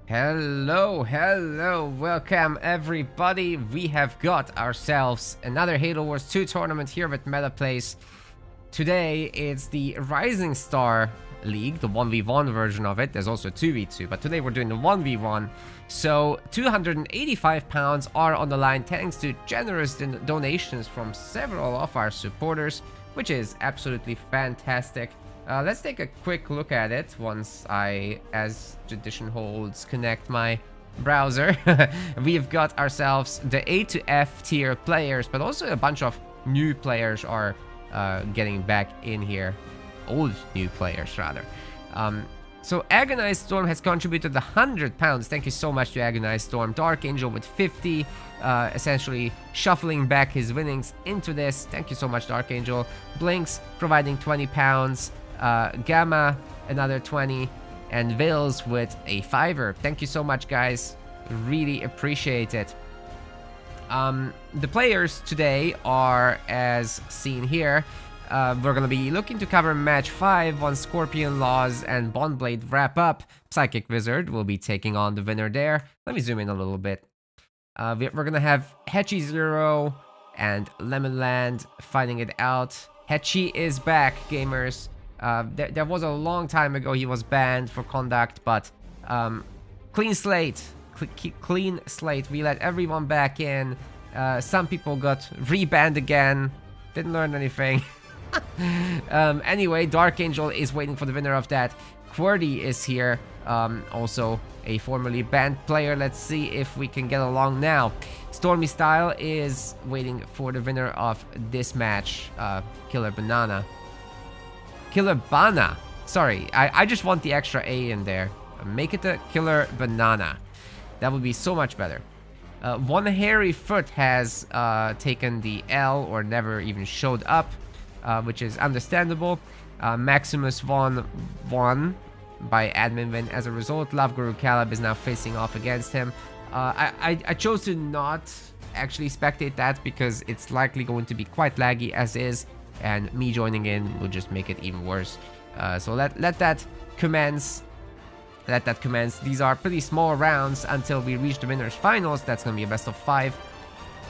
Hello, welcome everybody. We have got ourselves another Halo Wars 2 tournament here with MetaPlays. Today it's the Rising Star League, the 1v1 version of it. There's also a 2v2, but today we're doing the 1v1. So £285 are on the line thanks to generous donations from several of our supporters, which is absolutely fantastic. Let's take a quick look at it once I, as tradition holds, connect my browser. We've got ourselves the A to F tier players, but also a bunch of new players are getting back in here. Old new players, rather. So Agonized Storm has contributed £100. Thank you so much to Agonized Storm. Dark Angel with 50, essentially shuffling back his winnings into this. Thank you so much, Dark Angel. Blinks providing £20. Gamma another 20, and Vils with a $5. Thank you so much, guys. Really appreciate it. The players today are as seen here. We're gonna be looking to cover match 5 once Scorpion Laws and Bondblade wrap up. Psychic Wizard will be taking on the winner there. Let me zoom in a little bit. We're gonna have Hetchy Zero and Lemonland fighting it out. Hetchy is back, gamers. There was a long time ago he was banned for conduct, but clean slate. Clean slate. We let everyone back in. Some people got rebanned again. Didn't learn anything. Anyway, Dark Angel is waiting for the winner of that. QWERTY is here. Also a formerly banned player. Let's see if we can get along now. Stormy Style is waiting for the winner of this match. Killer Banana. Killer Bana. Sorry, I just want the extra A in there. Make it a Killer Banana. That would be so much better. One Hairy Foot has taken the L or never even showed up, which is understandable. Maximus Vaughn won by admin win as a result. Love Guru Caleb is now facing off against him. I chose to not actually spectate that because it's likely going to be quite laggy as is, and me joining in will just make it even worse. So let that commence. Let that commence. These are pretty small rounds until we reach the winners finals. That's going to be a best of 5.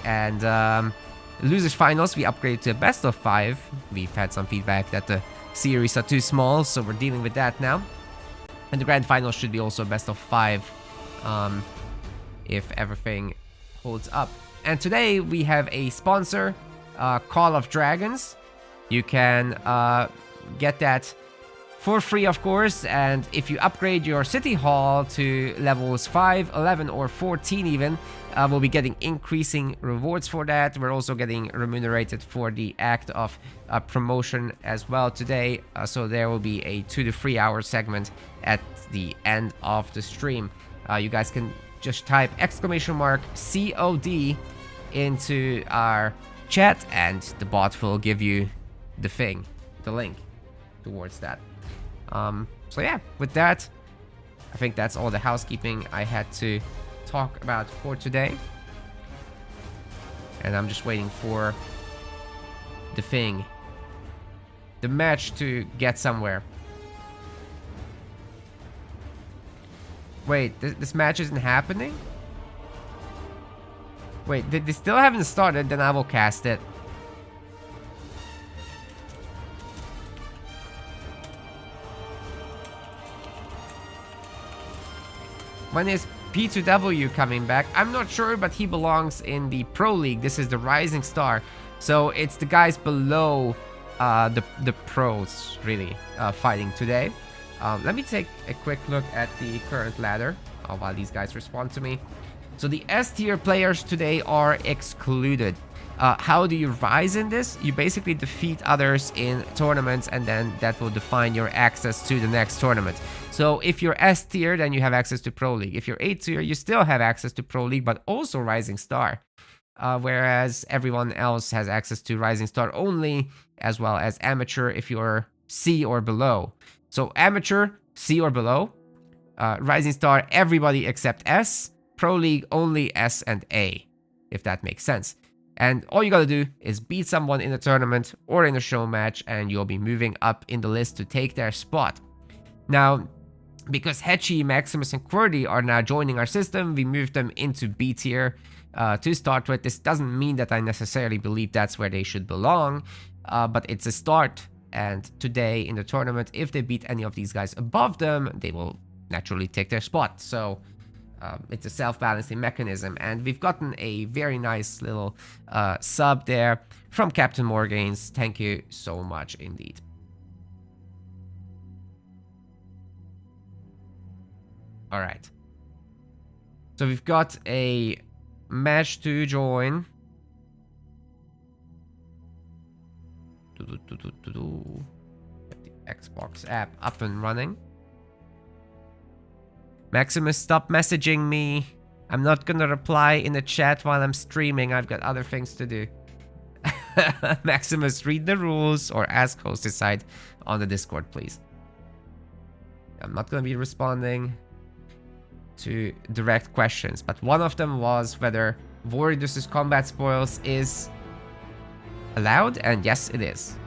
And losers finals, we upgraded to a best of 5. We've had some feedback that the series are too small, so we're dealing with that now. And the grand finals should be also a best of 5 if everything holds up. And today we have a sponsor, Call of Dragons. You can get that for free, of course, and if you upgrade your city hall to levels 5, 11, or 14 even, we'll be getting increasing rewards for that. We're also getting remunerated for the act of promotion as well today, so there will be a 2 to 3 hour segment at the end of the stream. You guys can just type !COD into our chat and the bot will give you the link towards that. So yeah, with that, I think that's all the housekeeping I had to talk about for today. And I'm just waiting for the match to get somewhere. Wait, this match isn't happening? Wait, they still haven't started, then I will cast it. When is P2W coming back? I'm not sure, but he belongs in the Pro League. This is the Rising Star. So it's the guys below the pros, really, fighting today. Let me take a quick look at the current ladder while these guys respond to me. So the S tier players today are excluded. How do you rise in this? You basically defeat others in tournaments, and then that will define your access to the next tournament. So if you're S tier, then you have access to Pro League. If you're A tier, you still have access to Pro League, but also Rising Star. Whereas everyone else has access to Rising Star only, as well as Amateur if you're C or below. So Amateur, C or below. Rising Star, everybody except S. Pro League, only S and A, if that makes sense. And all you gotta do is beat someone in a tournament or in a show match, and you'll be moving up in the list to take their spot. Now, because Hechi, Maximus, and QWERTY are now joining our system, we moved them into B tier to start with. This doesn't mean that I necessarily believe that's where they should belong, but it's a start. And today in the tournament, if they beat any of these guys above them, they will naturally take their spot. So it's a self-balancing mechanism. And we've gotten a very nice little sub there from Captain Morgains. Thank you so much indeed. All right. So we've got a match to join. Get the Xbox app up and running. Maximus, stop messaging me. I'm not gonna reply in the chat while I'm streaming. I've got other things to do. Maximus, read the rules or ask host decide on the Discord, please. I'm not gonna be responding to direct questions, but one of them was whether War reduces combat spoils is allowed, and yes, it is.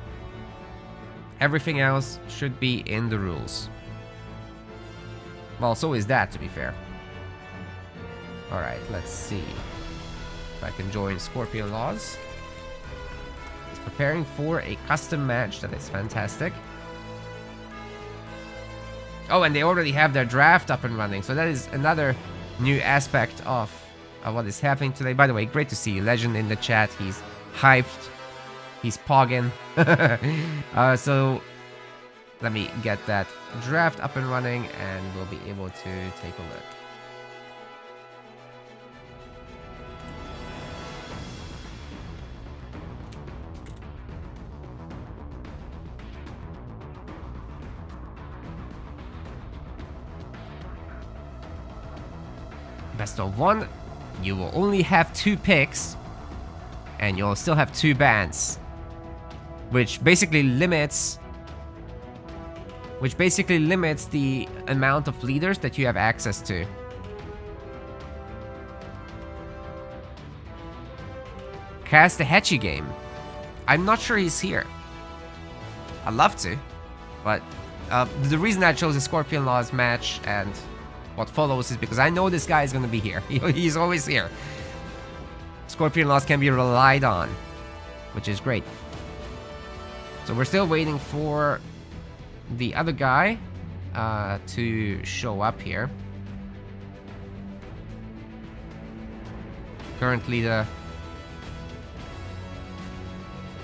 Everything else should be in the rules. Well, so is that, to be fair. Alright, let's see if I can join Scorpion Laws. He's preparing for a custom match. That is fantastic. Oh, and they already have their draft up and running. So that is another new aspect of what is happening today. By the way, great to see Legend in the chat. He's hyped. He's pogging. So let me get that draft up and running and we'll be able to take a look. Best of one, you will only have 2 picks and you'll still have 2 bans, which basically limits the amount of leaders that you have access to. Cast the Hechi game. I'm not sure he's here. I'd love to, but the reason I chose the Scorpion Laws match and what follows is because I know this guy is going to be here. He's always here. Scorpion Laws can be relied on, which is great. So we're still waiting for the other guy to show up here. Currently the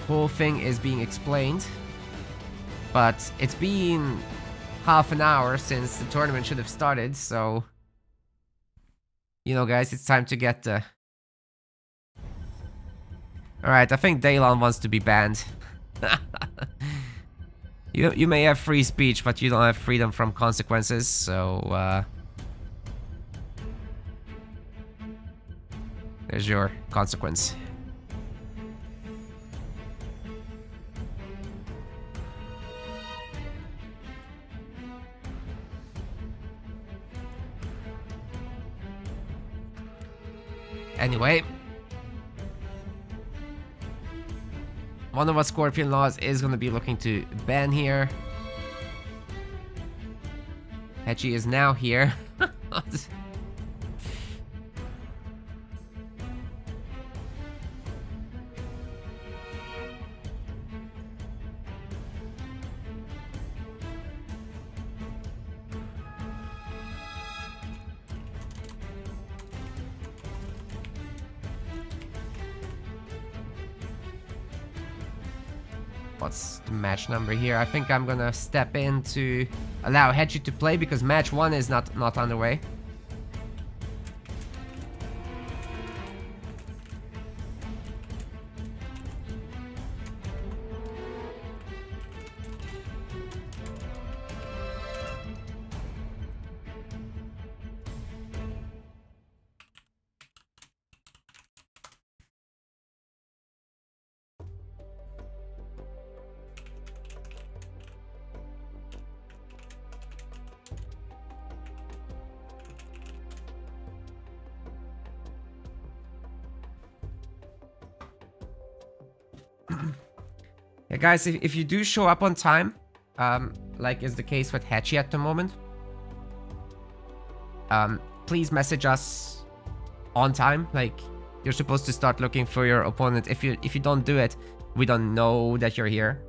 whole thing is being explained, but it's been half an hour since the tournament should have started, so you know, guys, it's time to get the... Alright, I think Daylon wants to be banned. You may have free speech, but you don't have freedom from consequences, so there's your consequence. Anyway, one of our Scorpion Laws is going to be looking to ban here. Hechi is now here. What's the match number here? I think I'm gonna step in to allow Hechi to play because match 1 is not underway. Yeah, guys, if you do show up on time, like is the case with Hechi at the moment, Please message us on time. Like, you're supposed to start looking for your opponent. If you don't do it, we don't know that you're here,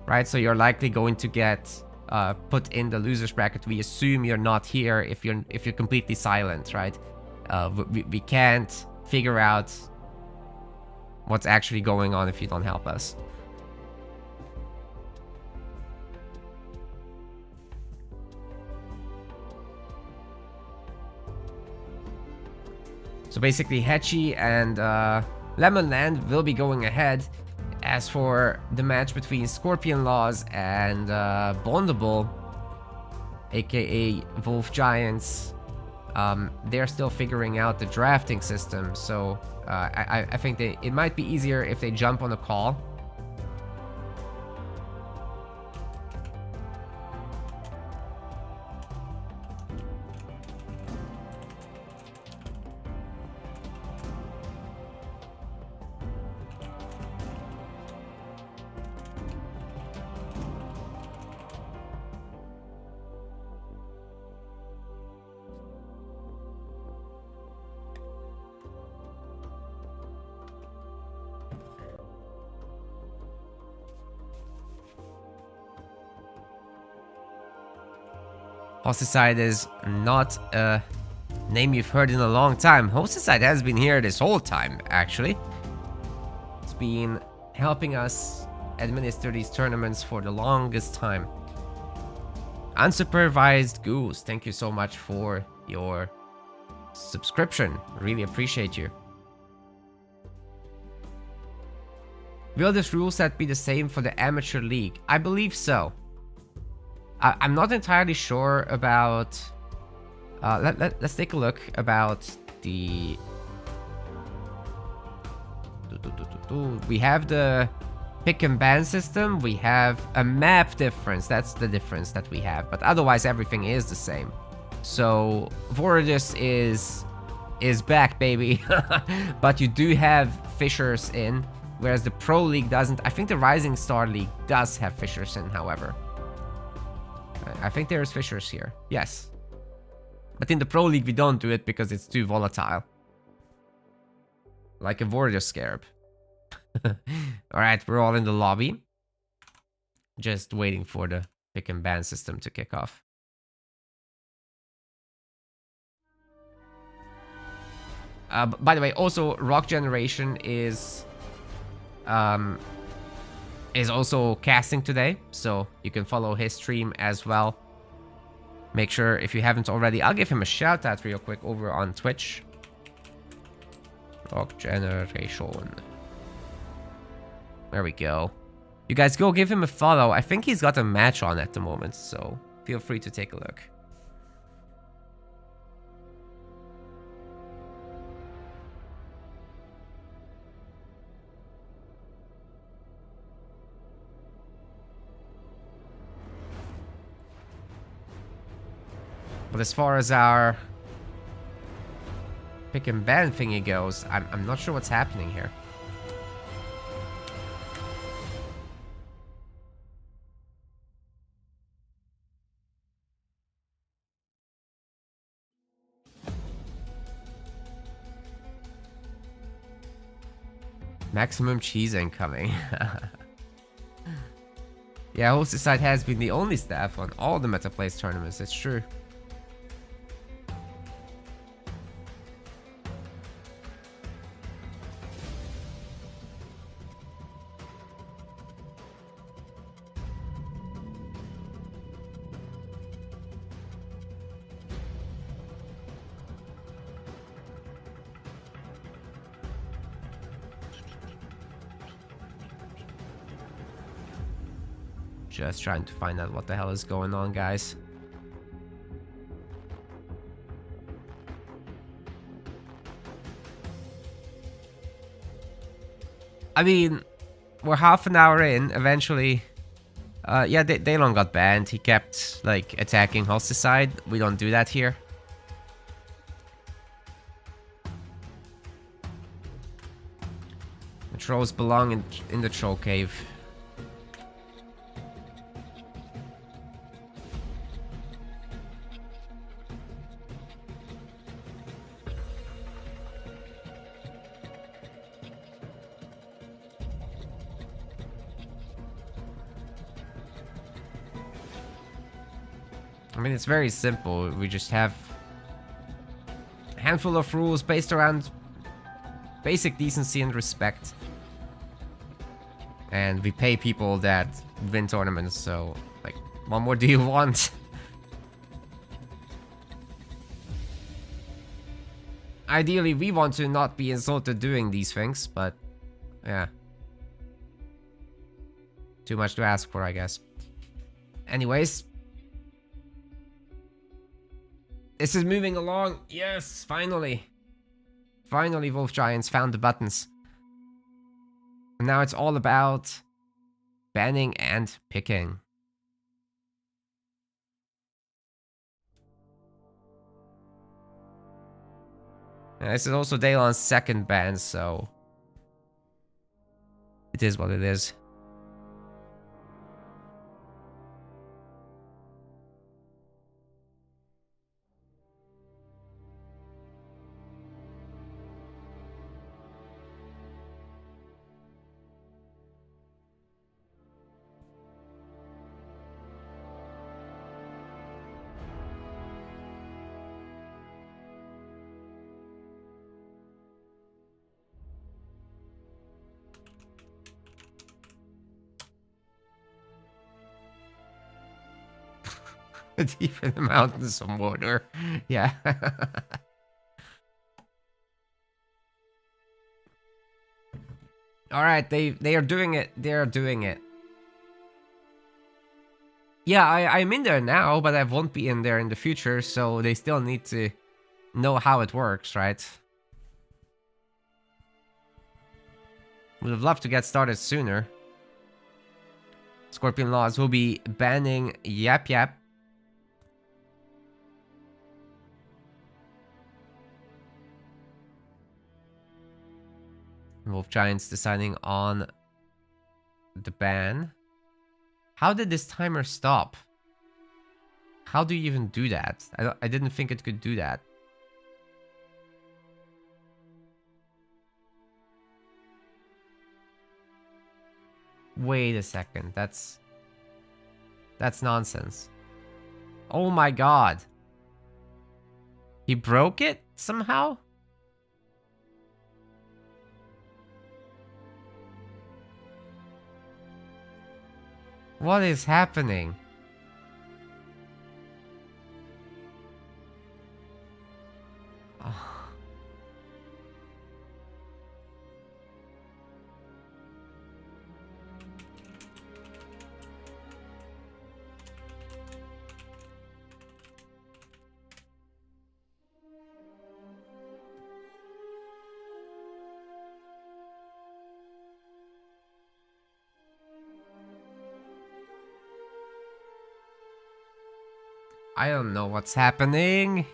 right? So you're likely going to get put in the losers bracket. We assume you're not here if you're completely silent, right? We can't figure out what's actually going on if you don't help us. So basically, Hetchy and Lemonland will be going ahead. As for the match between Scorpion Laws and Bondable, aka Wolf Giants, they're still figuring out the drafting system. So I think it might be easier if they jump on a call. Hosticide is not a name you've heard in a long time. Hosticide has been here this whole time, actually. It's been helping us administer these tournaments for the longest time. Unsupervised Goose, thank you so much for your subscription. Really appreciate you. Will this rule set be the same for the amateur league? I believe so. I'm not entirely sure about... let's take a look about the... We have the pick and ban system. We have a map difference. That's the difference that we have. But otherwise, everything is the same. So, Voridus is back, baby. But you do have Fishers in, whereas the Pro League doesn't. I think the Rising Star League does have Fishers in, however. I think there's Fishers here. Yes. But in the Pro League, we don't do it because it's too volatile. Like a Voridus Scarab. Alright, we're all in the lobby. Just waiting for the pick and ban system to kick off. By the way, also Rock Generation is also casting today, so you can follow his stream as well. Make sure, if you haven't already, I'll give him a shout out real quick over on Twitch. Rock Generation. There we go. You guys go give him a follow. I think he's got a match on at the moment, so feel free to take a look. But as far as our pick and ban thingy goes, I'm not sure what's happening here. Maximum cheese incoming. Yeah, hosted side has been the only staff on all the MetaPlays tournaments, it's true. Just trying to find out what the hell is going on, guys. I mean, we're half an hour in. Eventually, yeah, Daylon got banned. He kept, like, attacking Hosticide. We don't do that here. The trolls belong in the troll cave. I mean, it's very simple. We just have a handful of rules based around basic decency and respect. And we pay people that win tournaments, so, like, what more do you want? Ideally, we want to not be insulted doing these things, but, yeah. Too much to ask for, I guess. Anyways. This is moving along. Yes, finally. Finally, Wolf Giants found the buttons. And now it's all about banning and picking. And this is also Daylon's second ban, so it is what it is. Deep in the mountains, some water. Yeah. All right, they are doing it. They are doing it. Yeah, I'm in there now, but I won't be in there in the future, so they still need to know how it works, right? Would have loved to get started sooner. Scorpion Laws will be banning Yap Yap. Wolf Giants deciding on the ban. How did this timer stop? How do you even do that? I didn't think it could do that. Wait a second. That's nonsense. Oh my god. He broke it somehow? What is happening? Oh. I don't know what's happening.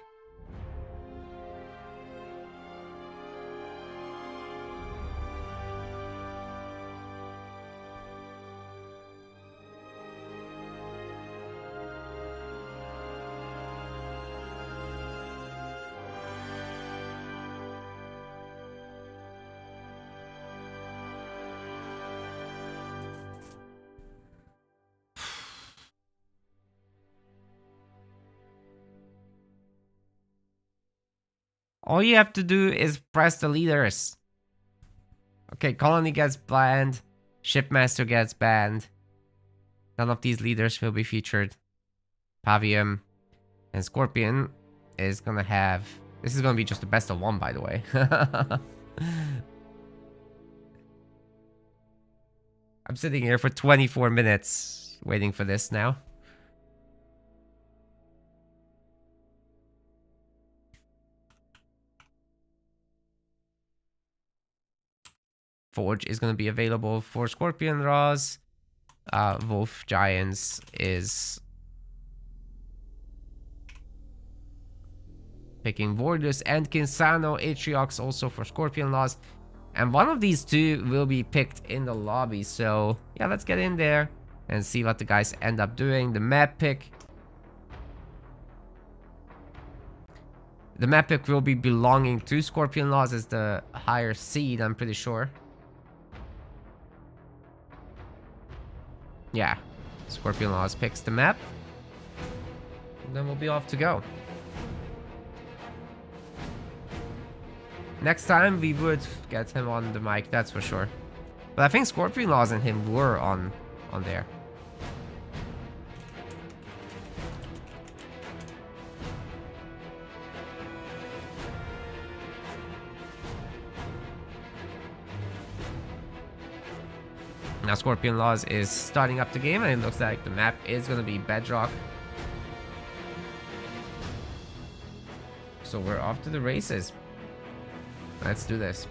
All you have to do is press the leaders. Okay, Colony gets banned. Shipmaster gets banned. None of these leaders will be featured. Pavium and Scorpion is gonna have... This is gonna be just the best of one, by the way. I'm sitting here for 24 minutes waiting for this now. Forge is going to be available for Scorpion Raws. Wolf Giants is picking Vordus and Kinsano. Atriox also for Scorpion Laws. And one of these two will be picked in the lobby. So, yeah, let's get in there and see what the guys end up doing. The map pick. The map pick will be belonging to Scorpion Laws as the higher seed, I'm pretty sure. Yeah, Scorpion Laws picks the map. And then we'll be off to go. Next time we would get him on the mic, that's for sure. But I think Scorpion Laws and him were on there. Now Scorpion Laws is starting up the game, and it looks like the map is going to be Bedrock. So we're off to the races. Let's do this.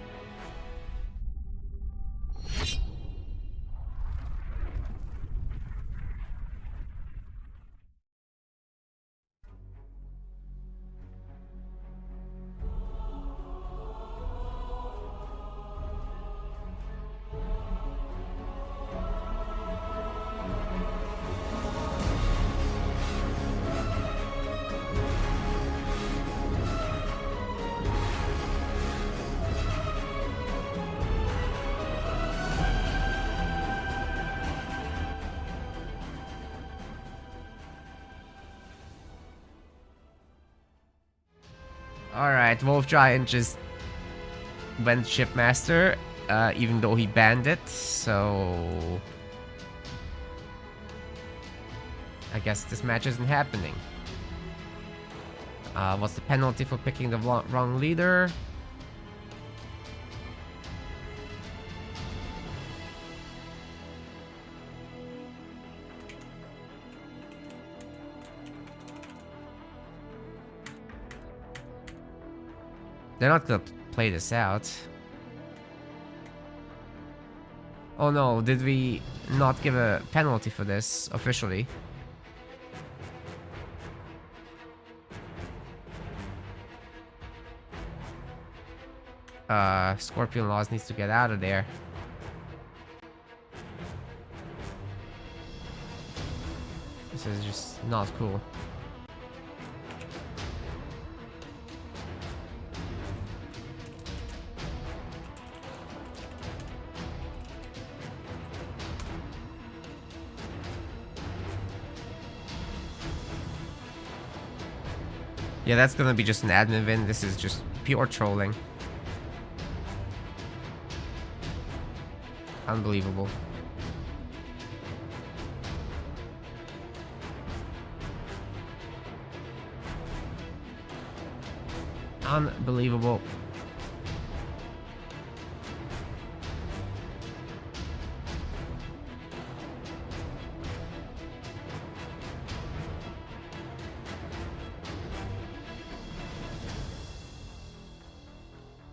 Alright, Wolf Giant just went Shipmaster, even though he banned it, so I guess this match isn't happening. What's the penalty for picking the wrong leader? They're not gonna play this out. Oh no, did we not give a penalty for this officially? Scorpion Laws needs to get out of there. This is just not cool. Yeah, that's gonna be just an admin win. This is just pure trolling. Unbelievable. Unbelievable.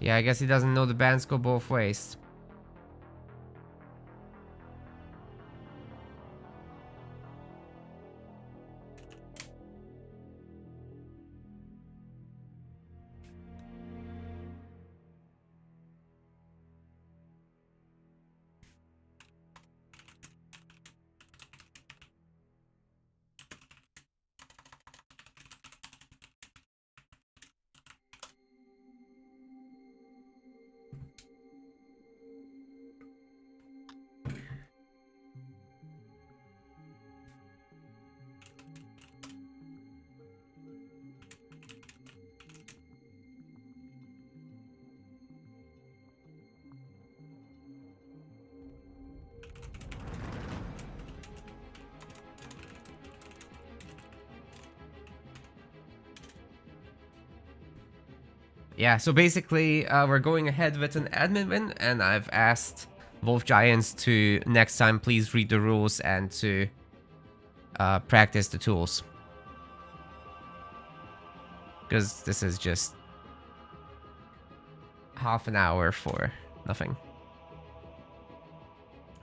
Yeah, I guess he doesn't know the bans go both ways. Yeah, so basically, we're going ahead with an admin win, and I've asked Wolf Giants to next time please read the rules and to practice the tools. Because this is just half an hour for nothing.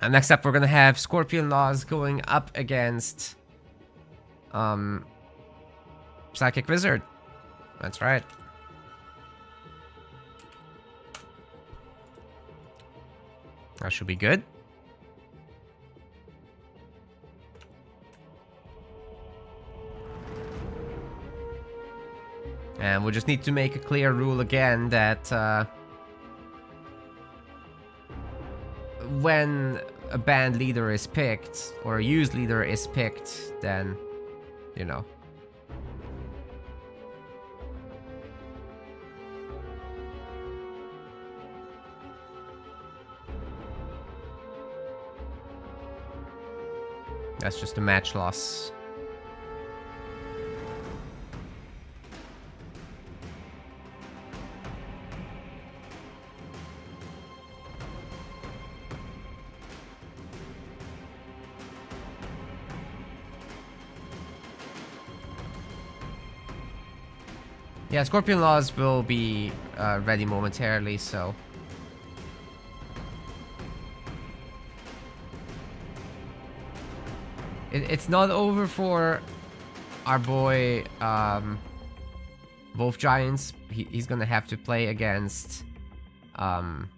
And next up, we're gonna have Scorpion Laws going up against Psychic Wizard. That's right. That should be good. And we'll just need to make a clear rule again that when a band leader is picked or a used leader is picked, then, you know, That's just a match loss. Yeah, Scorpion Laws will be ready momentarily, so... It's not over for our boy, Wolf Giants. He's gonna have to play against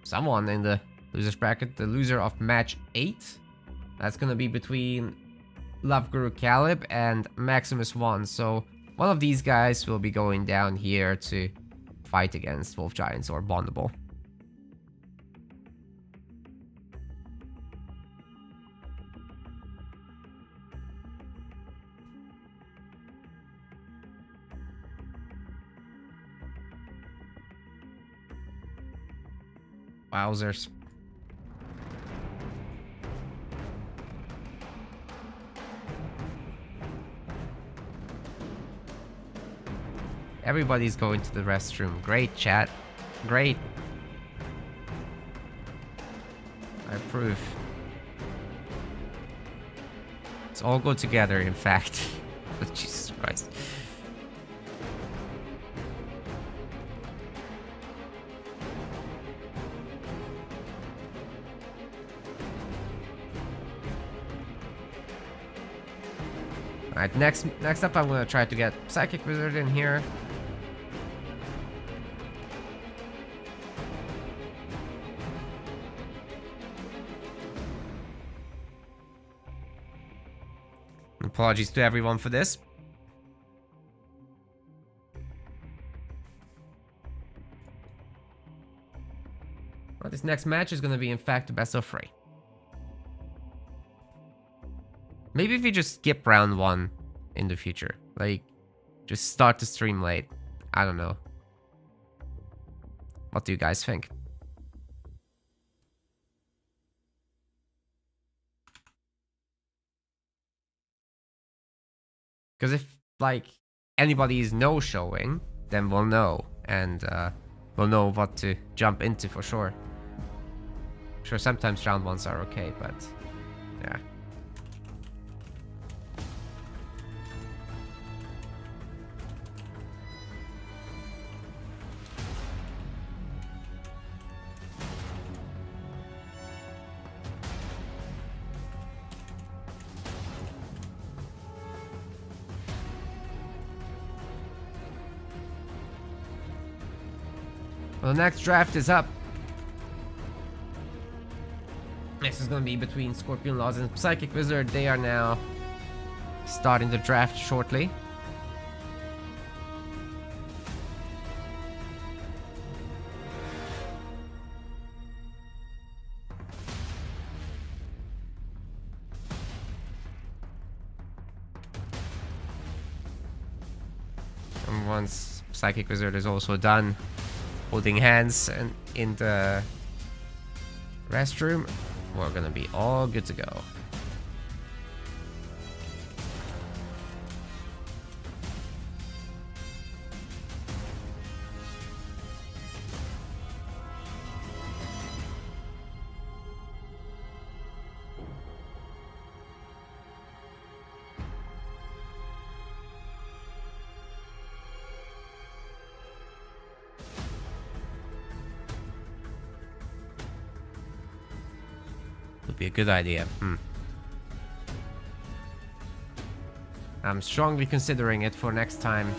someone in the loser's bracket. The loser of match 8. That's gonna be between Love Guru Caleb and Maximus 1. So one of these guys will be going down here to fight against Wolf Giants or Bondable. Wowzers. Everybody's going to the restroom. Great, chat. Great. I approve. Let's all go together, in fact. Jesus Christ. Alright, next up I'm gonna try to get Psychic Wizard in here. Apologies to everyone for this. Well, this next match is gonna be, in fact, a best of 3. Maybe if we just skip round 1 in the future. Like, just start the stream late. I don't know. What do you guys think? Because if, like, anybody is no-showing, then we'll know. And we'll know what to jump into for sure. Sure, sometimes round 1s are okay, but yeah. Well, the next draft is up. This is going to be between Scorpion Laws and Psychic Wizard. They are now starting the draft shortly. And once Psychic Wizard is also done holding hands and in the restroom, we're gonna be all good to go. Be a good idea. I'm strongly considering it for next time.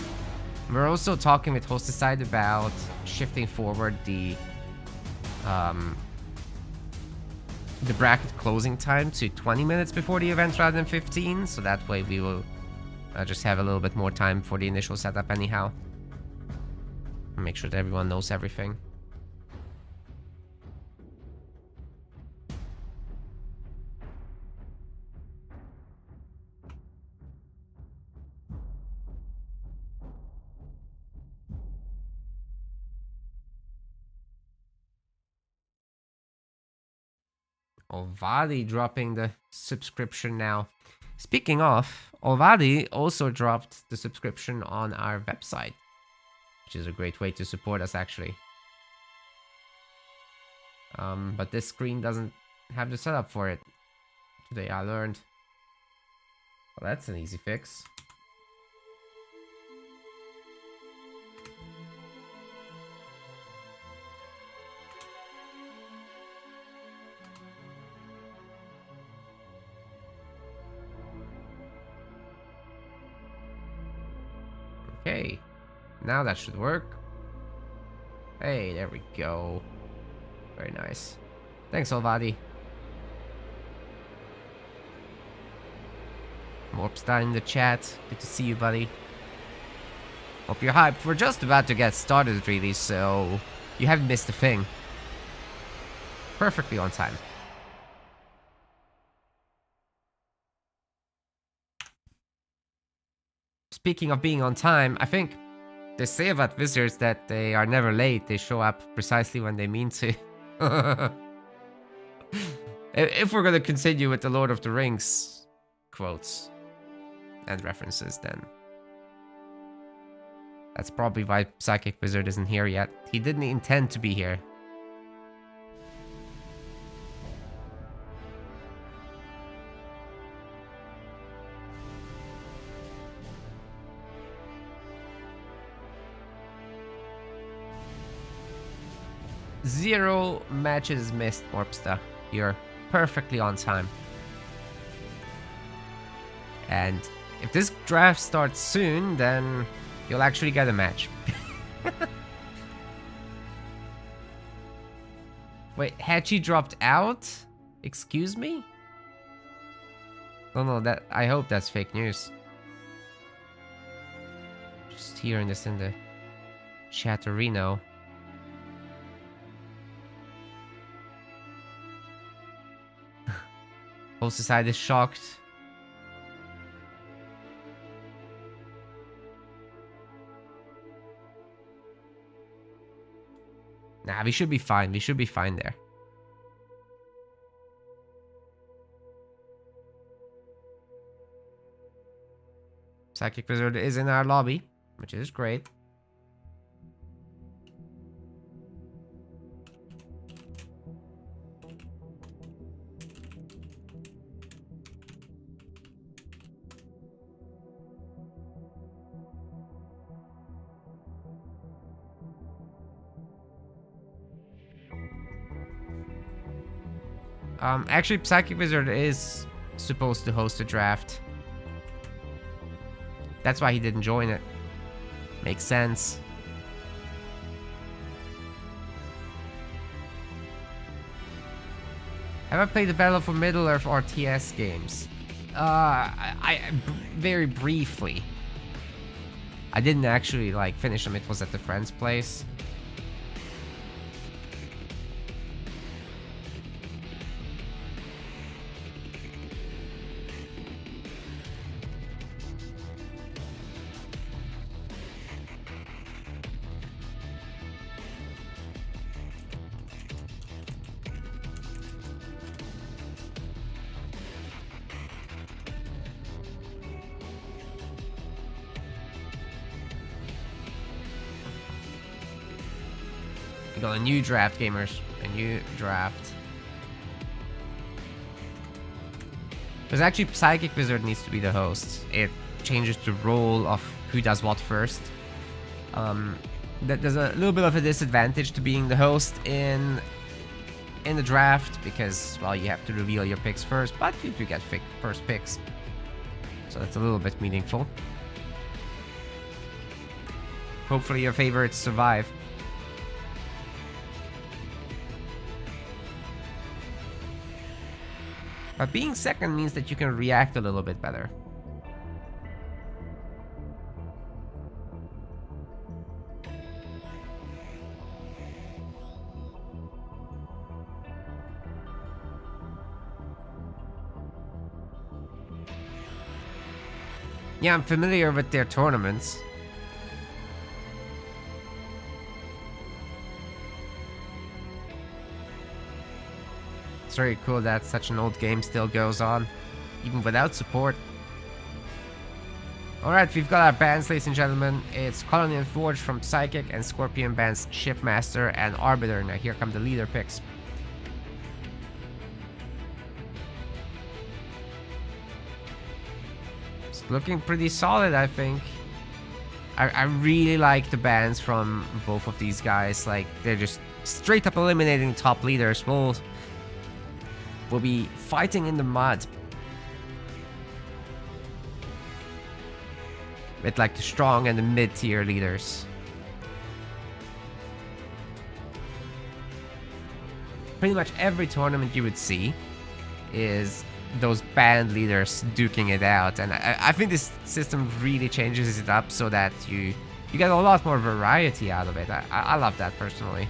We're also talking with Hosticide about shifting forward the bracket closing time to 20 minutes before the event rather than 15, so that way we will just have a little bit more time for the initial setup anyhow. Make sure that everyone knows everything. Oh, Vali dropping the subscription now. Speaking of, Olvadi also dropped the subscription on our website, which is a great way to support us actually. But this screen doesn't have the setup for it. Today I learned. Well, that's an easy fix. Okay, now that should work. Hey, there we go. Very nice. Thanks, Olvadi. Morpstar in the chat. Good to see you, buddy. Hope you're hyped. We're just about to get started, really, so you haven't missed a thing. Perfectly on time. Speaking of being on time, I think they say about wizards that they are never late. They show up precisely when they mean to. If we're gonna continue with the Lord of the Rings quotes and references, then that's probably why Psychic Wizard isn't here yet. He didn't intend to be here. Zero matches missed, Morpsta. You're perfectly on time. And if this draft starts soon, then you'll actually get a match. Wait, Hatchie dropped out? Excuse me? No, that I hope that's fake news. Just hearing this in the chatterino. Whole society is shocked. Nah, we should be fine. We should be fine there. Psychic Wizard is in our lobby, which is great. Actually, Psychic Wizard is supposed to host a draft. That's why he didn't join it. Makes sense. Have I played the Battle for Middle-earth RTS games? Very briefly. I didn't actually like finish them. It was at the friend's place. We got a new draft, gamers. A new draft. Because actually, Psychic Wizard needs to be the host. It changes the role of who does what first. There's a little bit of a disadvantage to being the host in the draft because, well, you have to reveal your picks first, but you do get first picks. So that's a little bit meaningful. Hopefully your favorites survive. But being second means that you can react a little bit better. Yeah, I'm familiar with their tournaments. It's very cool that such an old game still goes on. even without support. Alright, we've got our bands, ladies and gentlemen. It's Colony and Forge from Psychic and Scorpion bands, Shipmaster and Arbiter. Now here come the leader picks. It's looking pretty solid, I think. I really like the bands from both of these guys. Like, they're just straight up eliminating top leaders. We'll be fighting in the mud with like the strong and the mid-tier leaders. Pretty much every tournament you would see is those band leaders duking it out, and I think this system really changes it up so that you get a lot more variety out of it. I love that personally.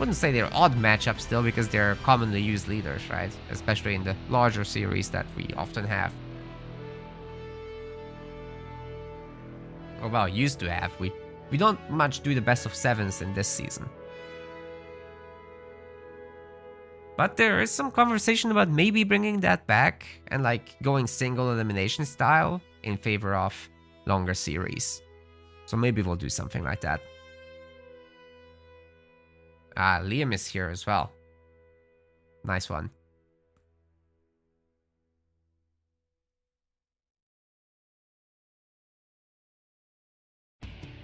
Wouldn't say they're odd matchups still, because they're commonly used leaders, right? Especially in the larger series that we often have. Or well, used to have. We don't much do the best of 7s in this season. But there is some conversation about maybe bringing that back and like going single elimination style in favor of longer series. So maybe we'll do something like that. Liam is here as well. Nice one.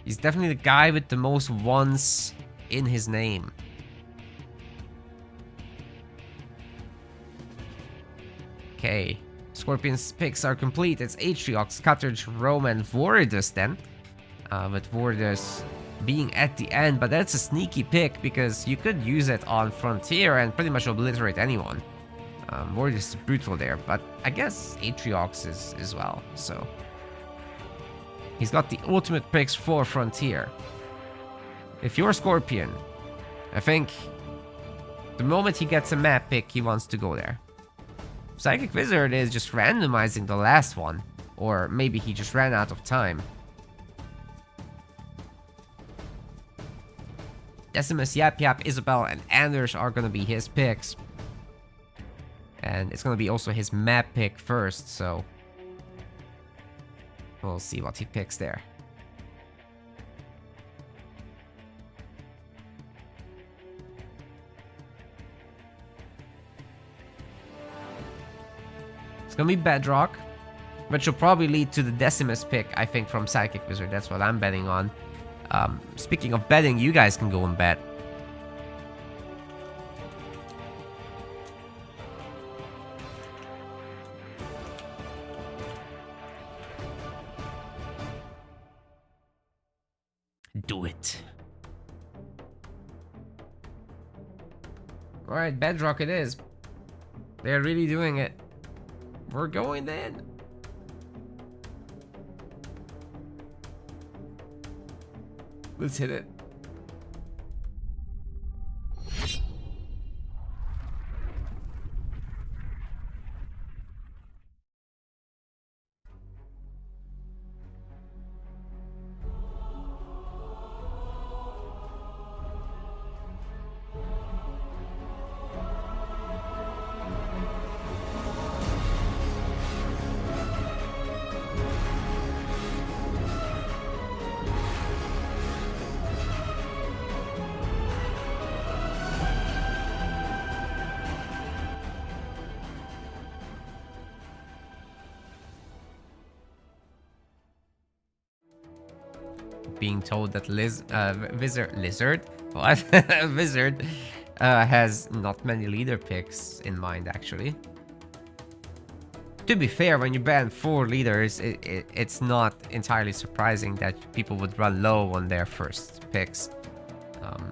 He's definitely the guy with the most ones in his name. Okay, Scorpion's picks are complete. It's Atriox, Cutterge, Rome, and Voridus then. With Voridus being at the end, but that's a sneaky pick because you could use it on Frontier and pretty much obliterate anyone. Voridus is brutal there, but I guess Atriox is as well, so. He's got the ultimate picks for Frontier. If you're Scorpion, I think the moment he gets a map pick, he wants to go there. Psychic Wizard is just randomizing the last one. Or maybe he just ran out of time. Decimus, Yap Yap, Isabel, and Anders are gonna be his picks. And it's gonna be also his map pick first, so we'll see what he picks there. It's gonna be Bedrock, which will probably lead to the Decimus pick, I think, from Psychic Wizard. That's what I'm betting on. Speaking of betting, you guys can go and bet. Do it. Alright, Bedrock it is. They're really doing it. We're going in. Let's hit it. Being told that Wizard has not many leader picks in mind, actually. To be fair, when you ban 4 leaders, it's not entirely surprising that people would run low on their first picks.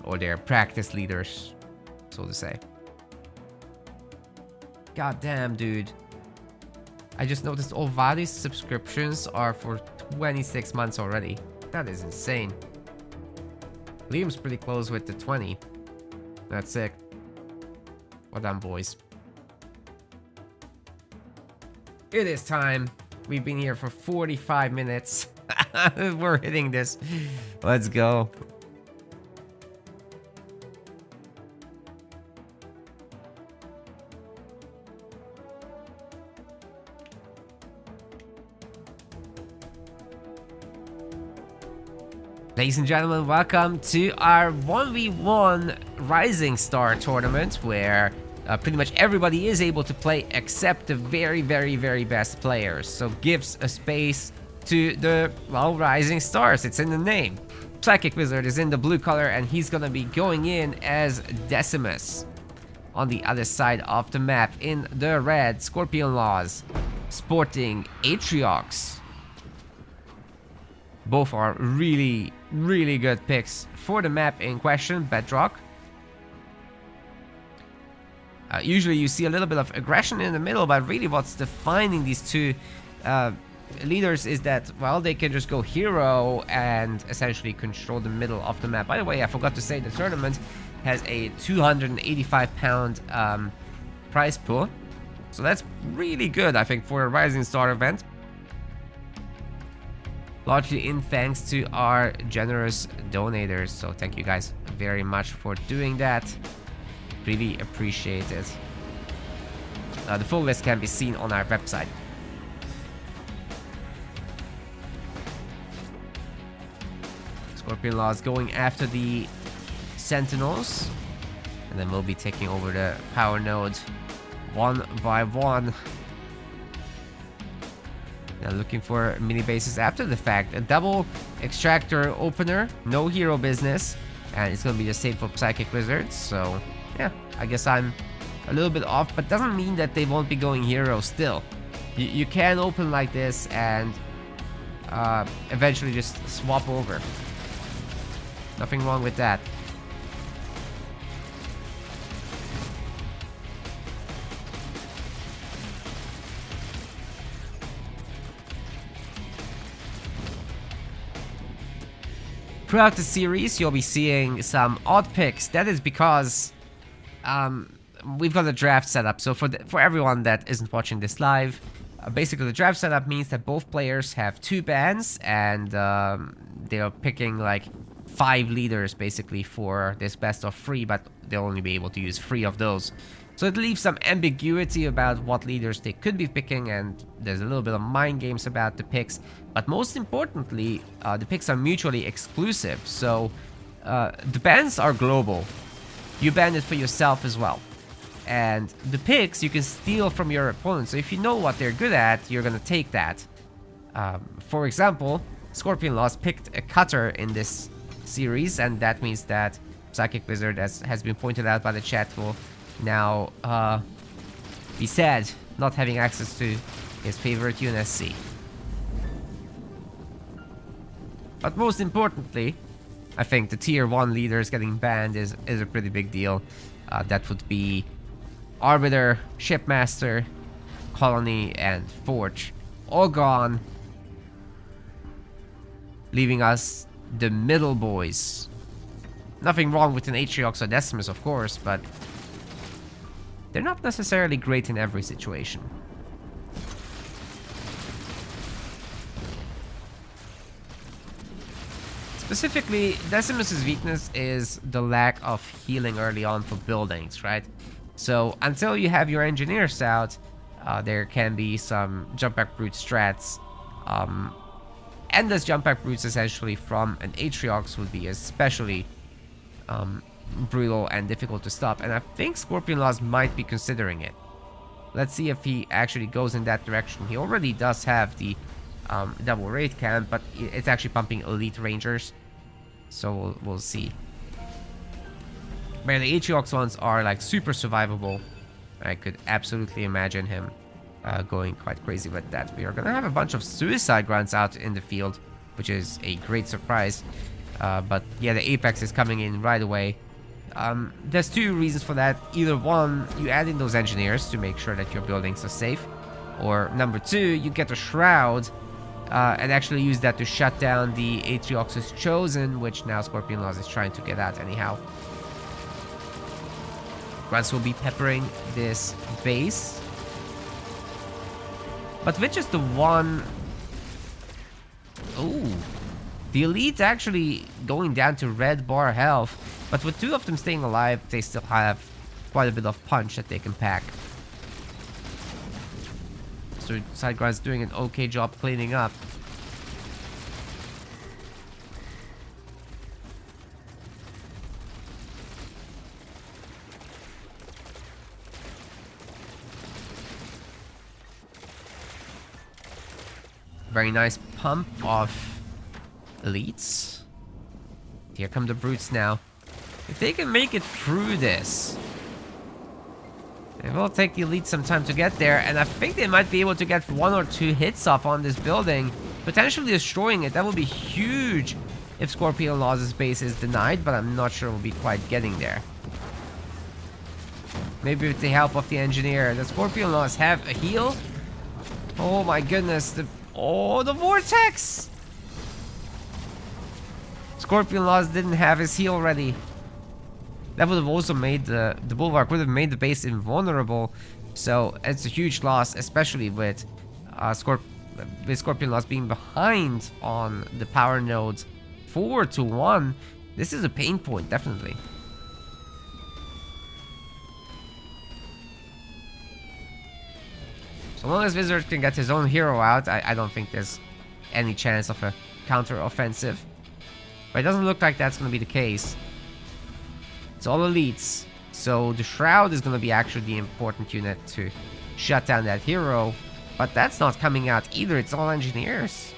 Or their practice leaders, so to say. God damn, dude. I just noticed all Vadi's subscriptions are for 26 months already. That is insane. Liam's pretty close with the 20. That's sick. Well done, boys. It is time. We've been here for 45 minutes. We're hitting this. Let's go. Ladies and gentlemen, welcome to our 1v1 Rising Star tournament, where pretty much everybody is able to play except the very, very, very best players. So gives a space to the, well, Rising Stars. It's in the name. Psychic Wizard is in the blue color, and he's gonna be going in as Decimus. On the other side of the map, in the red, Scorpion Laws, sporting Atriox. Both are really, really good picks for the map in question, Bedrock. Usually you see a little bit of aggression in the middle, but really what's defining these two leaders is that, well, they can just go hero and essentially control the middle of the map. By the way, I forgot to say the tournament has a 285 pound prize pool. So that's really good, I think, for a Rising Star event. Largely in thanks to our generous donators. So thank you guys very much for doing that. Really appreciate it. The full list can be seen on our website. Scorpion Laws going after the Sentinels. And then we'll be taking over the power node one by one. Now looking for mini bases after the fact. A double extractor opener, no hero business. And it's going to be the same for Psychic Wizards. So, yeah, I guess I'm a little bit off. But doesn't mean that they won't be going hero still. You can open like this and eventually just swap over. Nothing wrong with that. Throughout the series, you'll be seeing some odd picks. That is because we've got a draft setup. So for everyone that isn't watching this live, basically the draft setup means that both players have 2 bans, and they're picking like 5 leaders basically for this best of 3, but they'll only be able to use 3 of those. So it leaves some ambiguity about what leaders they could be picking, and there's a little bit of mind games about the picks. But most importantly, the picks are mutually exclusive. So the bans are global. You ban it for yourself as well. And the picks you can steal from your opponent. So if you know what they're good at, you're going to take that. For example, Scorpion Laws picked a cutter in this series, and that means that Psychic Wizard, as has been pointed out by the chat, will now be sad not having access to his favorite UNSC. But most importantly, I think the tier 1 leaders getting banned is a pretty big deal. That would be Arbiter, Shipmaster, Colony, and Forge. All gone, leaving us the middle boys. Nothing wrong with an Atriox or Decimus, of course, but they're not necessarily great in every situation. Specifically, Decimus's weakness is the lack of healing early on for buildings, right? So until you have your engineers out, there can be some jump back brute strats. Endless jump back brutes essentially from an Atriox would be especially brutal and difficult to stop, and I think Scorpion Laws might be considering it. Let's see if he actually goes in that direction. He already does have the double raid camp, but it's actually pumping elite rangers, so we'll see. But the Atriox ones are like super survivable. I could absolutely imagine him going quite crazy with that. We are gonna have a bunch of suicide grunts out in the field, which is a great surprise. But yeah, the Apex is coming in right away. There's 2 reasons for that. Either one, you add in those engineers to make sure that your buildings are safe, or number 2, you get a shroud and actually use that to shut down the Atriox's Chosen, which now Scorpion Laws is trying to get at anyhow. Grunts will be peppering this base, but with just the one... Ooh. The elite actually going down to red bar health, but with 2 of them staying alive, they still have quite a bit of punch that they can pack. So Sidegrad's doing an okay job cleaning up. Very nice pump of elites. Here come the brutes now. If they can make it through this, it will take the elites some time to get there, and I think they might be able to get 1 or 2 hits off on this building, potentially destroying it. That would be huge if Scorpion Law's base is denied, but I'm not sure we'll be quite getting there. Maybe with the help of the engineer. The Scorpion Laws have a heal. Oh my goodness, the vortex! Scorpion Laws didn't have his heal ready. That would have also made the bulwark would have made the base invulnerable. So it's a huge loss, especially with Scorpion Laws being behind on the power nodes 4-1. This is a pain point, definitely. So long as Wizard can get his own hero out, I don't think there's any chance of a counter-offensive. But it doesn't look like that's going to be the case. It's all elites. So the Shroud is going to be actually the important unit to shut down that hero. But that's not coming out either. It's all engineers.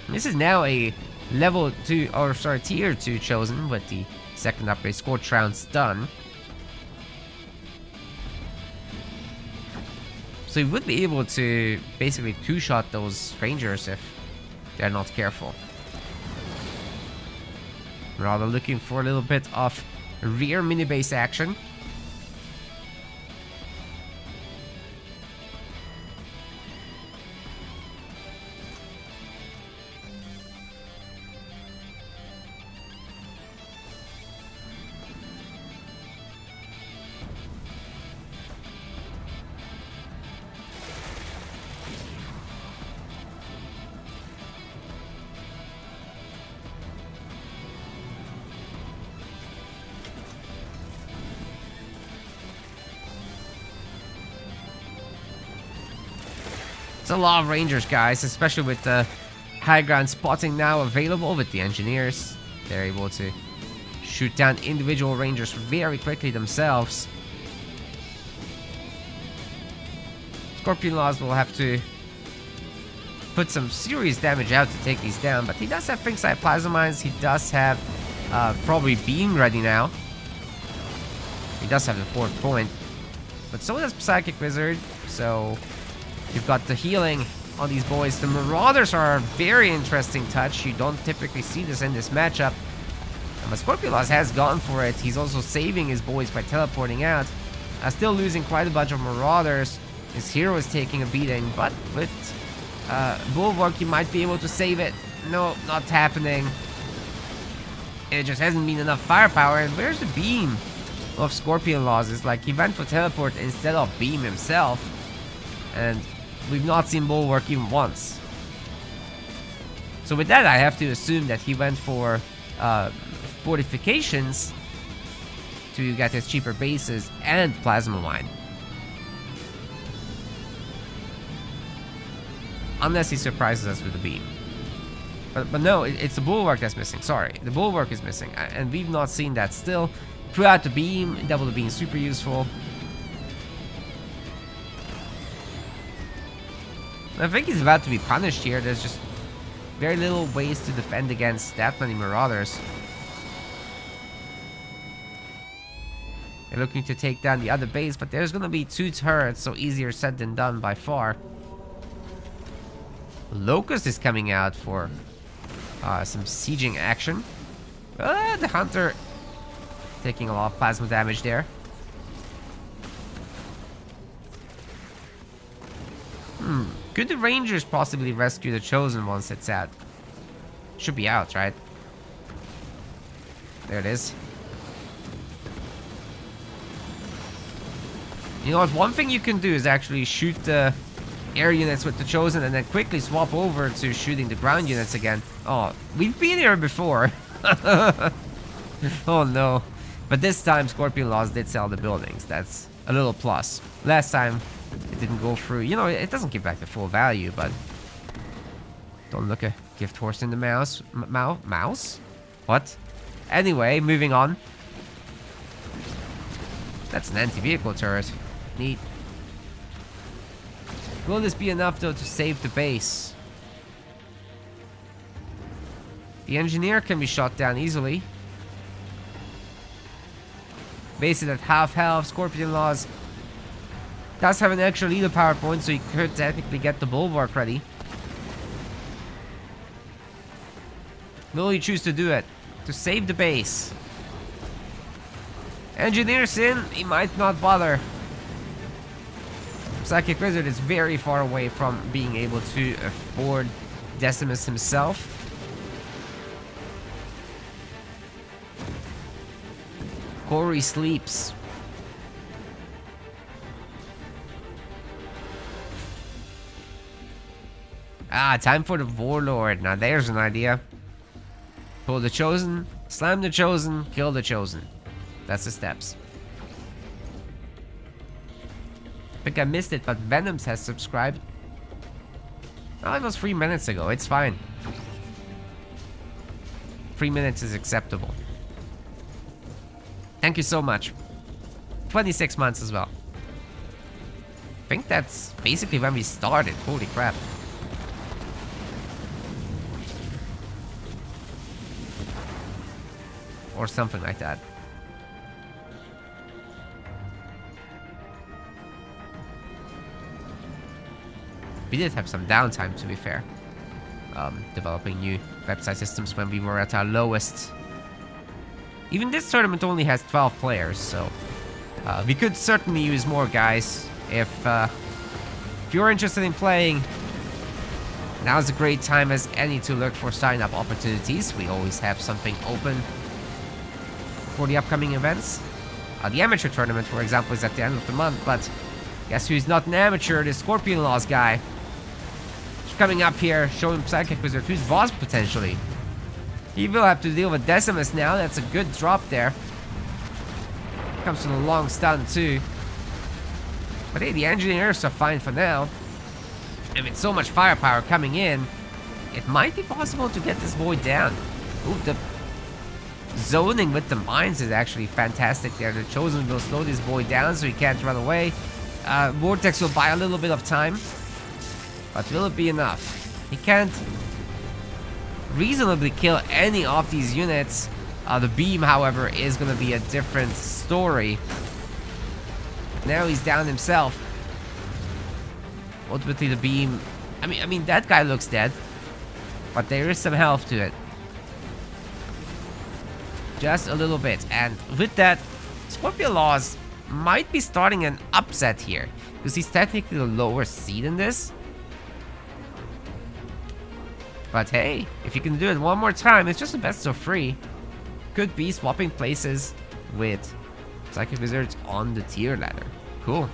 This is now a level 2, or sorry, tier 2 chosen with the second upgrade. Scorch rounds done. So you would be able to basically two-shot those Rangers if they're not careful. Rather looking for a little bit of rear mini-base action. It's a lot of Rangers, guys, especially with the high ground spotting now available with the engineers. They're able to shoot down individual Rangers very quickly themselves. Scorpion Laws will have to put some serious damage out to take these down, but he does have Finkside Plasma Mines. He does have probably Beam ready now. He does have the 4th point, but so does Psychic Wizard, so you've got the healing on these boys. The Marauders are a very interesting touch. You don't typically see this in this matchup. But Scorpion Laws has gone for it. He's also saving his boys by teleporting out. Still losing quite a bunch of Marauders. His hero is taking a beating, but with Bulwark, he might be able to save it. No, not happening. It just hasn't been enough firepower. And where's the beam of Scorpion Laws? It's like he went for teleport instead of beam himself. And we've not seen Bulwark even once. So with that, I have to assume that he went for fortifications to get his cheaper bases and Plasma Mine. Unless he surprises us with a beam. But no, it's the Bulwark that's missing. Sorry, the Bulwark is missing. And we've not seen that still. Throughout the beam, double the beam, super useful. I think he's about to be punished here. There's just very little ways to defend against that many Marauders. They're looking to take down the other base, but there's going to be 2 turrets, so easier said than done by far. Locust is coming out for some sieging action. The Hunter taking a lot of plasma damage there. Could the Rangers possibly rescue the Chosen once it's out? Should be out, right? There it is. You know what? One thing you can do is actually shoot the air units with the Chosen and then quickly swap over to shooting the ground units again. Oh, we've been here before. Oh no. But this time Scorpion Laws did sell the buildings. That's a little plus. Last time it didn't go through. You know, it doesn't give back the full value, but don't look a gift horse in the mouse? What? Anyway, moving on. That's an anti-vehicle turret. Neat. Will this be enough though to save the base? The engineer can be shot down easily. Base is at half health. Scorpion Laws does have an extra leader power point, so he could technically get the bulwark ready. Will he choose to do it? To save the base? Engineer's in, he might not bother. Psychic Wizard is very far away from being able to afford Decimus himself. Corey sleeps. Ah, time for the Warlord. Now there's an idea. Pull the Chosen, slam the Chosen, kill the Chosen. That's the steps. I think I missed it, but Venoms has subscribed. Oh, it was 3 minutes ago. It's fine. 3 minutes is acceptable. Thank you so much. 26 months as well. I think that's basically when we started. Holy crap. Or something like that. We did have some downtime, to be fair. Developing new website systems when we were at our lowest. Even this tournament only has 12 players, so we could certainly use more guys. If you're interested in playing, now's a great time as any to look for sign-up opportunities. We always have something open for the upcoming events. The amateur tournament, for example, is at the end of the month, but guess who's not an amateur? The Scorpion Laws guy. He's coming up here, showing Psychic Wizard who's boss potentially. He will have to deal with Decimus now. That's a good drop there. Comes from a long stun too. But hey, the engineers are fine for now. And with so much firepower coming in, it might be possible to get this boy down. Ooh, the zoning with the mines is actually fantastic there. The Chosen will slow this boy down so he can't run away. Vortex will buy a little bit of time. But will it be enough? He can't reasonably kill any of these units. The beam, however, is going to be a different story. Now he's down himself. Ultimately, the beam... I mean, that guy looks dead. But there is some health to it. Just a little bit. And with that, Scorpion Laws might be starting an upset here. Because he's technically the lower seed in this. But hey, if you can do it one more time, it's just a best of 3. Could be swapping places with Psychic Wizards on the tier ladder. Cool.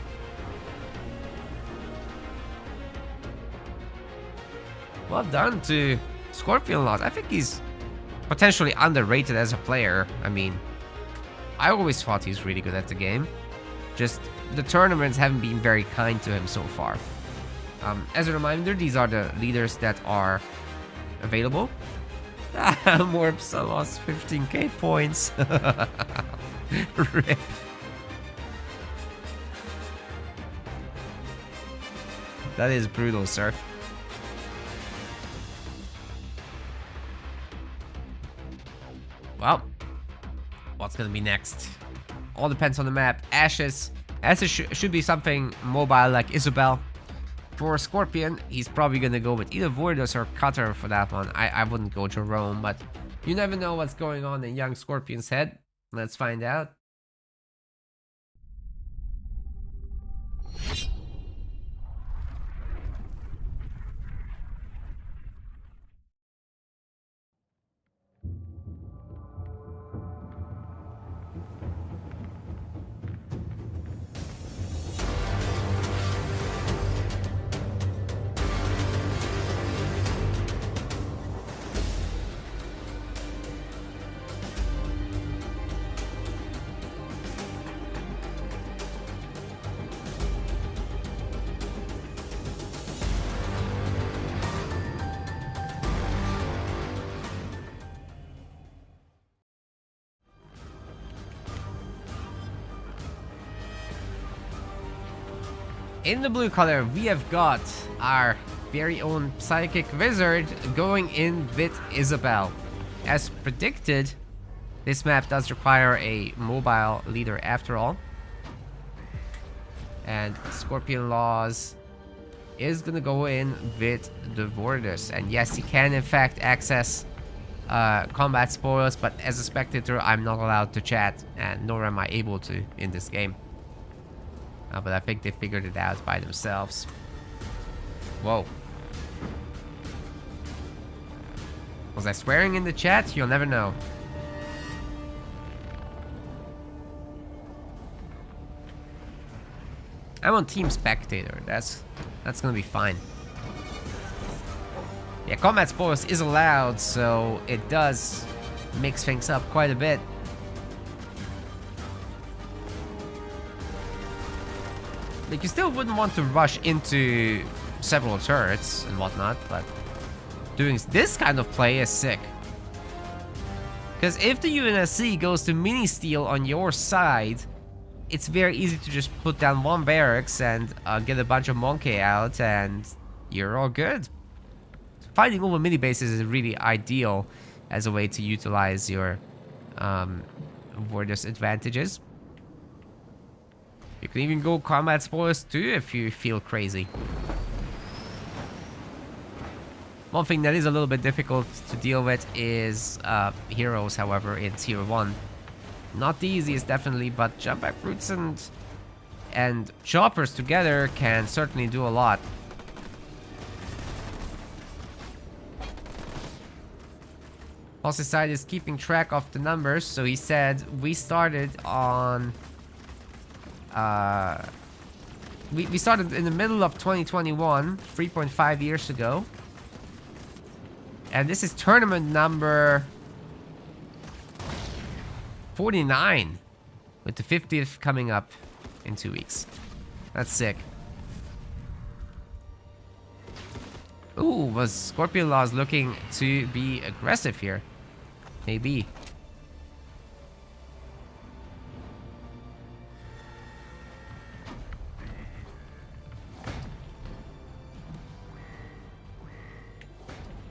Well done to Scorpion Laws. I think he's potentially underrated as a player. I mean, I always thought he's really good at the game. Just the tournaments haven't been very kind to him so far. As a reminder, these are the leaders that are available. Morpsa lost 15k points. Rip. That is brutal, sir. Well, what's gonna be next? All depends on the map. Ashes. Ashes should be something mobile like Isabel. For Scorpion, he's probably gonna go with either Voidos or Cutter for that one. I wouldn't go Jerome, but you never know what's going on in young Scorpion's head. Let's find out. In the blue color, we have got our very own Psychic Wizard going in with Isabel. As predicted, this map does require a mobile leader after all. And Scorpion Laws is gonna go in with the Vortis. And yes, he can in fact access combat spoils, but as a spectator, I'm not allowed to chat, and nor am I able to in this game. But I think they figured it out by themselves. Whoa. Was I swearing in the chat? You'll never know. I'm on Team Spectator. That's gonna be fine. Yeah, combat spoils is allowed, so it does mix things up quite a bit. Like, you still wouldn't want to rush into several turrets and whatnot, but doing this kind of play is sick. Because if the UNSC goes to mini-steal on your side, it's very easy to just put down one barracks and get a bunch of monkey out, and you're all good. Fighting over mini bases is really ideal as a way to utilize your Vortis advantages. You can even go combat spoils too if you feel crazy. One thing that is a little bit difficult to deal with is heroes, however, in Tier 1. Not the easiest, definitely, but jump back roots and choppers together can certainly do a lot. Boss's side is keeping track of the numbers, so he said we started on... we started in the middle of 2021, 3.5 years ago. And this is tournament number 49, with the 50th coming up in 2 weeks. That's sick. Ooh, was Scorpion Laws looking to be aggressive here? Maybe.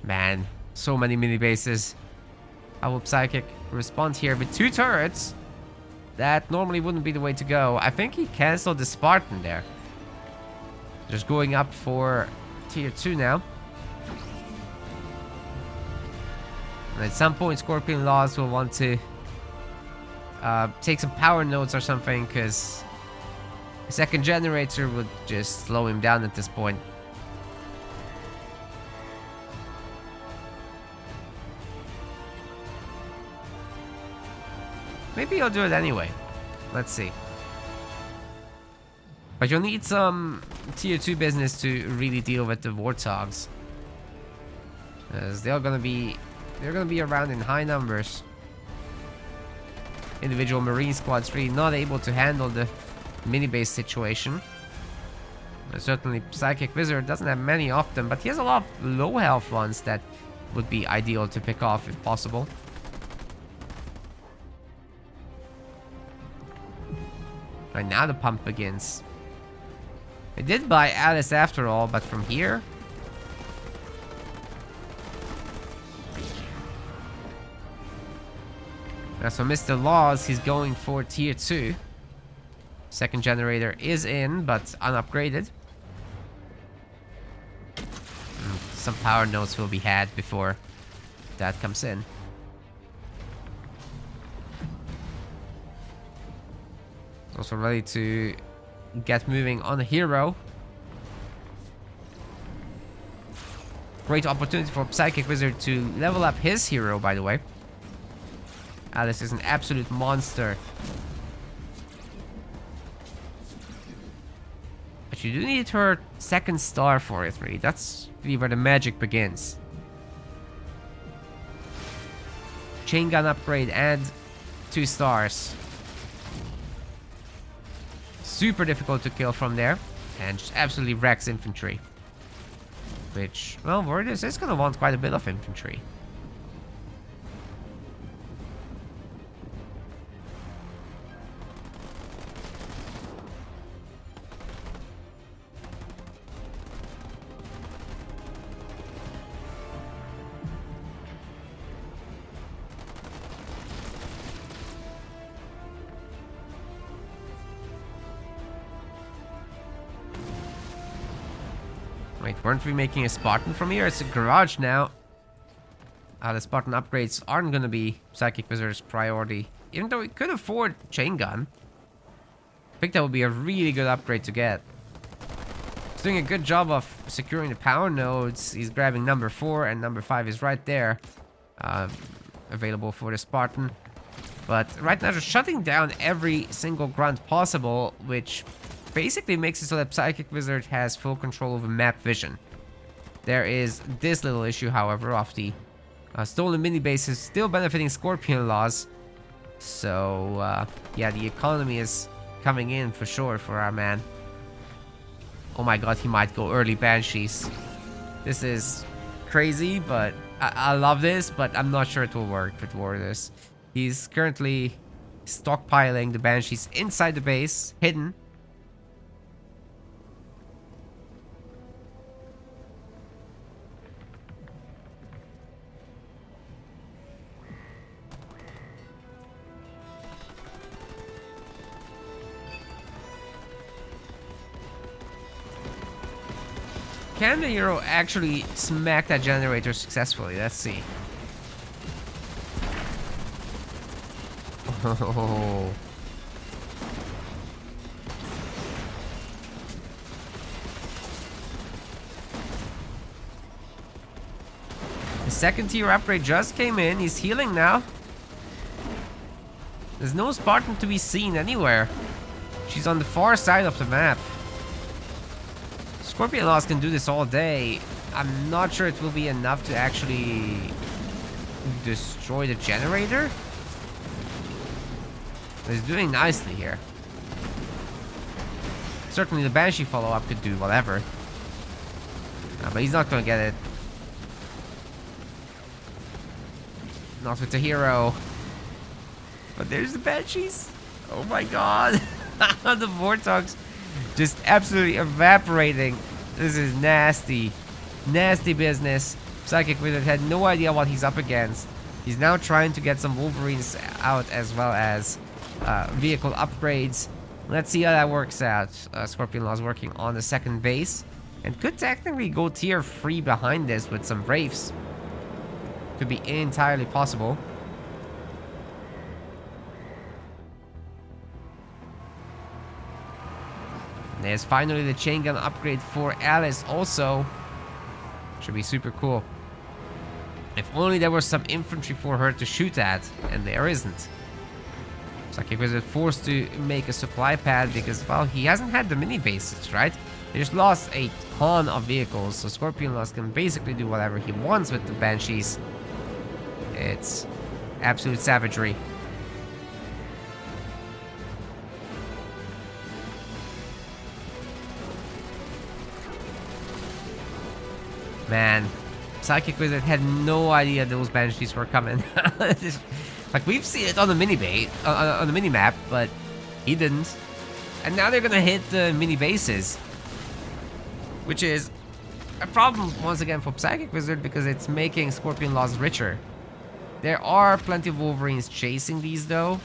Man, so many mini bases. How will Psychic respond here with 2 turrets? That normally wouldn't be the way to go. I think he canceled the Spartan there. Just going up for Tier 2 now. And at some point, Scorpion Laws will want to take some power nodes or something, because a second generator would just slow him down at this point. Maybe he'll do it anyway. Let's see. But you'll need some Tier 2 business to really deal with the Warthogs. As they're gonna be around in high numbers. Individual Marine squads really not able to handle the mini-base situation. Certainly Psychic Wizard doesn't have many of them, but he has a lot of low health ones that would be ideal to pick off if possible. Right now the pump begins. I did buy Alice after all, but from here... As for Mr. Laws, he's going for Tier 2. Second generator is in, but unupgraded. Some power nodes will be had before that comes in. Also ready to get moving on a hero. Great opportunity for Psychic Wizard to level up his hero, by the way. Alice is an absolute monster. But you do need her second star for it, really. That's really where the magic begins. Chain gun upgrade and 2 stars. Super difficult to kill from there, and just absolutely wrecks infantry. Which, well, Vortis is gonna want quite a bit of infantry. Wait, weren't we making a Spartan from here? It's a garage now. The Spartan upgrades aren't gonna be Psychic Wizard's priority. Even though we could afford Chain Gun. I think that would be a really good upgrade to get. He's doing a good job of securing the power nodes. He's grabbing number 4 and number 5 is right there. Available for the Spartan. But right now, just shutting down every single grunt possible, which basically makes it so that Psychic Wizard has full control over map vision. There is this little issue, however, of the stolen mini bases still benefiting Scorpion laws. So, yeah, the economy is coming in for sure for our man. Oh my god, he might go early Banshees. This is crazy, but I love this, but I'm not sure it will work with Warriors. He's currently stockpiling the Banshees inside the base, hidden. Can the hero actually smack that generator successfully? Let's see. Oh. The second tier upgrade just came in. He's healing now. There's no Spartan to be seen anywhere. She's on the far side of the map. Scorpion Laws can do this all day. I'm not sure it will be enough to actually destroy the generator. But he's doing nicely here. Certainly the Banshee follow-up could do whatever. But he's not going to get it. Not with the hero. But there's the Banshees. Oh my god. The Vortox just absolutely evaporating. This is nasty. Nasty business. Psychic Wizard had no idea what he's up against. He's now trying to get some Wolverines out as well as vehicle upgrades. Let's see how that works out. Scorpion Law's working on the second base. And could technically go tier 3 behind this with some Braves. Could be entirely possible. There's finally the chain gun upgrade for Alice also. Should be super cool. If only there was some infantry for her to shoot at, and there isn't. Psychic Wizard forced to make a supply pad because, well, he hasn't had the mini bases, right? They just lost a ton of vehicles, so Scorpion Loss can basically do whatever he wants with the Banshees. It's absolute savagery. Man, Psychic Wizard had no idea those Banshees were coming. Like, we've seen it on the on the mini map, but he didn't. And now they're gonna hit the mini bases, which is a problem once again for Psychic Wizard because it's making Scorpion Laws richer. There are plenty of Wolverines chasing these though.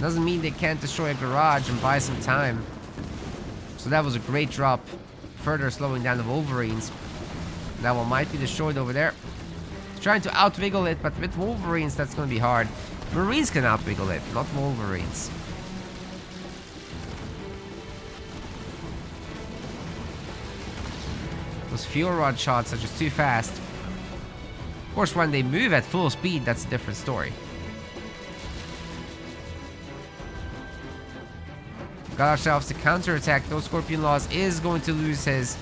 Doesn't mean they can't destroy a garage and buy some time. So that was a great drop, further slowing down the Wolverines. That one might be destroyed over there. Trying to outwiggle it, but with Wolverines that's going to be hard. Marines can outwiggle it, not Wolverines. Those fuel rod shots are just too fast. Of course, when they move at full speed, that's a different story. Got ourselves the counterattack. No Scorpion Laws is going to lose his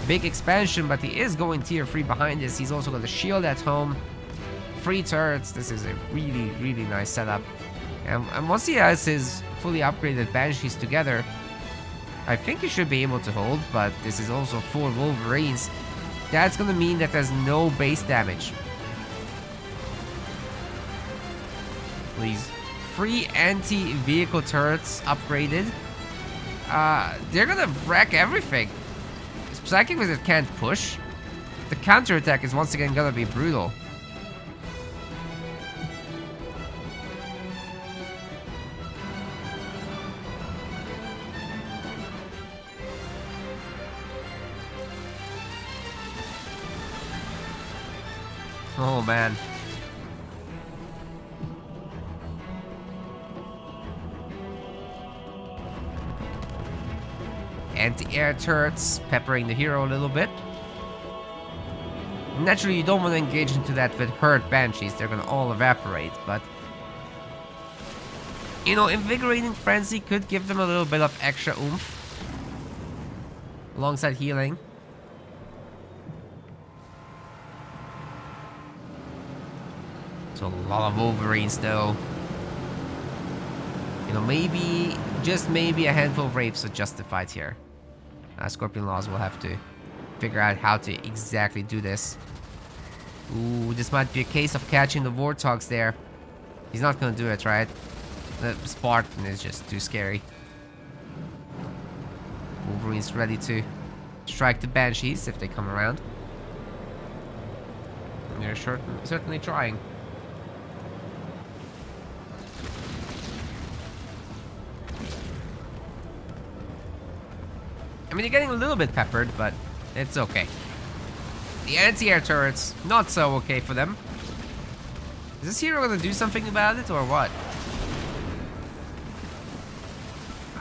big expansion, but he is going tier 3 behind this. He's also got the shield at home. 3 turrets. This is a really, really nice setup. And once he has his fully upgraded Banshees together, I think he should be able to hold, but this is also 4 Wolverines. That's going to mean that there's no base damage. These 3 anti-vehicle turrets upgraded. They're going to wreck everything. Psychic Wizard can't push. The counterattack is once again going to be brutal. Oh man. Anti-air turrets peppering the hero a little bit. Naturally, you don't want to engage into that with herd banshees. They're gonna all evaporate, but you know, invigorating frenzy could give them a little bit of extra oomph alongside healing. So a lot of Wolverines though. You know, maybe, just maybe a handful of Wraiths are justified here. Scorpion Laws will have to figure out how to exactly do this. Ooh, this might be a case of catching the Warthogs there. He's not gonna do it, right? The Spartan is just too scary. Wolverine's ready to strike the Banshees if they come around. And they're certainly trying. I mean, you're getting a little bit peppered, but it's okay. The anti-air turrets, not so okay for them. Is this hero gonna do something about it, or what?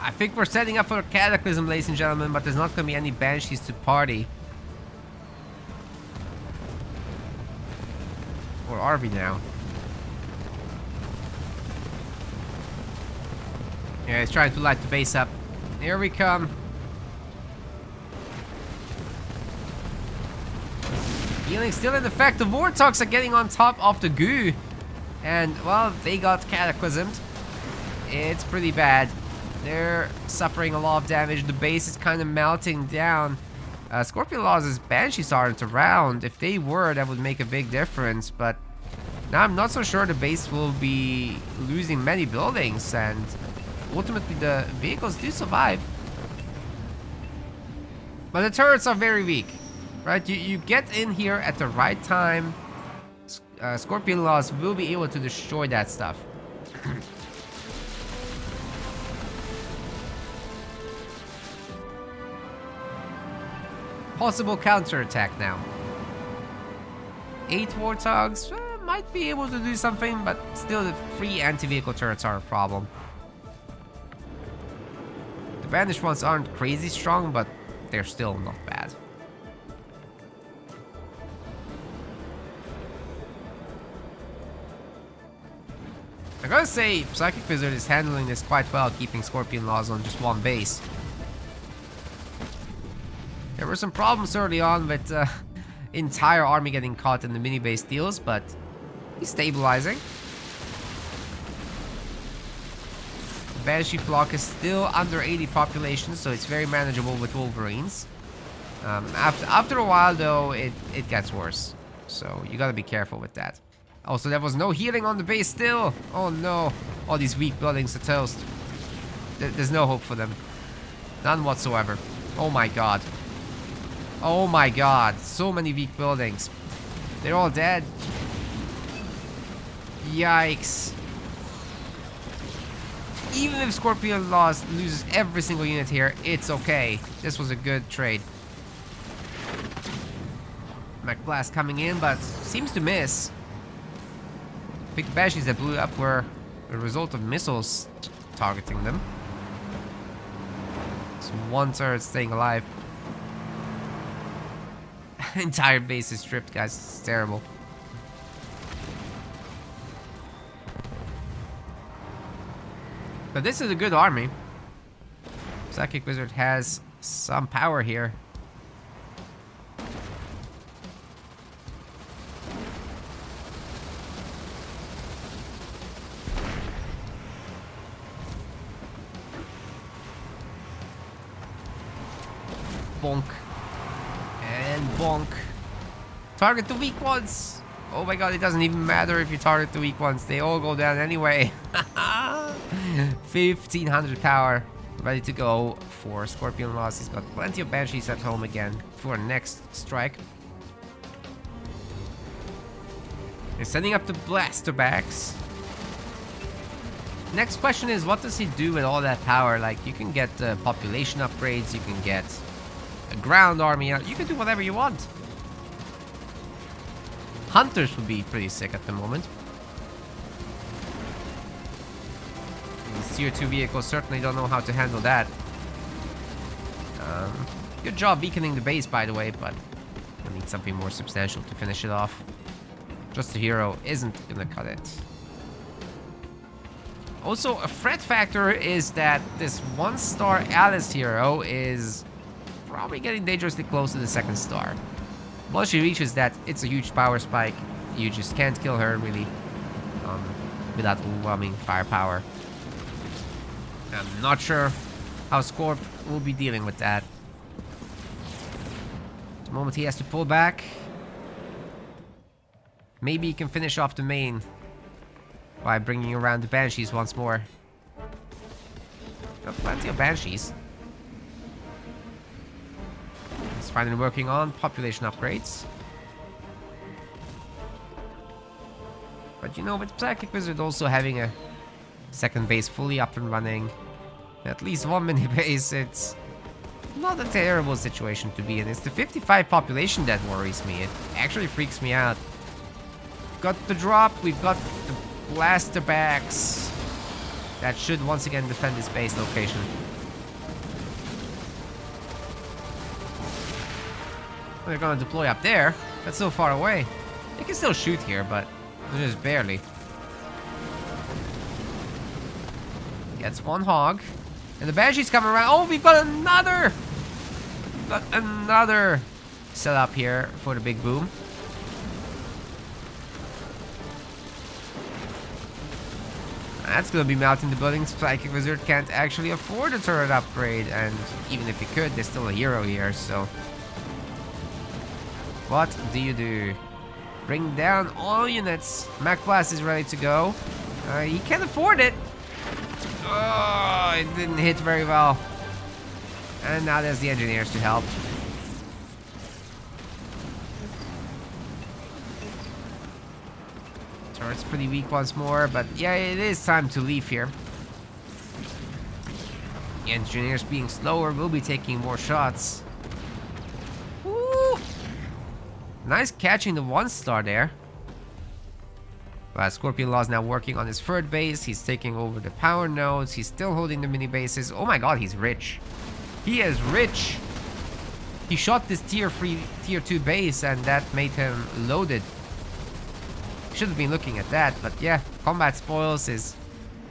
I think we're setting up for a Cataclysm, ladies and gentlemen, but there's not gonna be any Banshees to party. Or are we now? Yeah, he's trying to light the base up. Here we come. Healing still in effect. The Warthogs are getting on top of the goo. And, well, they got cataclysmed. It's pretty bad. They're suffering a lot of damage. The base is kind of melting down. Scorpion Laws' Banshees aren't around. If they were, that would make a big difference. But now I'm not so sure the base will be losing many buildings. And ultimately, the vehicles do survive. But the turrets are very weak. Right, you get in here at the right time. Scorpion Laws will be able to destroy that stuff. Possible counterattack now. 8 Warthogs might be able to do something, but still the 3 anti-vehicle turrets are a problem. The banished ones aren't crazy strong, but they're still not bad. I gotta say, Psychic Wizard is handling this quite well, keeping Scorpion Laws on just one base. There were some problems early on with entire army getting caught in the mini base deals, but he's stabilizing. The Banshee flock is still under 80 population, so it's very manageable with Wolverines. After a while, though, it gets worse, so you gotta be careful with that. Also, there was no healing on the base still. Oh no. All these weak buildings are toast. There's no hope for them. None whatsoever. Oh my god. Oh my god. So many weak buildings. They're all dead. Yikes. Even if Scorpion Laws loses every single unit here, it's okay. This was a good trade. Mech Blast coming in, but seems to miss. I think the Banshees that blew up were a result of missiles targeting them. So one turret staying alive. Entire base is stripped, guys. It's terrible. But this is a good army. Psychic Wizard has some power here. Bonk. And bonk. Target the weak ones. Oh my god, it doesn't even matter if you target the weak ones. They all go down anyway. 1500 power. Ready to go for Scorpion Laws. He's got plenty of Banshees at home again for next strike. They're setting up the blaster backs. Next question is, what does he do with all that power? Like, you can get population upgrades, you can get a ground army, you can do whatever you want. Hunters would be pretty sick at the moment. These tier 2 vehicles certainly don't know how to handle that. Good job weakening the base, by the way, but we'll need something more substantial to finish it off. Just a hero isn't gonna cut it. Also, a threat factor is that this 1-star Alice hero is probably getting dangerously close to the 2nd star. Once she reaches that, it's a huge power spike. You just can't kill her, really, without overwhelming firepower. I'm not sure how Scorp will be dealing with that. The moment he has to pull back, maybe he can finish off the main by bringing around the Banshees once more. Got plenty of Banshees. He's finally working on population upgrades. But you know, with Psychic Wizard also having a 2nd base fully up and running, at least 1 mini base, it's not a terrible situation to be in. It's the 55 population that worries me. It actually freaks me out. We've got the drop, we've got the blaster backs that should once again defend this base location. They're gonna deploy up there. That's so far away. They can still shoot here, but just barely. Gets 1 hog. And the Banshee's coming around. Oh, we've got another! Got another setup here for the big boom. That's gonna be melting the buildings. Psychic Wizard can't actually afford a turret upgrade, and even if he could, there's still a hero here, so... What do you do? Bring down all units. Mac Blast is ready to go. He can't afford it. Oh, it didn't hit very well. And now there's the engineers to help. Turret's pretty weak once more, but yeah, it is time to leave here. The engineers being slower will be taking more shots. Woo! Nice catching the 1-star there. Scorpion Law is now working on his 3rd base. He's taking over the power nodes. He's still holding the mini bases. Oh my god, he's rich. He is rich. He shot this tier 2 base, and that made him loaded. Should have been looking at that, but yeah, combat spoils is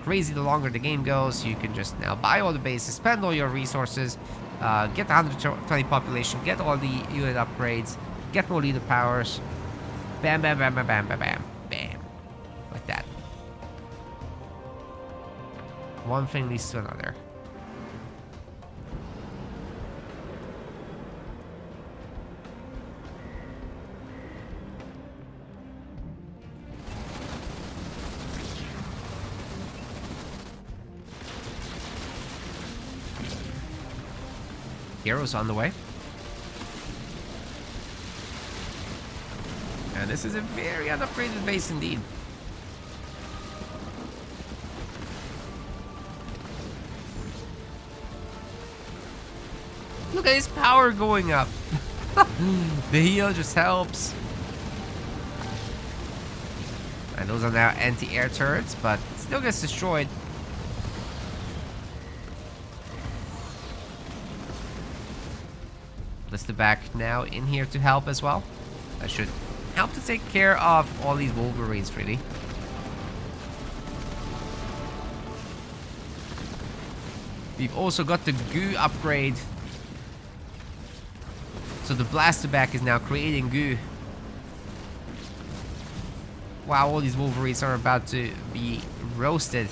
crazy the longer the game goes. You can just now buy all the bases, spend all your resources, get the 120 population, get all the unit upgrades, get more leader powers. Bam, bam, bam, bam, bam, bam, bam, bam. Like that. One thing leads to another. Heroes on the way. And this is a very unupgraded base indeed. Look at his power going up. The heal just helps. And those are now anti-air turrets, but still gets destroyed. The back now in here to help as well. That should help to take care of all these Wolverines, really. We've also got the goo upgrade. So the blaster back is now creating goo. Wow, all these Wolverines are about to be roasted.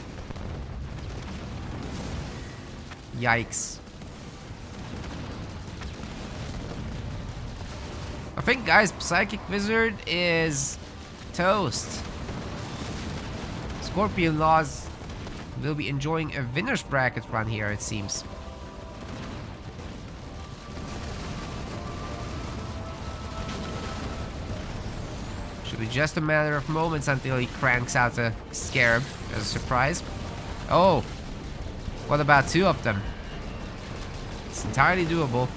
Yikes. I think, guys, Psychic Wizard is toast. Scorpion Laws will be enjoying a winner's bracket run here, it seems. Should be just a matter of moments until he cranks out a Scarab as a surprise. Oh, what about 2 of them? It's entirely doable.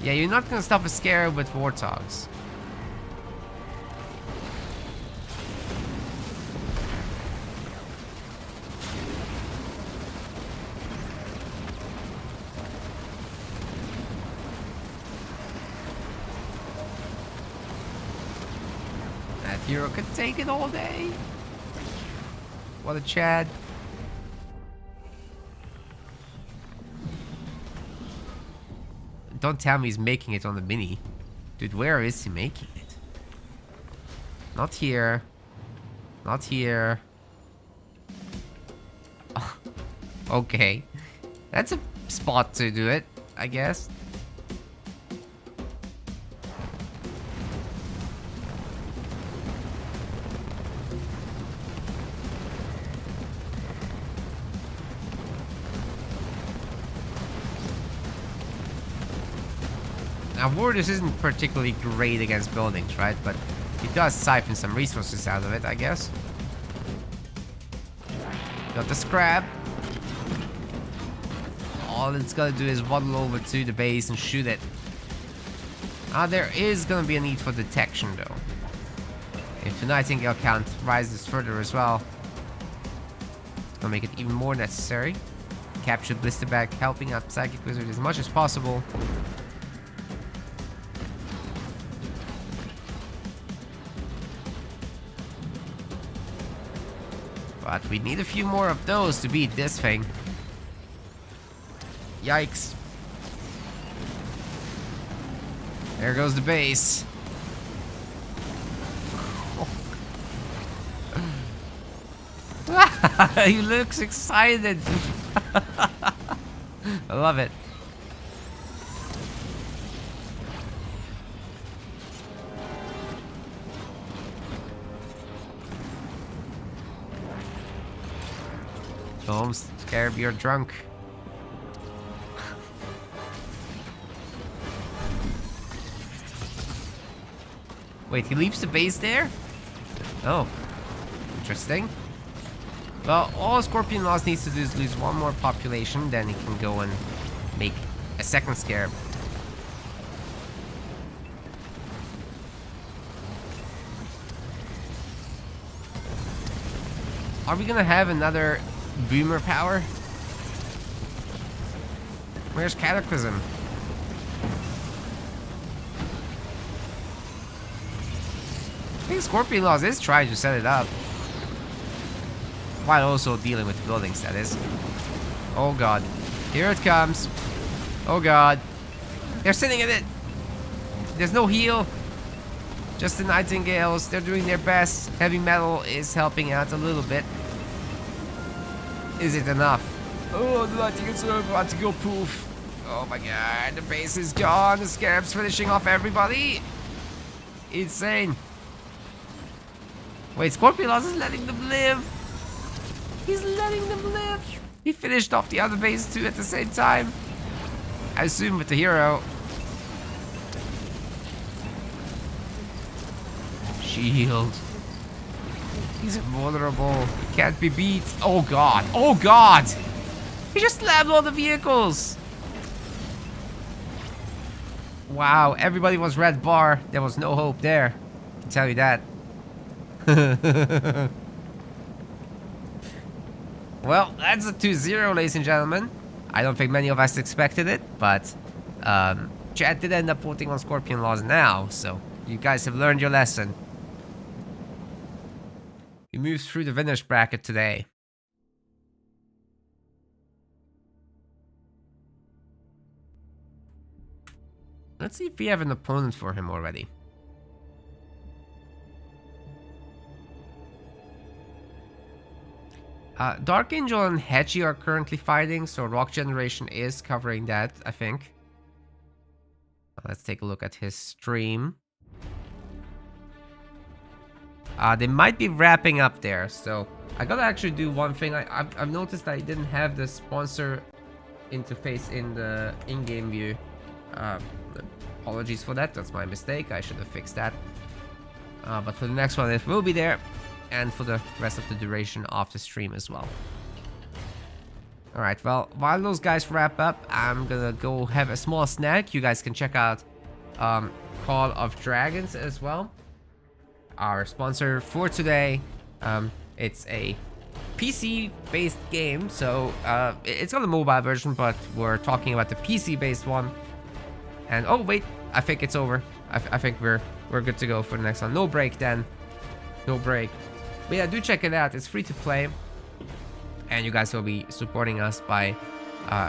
Yeah, you're not gonna stop a Scarab with Warthogs. Hero could take it all day. What a Chad. Don't tell me he's making it on the mini. Dude, where is he making it? Not here. Not here. Oh, okay. That's a spot to do it, I guess. Now, Wardus isn't particularly great against buildings, right? But he does siphon some resources out of it, I guess. Got the scrap. All it's gonna do is waddle over to the base and shoot it. There is gonna be a need for detection, though. If the Nightingale count rises further as well, it's gonna make it even more necessary. Capture Blisterback, helping out Psychic Wizard as much as possible. But we need a few more of those to beat this thing. Yikes. There goes the base. He looks excited. I love it. Holmes, Scarab, you're drunk. Wait, he leaves the base there? Oh, interesting. Well, all Scorpion Lost needs to do is lose one more population, then he can go and make a second Scarab. Are we gonna have another boomer power? Where's Cataclysm? I think Scorpion Laws is trying to set it up. While also dealing with the buildings, that is. Oh god. Here it comes. Oh god. They're sitting in it. There's no heal. Just the Nightingales. They're doing their best. Heavy Metal is helping out a little bit. Is it enough? Oh, the Nightingales are about to go poof. Oh my god, the base is gone. The Scarab's finishing off everybody. Insane. Wait, Scorpion Loss is letting them live. He's letting them live. He finished off the other base too at the same time. I assume with the hero. Shield. He's invulnerable. He can't be beat. Oh god. Oh god. He just slammed all the vehicles. Wow. Everybody was red bar. There was no hope there. I can tell you that. Well, that's a 2-0, ladies and gentlemen. I don't think many of us expected it, but chat did end up voting on Scorpion Laws now, so you guys have learned your lesson. We moved through the winners bracket today. Let's see if we have an opponent for him already. Dark Angel and Hedgie are currently fighting, so Rock Generation is covering that, I think. Let's take a look at his stream. They might be wrapping up there, so I gotta actually do one thing. I've noticed that I didn't have the sponsor interface in the in-game view. Apologies for that, that's my mistake. I should have fixed that. But for the next one, it will be there. And for the rest of the duration of the stream as well. Alright, well, while those guys wrap up, I'm gonna go have a small snack. You guys can check out Call of Dragons as well. Our sponsor for today. It's a PC-based game, so it's got a mobile version, but we're talking about the PC-based one. And oh wait, I think it's over. I think we're good to go for the next one. No break then. No break. But yeah, do check it out. It's free to play. And you guys will be supporting us by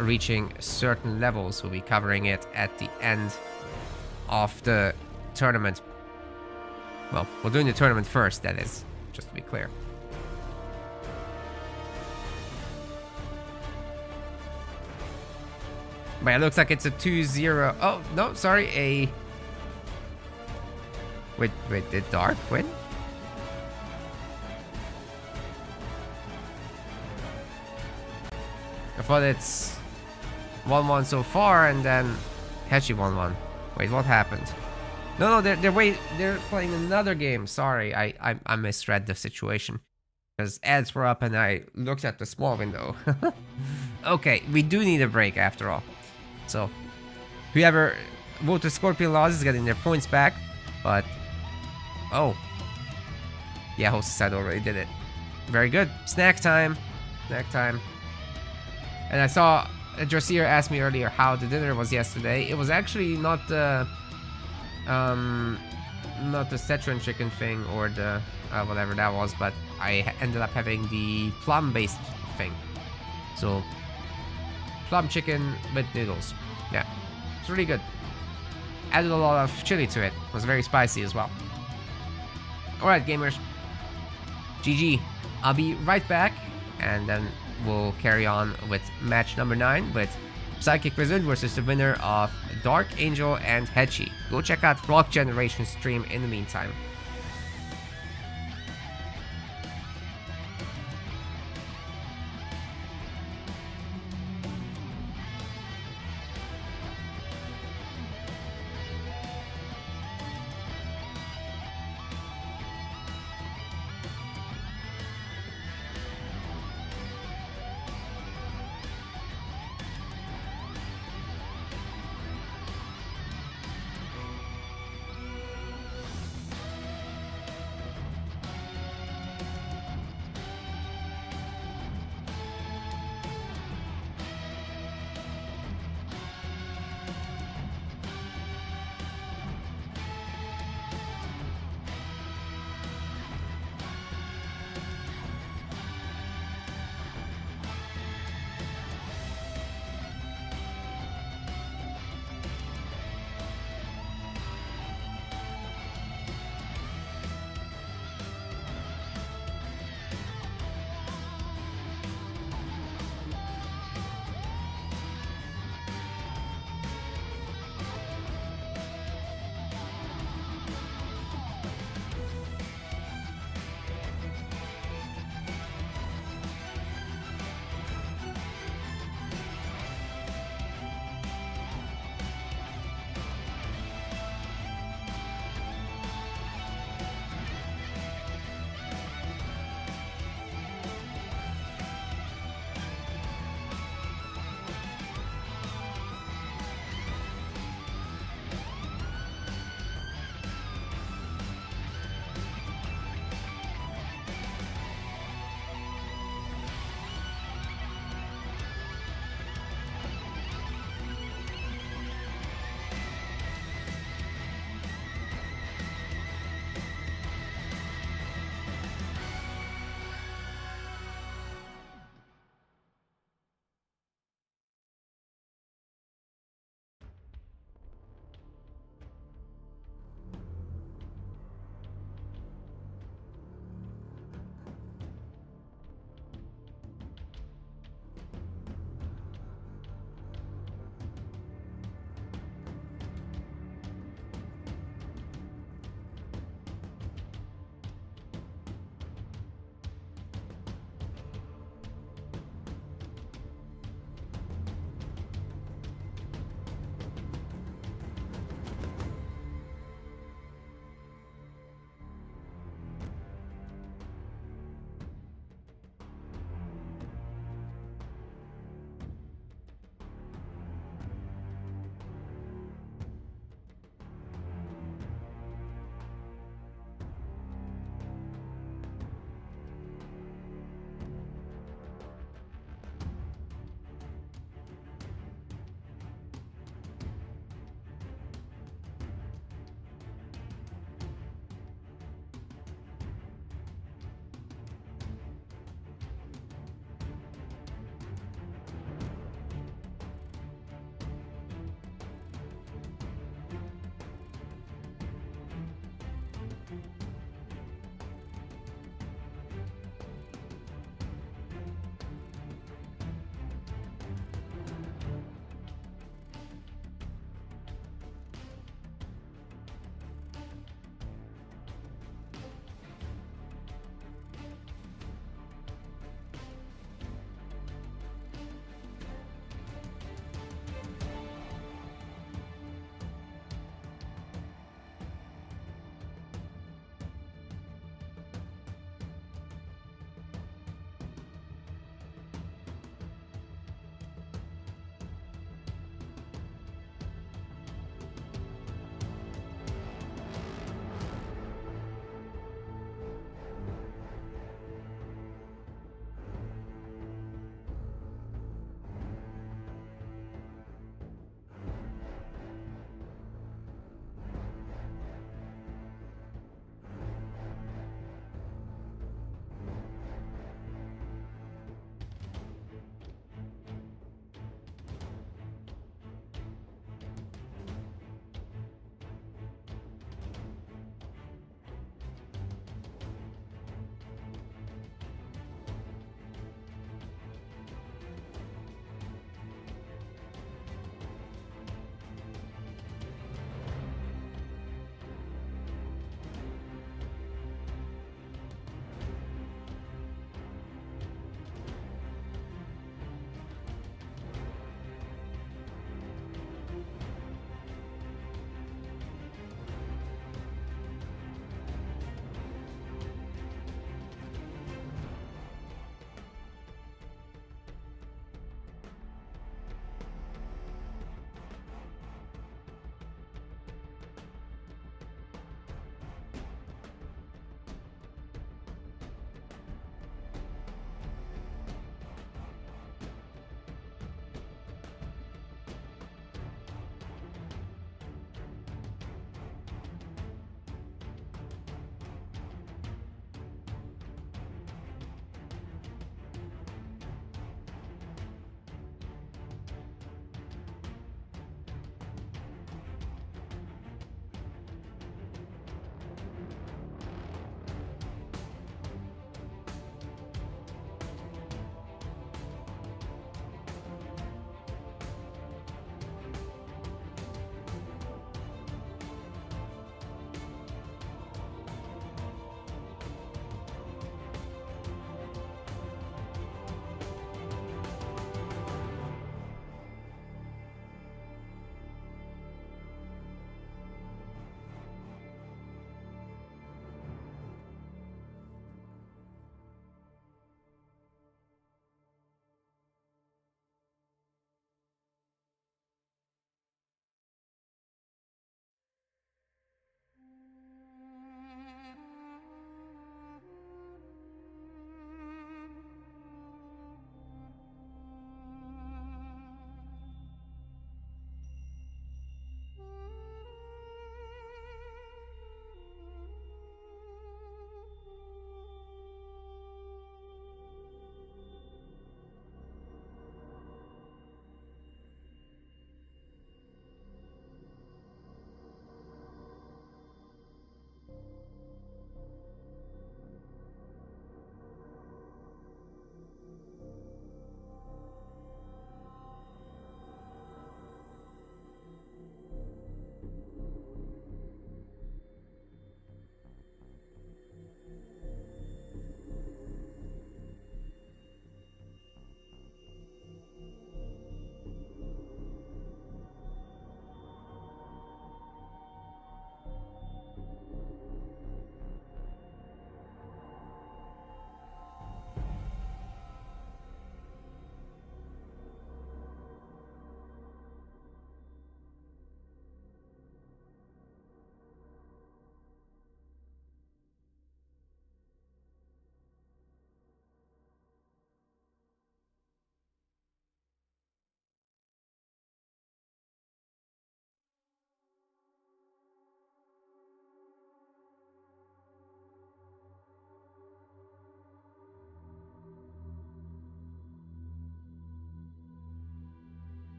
reaching certain levels. We'll be covering it at the end of the tournament. Well, we're doing the tournament first, that is, just to be clear. But it looks like it's a 2-0. Oh, no, sorry, Wait, did Dark win? I thought it's 1-1 so far, and then Hechi 1-1. Wait, what happened? No, they're playing another game. Sorry, I misread the situation. Because ads were up and I looked at the small window. Okay, we do need a break after all. So, whoever voted Scorpion Laws is getting their points back. But, oh. Yeah, host side already did it. Very good. Snack time. Snack time. And I saw Dressier asked me earlier how the dinner was yesterday. It was actually not the Szechuan chicken thing or the whatever that was, but I ended up having the plum-based thing. So plum chicken with noodles. Yeah, it's really good. Added a lot of chili to it. It was very spicy as well. Alright, gamers. GG. I'll be right back, and then we'll carry on with match number 9 with Psychic Wizard versus the winner of Dark Angel and Hechi. Go check out Rock Generation stream in the meantime.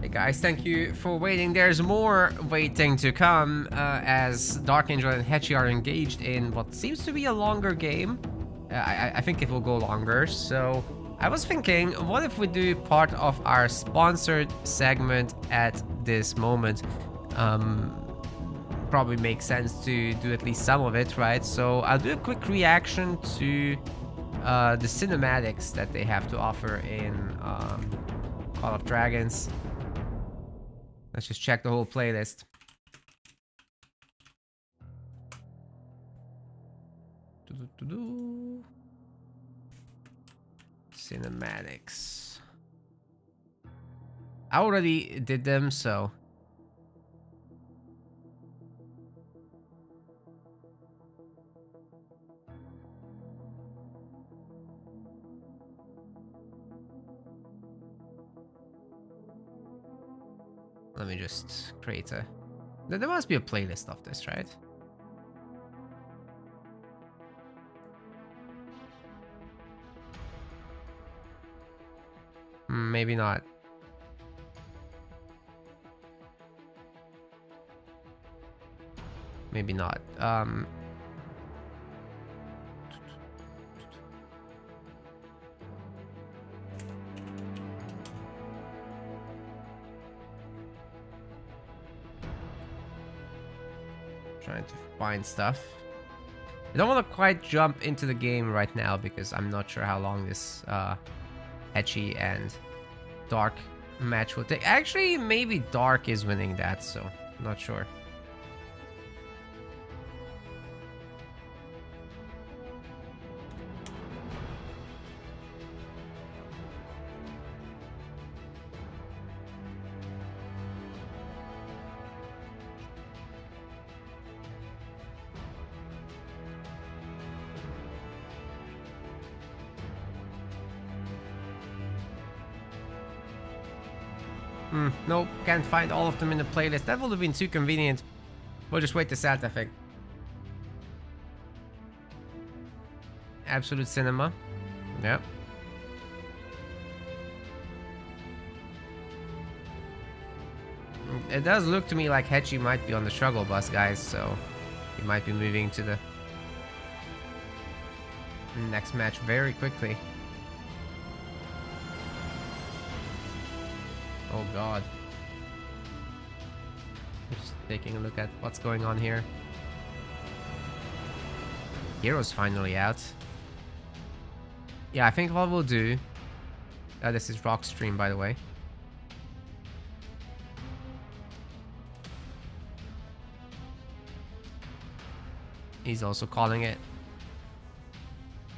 Hey guys, thank you for waiting. There's more waiting to come as Dark Angel and Hechi are engaged in what seems to be a longer game. I think it will go longer, so I was thinking, what if we do part of our sponsored segment at this moment? Probably makes sense to do at least some of it, right? So I'll do a quick reaction to the cinematics that they have to offer in Call of Dragons. Let's just check the whole playlist. Cinematics. I already did them, so... Let me just create a... There must be a playlist of this, right? Maybe not. Maybe not. Trying to find stuff. I don't want to quite jump into the game right now because I'm not sure how long this Hechi and Dark match will take. Actually, maybe Dark is winning that, so I'm not sure. Nope, can't find all of them in the playlist. That would have been too convenient. We'll just wait this out, I think. Absolute Cinema. Yep. It does look to me like Hechi might be on the struggle bus, guys, so he might be moving to the next match very quickly. Oh god. Just taking a look at what's going on here. Hero's finally out. Yeah, I think what we'll do... this is Rock's stream, by the way. He's also calling it.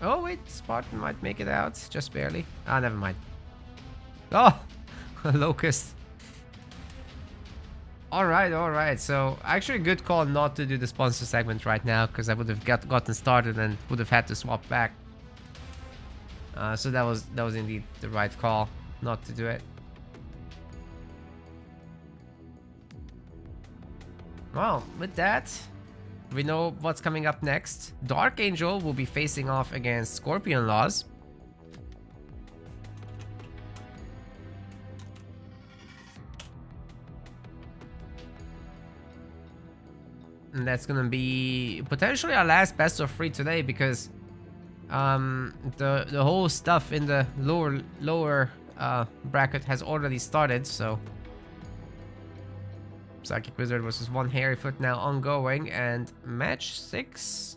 Oh wait, Spartan might make it out. Just barely. Ah, never mind. Oh! Locust. Alright. So, actually a good call not to do the sponsor segment right now, because I would have gotten started and would have had to swap back. So that was indeed the right call not to do it. Well, with that, we know what's coming up next. Dark Angel will be facing off against Scorpion Laws. And that's gonna be potentially our last best of 3 today, because the whole stuff in the lower bracket has already started. So Psychic Wizard versus One Hairy Foot now ongoing, and match 6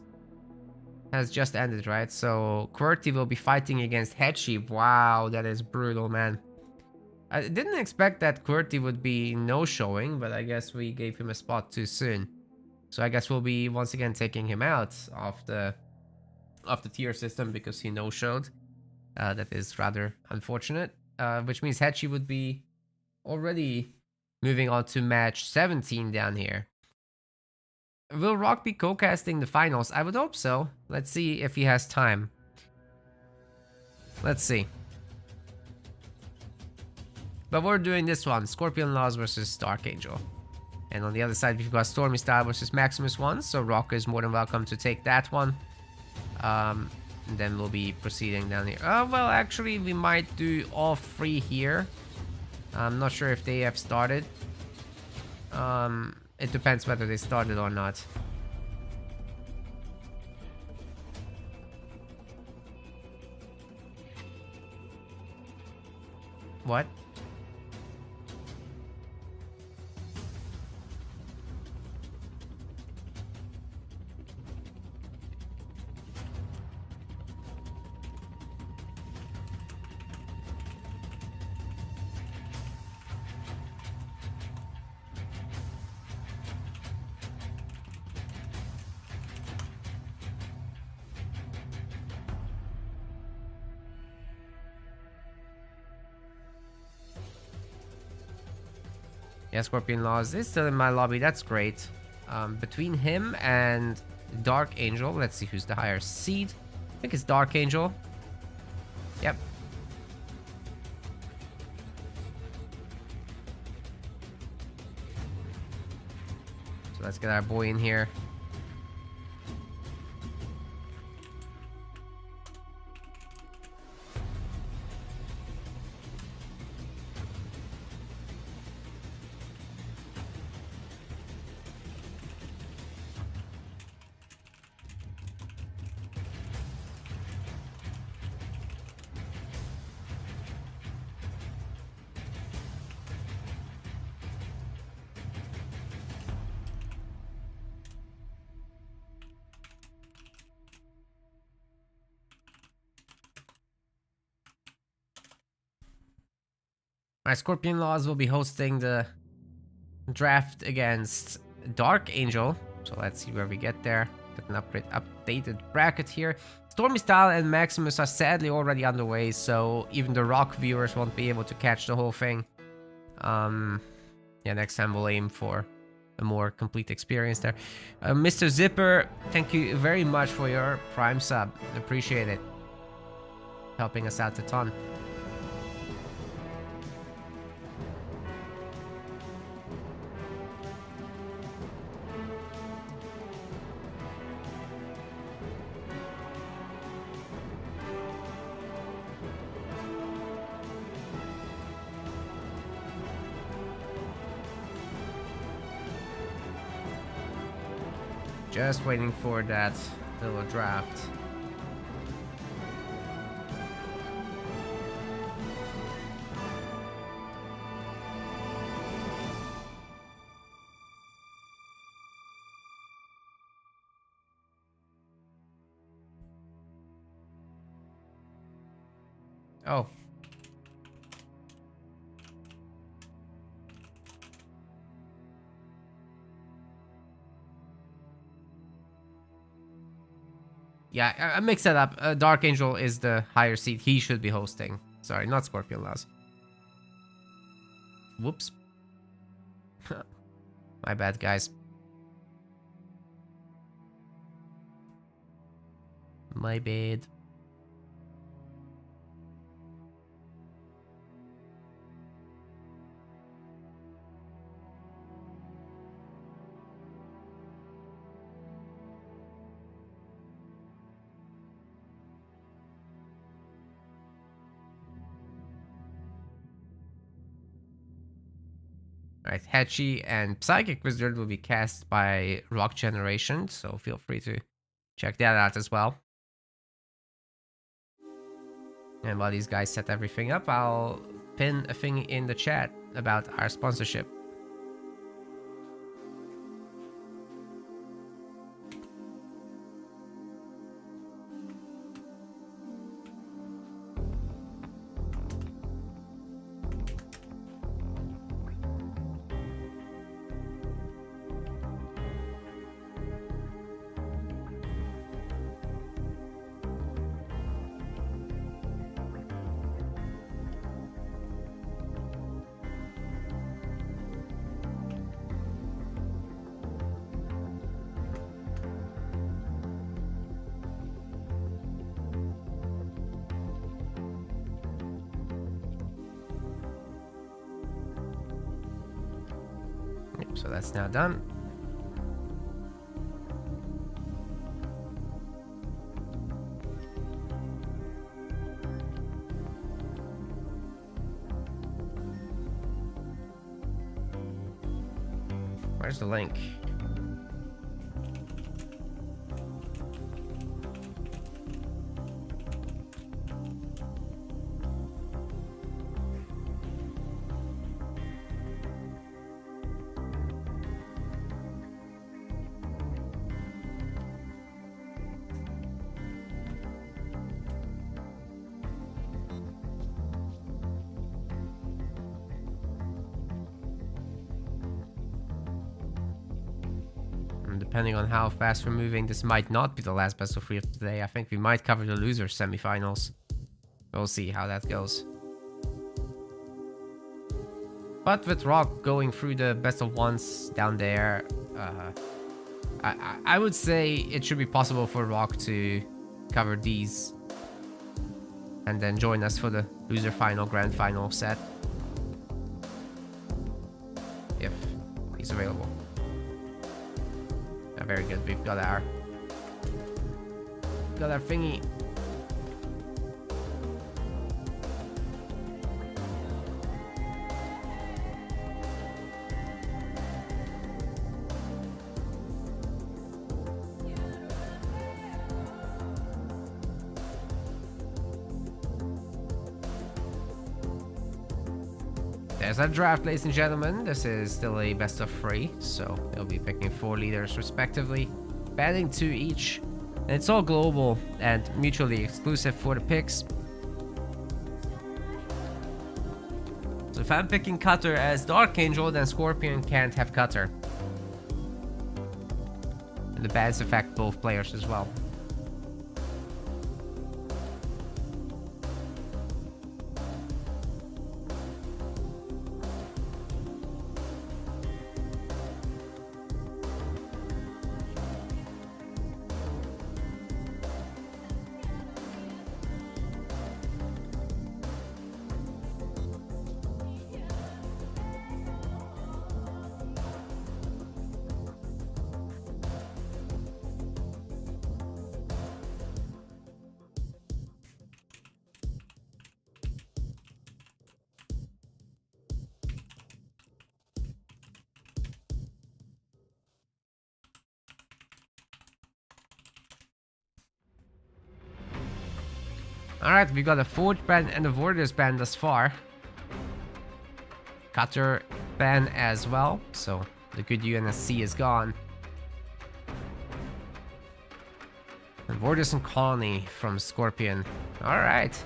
has just ended, right? So QWERTY will be fighting against Hechi. Wow, that is brutal, man. I didn't expect that QWERTY would be no-showing, but I guess we gave him a spot too soon. So I guess we'll be once again taking him out of the tier system because he no-showed. That is rather unfortunate. Which means Hechi would be already moving on to match 17 down here. Will Rock be co-casting the finals? I would hope so. Let's see if he has time. Let's see. But we're doing this one. Scorpion Laws versus Dark Angel. And on the other side, we've got Stormy Style versus Maximus 1. So Rock is more than welcome to take that one. And then we'll be proceeding down here. Oh, well, actually, we might do all 3 here. I'm not sure if they have started. It depends whether they started or not. What? Yeah, Scorpion Laws is still in my lobby. That's great. Between him and Dark Angel, let's see who's the higher seed. I think it's Dark Angel. Yep. So let's get our boy in here. My Scorpion Laws will be hosting the draft against Dark Angel. So let's see where we get there. Get an updated bracket here. Stormy Style and Maximus are sadly already underway, so even the Rock viewers won't be able to catch the whole thing. Yeah, next time we'll aim for a more complete experience there. Mr. Zipper, thank you very much for your Prime sub. Appreciate it. Helping us out a ton. Just waiting for that little draft. Oh. Yeah, I mixed that up. Dark Angel is the higher seed. He should be hosting. Sorry, not Scorpion Laws. Whoops. My bad, guys. My bad. Alright, Hatchy and Psychic Wizard will be cast by Rock Generation, so feel free to check that out as well. And while these guys set everything up, I'll pin a thing in the chat about our sponsorship. So that's now done. Where's the link? Depending on how fast we're moving, this might not be the last best of 3 of today. I think we might cover the loser semifinals. We'll see how that goes. But with Rock going through the best of 1s down there, I would say it should be possible for Rock to cover these and then join us for the loser final, grand final set, if he's available. Very good. We've got our thingy. There's our draft, ladies and gentlemen. This is still a best of 3, so they'll be picking 4 leaders respectively, banning 2 each. And it's all global and mutually exclusive for the picks. So if I'm picking Cutter as Dark Angel, then Scorpion can't have Cutter. And the bans affect both players as well. Alright, we got a Forge ban and a Warriors ban thus far. Cutter ban as well, so the good UNSC is gone. And Warriors and Colony from Scorpion. Alright.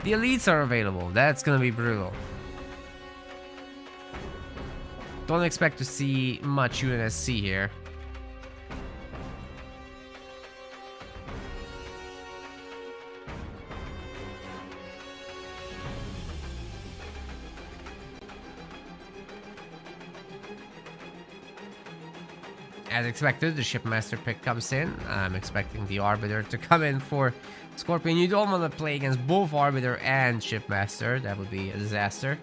The elites are available. That's gonna be brutal. Don't expect to see much UNSC here. As expected, the Shipmaster pick comes in. I'm expecting the Arbiter to come in for Scorpion. You don't want to play against both Arbiter and Shipmaster. That would be a disaster.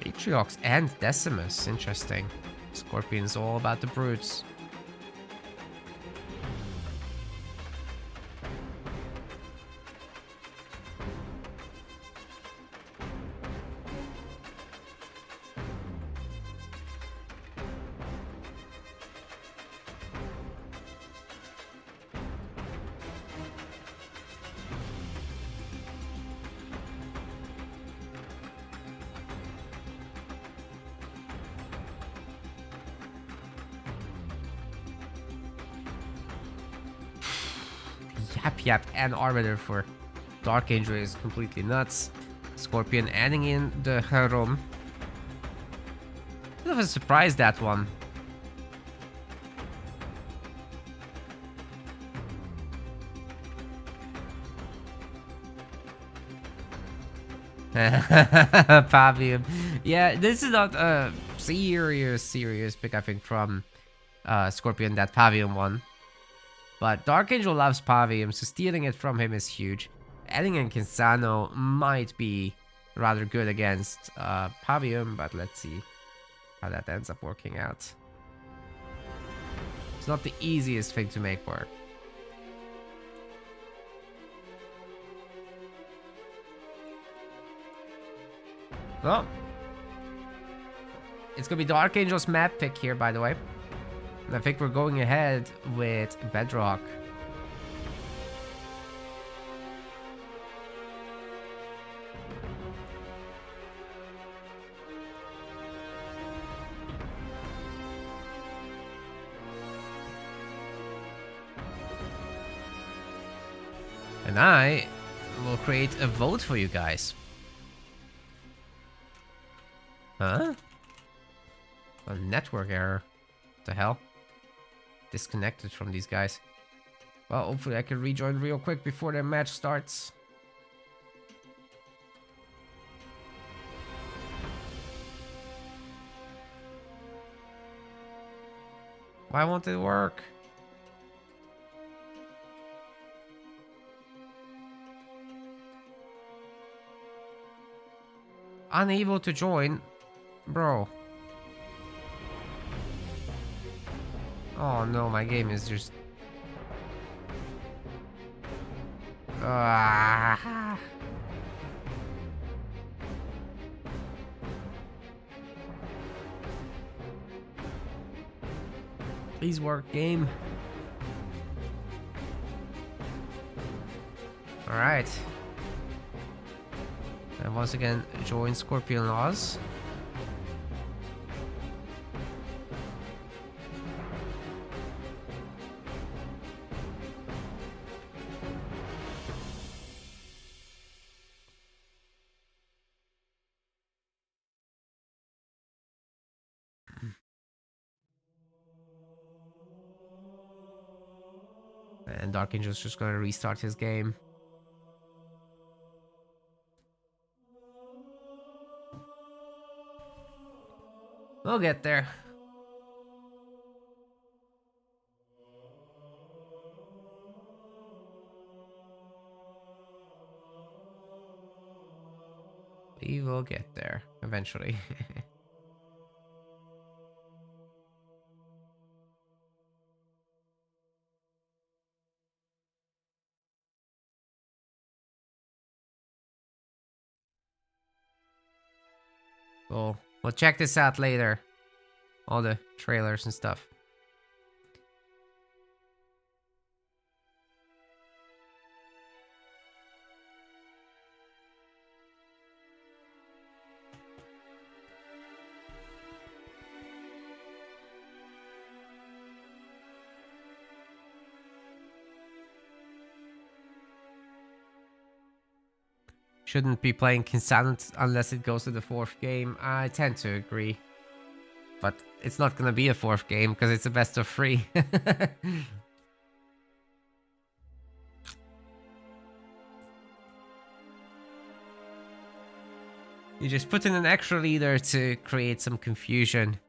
Atriox and Decimus. Interesting. Scorpion's all about the brutes. Yap and Arbiter for Dark Angel is completely nuts. Scorpion adding in the Herum. Bit of a surprise, that one. Pavium. Yeah, this is not a serious pick, I think, from Scorpion, that Pavium one. But Dark Angel loves Pavium, so stealing it from him is huge. Adding in Kinsano might be rather good against Pavium, but let's see. how that ends up working out. It's not the easiest thing to make work. Well, it's gonna be the Archangel's map pick here, by the way. And I think we're going ahead with Bedrock. And I will create a vote for you guys. Huh? A network error. What the hell? Disconnected from these guys. Well, hopefully I can rejoin real quick before the match starts. Why won't it work? Unable to join? Bro. Oh no, my game is just... Please work, game. Alright. And once again, join Scorpion Laws. And Dark Angel's just gonna restart his game. We'll get there. We will get there eventually. Cool. We'll check this out later. All the trailers and stuff. Shouldn't be playing Constant unless it goes to the 4th game. I tend to agree. But it's not gonna be a 4th game because it's a best of 3. You just put in an extra leader to create some confusion.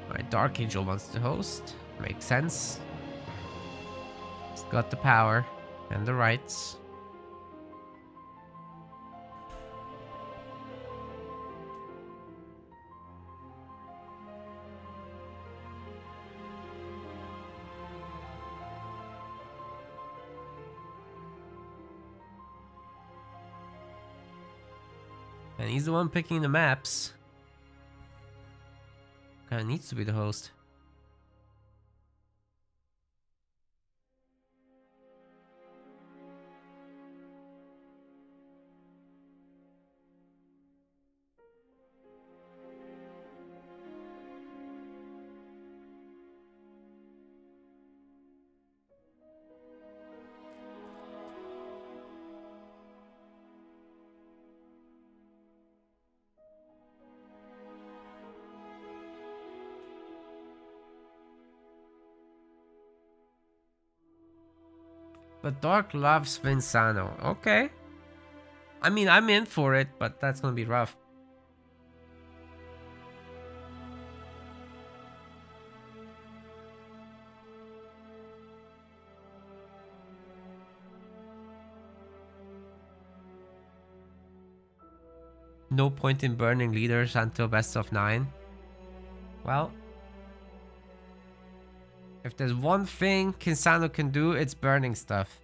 Alright, Dark Angel wants to host. Makes sense. He's got the power and the rights. And he's the one picking the maps. Kinda needs to be the host. But Dark loves Vinsano. Okay. I mean, I'm in for it, but that's gonna be rough. No point in burning leaders until best of 9. Well, if there's one thing Kinsano can do, it's burning stuff.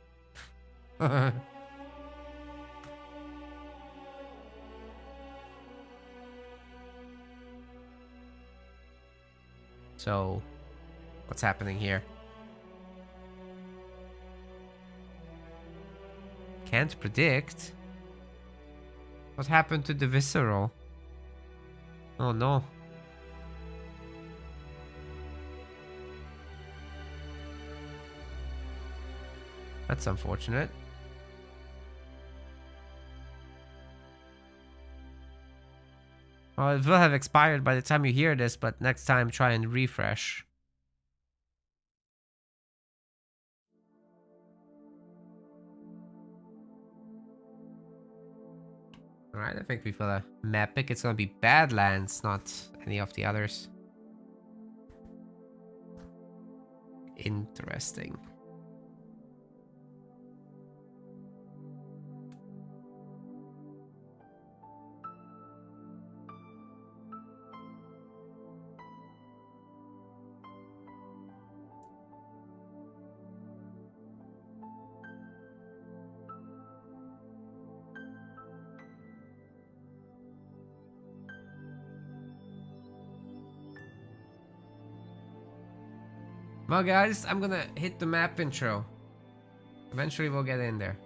So, what's happening here? Can't predict. What happened to the visceral? Oh no. That's unfortunate. Well, it will have expired by the time you hear this, but next time try and refresh. Alright, I think we've got a map pick. It's gonna be Badlands, not any of the others. Interesting. Well, guys, I'm gonna hit the map intro. Eventually, we'll get in there.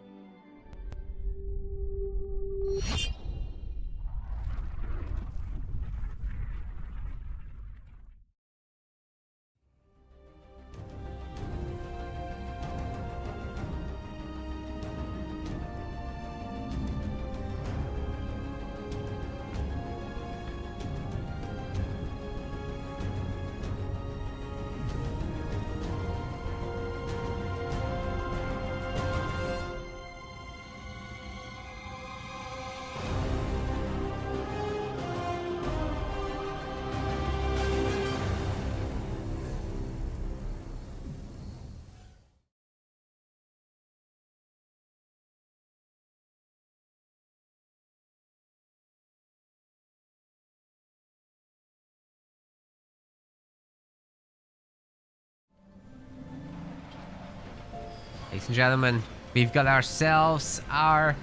Ladies and gentlemen, we've got ourselves our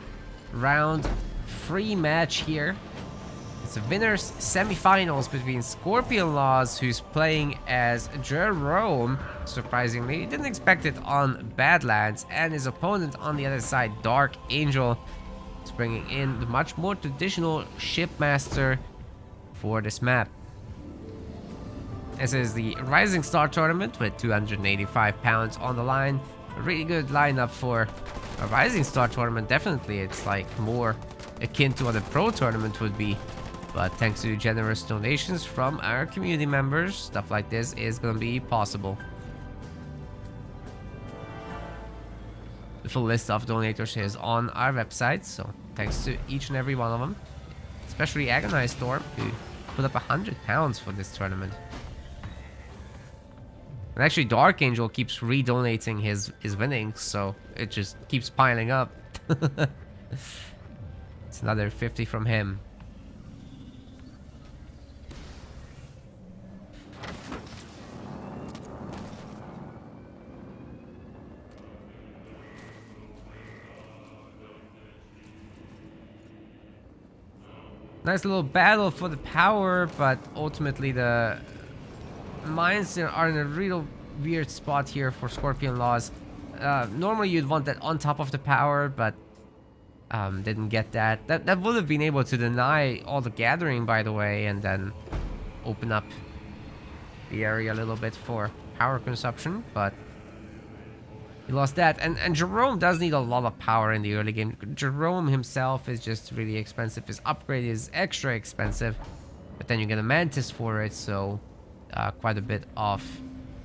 round 3 match here. It's a winners semifinals between Scorpion Laws, who's playing as Jerome, surprisingly. He didn't expect it on Badlands, and his opponent on the other side, Dark Angel, is bringing in the much more traditional Shipmaster for this map. This is the Rising Star tournament with 285 pounds on the line. A really good lineup for a Rising Star tournament, definitely. It's like more akin to what a pro tournament would be. But thanks to generous donations from our community members, stuff like this is going to be possible. The full list of donators is on our website, so thanks to each and every one of them. Especially Agonized Storm, who put up 100 pounds for this tournament. And actually, Dark Angel keeps redonating his winnings, so it just keeps piling up. It's another 50 from him. Nice little battle for the power, but ultimately the mines are in a real weird spot here for Scorpion Laws. Normally you'd want that on top of the power, but didn't get that. That would have been able to deny all the gathering, by the way, and then open up the area a little bit for power consumption, but he lost that. And Jerome does need a lot of power in the early game. Jerome himself is just really expensive. His upgrade is extra expensive, but then you get a Mantis for it, so quite a bit of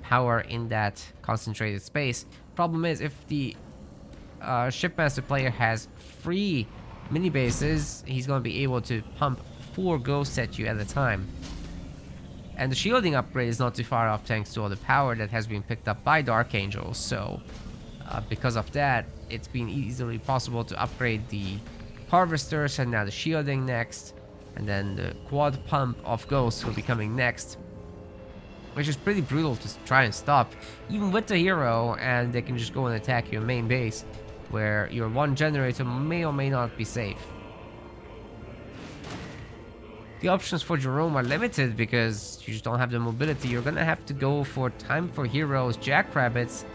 power in that concentrated space. Problem is, if the Shipmaster player has 3 mini bases, he's going to be able to pump 4 ghosts at you at a time. And the shielding upgrade is not too far off thanks to all the power that has been picked up by Dark Angel. So because of that, it's been easily possible to upgrade the harvesters, and now the shielding next, and then the quad pump of ghosts will be coming next, which is pretty brutal to try and stop, even with the hero, and they can just go and attack your main base, where your one generator may or may not be safe. The options for Jerome are limited because you just don't have the mobility. You're gonna have to go for time for heroes, jackrabbits,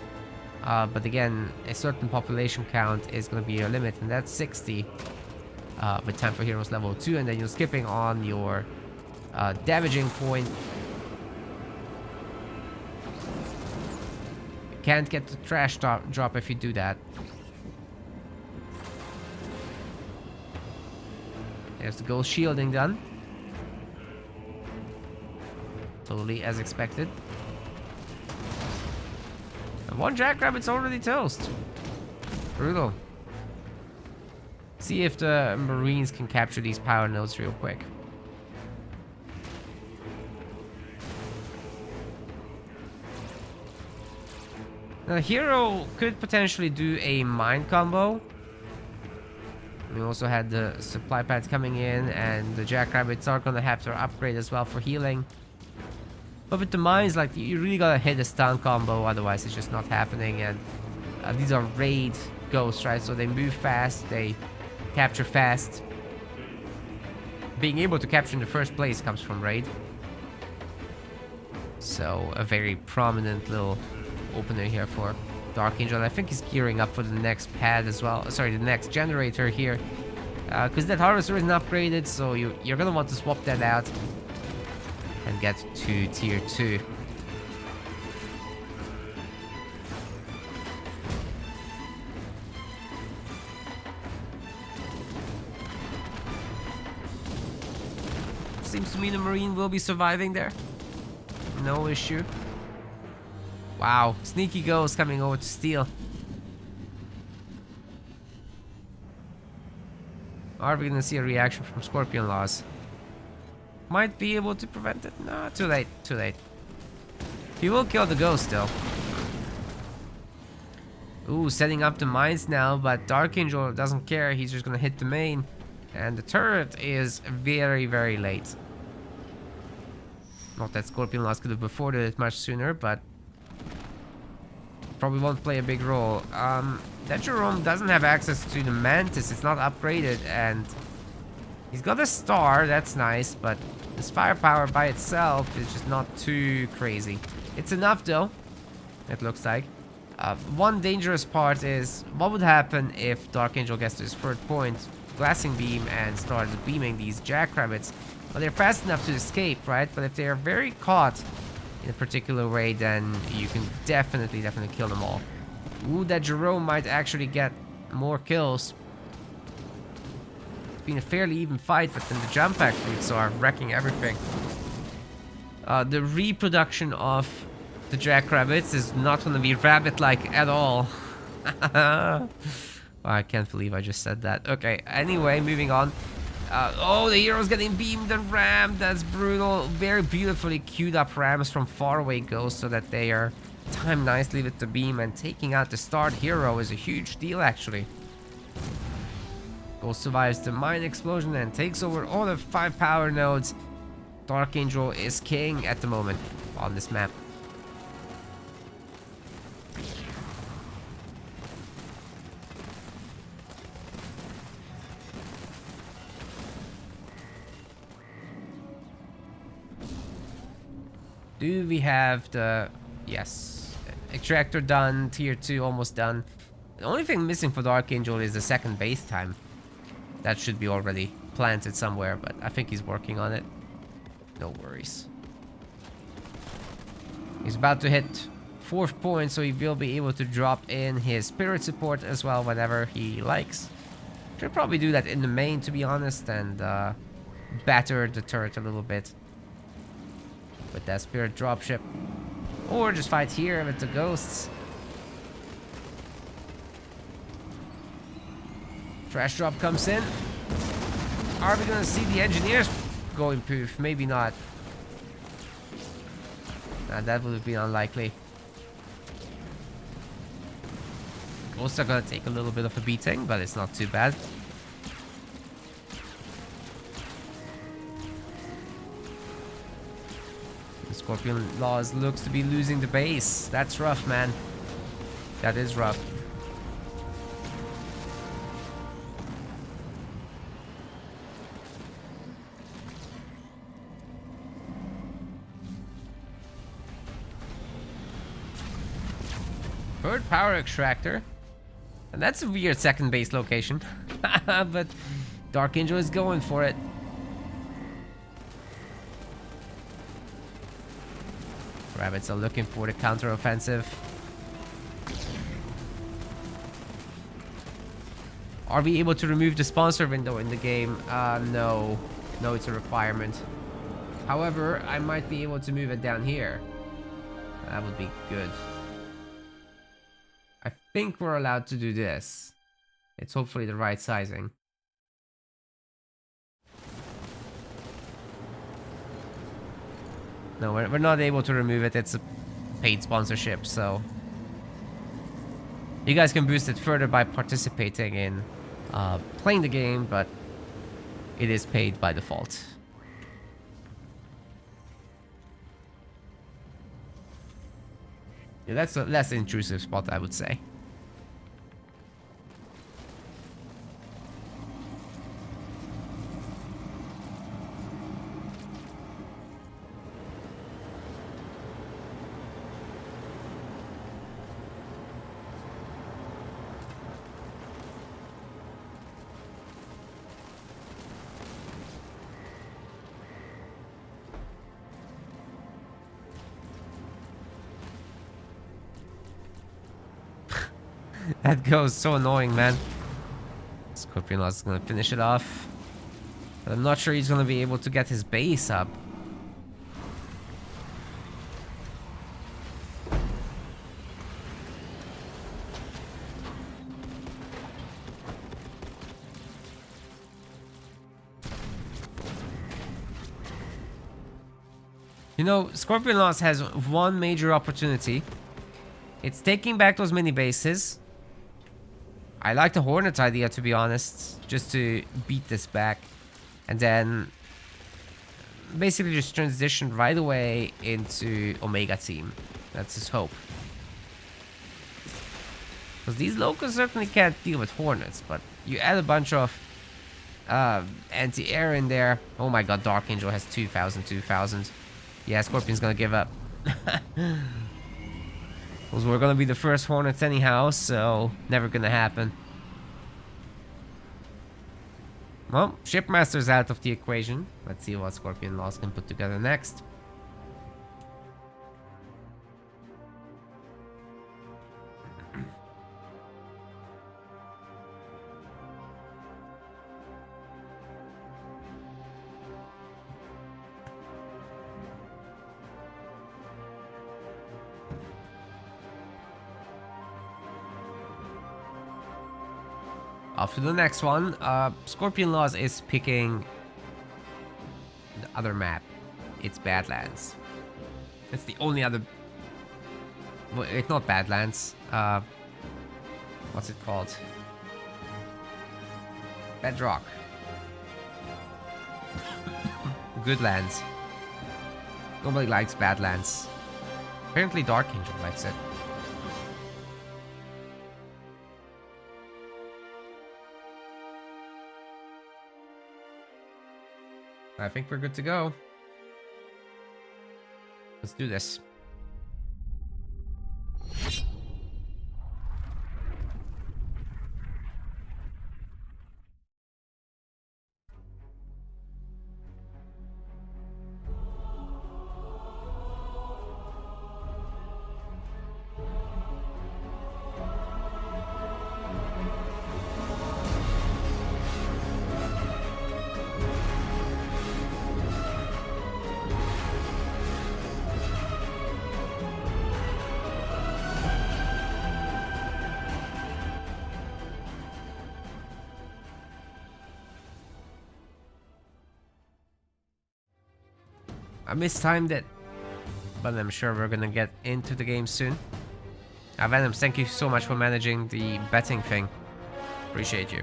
but again, a certain population count is gonna be your limit, and that's 60 with time for heroes level 2, and then you're skipping on your damaging point. You can't get the trash drop if you do that. There's the ghost shielding done. Totally as expected. And 1 jackrabbit's already toast. Brutal. See if the Marines can capture these power nodes real quick. Now, the hero could potentially do a mine combo. We also had the supply pads coming in, and the jackrabbits are gonna have to upgrade as well for healing. But with the mines, like, you really gotta hit a stun combo, otherwise it's just not happening. And these are raid ghosts, right? So they move fast, they capture fast. Being able to capture in the first place comes from raid. So a very prominent little opener here for Dark Angel. I think he's gearing up for the next pad as well. Sorry, the next generator here. Because that harvester isn't upgraded, so you're gonna want to swap that out and get to tier 2. Seems to me the Marine will be surviving there. No issue. Wow, sneaky ghost coming over to steal. Are we gonna see a reaction from Scorpion Laws? Might be able to prevent it. No, too late, too late. He will kill the ghost though. Ooh, setting up the mines now, but Dark Angel doesn't care. He's just gonna hit the main. And the turret is very, very late. Not that Scorpion Laws could have afforded it much sooner, but probably won't play a big role. That Jerome doesn't have access to the Mantis. It's not upgraded, and he's got a star. That's nice, but his firepower by itself is just not too crazy. It's enough though, it looks like. One dangerous part is what would happen if Dark Angel gets to his third point, glassing beam, and starts beaming these jackrabbits. Well, they're fast enough to escape, right? But if they're very caught in a particular way, then you can definitely kill them all. Ooh, that Jerome might actually get more kills. It's been a fairly even fight, but then the jump pack fruits are wrecking everything. The reproduction of the jackrabbits is not going to be rabbit-like at all. Oh, I can't believe I just said that. Okay, anyway, moving on. Oh, the hero's getting beamed and rammed. That's brutal. Very beautifully queued up rams from far away ghosts so that they are timed nicely with the beam, and taking out the start hero is a huge deal actually. Ghost survives the mine explosion and takes over all the 5 power nodes. Dark Angel is king at the moment on this map. Do we have the... Yes. Extractor done. Tier 2 almost done. The only thing missing for Dark Angel is the second base time. That should be already planted somewhere, but I think he's working on it. No worries. He's about to hit 4th point, so he will be able to drop in his spirit support as well whenever he likes. Should probably do that in the main, to be honest, and batter the turret a little bit with that spirit dropship, or just fight here with the ghosts. Trash drop comes in. Are we gonna see the engineers going poof? Maybe not. Nah, that would have been unlikely. Also gonna take a little bit of a beating, but it's not too bad. The Scorpion Laws looks to be losing the base. That's rough, man. That is rough. Third power extractor. And that's a weird second base location. But Dark Angel is going for it. Rabbits are looking for the counter-offensive. Are we able to remove the sponsor window in the game? No. No, it's a requirement. However, I might be able to move it down here. That would be good. I think we're allowed to do this. It's hopefully the right sizing. No, we're not able to remove it. It's a paid sponsorship, so... You guys can boost it further by participating in playing the game, but it is paid by default. Yeah, that's a less intrusive spot, I would say. That goes so annoying, man. Scorpion Loss is gonna finish it off. But I'm not sure he's gonna be able to get his base up. You know, Scorpion Loss has one major opportunity. It's taking back those mini bases. I like the Hornet idea, to be honest, just to beat this back. And then basically just transition right away into Omega Team. That's his hope. Because these locals certainly can't deal with Hornets, but you add a bunch of anti-air in there. Oh my god, Dark Angel has 2,000. Yeah, Scorpion's gonna give up. Those were gonna be the first Hornets anyhow, so never gonna happen. Well, Shipmaster's out of the equation. Let's see what Scorpion Loss can put together next. Off to the next one. Scorpion Laws is picking the other map. It's Badlands. It's the only other... Well, it's not Badlands. What's it called? Bedrock. Goodlands. Nobody likes Badlands. Apparently Dark Angel likes it. I think we're good to go. Let's do this. I mistimed it, but I'm sure we're gonna get into the game soon. Venoms, thank you so much for managing the betting thing. Appreciate you.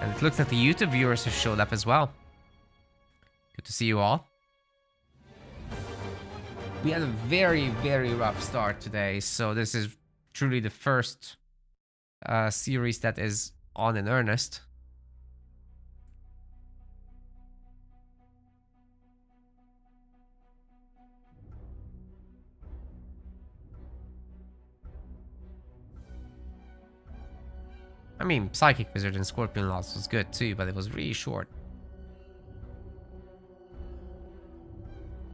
And it looks like the YouTube viewers have showed up as well. Good to see you all. We had a very, very rough start today, so this is truly the first series that is on in earnest. I mean, Psychic Wizard and Scorpion Lost was good too, but it was really short.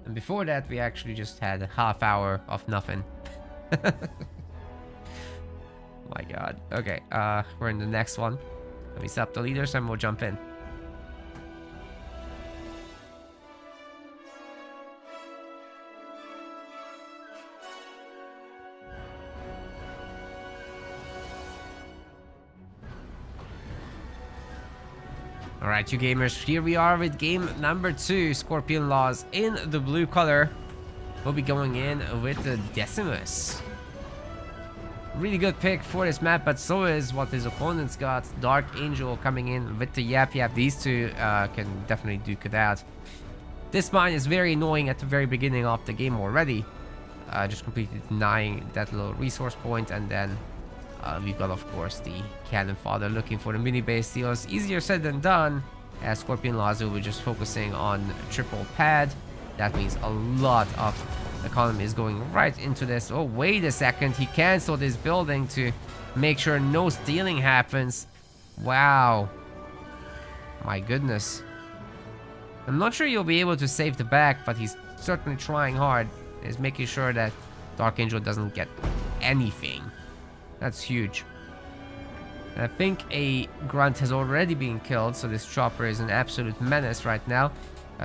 And before that, we actually just had a half hour of nothing. My god. Okay, we're in the next one. Let me set up the leaders and we'll jump in. Alright, you gamers, here we are with game number 2, Scorpion Laws in the blue color. We'll be going in with the Decimus. Really good pick for this map, but so is what his opponents got. Dark Angel coming in with the Yap Yap. These two can definitely duke it out. This mine is very annoying at the very beginning of the game already. Just completely denying that little resource point, and then we've got, of course, the Cannon Father looking for the mini base steals. Easier said than done, as Scorpion Laws will be just focusing on triple pad. That means a lot of economy is going right into this. Oh, wait a second. He canceled his building to make sure no stealing happens. Wow. My goodness. I'm not sure you'll be able to save the back, but he's certainly trying hard. He's making sure that Dark Angel doesn't get anything. That's huge. And I think a grunt has already been killed, so this chopper is an absolute menace right now.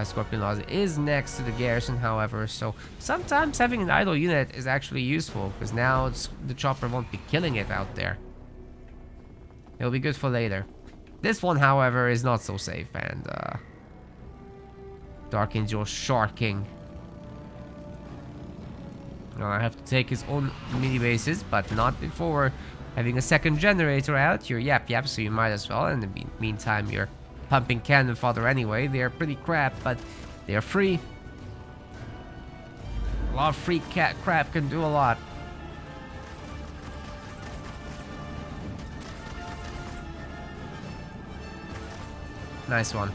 Scorpion Laws is next to the garrison, however, so sometimes having an idle unit is actually useful, because now the chopper won't be killing it out there. It'll be good for later. This one, however, is not so safe, and Dark Angel sharking. I have to take his own mini bases, but not before having a second generator out. You're Yap Yap, so you might as well. In the meantime, you're pumping Cannon Fodder anyway. They're pretty crap, but they're free. A lot of free crap can do a lot. Nice one.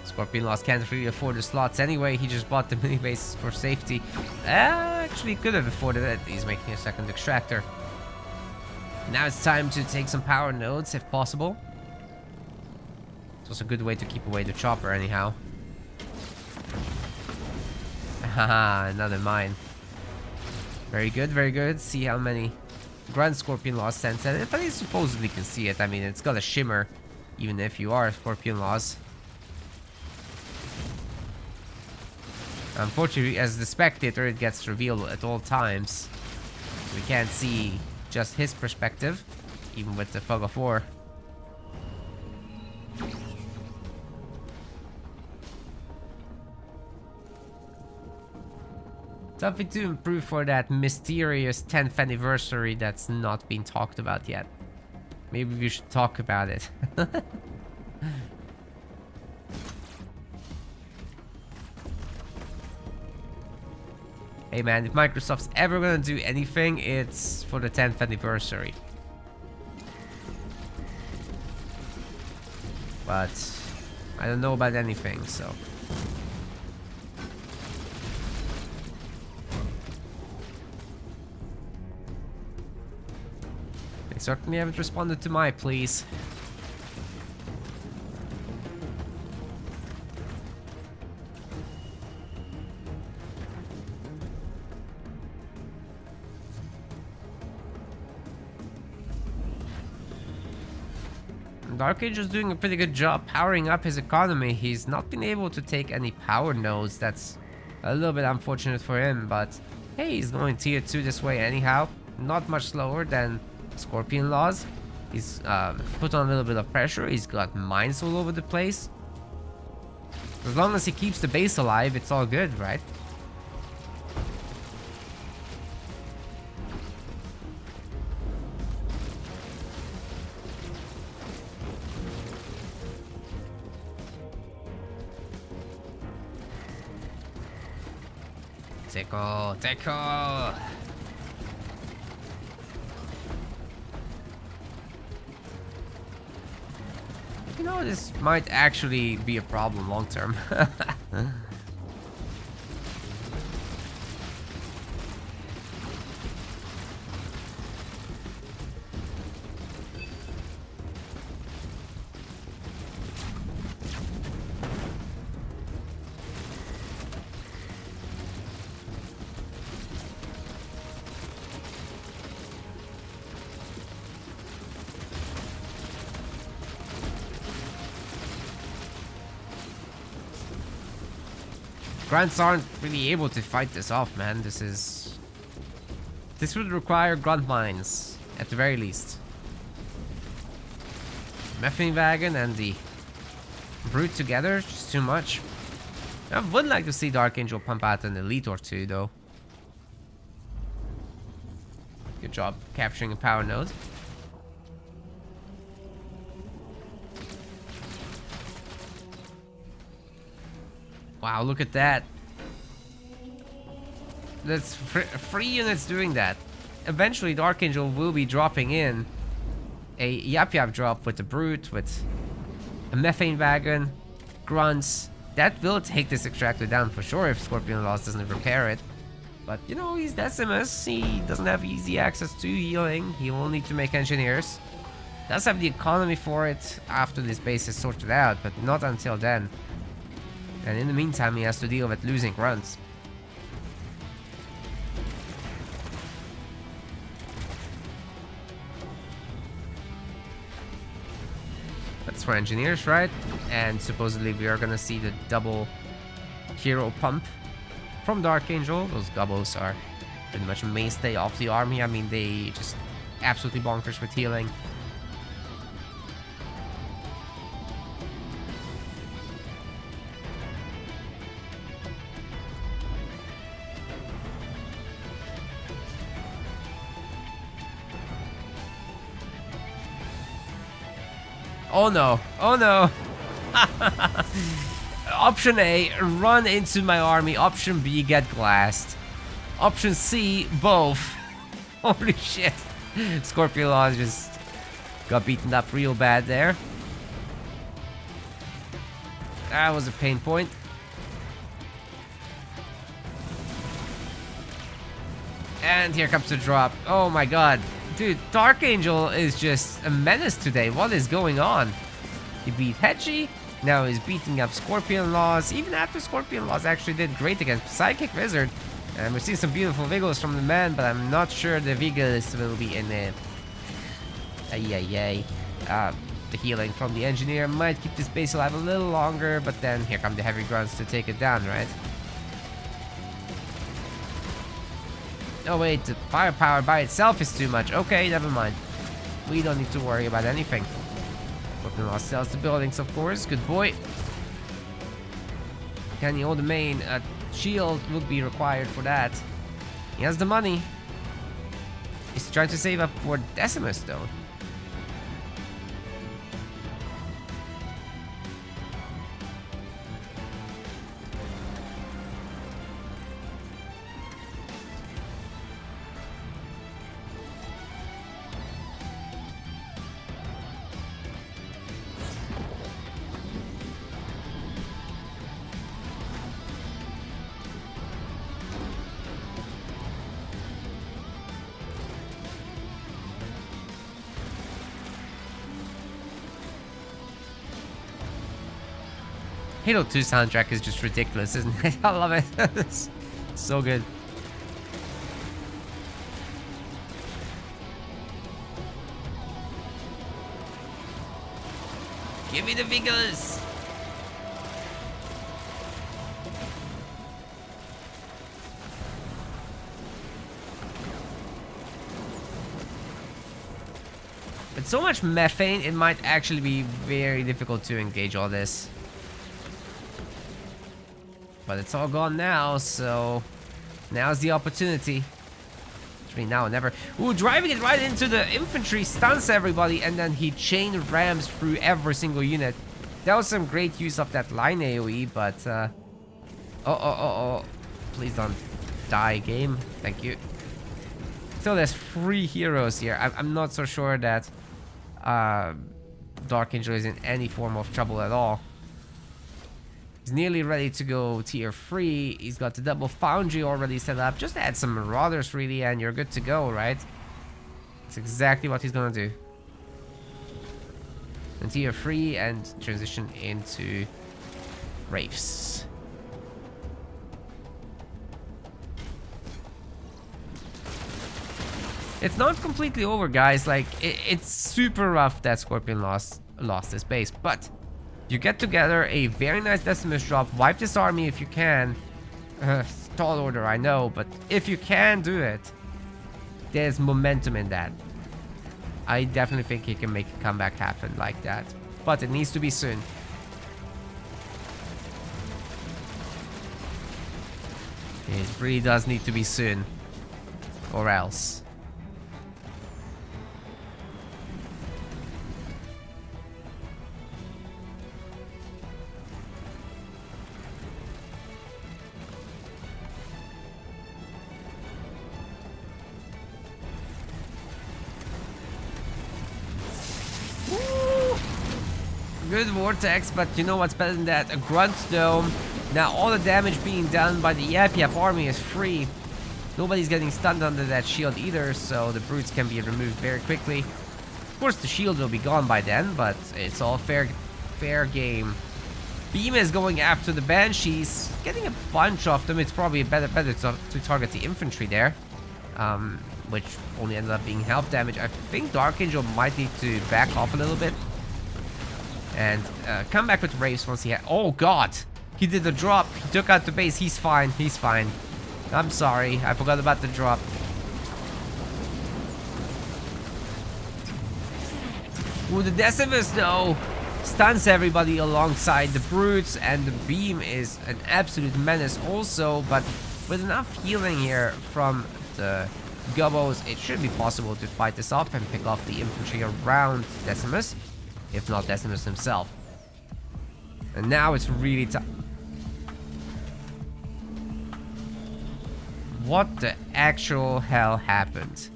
Scorpion Lost can't really afford the slots anyway. He just bought the mini bases for safety. Actually could have afforded it. He's making a second extractor. Now it's time to take some power nodes if possible. It's also a good way to keep away the chopper anyhow. Haha, another mine. Very good, very good. See how many Grand Scorpion Lost sends at it. But he supposedly can see it. I mean, it's got a shimmer, even if you are Scorpion Lost. Unfortunately, as the spectator, it gets revealed at all times. We can't see just his perspective, even with the fog of war. Something to improve for that mysterious 10th anniversary that's not been talked about yet. Maybe we should talk about it. Hey man, if Microsoft's ever gonna do anything, it's for the 10th anniversary. But I don't know about anything, so. They certainly haven't responded to my pleas. Dark Age is doing a pretty good job powering up his economy. He's not been able to take any power nodes. That's a little bit unfortunate for him, but hey, he's going tier 2 this way anyhow. not much slower than Scorpion Laws. He's put on a little bit of pressure. He's got mines all over the place. As long as he keeps the base alive, it's all good, right? Teco! You know, this might actually be a problem long term. Grunts aren't really able to fight this off, man. This would require grunt mines, at the very least. Methane Wagon and the Brute together, just too much. I would like to see the Archangel pump out an elite or two, though. Good job capturing a power node. Wow, look at that. That's three units doing that. Eventually, the Archangel will be dropping in a Yap Yap drop with the Brute, with a Methane Wagon, Grunts. That will take this Extractor down for sure if Scorpion Loss doesn't repair it. But, you know, he's Decimus. He doesn't have easy access to healing. He will need to make Engineers. Does have the economy for it after this base is sorted out, but not until then. And in the meantime, he has to deal with losing Grunts. That's for Engineers, right? And supposedly we are gonna see the double hero pump from the Archangel. Those gobos are pretty much a mainstay of the army. I mean, they just absolutely bonkers with healing. Oh no, oh no. Option A, run into my army. Option B, get glassed. Option C, both. Holy shit. Scorpion Laws just got beaten up real bad there. That was a pain point. And here comes the drop. Oh my god. Dude, the Archangel is just a menace today. What is going on? He beat Hedgie. Now he's beating up Scorpion Laws. Even after Scorpion Laws actually did great against Psychic Wizard. And we're seeing some beautiful Vigils from the man, but I'm not sure the Vigils will be in it. The healing from the Engineer might keep this base alive a little longer, but then here come the Heavy Grunts to take it down, right? Oh wait, the firepower by itself is too much. Okay, never mind. We don't need to worry about anything. Scorpion Laws sells the buildings, of course. Good boy. Can he hold the main? A shield would be required for that. He has the money. He's trying to save up for Decimus, though. Halo 2 soundtrack is just ridiculous, isn't it? I love it. It's so good. Give me the Vigils! With so much methane, it might actually be very difficult to engage all this. But it's all gone now, so now's the opportunity. Actually, now or never. Ooh, driving it right into the infantry stuns everybody, and then he chain rams through every single unit. That was some great use of that line AoE, but oh. Please don't die, game. Thank you. So there's 3 heroes here. I'm not so sure that Dark Angel is in any form of trouble at all. He's nearly ready to go tier 3. He's got the double foundry already set up. Just add some marauders really and you're good to go, right? That's exactly what he's gonna do. And tier 3 and transition into Wraiths. It's not completely over, guys. Like, it's super rough that Scorpion lost his base, but you get together a very nice Decimus drop, wipe this army if you can. Tall order, I know, but if you can do it, there's momentum in that. I definitely think he can make a comeback happen like that, but it needs to be soon. It really does need to be soon, or else. Good Vortex, but you know what's better than that? A Grunt Dome. Now all the damage being done by the Yap Yap army is free. Nobody's getting stunned under that shield either, so the brutes can be removed very quickly. Of course the shield will be gone by then, but it's all fair game. Beam is going after the Banshees, getting a bunch of them. It's probably better to target the infantry there, which only ended up being health damage. I think Dark Angel might need to back off a little bit. And come back with Wraiths once he had... Oh, God! He did the drop. He took out the base. He's fine. He's fine. I'm sorry. I forgot about the drop. Ooh, the Decimus, though, stuns everybody alongside the Brutes. And the Beam is an absolute menace also. But with enough healing here from the Gubbos, it should be possible to fight this off and pick off the infantry around Decimus. If not Decimus himself. And now it's really tough. What the actual hell happened?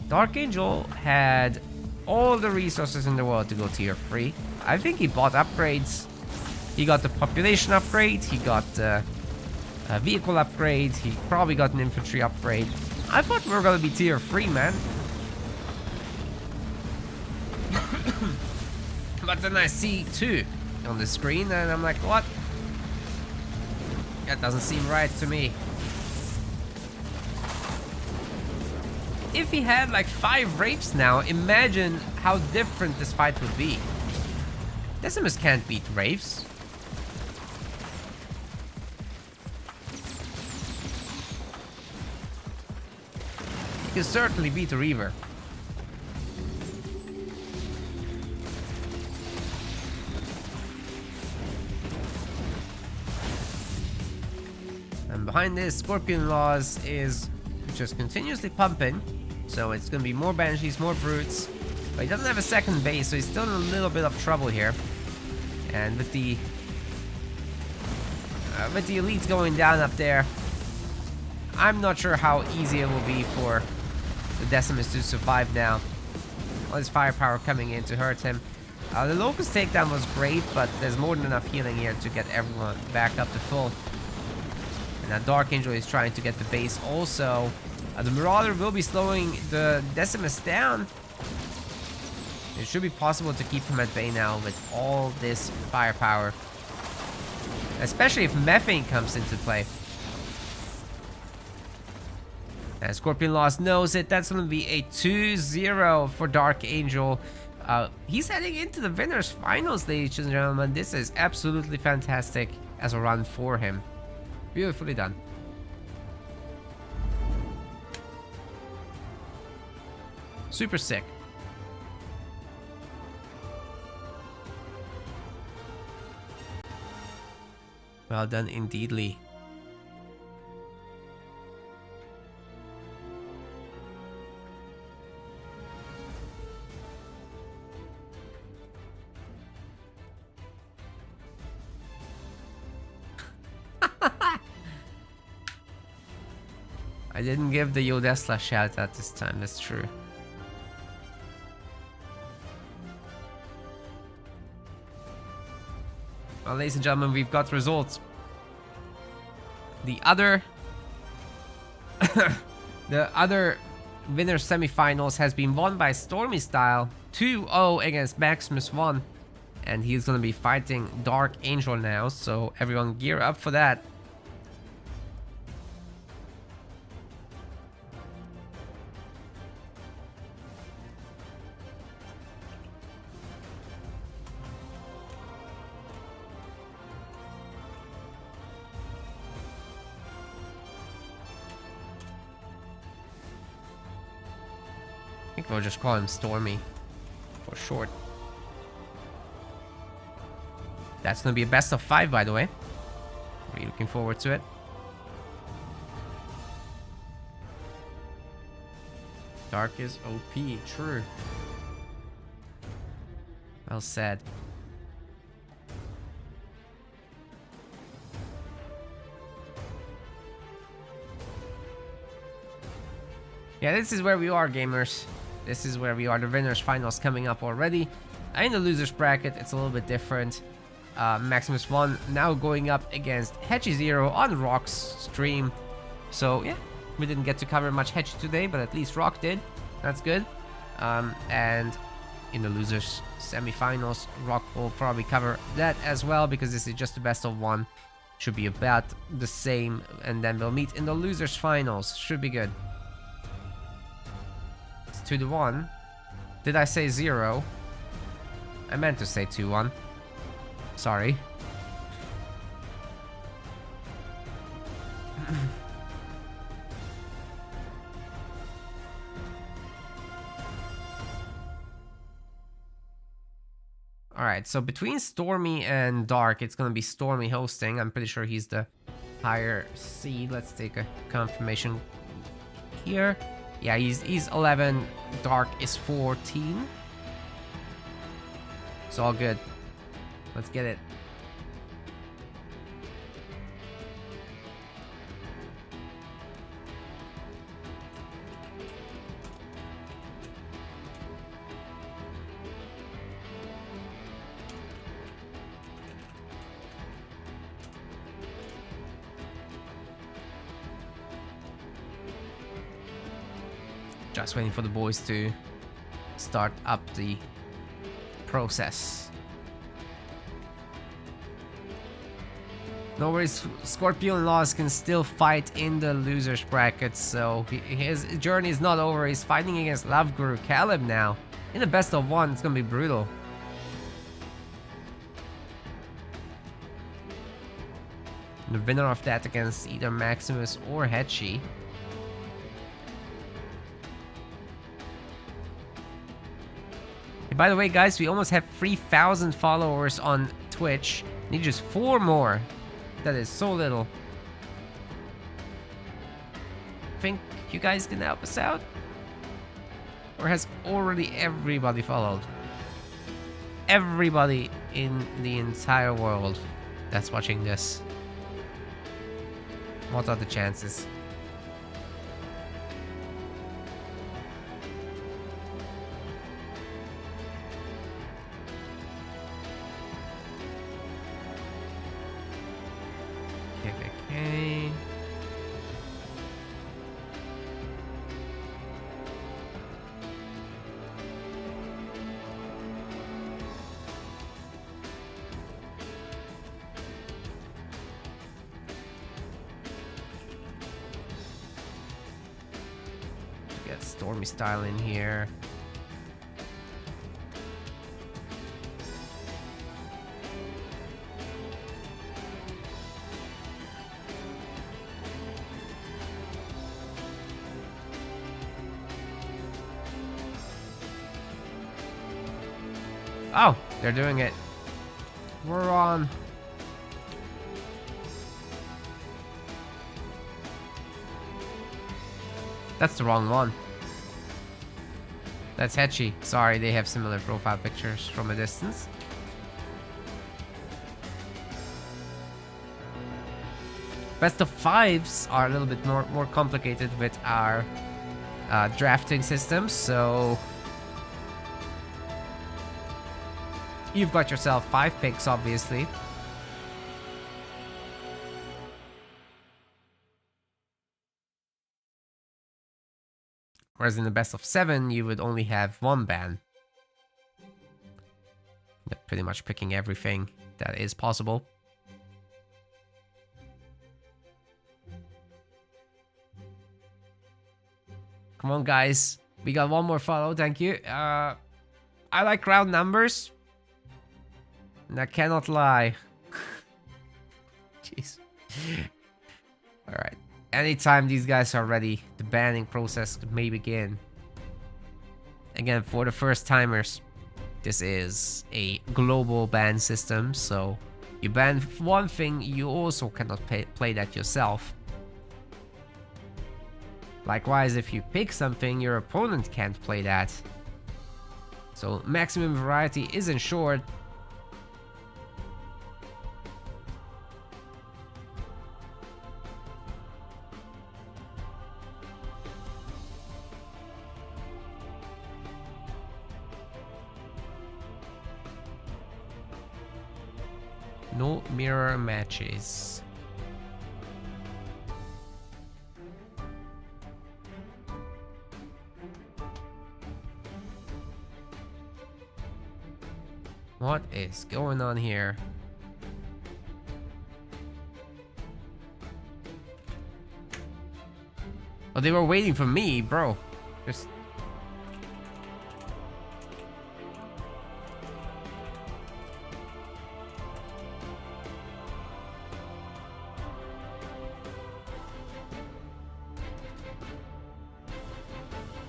Dark Angel had all the resources in the world to go tier 3. I think he bought upgrades. He got the population upgrade. He got a vehicle upgrade. He probably got an infantry upgrade. I thought we were gonna be tier 3, man. But then I see 2 on the screen and I'm like, what? That doesn't seem right to me. If he had like 5 Wraiths now, imagine how different this fight would be. Decimus can't beat Wraiths. He can certainly beat a Reaver. And behind this, Scorpion Laws is just continuously pumping. So it's going to be more Banshees, more Brutes. But he doesn't have a second base, so he's still in a little bit of trouble here. And with the elites going down up there, I'm not sure how easy it will be for the Decimus to survive now. All his firepower coming in to hurt him. The Locust takedown was great, but there's more than enough healing here to get everyone back up to full. And now Dark Angel is trying to get the base also. The Marauder will be slowing the Decimus down. It should be possible to keep him at bay now with all this firepower. Especially if methane comes into play. And Scorpion Lost knows it. That's going to be a 2-0 for Dark Angel. He's heading into the winners finals, ladies and gentlemen. This is absolutely fantastic as a run for him. Beautifully done. Super sick. Well done, indeedly. I didn't give the Yodesla shout out this time, that's true. Well, ladies and gentlemen, we've got results. The other winner semifinals has been won by Stormy Style 2-0 against Maximus 1, and he's gonna be fighting Dark Angel now, so everyone gear up for that. I think we'll just call him Stormy for short. That's gonna be a best of 5, by the way. Really looking forward to it. Dark is OP, true. Well said. Yeah, this is where we are, gamers. This is where we are. The winners finals coming up already. In the losers bracket, it's a little bit different. Maximus 1 now going up against Hedgie 0 on Rock's stream. So yeah, we didn't get to cover much Hedgie today, but at least Rock did. That's good. And in the losers semifinals, Rock will probably cover that as well, because this is just the best of 1. Should be about the same, and then we'll meet in the losers finals. Should be good. 2-1. Did I say 0? I meant to say 2-1. Sorry. Alright, so between Stormy and Dark, it's gonna be Stormy hosting. I'm pretty sure he's the higher seed. Let's take a confirmation here. Yeah, he's 11, Dark is 14. It's all good. Let's get it. Just waiting for the boys to start up the process. No worries, Scorpio and Laws can still fight in the losers bracket, so his journey is not over. He's fighting against Love Guru Caleb now. In the best of 1, it's gonna be brutal. The winner of that against either Maximus or Hedgie. By the way, guys, we almost have 3,000 followers on Twitch. Need just 4 more. That is so little. Think you guys can help us out? Or has already everybody followed? Everybody in the entire world that's watching this. What are the chances? Okay. Get Stormy Style in here. Oh, they're doing it. We're on. That's the wrong one. That's Hetchy. Sorry, they have similar profile pictures from a distance. Best of fives are a little bit more complicated with our drafting system, so you've got yourself 5 picks, obviously. Whereas in the best of 7, you would only have 1 ban. You're pretty much picking everything that is possible. Come on, guys. We got 1 more follow, thank you. I like round numbers. And I cannot lie. Jeez. Alright. Anytime these guys are ready, the banning process may begin. Again, for the first timers, this is a global ban system, so you ban one thing, you also cannot play that yourself. Likewise, if you pick something, your opponent can't play that. So maximum variety is ensured. No mirror matches. What is going on here? Oh, they were waiting for me, bro. Just...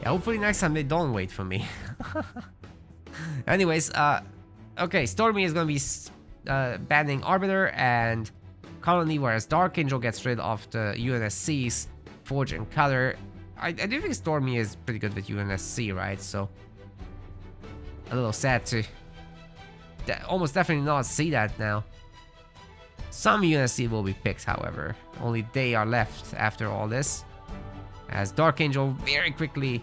yeah, hopefully next time they don't wait for me. Anyways, okay, Stormy is gonna be banning Arbiter and Colony, whereas Dark Angel gets rid of the UNSCs, Forge and Color. I do think Stormy is pretty good with UNSC, right? So, a little sad to almost definitely not see that now. Some UNSC will be picked, however. Only they are left after all this. As Dark Angel very quickly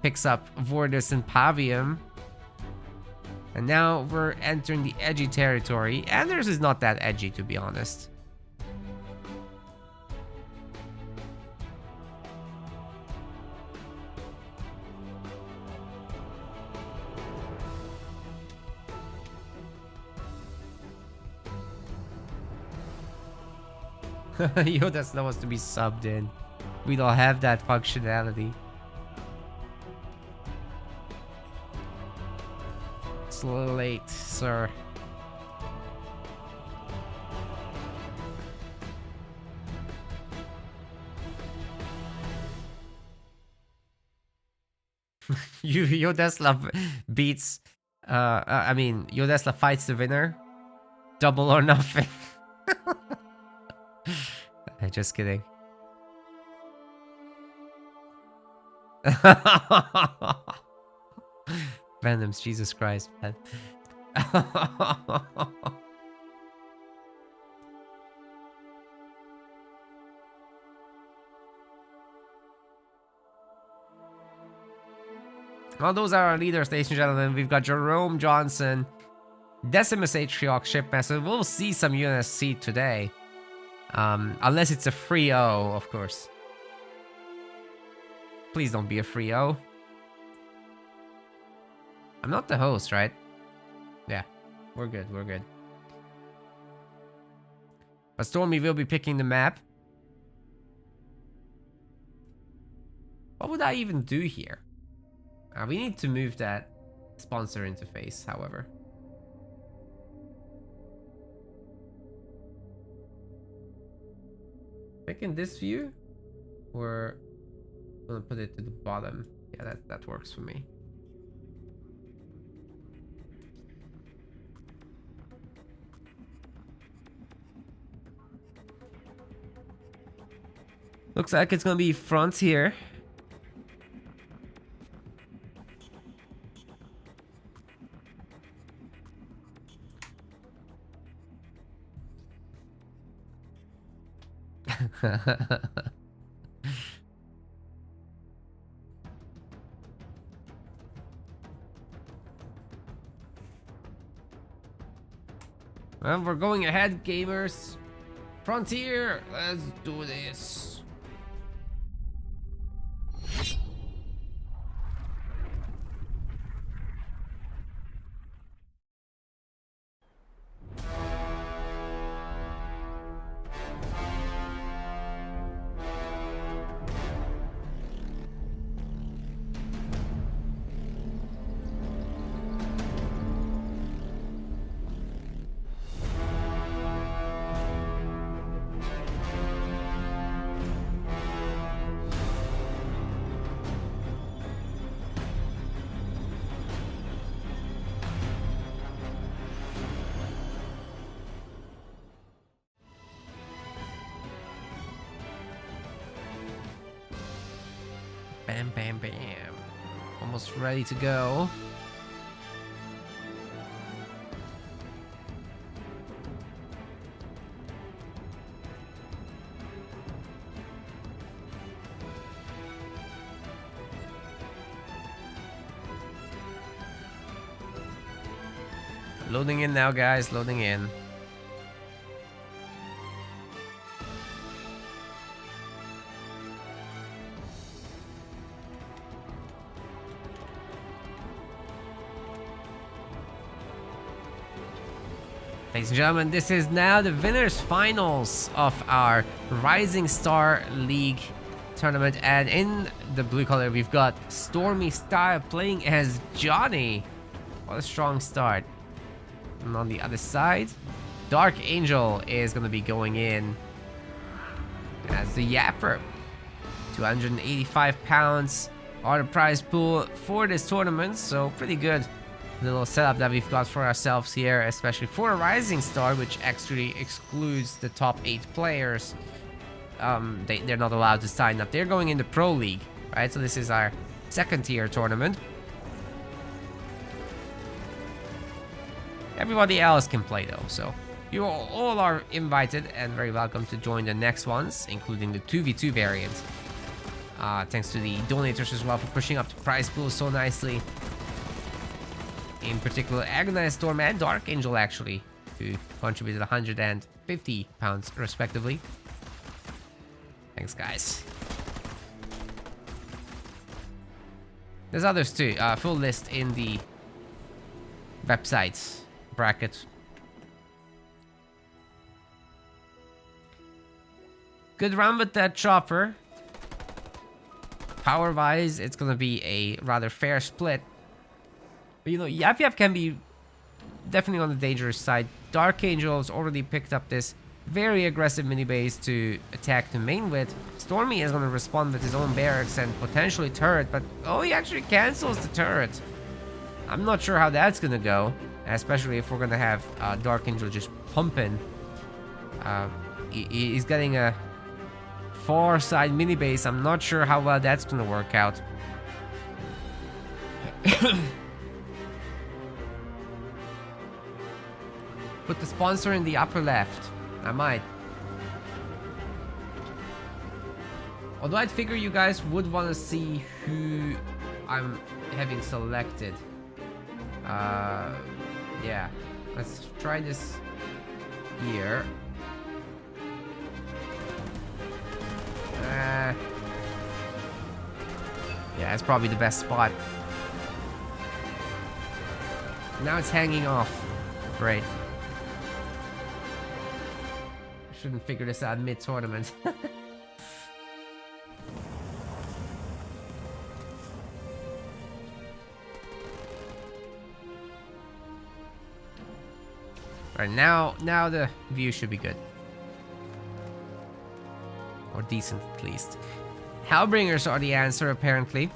picks up Vordis and Pavium. And now we're entering the edgy territory. Anders is not that edgy, to be honest. Yo, that's not supposed to be subbed in. We don't have that functionality. It's a little late, sir. Yodesla beats. I mean, Yodesla fights the winner. Double or nothing. Just kidding. Venoms, Jesus Christ, man. Well, those are our leaders, ladies and gentlemen. We've got Jerome Johnson, Decimus Atriox, Shipmaster. We'll see some UNSC today. Unless it's a free O, of course. Please don't be a free O. I'm not the host, right? Yeah, we're good, we're good. But Stormy will be picking the map. What would I even do here? We need to move that sponsor interface, however. Pick in this view, or I'm gonna put it to the bottom. Yeah, that works for me. Looks like it's gonna be Frontier. Well, we're going ahead, gamers. Frontier, let's do this. Bam, bam, bam. Almost ready to go. Loading in now, guys. Loading in. Ladies and gentlemen, this is now the winners finals of our Rising Star League tournament, and in the blue color we've got Stormy Style playing as Johnny. What a strong start. And on the other side, Dark Angel is going to be going in as the Yapper. 285 pounds are the prize pool for this tournament, so pretty good little setup that we've got for ourselves here, especially for a Rising Star, which actually excludes the top 8 players. They're not allowed to sign up. They're going in the Pro League, right? So this is our second tier tournament. Everybody else can play though, so you all are invited and very welcome to join the next ones, including the 2v2 variant. Thanks to the donators as well for pushing up the prize pool so nicely. In particular, Agonized Storm and Dark Angel actually, who contributed 150 pounds respectively. Thanks, guys. There's others too. Full list in the website bracket. Good run with that chopper. Power-wise, it's gonna be a rather fair split. But you know, Yap Yap can be definitely on the dangerous side. Dark Angel has already picked up this very aggressive mini base to attack the main with. Stormy is going to respond with his own barracks and potentially turret, but oh, he actually cancels the turret. I'm not sure how that's going to go, especially if we're going to have Dark Angel just pumping. He's getting a far side mini base. I'm not sure how well that's going to work out. Put the sponsor in the upper left. I might. Although I'd figure you guys would want to see who I'm having selected. Yeah. Let's try this here. Yeah, it's probably the best spot. Now it's hanging off. Great. Shouldn't figure this out mid-tournament. Right, now the view should be good. Or decent, at least. Hellbringers are the answer, apparently.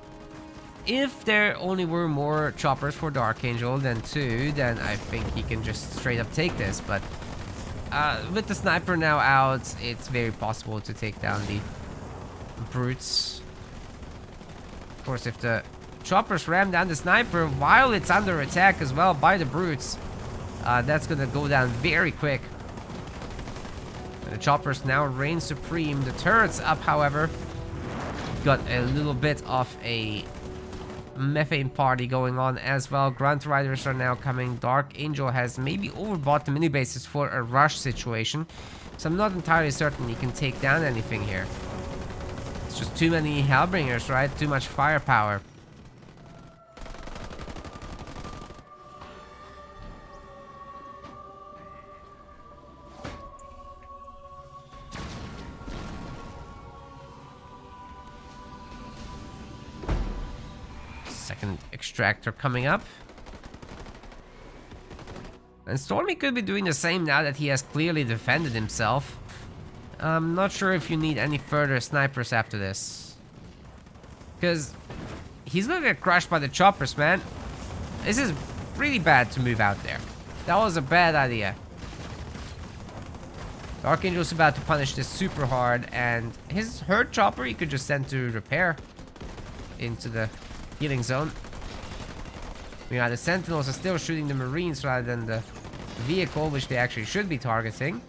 If there only were more choppers for Dark Angel than 2, then I think he can just straight up take this, but with the sniper now out, it's very possible to take down the brutes. Of course, if the choppers ram down the sniper while it's under attack as well by the brutes, that's gonna go down very quick. And the choppers now reign supreme. The turret's up, however. Got a little bit of a methane party going on as well. Grunt Riders are now coming. Dark Angel has maybe overbought the mini bases for a rush situation, so I'm not entirely certain he can take down anything here. It's just too many Hellbringers, right? Too much firepower. Second extractor coming up. And Stormy could be doing the same now that he has clearly defended himself. I'm not sure if you need any further snipers after this, because he's gonna get crushed by the choppers, man. This is really bad to move out there. That was a bad idea. The Archangel's about to punish this super hard, and his hurt chopper he could just send to repair into the healing zone. Yeah, the Sentinels are still shooting the Marines rather than the vehicle, which they actually should be targeting.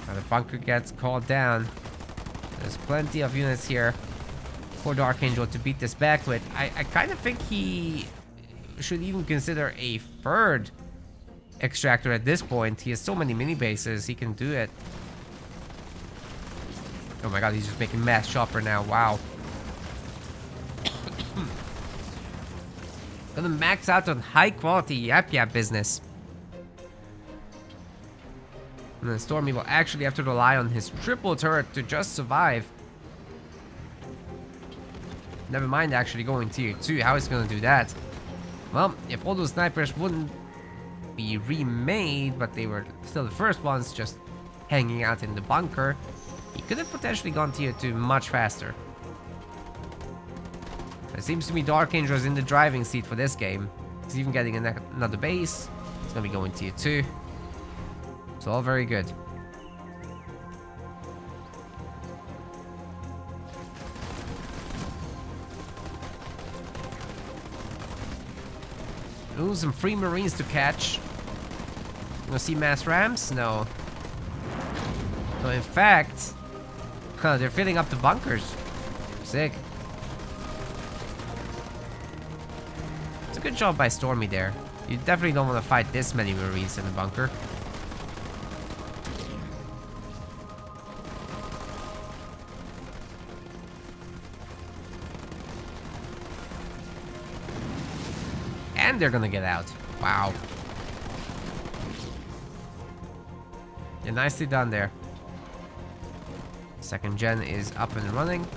Now the bunker gets called down. There's plenty of units here for the Archangel to beat this back with. I kind of think he should even consider a third extractor at this point. He has so many mini bases, he can do it. Oh my god, he's just making mass chopper now. Wow. Gonna max out on high quality yap business. And then Stormy will actually have to rely on his triple turret to just survive. Never mind actually going tier 2. How is he gonna do that? Well, if all those snipers wouldn't be remade, but they were still the first ones just hanging out in the bunker, he could have potentially gone tier 2 much faster. It seems to me Dark Angel is in the driving seat for this game. He's even getting another base. He's gonna be going tier 2. It's all very good. Ooh, some free Marines to catch. You gonna see mass rams? No. No, in fact, they're filling up the bunkers. Sick. It's a good job by Stormy there. You definitely don't want to fight this many Marines in the bunker. And they're gonna get out. Wow. Yeah, nicely done there. Second gen is up and running.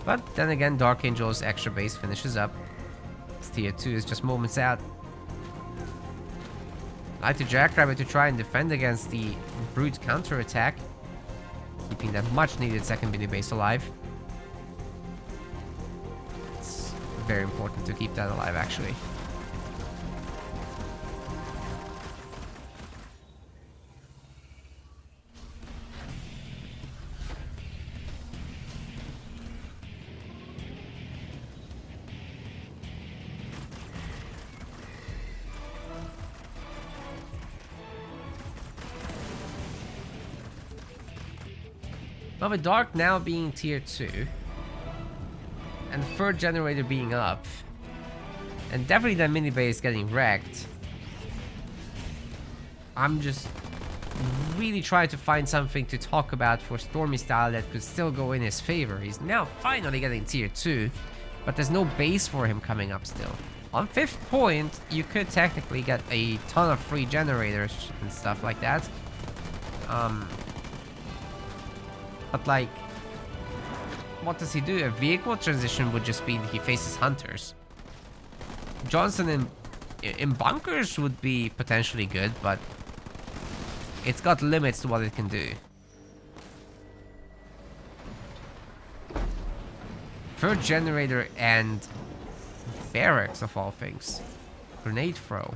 But then again, Dark Angel's extra base finishes up. This tier 2 is just moments out. Like to Jackrabbit to try and defend against the brute counterattack, keeping that much needed second mini base alive. It's very important to keep that alive, actually. Well, with Dark now being tier 2, and the third generator being up, and definitely that mini base getting wrecked, I'm just really trying to find something to talk about for Stormy style that could still go in his favor. He's now finally getting tier 2, but there's no base for him coming up still. On 5th point, you could technically get a ton of free generators and stuff like that. But like, what does he do? A vehicle transition would just be he faces hunters. Johnson in bunkers would be potentially good, but it's got limits to what it can do. Third generator and barracks of all things. Grenade throw.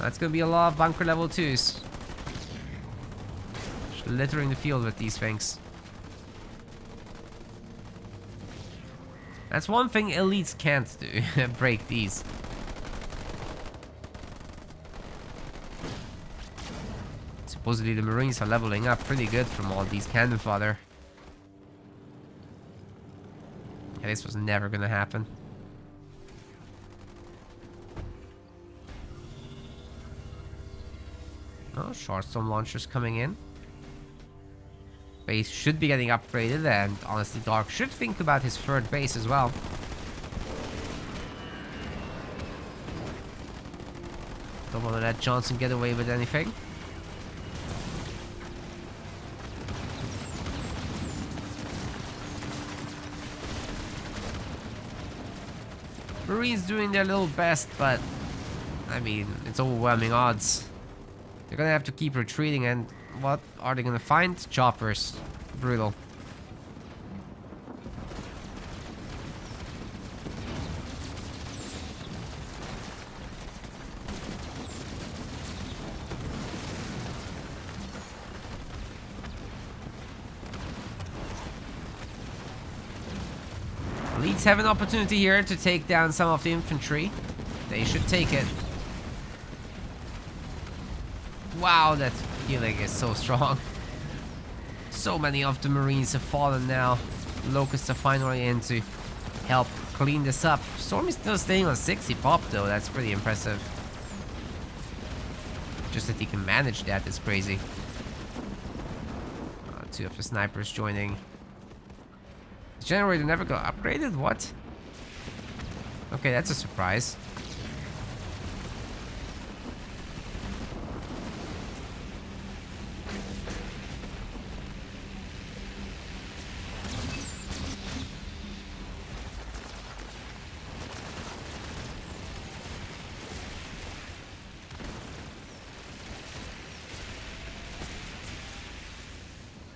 That's gonna be a lot of bunker level 2s. Just littering the field with these things. That's one thing elites can't do. Break these. Supposedly the Marines are leveling up pretty good from all these cannon fodder. Yeah, this was never gonna happen. Oh, short-storm launchers coming in. Base should be getting upgraded, and honestly, Dark should think about his third base as well. Don't want to let Johnson get away with anything. Marines doing their little best, but I mean, it's overwhelming odds. They're gonna have to keep retreating, and what are they gonna find? Choppers. Brutal. Elites have an opportunity here to take down some of the infantry. They should take it. Wow, that healing is so strong. So many of the Marines have fallen now. Locusts are finally in to help clean this up. Storm is still staying on 60 pop though, that's pretty impressive. Just that he can manage that is crazy. Two of the snipers joining. The generator never got upgraded? What? Okay, that's a surprise.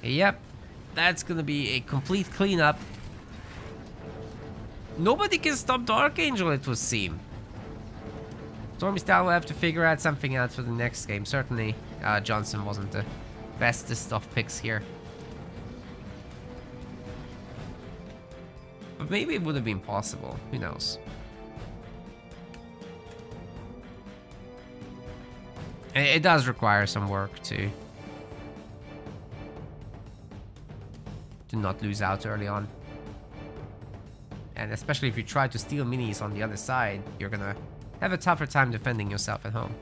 Yep, that's gonna be a complete cleanup. Nobody can stop the Archangel, it would seem. Stormy Style will have to figure out something out for the next game. Certainly, Johnson wasn't the bestest of picks here. But maybe it would have been possible. Who knows? It does require some work to not lose out early on. And especially if you try to steal minis on the other side, you're gonna have a tougher time defending yourself at home.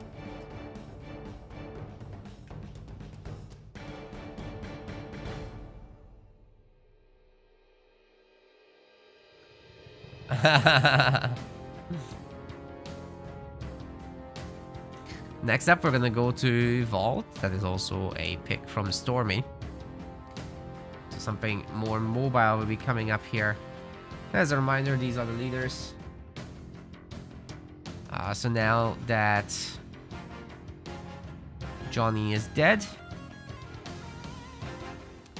Next up, we're gonna go to Vault. That is also a pick from Stormy. So something more mobile will be coming up here. As a reminder, these are the leaders. So now that Johnny is dead.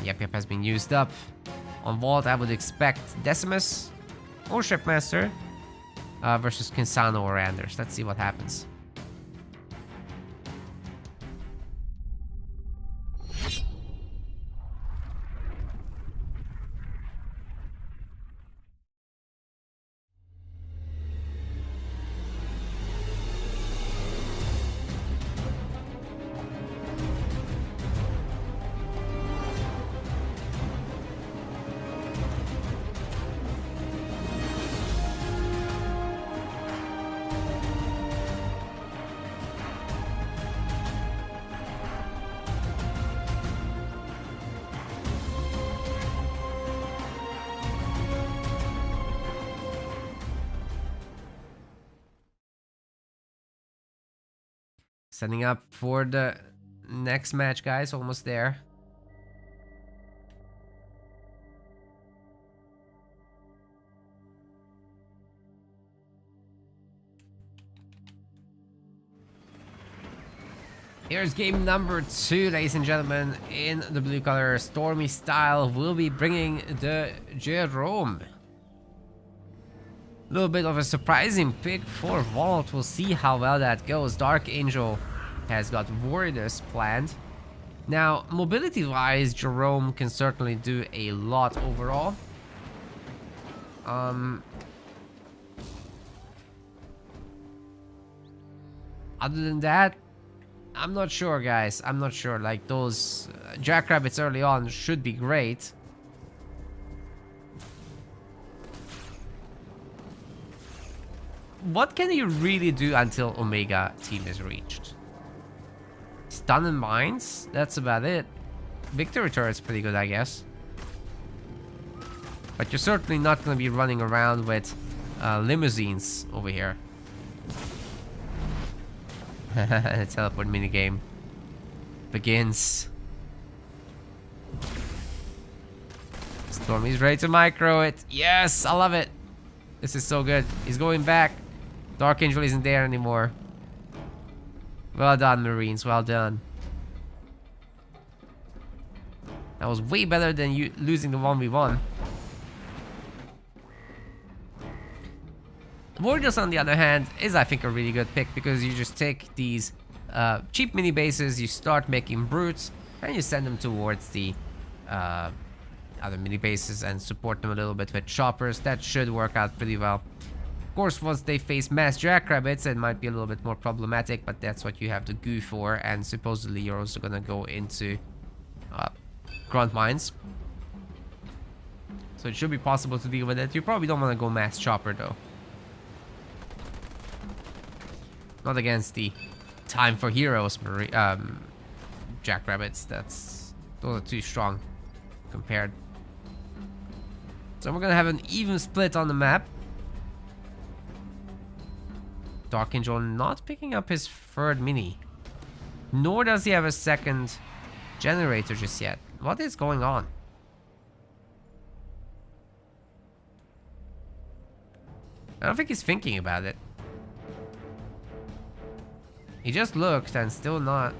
Yep has been used up. On Vault, I would expect Decimus or Shipmaster versus Kinsano or Anders. Let's see what happens. Setting up for the next match, guys. Almost there. Here's game number 2, ladies and gentlemen. In the blue color, Stormy Style will be bringing the Jerome. A little bit of a surprising pick for Vault. We'll see how well that goes. Dark Angel has got Voridus planned. Now, mobility-wise, Jerome can certainly do a lot overall. Other than that, I'm not sure, guys. I'm not sure. Like, those Jackrabbits early on should be great. What can you really do until Omega team is reached? Stun and mines? That's about it. Victory turret's pretty good, I guess. But you're certainly not going to be running around with limousines over here. The teleport minigame begins. Stormy's ready to micro it. Yes, I love it. This is so good. He's going back. Dark Angel isn't there anymore. Well done, Marines. Well done. That was way better than you losing the 1v1. Voridus, on the other hand, is, I think, a really good pick because you just take these cheap mini bases, you start making brutes, and you send them towards the other mini bases and support them a little bit with choppers. That should work out pretty well. Of course, once they face mass jackrabbits, it might be a little bit more problematic, but that's what you have to go for. And supposedly, you're also gonna go into grunt mines, so it should be possible to deal with it. You probably don't want to go mass chopper though. Not against the time for heroes, jackrabbits. Those are too strong compared. So we're gonna have an even split on the map. Dark Angel not picking up his third mini, nor does he have a second generator just yet. What is going on? I don't think he's thinking about it. He just looked and still not.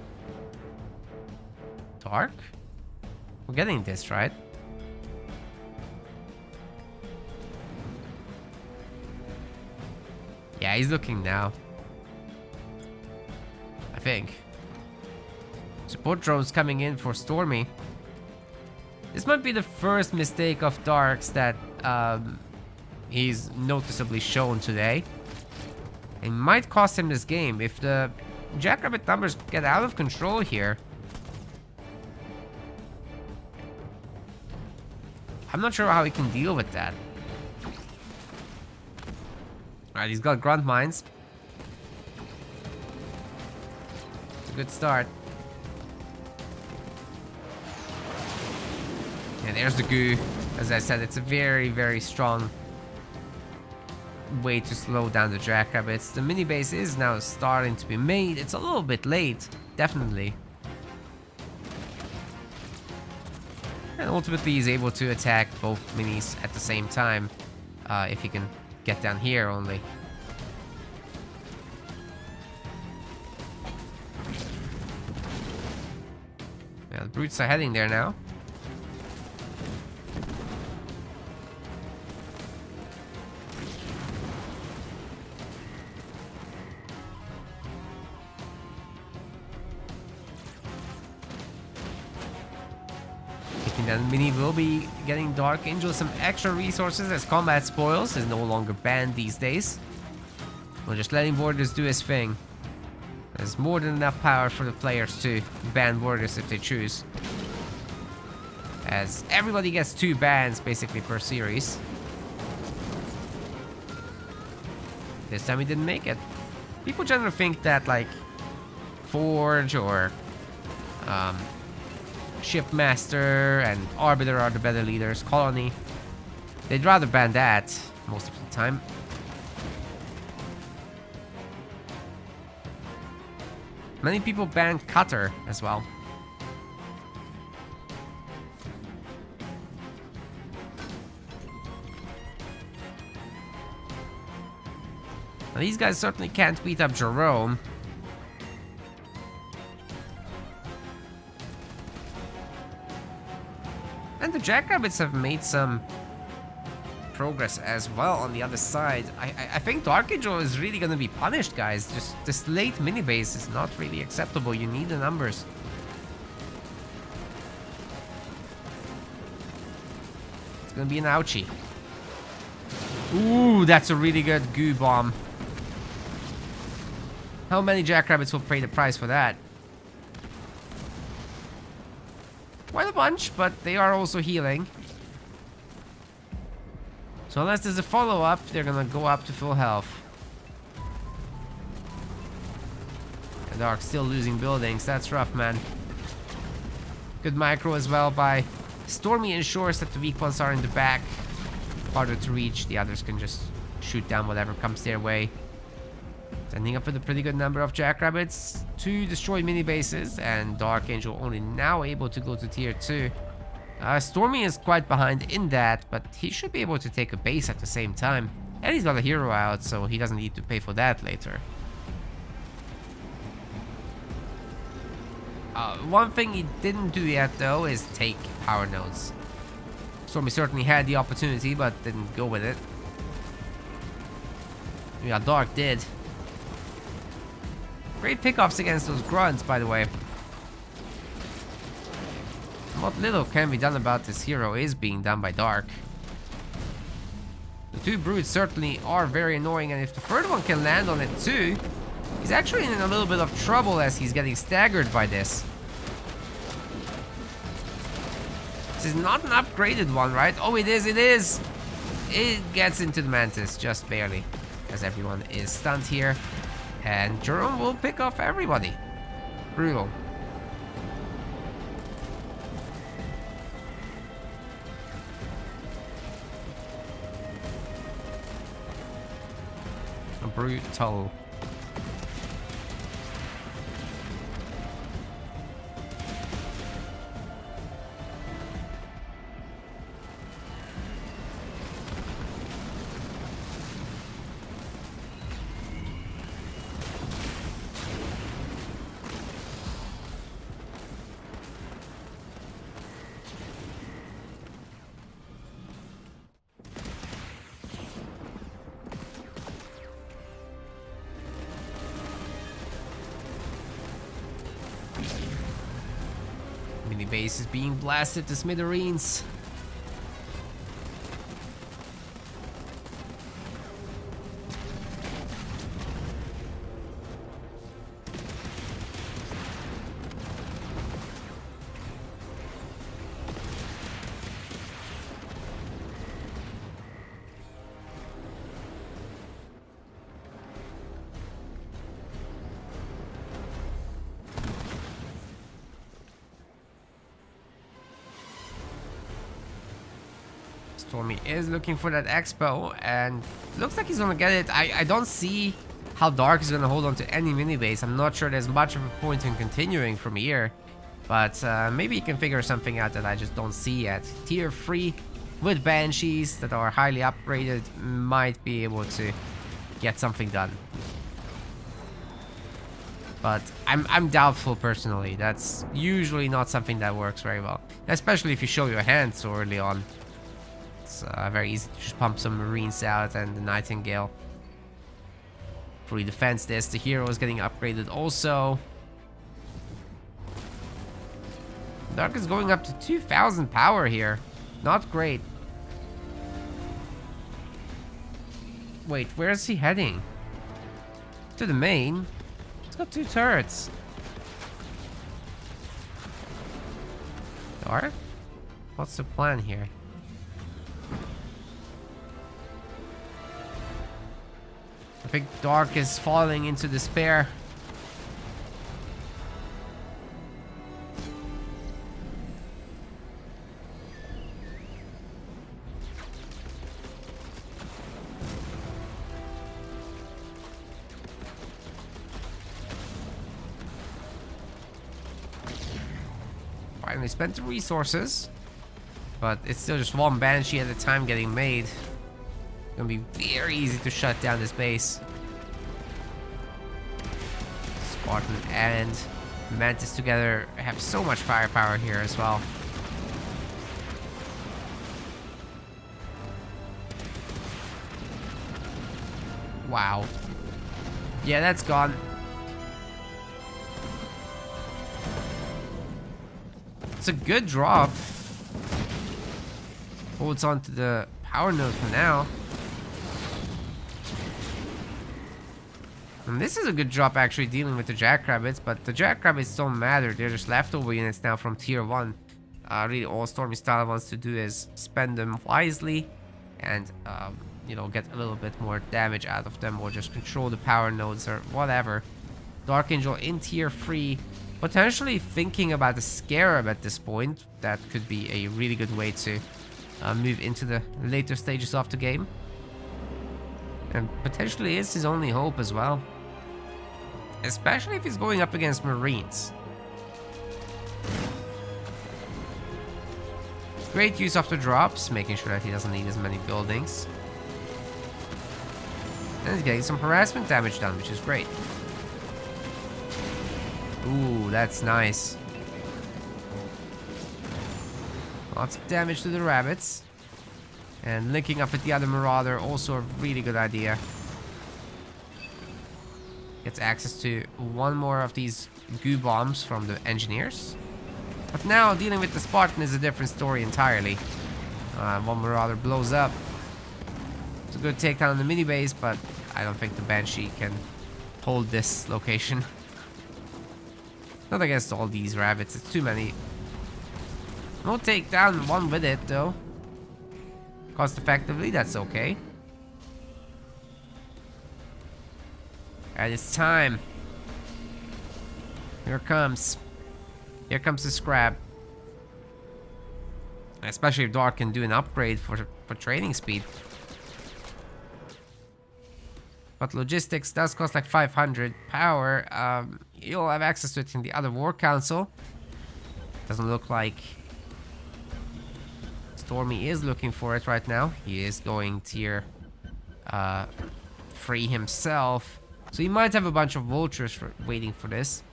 Dark? We're getting this, right? Yeah, he's looking now. I think. Support drones coming in for Stormy. This might be the first mistake of Dark's that he's noticeably shown today. It might cost him this game. If the Jackrabbit numbers get out of control here, I'm not sure how he can deal with that. Alright, he's got grunt mines. It's a good start. And there's the goo. As I said, it's a very, very strong way to slow down the jackrabbits. The mini base is now starting to be made. It's a little bit late, definitely. And ultimately he's able to attack both minis at the same time. If he can get down here only. Yeah, the brutes are heading there now. And Mini will be getting Dark Angel some extra resources as combat spoils is no longer banned these days. We're just letting Voridus do his thing. There's more than enough power for the players to ban Voridus if they choose. As everybody gets 2 bans basically per series. This time he didn't make it. People generally think that like Forge or Shipmaster and Arbiter are the better leaders. Colony, they'd rather ban that most of the time. Many people ban Cutter as well. Now, these guys certainly can't beat up Jerome. And the Jackrabbits have made some progress as well on the other side. I think Dark Angel is really going to be punished, guys. Just this late mini base is not really acceptable. You need the numbers. It's going to be an ouchie. Ooh, that's a really good goo bomb. How many Jackrabbits will pay the price for that? Quite a bunch, but they are also healing. So unless there's a follow-up, they're gonna go up to full health. And Dark still losing buildings. That's rough, man. Good micro as well by Stormy. Ensures that the weak ones are in the back. Harder to reach. The others can just shoot down whatever comes their way. Ending up with a pretty good number of Jackrabbits to destroy mini bases, and Dark Angel only now able to go to tier 2. Stormy is quite behind in that, but he should be able to take a base at the same time. And he's got a hero out, so he doesn't need to pay for that later. One thing he didn't do yet, though, is take power nodes. Stormy certainly had the opportunity, but didn't go with it. Yeah, Dark did. Great pickoffs against those grunts, by the way. What little can be done about this hero is being done by Dark. The two brutes certainly are very annoying, and if the third one can land on it too, he's actually in a little bit of trouble as he's getting staggered by this. This is not an upgraded one, right? Oh, it is, it is! It gets into the Mantis, just barely, as everyone is stunned here. And Jerome will pick off everybody. Brutal. Brutal. Mini base is being blasted to smithereens. Stormy is looking for that expo, and looks like he's gonna get it. I don't see how Dark is gonna hold on to any mini base. I'm not sure there's much of a point in continuing from here, but maybe he can figure something out that I just don't see yet. Tier 3 with Banshees that are highly upgraded might be able to get something done. But I'm doubtful personally. That's usually not something that works very well, especially if you show your hand so early on. It's very easy to just pump some Marines out, and the Nightingale fully defends this. The hero is getting upgraded also. Dark is going up to 2000 power here. Not great. Wait, where is he heading? To the main? He's got 2 turrets. Dark? What's the plan here? I think Dark is falling into despair. Finally spent the resources, but it's still just one Banshee at a time getting made. Gonna be very easy to shut down this base. Spartan and Mantis together have so much firepower here as well. Wow. Yeah, that's gone. It's a good drop. Holds on to the power node for now. And this is a good drop actually dealing with the jackrabbits, but the jackrabbits don't matter. They're just leftover units now from tier 1. Really all Stormy Style wants to do is spend them wisely and you know, get a little bit more damage out of them, or just control the power nodes or whatever. Dark Angel in tier 3, potentially thinking about the Scarab at this point. That could be a really good way to move into the later stages of the game, and potentially is his only hope as well, especially if he's going up against Marines. Great use of the drops, making sure that he doesn't need as many buildings. And he's getting some harassment damage done, which is great. Ooh, that's nice. Lots of damage to the rabbits. And linking up with the other Marauder, also a really good idea. Gets access to one more of these goo bombs from the engineers. But now dealing with the Spartan is a different story entirely. One Marauder blows up. It's a good takedown on the mini base, but I don't think the Banshee can hold this location. Not against all these rabbits, it's too many. No takedown, one with it though. Cost effectively, that's okay. And it's time. Here it comes. Here comes the scrap. Especially if Dark can do an upgrade for training speed. But logistics does cost like 500 power. You'll have access to it in the other War Council. Doesn't look like Stormy is looking for it right now. He is going tier 3 himself. So he might have a bunch of vultures waiting for this.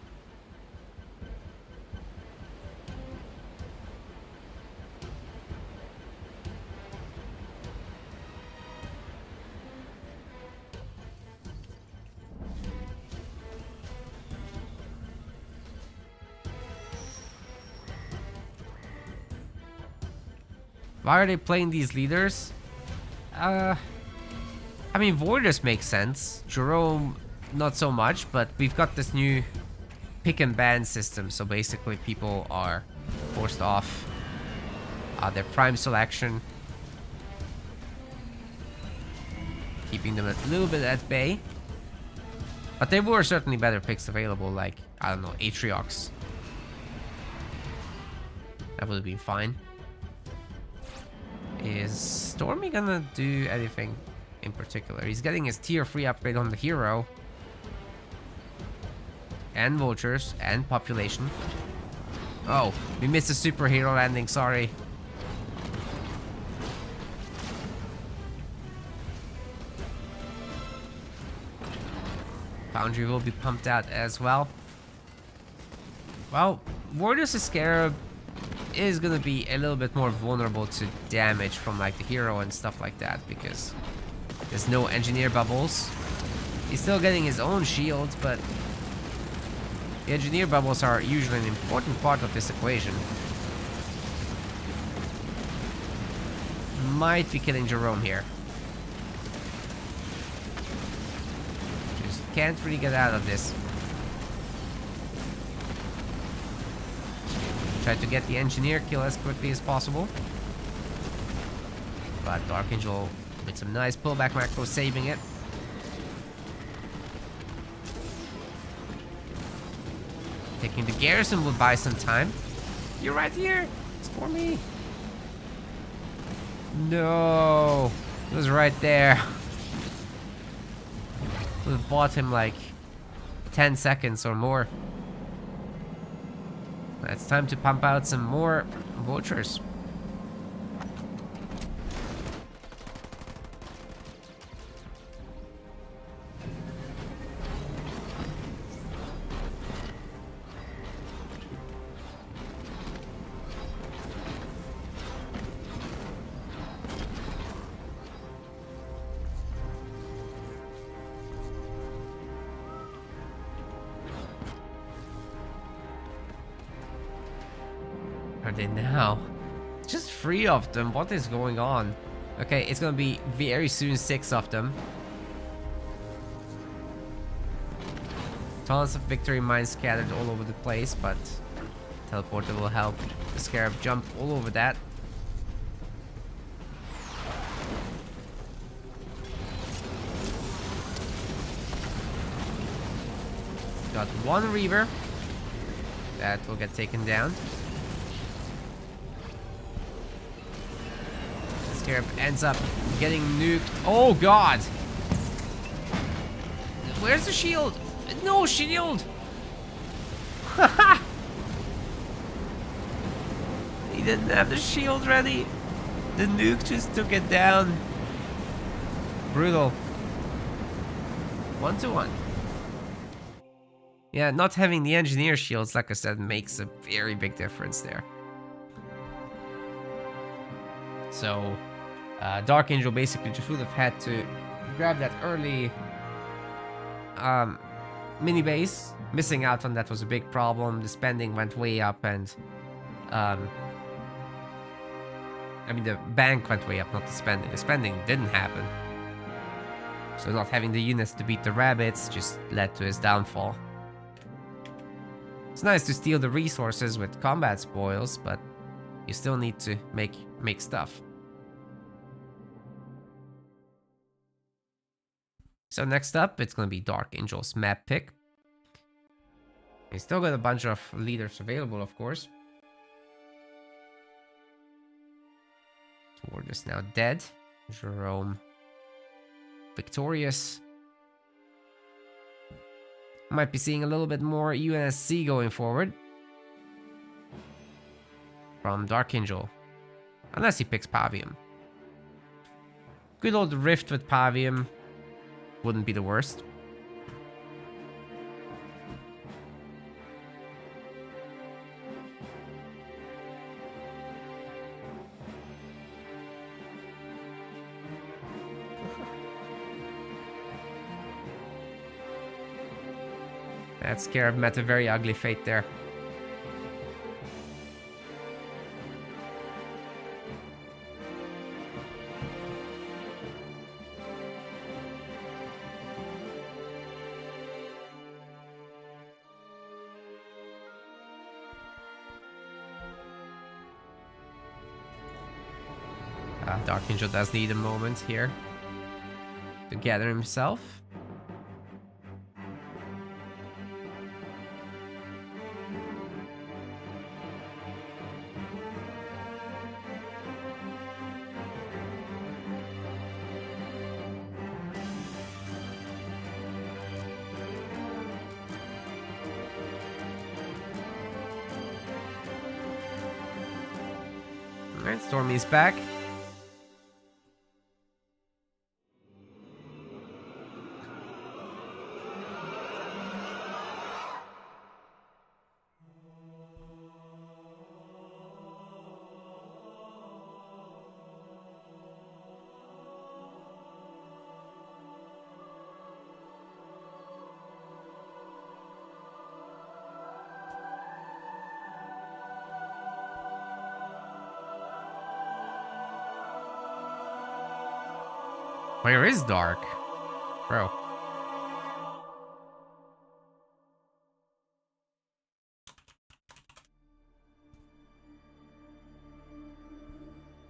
Why are they playing these leaders? I mean, Voiders makes sense. Jerome, not so much, but we've got this new pick and ban system. So basically people are forced off their prime selection, keeping them a little bit at bay. But there were certainly better picks available, like, I don't know, Atriox. That would have been fine. Is Stormy gonna do anything in particular? He's getting his tier 3 upgrade on the hero. And vultures and population. Oh, we missed a superhero landing, sorry. Foundry will be pumped out as well. Well, Warriors' Scarab is gonna be a little bit more vulnerable to damage from like the hero and stuff like that, because there's no engineer bubbles. He's still getting his own shields, but the engineer bubbles are usually an important part of this equation. Might be killing Jerome here. Just can't really get out of this. Try to get the engineer kill as quickly as possible. But Dark Angel with some nice pullback macro saving it. Taking the garrison will buy some time. You're right here. It's for me. No. It was right there. Would have bought him like 10 seconds or more. It's time to pump out some more vultures. Are they now? Just 3 of them. What is going on? Okay, it's gonna be very soon 6 of them. Tons of victory mines scattered all over the place, but teleporter will help the scarab jump all over that. Got 1 Reaver. That will get taken down. The scarab ends up getting nuked. Oh god! Where's the shield? No shield! Haha! He didn't have the shield ready. The nuke just took it down. Brutal. 1-1. Yeah, not having the engineer shields, like I said, makes a very big difference there. So, Dark Angel basically just would have had to grab that early mini base. Missing out on that was a big problem. The spending went way up, and I mean, the bank went way up, not the spending. The spending didn't happen. So not having the units to beat the rabbits just led to his downfall. It's nice to steal the resources with combat spoils, but you still need to make stuff. So next up, it's gonna be Dark Angel's map pick. He's still got a bunch of leaders available, of course. Sword is now dead. Jerome victorious. Might be seeing a little bit more UNSC going forward from Dark Angel, unless he picks Pavium. Good old Rift with Pavium wouldn't be the worst. That scarab met a very ugly fate there. Dark Angel does need a moment here to gather himself. Alright, Stormy's back. Where is Dark? Bro.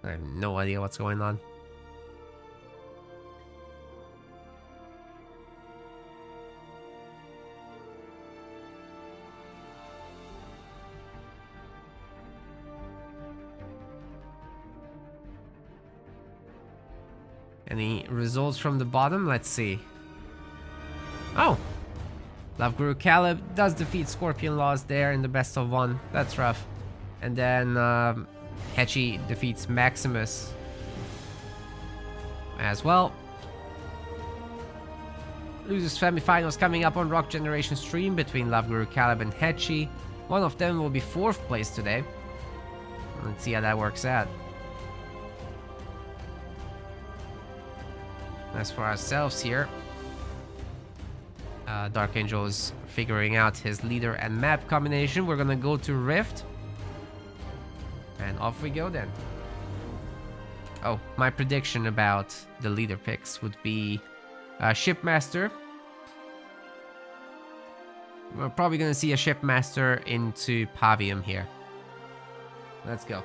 I have no idea what's going on. Any results from the bottom? Let's see. Oh! Love Guru Caleb does defeat Scorpion Laws there in the best of 1. That's rough. And then Hetchy defeats Maximus as well. Losers semifinals coming up on Rock Generation stream between Love Guru Caleb and Hetchy. One of them will be 4th place today. Let's see how that works out. As for ourselves here, Dark Angel is figuring out his leader and map combination. We're gonna go to Rift. And off we go then. Oh, my prediction about the leader picks would be Shipmaster. We're probably going to see a Shipmaster into Pavium here. Let's go.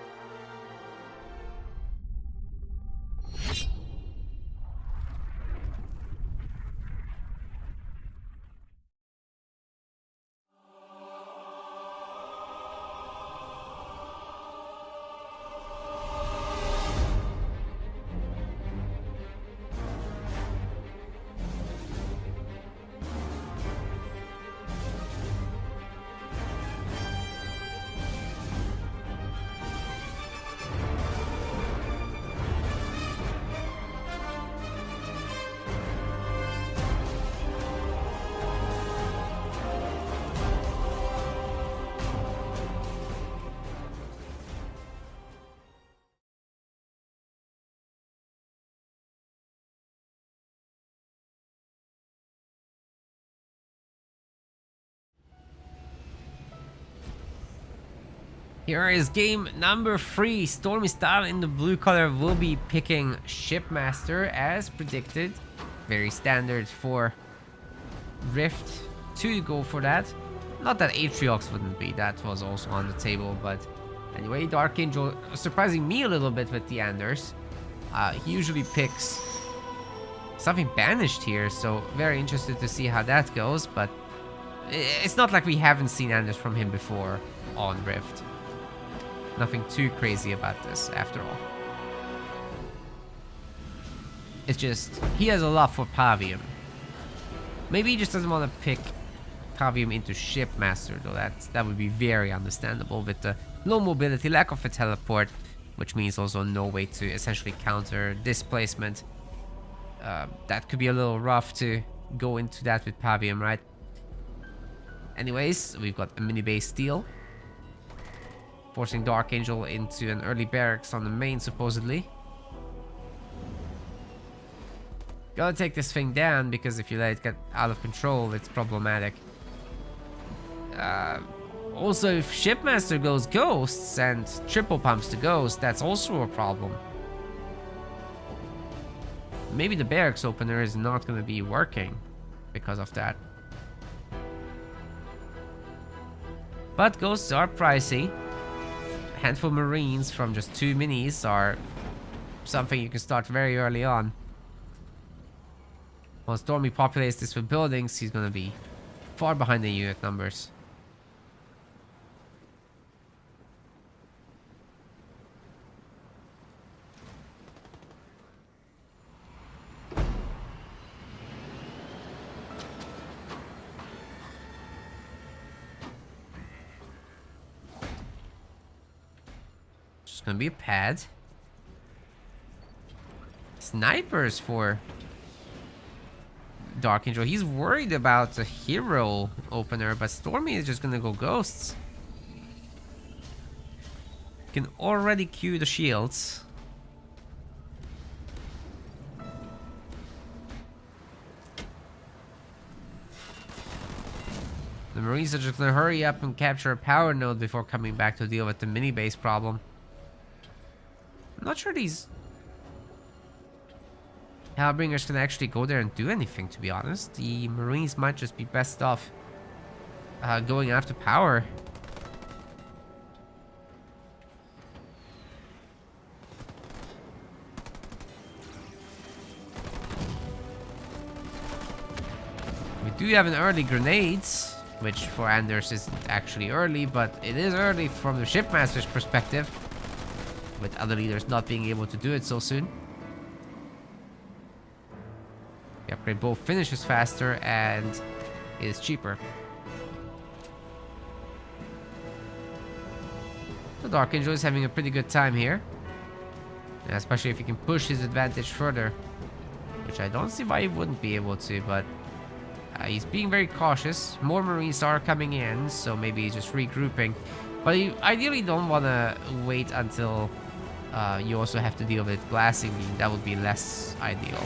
Here is game number 3. Stormy Style in the blue color will be picking Shipmaster as predicted. Very standard for Rift to go for that. Not that Atriox wouldn't be, that was also on the table, but anyway, Dark Angel surprising me a little bit with the Anders. He usually picks something banished here, so very interested to see how that goes, but it's not like we haven't seen Anders from him before on Rift. Nothing too crazy about this, after all. It's just, he has a love for Pavium. Maybe he just doesn't want to pick Pavium into Shipmaster, though that would be very understandable with the low mobility, lack of a teleport, which means also no way to essentially counter displacement. That could be a little rough to go into that with Pavium, right? Anyways, we've got a mini base steal. Forcing Dark Angel into an early barracks on the main, supposedly. Gotta take this thing down, because if you let it get out of control, it's problematic. Also, if Shipmaster goes Ghosts and triple pumps the Ghost, that's also a problem. Maybe the barracks opener is not gonna be working because of that. But Ghosts are pricey. Handful of Marines from just 2 minis are something you can start very early on. Once Stormy populates this with buildings, he's gonna be far behind the unit numbers. Just gonna be a pad. Snipers for Dark Angel. He's worried about the hero opener, but Stormy is just gonna go Ghosts. Can already queue the shields. The Marines are just gonna hurry up and capture a power node before coming back to deal with the mini base problem. I'm not sure these Hellbringers can actually go there and do anything, to be honest. The Marines might just be best off going after power. We do have an early grenades, which for Anders is actually early, but it is early from the Shipmaster's perspective, with other leaders not being able to do it so soon. The upgrade both finishes faster and is cheaper. So Dark Angel is having a pretty good time here, especially if he can push his advantage further, which I don't see why he wouldn't be able to, but he's being very cautious. More Marines are coming in, so maybe he's just regrouping, but you ideally don't want to wait until you also have to deal with glassing. That would be less ideal.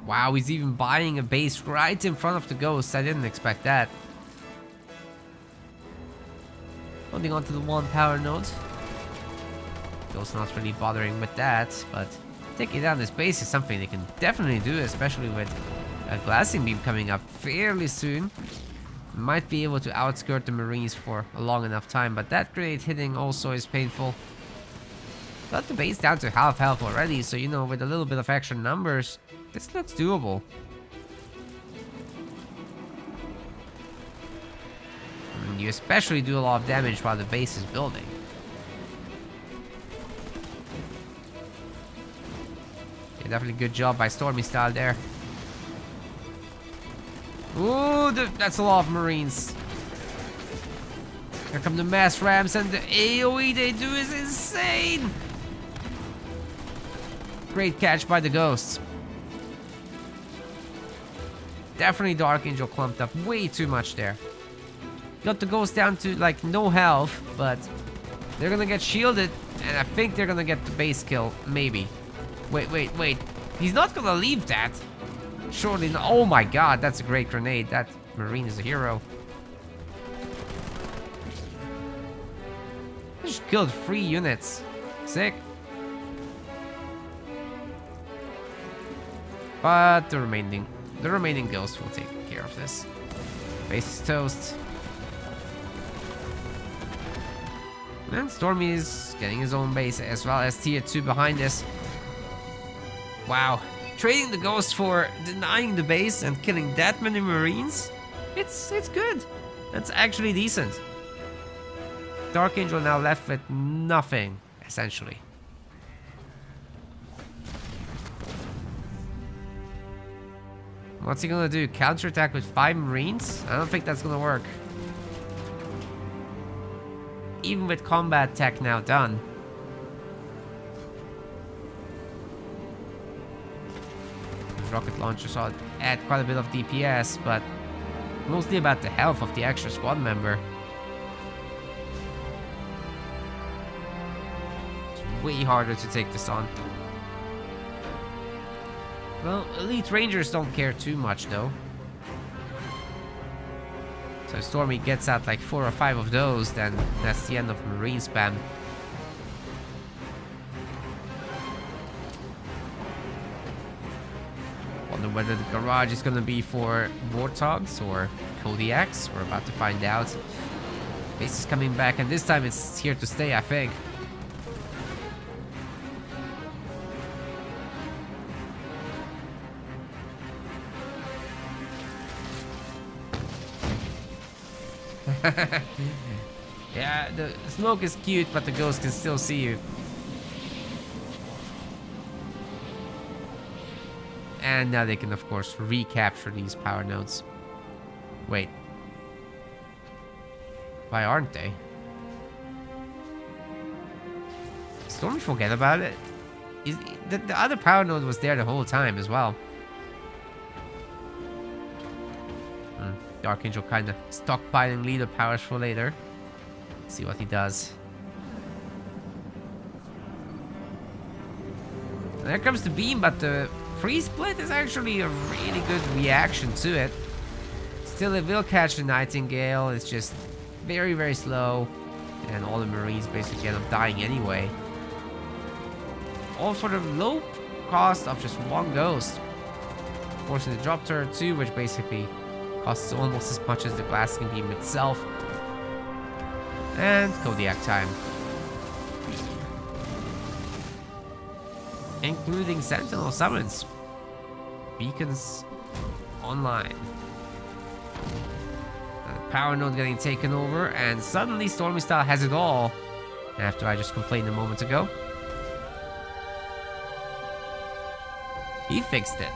Wow, he's even buying a base right in front of the ghost. I didn't expect that. Holding on to the one power node. Ghost not really bothering with that, but taking down this base is something they can definitely do, especially with a glassing beam coming up fairly soon. Might be able to outskirt the Marines for a long enough time, but that grenade hitting also is painful. Got the base down to half health already, so you know, with a little bit of extra numbers, this looks doable. And you especially do a lot of damage while the base is building. Yeah, definitely good job by Stormy Style there. Ooh, that's a lot of Marines. Here come the mass rams, and the AoE they do is insane. Great catch by the ghosts. Definitely the Archangel clumped up way too much there. Got the ghost down to like no health, but they're gonna get shielded, and I think they're gonna get the base kill, maybe. Wait. He's not gonna leave that. Surely not. Oh my god, that's a great grenade. That Marine is a hero. Just killed 3 units. Sick. But the remaining ghosts will take care of this. Base is toast. And Stormy is getting his own base, as well as tier 2 behind this. Wow. Trading the ghost for denying the base and killing that many Marines? It's good. That's actually decent. The Archangel now left with nothing, essentially. What's he gonna do? Counterattack with 5 Marines? I don't think that's gonna work. Even with combat tech now done. Rocket launchers add quite a bit of DPS, but mostly about the health of the extra squad member. It's way harder to take this on. Well, Elite Rangers don't care too much though. So if Stormy gets out like 4 or 5 of those, then that's the end of Marine spam. Wonder whether the garage is gonna be for Warthogs or Kodiaks. We're about to find out. Base is coming back, and this time it's here to stay, I think. Yeah, the smoke is cute, but the ghost can still see you. And now they can, of course, recapture these power nodes. Wait. Why aren't they? Stormy forget about it? The other power node was there the whole time as well. The Archangel kind of stockpiling leader powers for later. Let's see what he does. And there comes the beam, but the pre-split is actually a really good reaction to it. Still, it will catch the Nightingale. It's just very, very slow. And all the Marines basically end up dying anyway. All for the low cost of just 1 ghost. Forcing the drop turret too, which basically costs almost as much as the glassing beam itself. And Kodiak time. Including Sentinel summons. Beacons online. Power node getting taken over, and suddenly Stormy Style has it all. After I just complained a moment ago. He fixed it.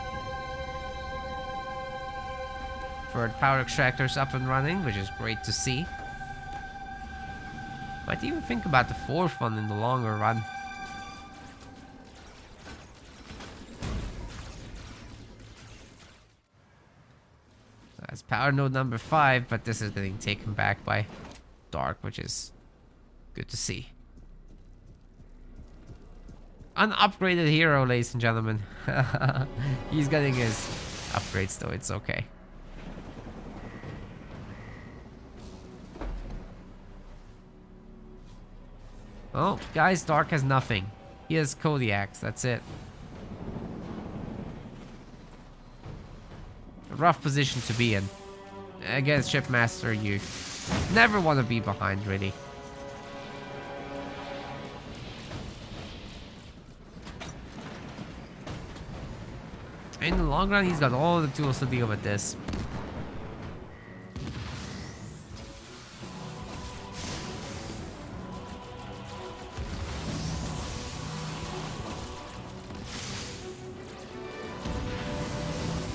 Third power extractors up and running, which is great to see. Might even think about the 4th one in the longer run. That's power node number 5, but this is getting taken back by Dark, which is good to see. unupgraded hero, ladies and gentlemen. He's getting his upgrades though, it's okay. Oh, guys, Dark has nothing. He has Kodiaks, that's it. A rough position to be in. Against Shipmaster, you never want to be behind, really. In the long run, he's got all the tools to deal with this.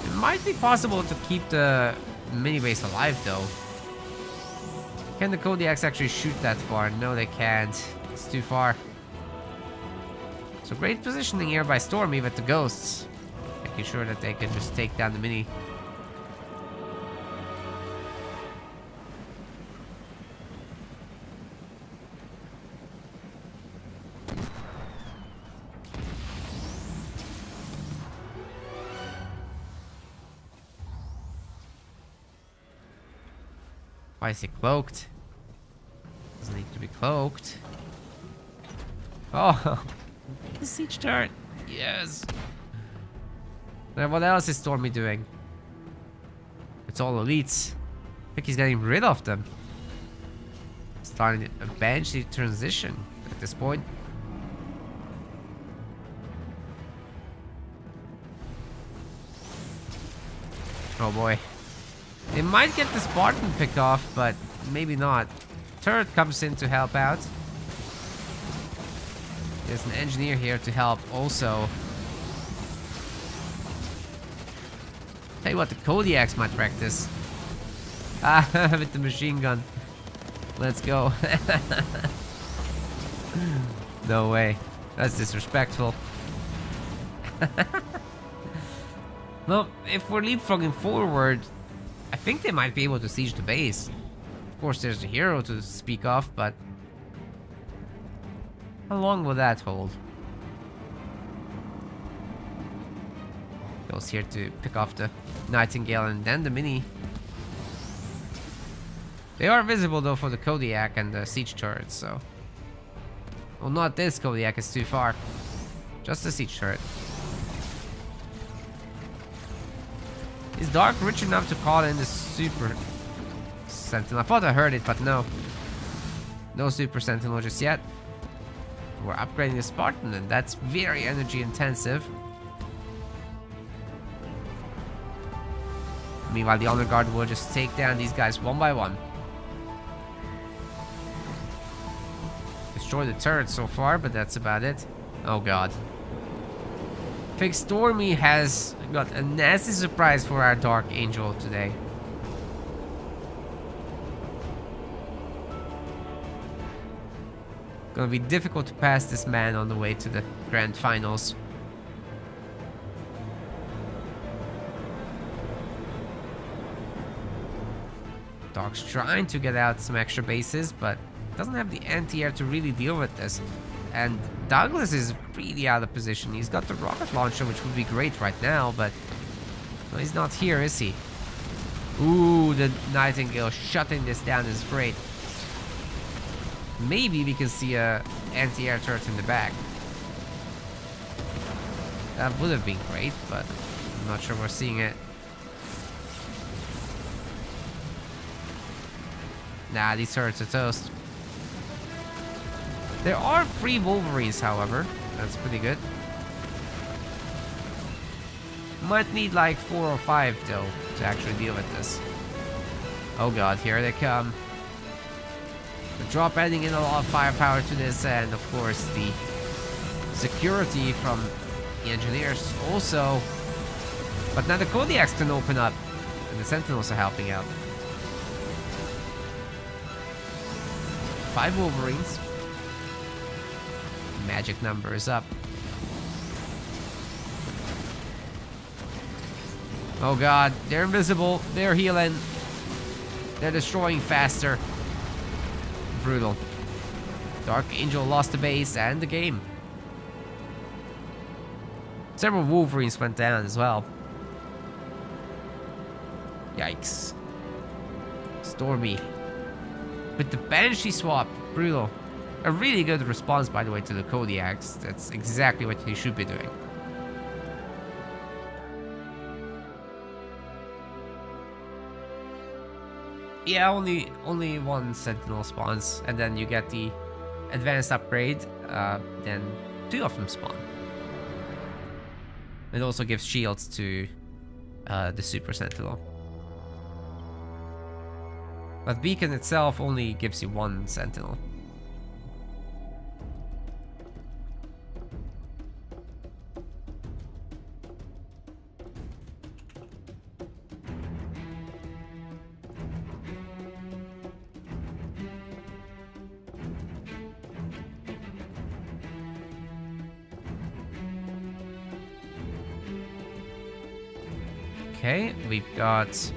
It might be possible to keep the mini base alive, though. Can the Kodiaks actually shoot that far? No, they can't. It's too far. So great positioning here by Stormy with the ghosts. Making sure that they can just take down the mini. Why is he cloaked? Doesn't need to be cloaked. Oh, the siege turret. Yes. Now what else is Stormy doing? It's all elites. I think he's getting rid of them. Starting a Banshee transition at this point. Oh boy. They might get the Spartan picked off, but maybe not. Turret comes in to help out. There's an engineer here to help also. Tell you what, the Kodiaks might wreck this. Ah, with the machine gun. Let's go. No way. That's disrespectful. Well, if we're leapfrogging forward, I think they might be able to siege the base. Of course, there's the hero to speak of, but how long will that hold? Goes here to pick off the Nightingale and then the mini. They are visible though for the Kodiak and the siege turret, so. Well, not this Kodiak, it's too far. Just the siege turret. Is Dark rich enough to call in the Super Sentinel? I thought I heard it, but no. No Super Sentinel just yet. We're upgrading the Spartan, and that's very energy intensive. Meanwhile, the Honor Guard will just take down these guys one by one. Destroy the turret so far, but that's about it. Oh god. I think Stormy has got a nasty surprise for our Dark Angel today. Gonna be difficult to pass this man on the way to the grand finals. Dark's trying to get out some extra bases, but doesn't have the anti-air to really deal with this. And Douglas is really out of position. He's got the rocket launcher, which would be great right now, but no, he's not here, is he? Ooh, the Nightingale shutting this down is great. Maybe we can see a anti-air turret in the back. That would have been great, but I'm not sure we're seeing it. Nah, these turrets are toast. There are 3 Wolverines, however. That's pretty good. Might need like 4 or 5, though, to actually deal with this. Oh god, here they come. The drop adding in a lot of firepower to this, and of course the security from the engineers also. But now the Kodiaks can open up, and the Sentinels are helping out. 5 Wolverines. Magic number is up. Oh god, they're invisible, they're healing, they're destroying faster. Brutal. Dark Angel lost the base and the game. Several Wolverines went down as well. Yikes. Stormy. With the Banshee swap. Brutal. A really good response, by the way, to the Kodiaks. That's exactly what he should be doing. Yeah, only one Sentinel spawns, and then you get the advanced upgrade, then 2 of them spawn. It also gives shields to the Super Sentinel. But Beacon itself only gives you 1 Sentinel. Okay, we've got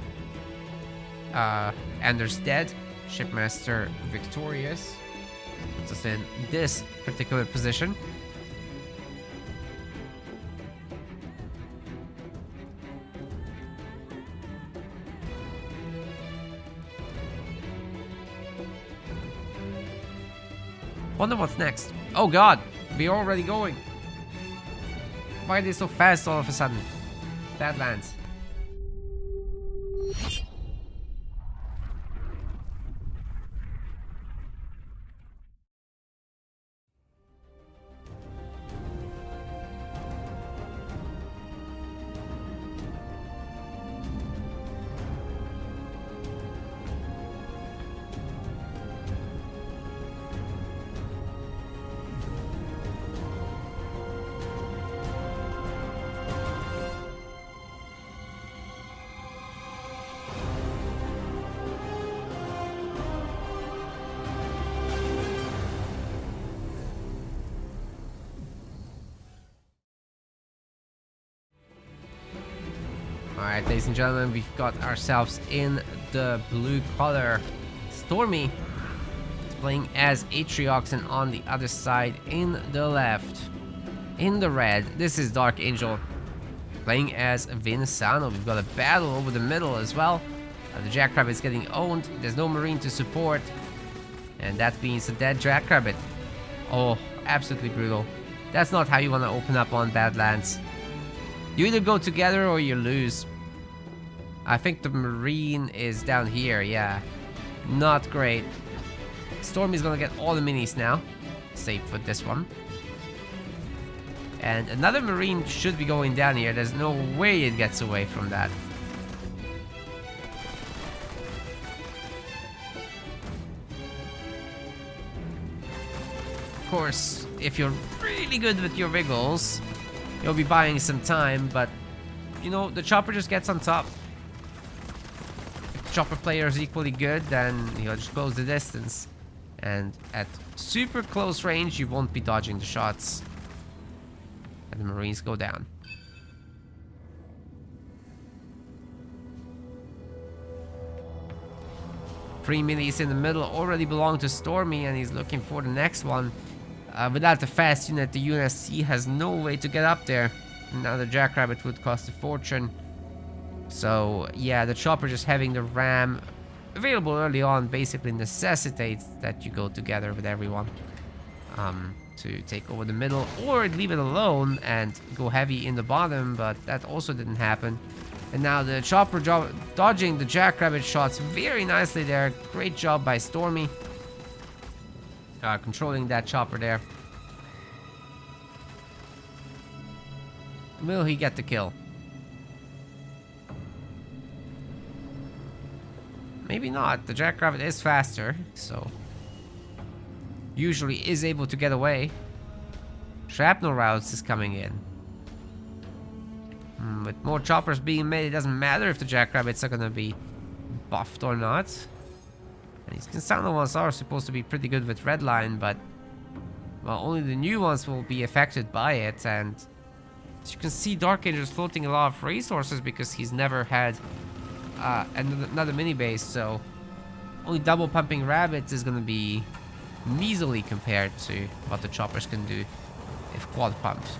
Anders dead, Shipmaster victorious. Puts us in this particular position. Wonder what's next. Oh god, we're already going. Why are they so fast all of a sudden? Badlands. Alright, ladies and gentlemen, we've got ourselves in the blue color. Stormy is playing as Atriox, and on the other side, in the left, in the red, this is Dark Angel playing as Vincano. We've got a battle over the middle as well. The Jackrabbit is getting owned. There's no Marine to support, and that means a dead Jackrabbit. Oh, absolutely brutal. That's not how you want to open up on Badlands. You either go together or you lose. I think the Marine is down here, yeah. Not great. Stormy's gonna get all the minis now. Safe with this one. And another Marine should be going down here. There's no way it gets away from that. Of course, if you're really good with your wriggles, you'll be buying some time, but you know, the chopper just gets on top. If the chopper player is equally good, then he'll just close the distance. And at super close range, you won't be dodging the shots. And the Marines go down. Three minis in the middle already belong to Stormy, and he's looking for the next one. Without the fast unit, the UNSC has no way to get up there. Now the Jackrabbit would cost a fortune. So yeah, the chopper just having the ram available early on basically necessitates that you go together with everyone to take over the middle, or leave it alone and go heavy in the bottom, but that also didn't happen. And now the chopper dodging the Jackrabbit shots very nicely there. Great job by Stormy. Controlling that chopper there. Will he get the kill? Maybe not. The Jackrabbit is faster, so usually is able to get away. Shrapnel routes is coming in. With more choppers being made, it doesn't matter if the Jackrabbits are gonna be buffed or not. And these Consano ones are supposed to be pretty good with redline, but well, only the new ones will be affected by it. And as you can see, Dark Angel is floating a lot of resources because he's never had another mini base, so only double pumping rabbits is going to be measly compared to what the choppers can do if quad pumped.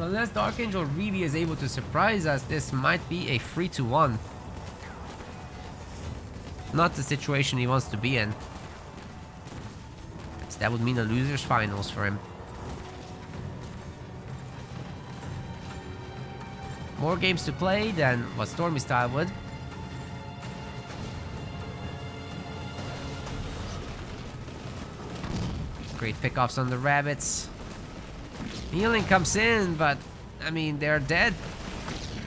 So unless Dark Angel really is able to surprise us, this might be a 3-1. Not the situation he wants to be in. So that would mean a loser's finals for him. More games to play than what Stormy Style would. Great pickoffs on the rabbits. Healing comes in, but I mean, they're dead.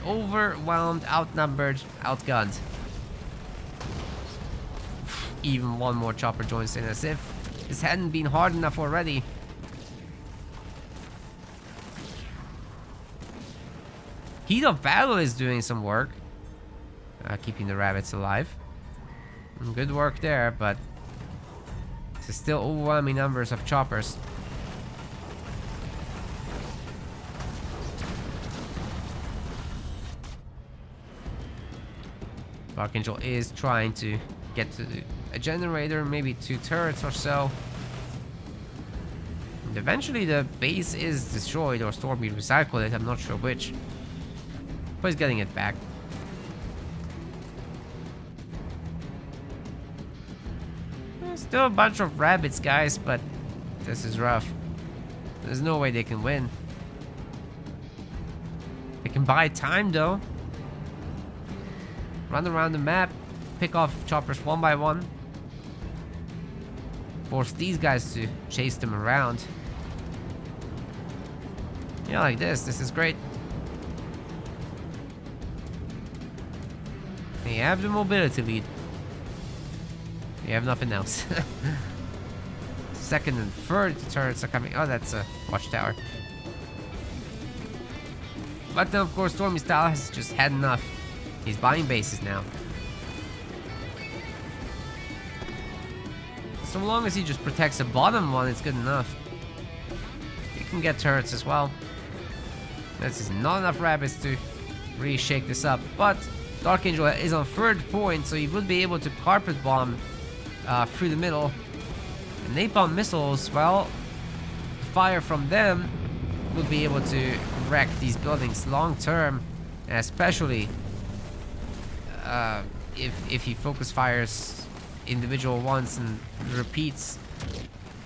Overwhelmed, outnumbered, outgunned. Even one more chopper joins in, as if this hadn't been hard enough already. Heat of Battle is doing some work. Keeping the rabbits alive. Good work there, but there's still overwhelming numbers of choppers. Dark Angel is trying to get to a generator, maybe 2 turrets or so. And eventually the base is destroyed, or Stormy recycled it, I'm not sure which. But he's getting it back. There's still a bunch of rabbits, guys, but this is rough. There's no way they can win. They can buy time though. Run around the map, pick off choppers one by one. Force these guys to chase them around. Yeah, like this. This is great. They have the mobility lead. They have nothing else. Second and third turrets are coming. Oh, that's a watchtower. But then, of course, Stormy Style has just had enough. He's buying bases now. So long as he just protects the bottom one, it's good enough. He can get turrets as well. This is not enough rabbits to really shake this up. But Dark Angel is on 3rd point, so he would be able to carpet bomb through the middle. And napalm missiles, well, fire from them would be able to wreck these buildings long term, and especially if he focus fires individual ones and repeats.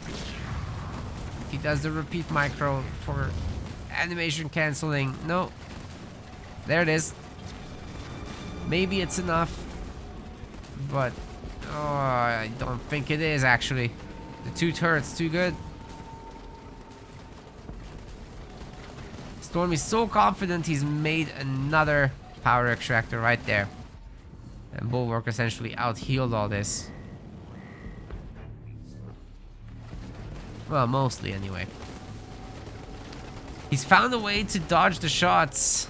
If he does the repeat micro for animation canceling. No. There it is. Maybe it's enough, but oh, I don't think it is actually. The 2 turrets too good. Stormy's so confident he's made another power extractor right there. And Bulwark essentially out-healed all this. Well, mostly anyway. He's found a way to dodge the shots.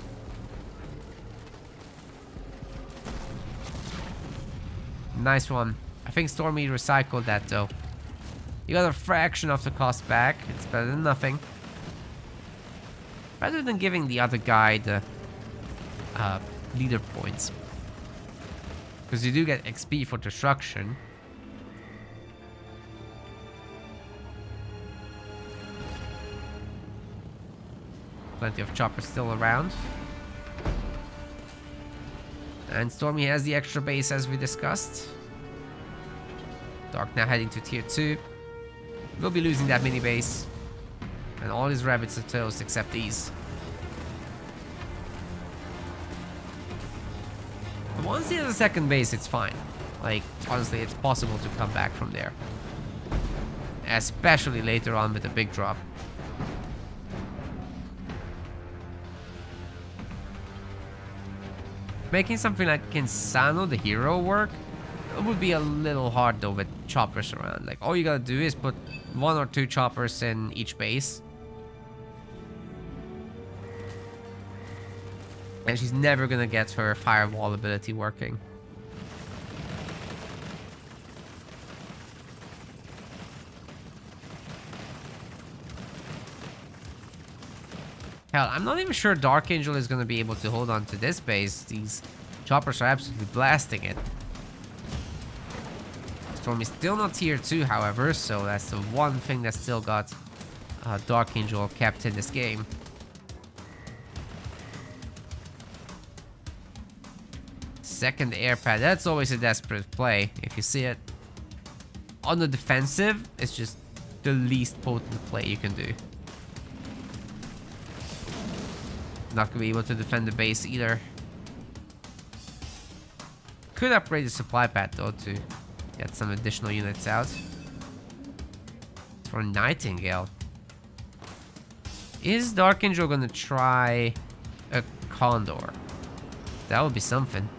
Nice one. I think Stormy recycled that though. You got a fraction of the cost back. It's better than nothing. Rather than giving the other guy the leader points. Because you do get XP for destruction. Plenty of choppers still around. And Stormy has the extra base as we discussed. Dark now heading to tier 2. We'll be losing that mini base. And all his rabbits are toast except these. But once he has a second base, it's fine. Like, honestly, it's possible to come back from there. Especially later on with a big drop. Making something like Insano, the hero, work, it would be a little hard though with choppers around. Like, all you gotta do is put 1 or 2 choppers in each base. And she's never gonna get her firewall ability working. Hell, I'm not even sure Dark Angel is gonna be able to hold on to this base. These choppers are absolutely blasting it. Storm is still not tier 2, however, so that's the one thing that still got Dark Angel kept in this game. Second air pad. That's always a desperate play. If you see it on the defensive, it's just the least potent play you can do. Not gonna be able to defend the base either. Could upgrade the supply pad though to get some additional units out. For Nightingale. Is Dark Angel gonna try a Condor? That would be something.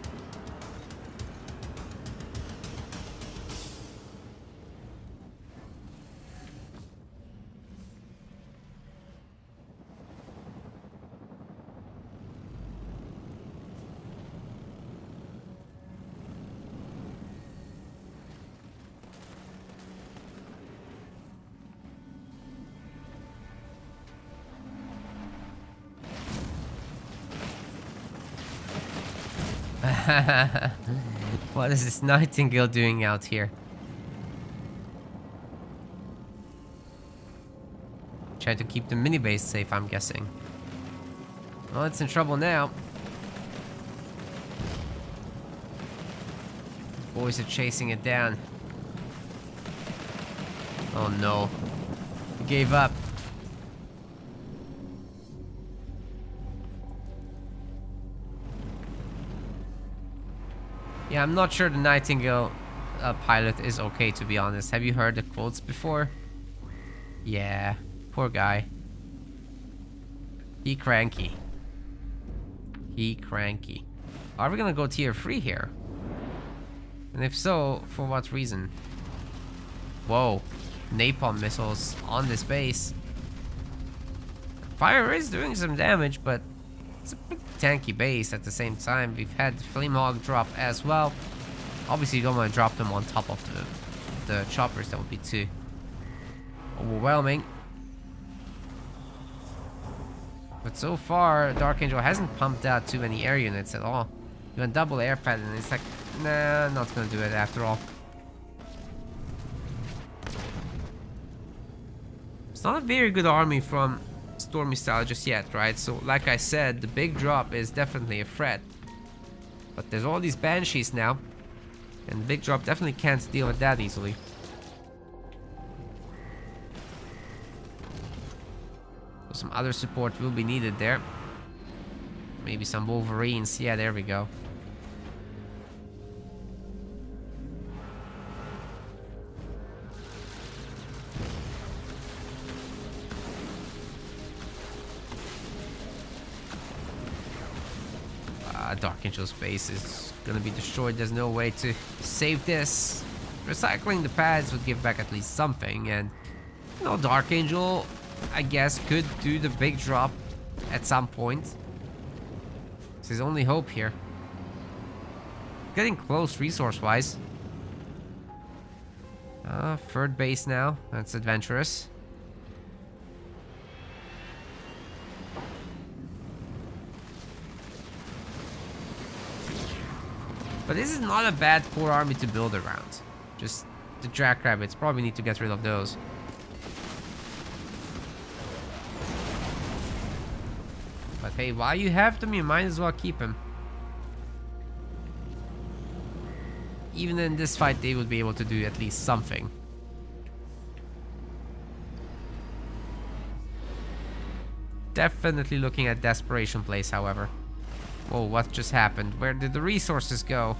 What is this Nightingale doing out here? Try to keep the mini base safe, I'm guessing. Well, it's in trouble now. Boys are chasing it down. Oh no. He gave up. Yeah, I'm not sure the Nightingale pilot is okay, to be honest. Have you heard the quotes before? Yeah, poor guy. He cranky. He cranky. Are we gonna go tier 3 here? And if so, for what reason? Whoa, napalm missiles on this base. Fire is doing some damage, but it's a pretty tanky base at the same time. We've had Flamehawk drop as well. Obviously, you don't want to drop them on top of the choppers. That would be too overwhelming. But so far, Dark Angel hasn't pumped out too many air units at all. You want double air pad, and it's like, nah, not gonna do it after all. It's not a very good army from Stormy style just yet, right? So like I said, the big drop is definitely a threat, but there's all these banshees now, and the big drop definitely can't deal with that easily. So some other support will be needed there. Maybe some Wolverines. Yeah, there we go. Dark Angel's base is gonna be destroyed. There's no way to save this. Recycling the pads would give back at least something, and you know, Dark Angel, I guess, could do the big drop at some point. It's his only hope here. Getting close resource-wise. Third base now. That's adventurous. But this is not a bad core army to build around. Just the jackrabbits. Probably need to get rid of those. But hey, while you have them, you might as well keep them. Even in this fight, they would be able to do at least something. Definitely looking at desperation plays, however. Whoa, what just happened? Where did the resources go?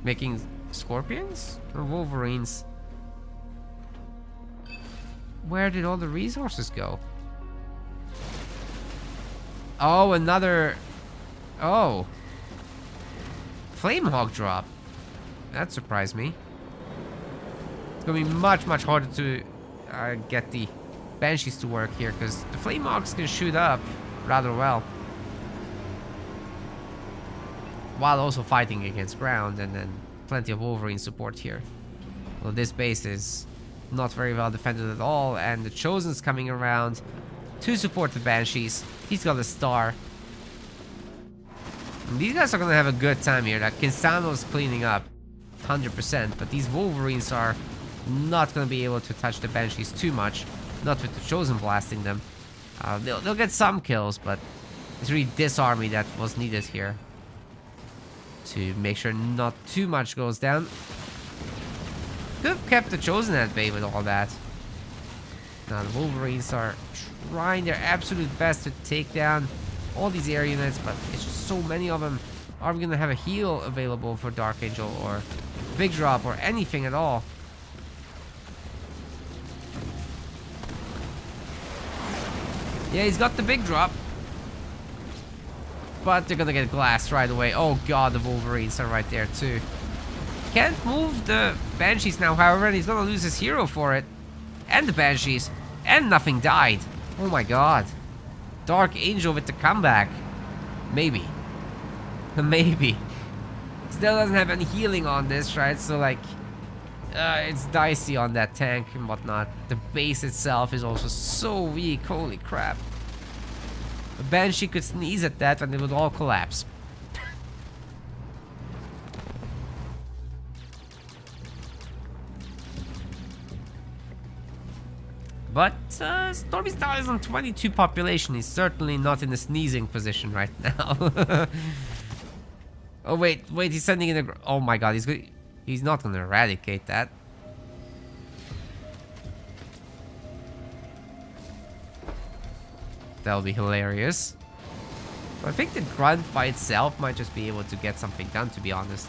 Making scorpions? Or wolverines? Where did all the resources go? Oh, another... Oh. Flamehawk drop. That surprised me. It's gonna be much, much harder to get the Banshees to work here, because the Flamehawks can shoot up rather well, while also fighting against ground, and then plenty of Wolverine support here. Well, this base is not very well defended at all, and the Chosen's coming around to support the Banshees. He's got a star. And these guys are gonna have a good time here. Like, Kinsano's cleaning up 100%, but these Wolverines are not gonna be able to touch the Banshees too much. Not with the Chosen blasting them. They'll get some kills, but It's really this army that was needed here to make sure not too much goes down. Could have kept the Chosen at bay with all that. Now the Wolverines are trying their absolute best to take down all these air units, but it's just so many of them. Are we gonna have a heal available for Dark Angel or Big Drop or anything at all? Yeah, he's got the Big Drop. But they're gonna get glassed right away. Oh god, the Wolverines are right there too. Can't move the Banshees now, however, and he's gonna lose his hero for it. And the Banshees. And nothing died. Oh my god. Dark Angel with the comeback. Maybe. Maybe. Still doesn't have any healing on this, right? So like, it's dicey on that tank and whatnot. The base itself is also so weak. Holy crap. A Banshee could sneeze at that and it would all collapse. But Stormy Star is on 22 population. He's certainly not in a sneezing position right now. Oh wait, he's sending in a... Oh my god, he's not gonna eradicate that. That'll be hilarious. But I think the grunt by itself might just be able to get something done, to be honest.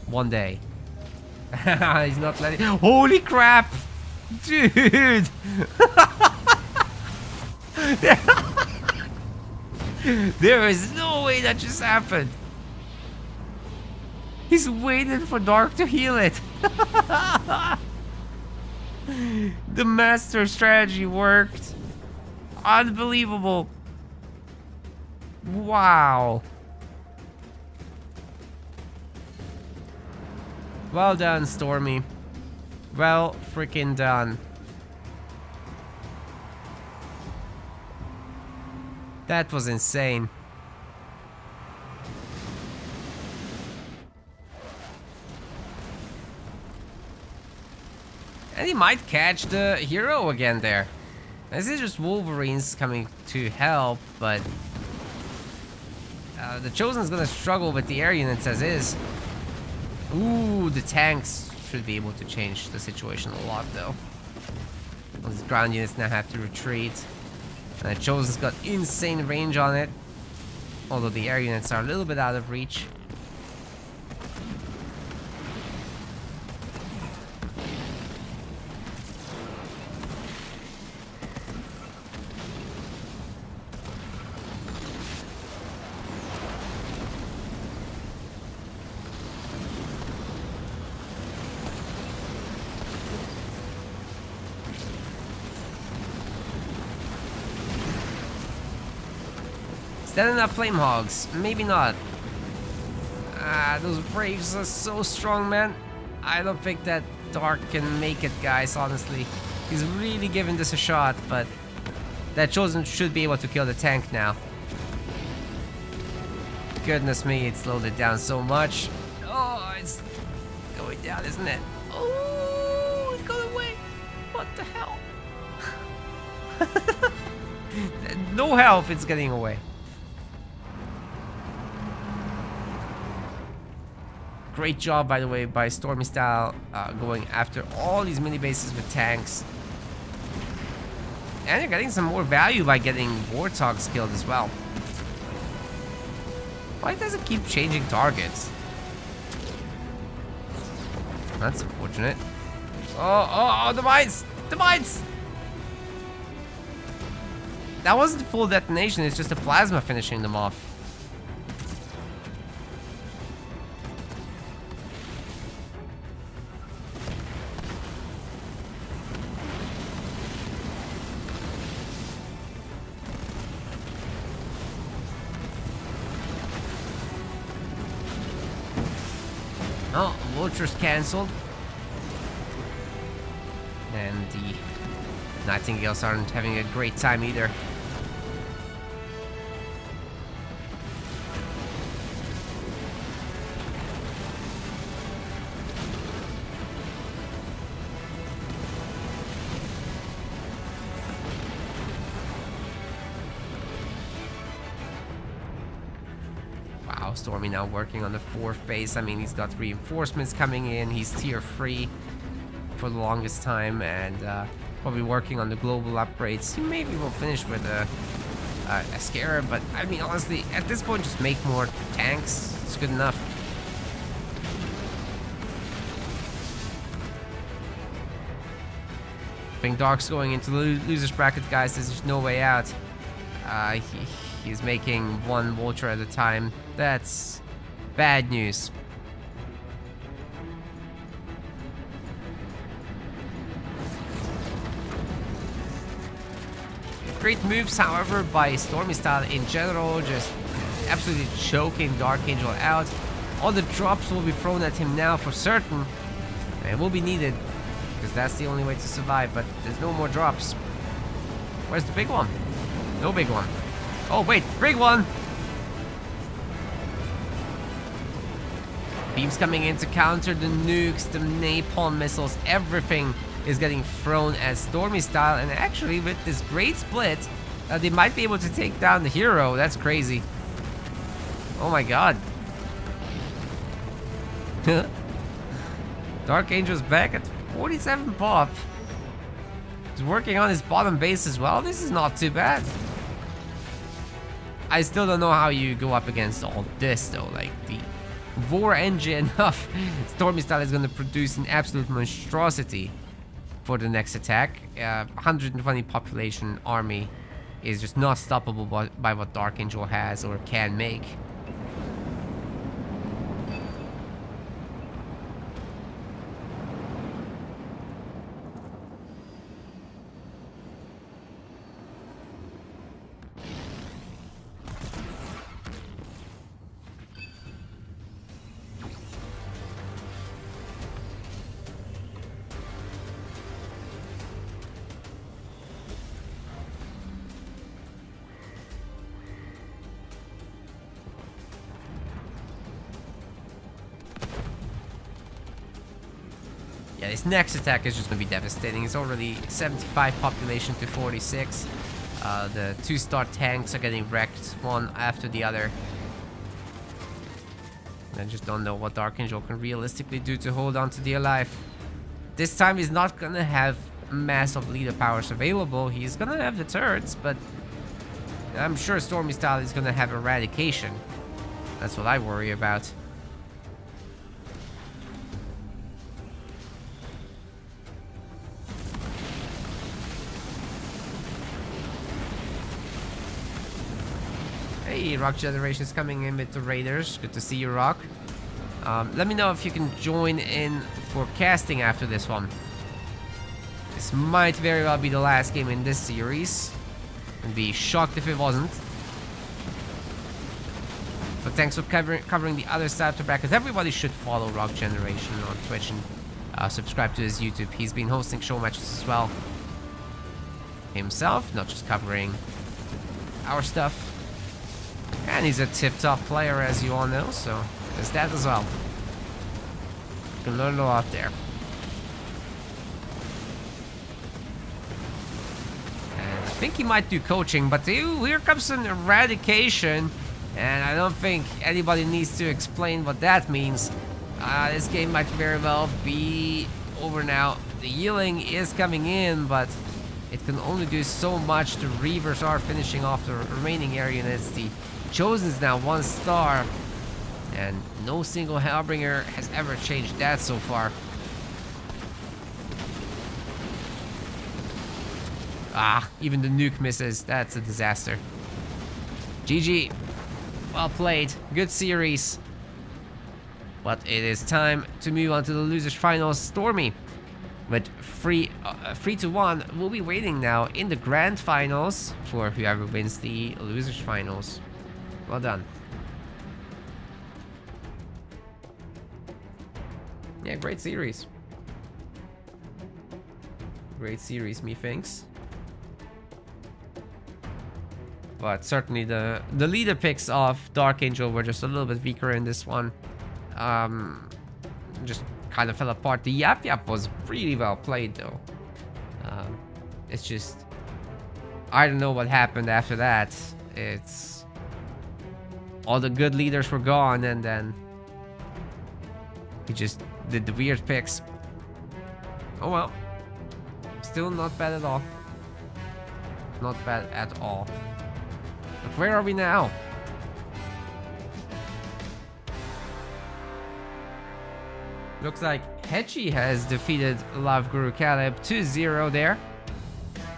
One day. He's not letting... Holy crap! Dude! There is no way that just happened. He's waiting for Dark to heal it. The master strategy worked. Unbelievable. Wow. Well done, Stormy. Well freaking done. That was insane. And he might catch the hero again there. This is just Wolverines coming to help, but the Chosen's gonna struggle with the air units as is. Ooh, the tanks should be able to change the situation a lot, though. Those ground units now have to retreat. And the Chosen's got insane range on it. Although the air units are a little bit out of reach. Is that enough flame hogs? Maybe not. Those Braves are so strong, man. I don't think that Dark can make it, guys, honestly. He's really giving this a shot, but that Chosen should be able to kill the tank now. Goodness me, it slowed it down so much. Oh, it's going down, isn't it? Oh, it's going away. What the hell? No health, it's getting away. Great job, by the way, by Stormy Style going after all these mini bases with tanks. And you're getting some more value by getting Warthogs killed as well. Why does it keep changing targets? That's unfortunate. Oh, the mines! The mines! That wasn't full detonation, it's just a plasma finishing them off. Oh, Vulture's cancelled. And the Nightingales aren't having a great time either. Wow, Stormy now working on the 4th base. I mean, he's got reinforcements coming in. He's tier 3 for the longest time, and probably working on the global upgrades. He maybe will finish with a Scarab, but I mean, honestly, at this point, just make more tanks. It's good enough. I think Dark's going into the loser's bracket, guys. There's just no way out. He's making one vulture at a time. That's bad news. Great moves, however, by Stormy Style in general, just absolutely choking Dark Angel out. All the drops will be thrown at him now for certain, and will be needed, because that's the only way to survive, but there's no more drops. Where's the big one? No big one. Oh wait, big one! Beams coming in to counter the nukes, the napalm missiles, everything is getting thrown at Stormy Style, and actually with this great split, they might be able to take down the hero. That's crazy. Oh my god. Dark Angel's back at 47 pop. He's working on his bottom base as well. This is not too bad. I still don't know how you go up against all this though. Like, the war engine of Stormy Style is going to produce an absolute monstrosity for the next attack. 120 population army is just not stoppable by what Dark Angel has or can make. Yeah, this next attack is just going to be devastating. It's already 75 population to 46. The 2-star tanks are getting wrecked one after the other. I just don't know what Dark Angel can realistically do to hold on to the alive. This time he's not going to have massive leader powers available. He's going to have the turrets, but I'm sure Stormy Style is going to have eradication. That's what I worry about. Hey, Rock Generation's coming in with the Raiders. Good to see you, Rock. Let me know if you can join in for casting after this one. This might very well be the last game in this series. I'd be shocked if it wasn't. But thanks for covering the other side of the bracket. Everybody should follow Rock Generation on Twitch and subscribe to his YouTube. He's been hosting show matches as well himself, not just covering our stuff. And he's a tip-top player, as you all know, so there's that as well. You can learn a lot there. And I think he might do coaching, but here comes an eradication, and I don't think anybody needs to explain what that means. This game might very well be over now. The healing is coming in, but it can only do so much. The Reavers are finishing off the remaining area, and it's the Chosen's now 1 star, and no single Hellbringer has ever changed that so far. Even the nuke misses. That's a disaster. GG. Well played. Good series. But it is time to move on to the losers finals. Stormy with 3-1 will be waiting now in the grand finals for whoever wins the losers finals. Well done. Yeah, great series. Great series, methinks. But certainly the leader picks of Dark Angel were just a little bit weaker in this one. Just kind of fell apart. The Yap Yap was really well played though. It's just, I don't know what happened after that. It's all the good leaders were gone, and then he just did the weird picks. Oh well. Still not bad at all. Not bad at all. But where are we now? Looks like Hechi has defeated Love Guru Caleb 2-0 there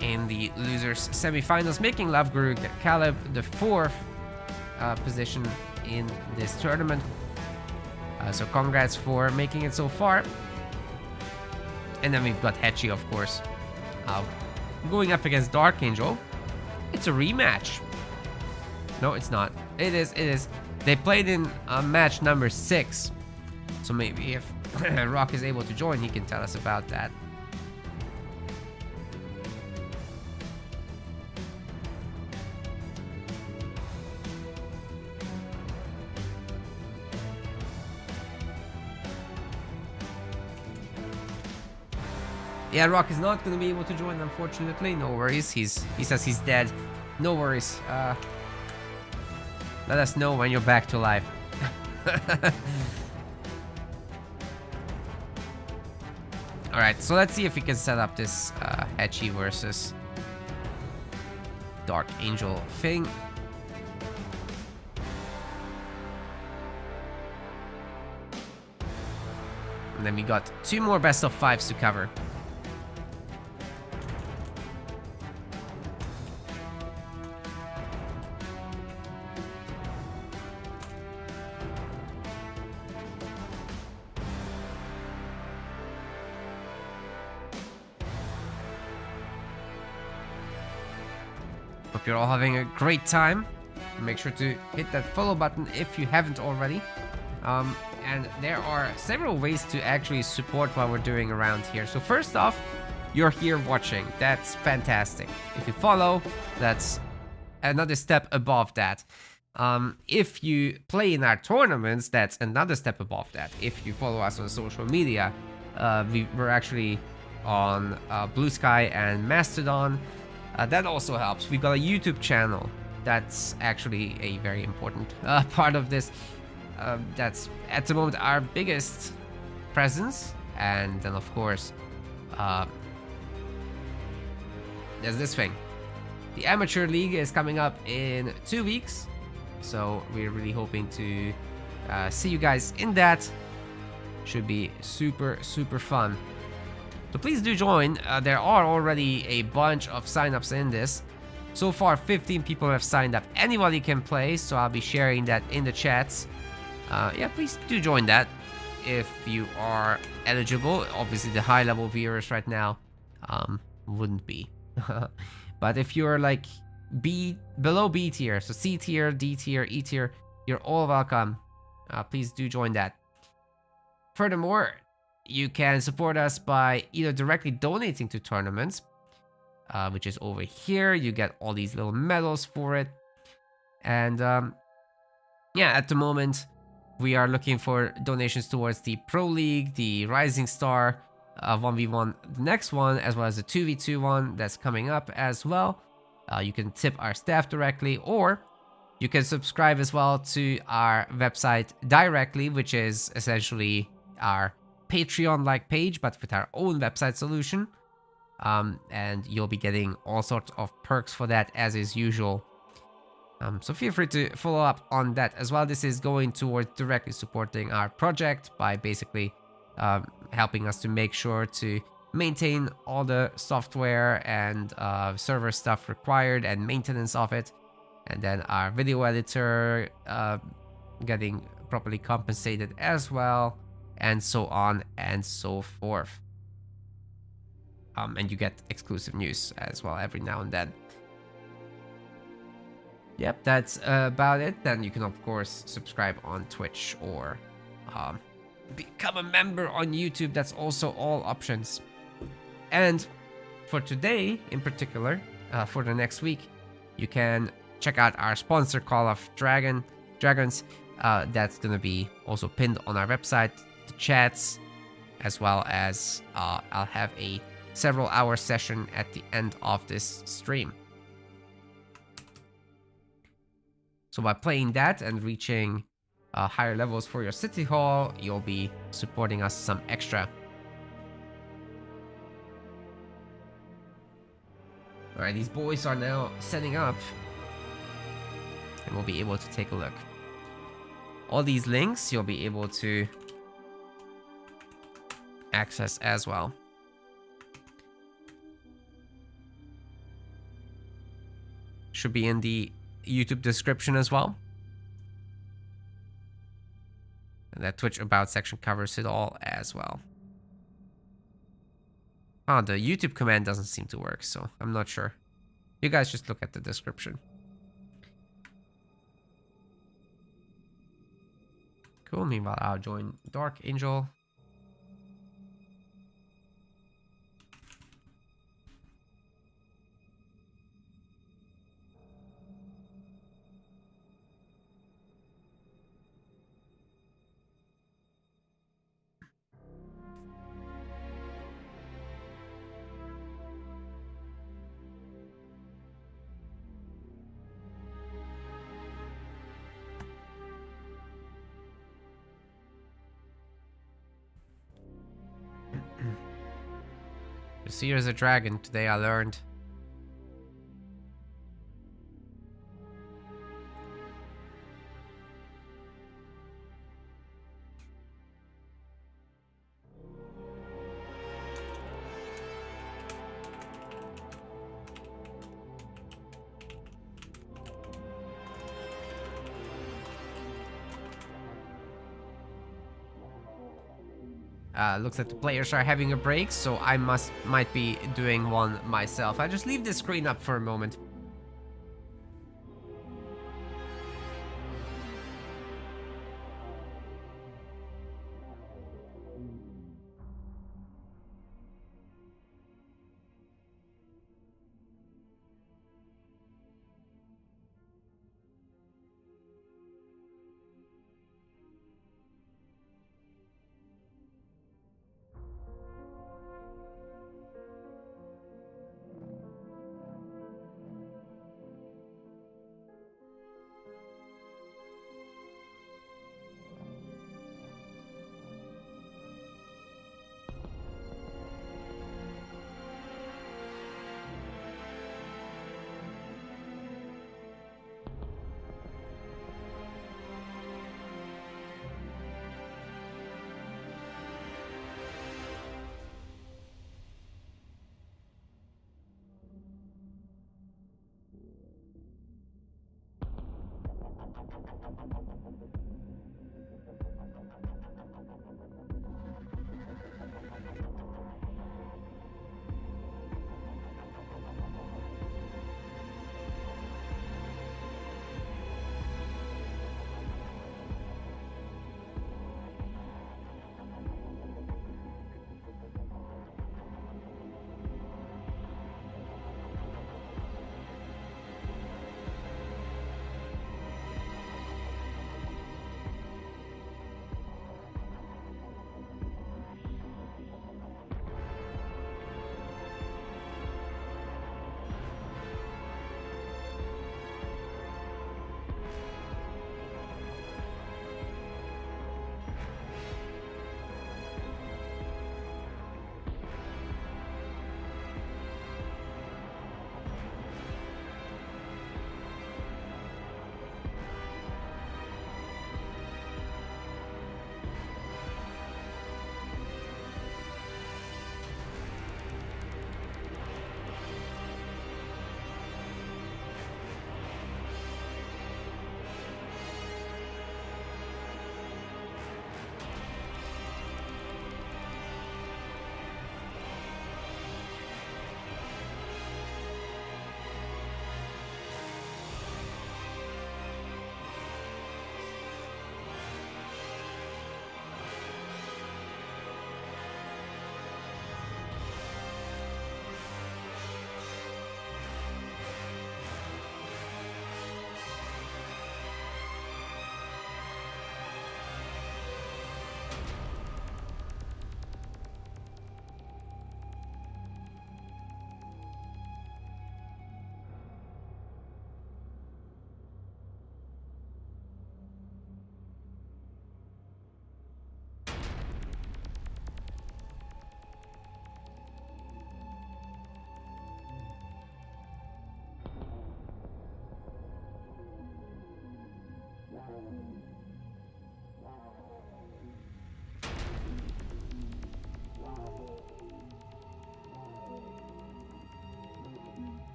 in the losers semifinals, making Love Guru Caleb the 4th position in this tournament. So congrats for making it so far. And then we've got Hechi, of course, going up against Dark Angel. It's a rematch. No, it's not. It is. They played in match number 6. So maybe if Rock is able to join, he can tell us about that. Yeah, Rock is not going to be able to join, unfortunately. No worries. He says he's dead. No worries. Let us know when you're back to life. Alright, so let's see if we can set up this Hechi versus Dark Angel thing. And then we got 2 more best of 5s to cover. Hope you're all having a great time. Make sure to hit that follow button if you haven't already. And there are several ways to actually support what we're doing around here. So first off, you're here watching. That's fantastic. If you follow, that's another step above that. If you play in our tournaments, that's another step above that. If you follow us on social media, we're actually on Blue Sky and Mastodon. That also helps. We've got a YouTube channel. That's actually a very important part of this. That's at the moment our biggest presence. And then of course, there's this thing. The Amateur League is coming up in 2 weeks. So we're really hoping to see you guys in that. Should be super, super fun. So please do join. There are already a bunch of signups in this. So far, 15 people have signed up. Anybody can play, so I'll be sharing that in the chats. Yeah, please do join that if you are eligible. Obviously, the high-level viewers right now wouldn't be. But if you're like below B tier, so C tier, D tier, E tier, you're all welcome. Please do join that. Furthermore, you can support us by either directly donating to tournaments, which is over here. You get all these little medals for it. And yeah, at the moment, we are looking for donations towards the Pro League, the Rising Star 1v1, the next one, as well as the 2v2 one that's coming up as well. You can tip our staff directly, or you can subscribe as well to our website directly, which is essentially our Patreon-like page, but with our own website solution. And you'll be getting all sorts of perks for that, as is usual. So feel free to follow up on that as well. This is going towards directly supporting our project by basically helping us to make sure to maintain all the software and server stuff required and maintenance of it. And then our video editor getting properly compensated as well, and so on and so forth. And you get exclusive news as well every now and then. Yep, that's about it. Then you can of course subscribe on Twitch or become a member on YouTube. That's also all options. And for today in particular, for the next week, you can check out our sponsor, Call of Dragons. That's gonna be also pinned on our website, the chats, as well as I'll have a several hour session at the end of this stream. So by playing that and reaching higher levels for your city hall, you'll be supporting us some extra. Alright, these boys are now setting up. And we'll be able to take a look. All these links you'll be able to access as well. Should be in the YouTube description as well. And that Twitch About section covers it all as well. Oh, the YouTube command doesn't seem to work, so I'm not sure. You guys just look at the description. Cool, meanwhile I'll join Dark Angel. The seer is a dragon, today I learned. Looks like the players are having a break, so I might be doing one myself. I just leave the screen up for a moment.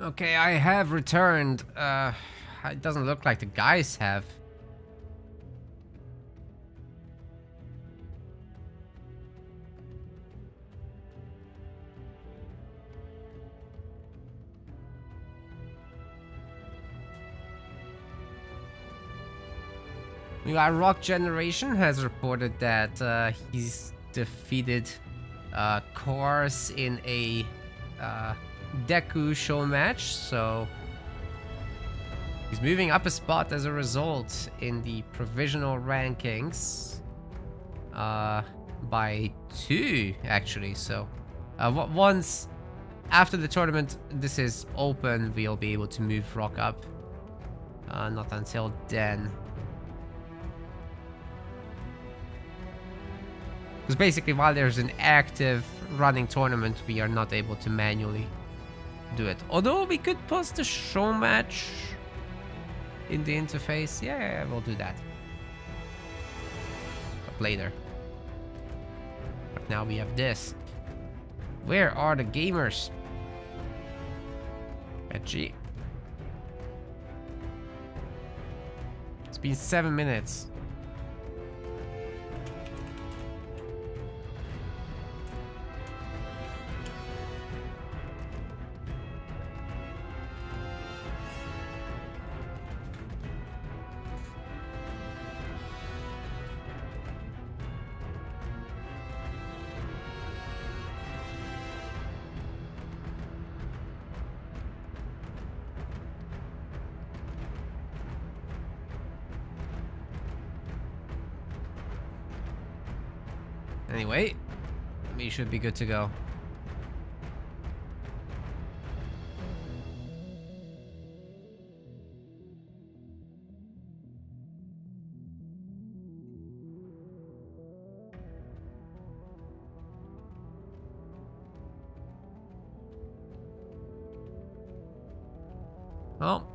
Okay, I have returned. It doesn't look like the guys have. We got Rock Generation has reported that he's defeated Course in a Deku show match, so he's moving up a spot as a result in the provisional rankings by 2 actually. So once after the tournament this is open, we'll be able to move Rock up. Not until then. Because basically, while there's an active running tournament, we are not able to manually do it. Although we could post a show match in the interface. Yeah, we'll do that. But later. But now we have this. Where are the gamers? Edgy. It's been 7 minutes. Anyway, we should be good to go. Well,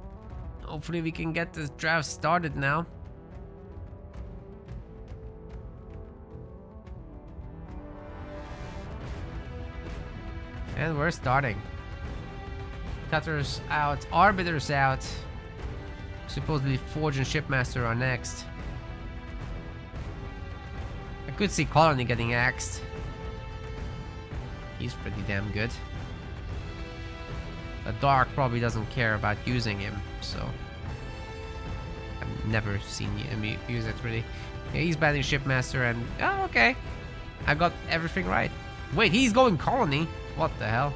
hopefully we can get this draft started now. And we're starting. Cutters out, Arbiters out. Supposedly Forge and Shipmaster are next. I could see Colony getting axed. He's pretty damn good. The Dark probably doesn't care about using him, so I've never seen him use it really. Yeah, he's banning Shipmaster and oh, okay. I got everything right. Wait, he's going Colony? What the hell?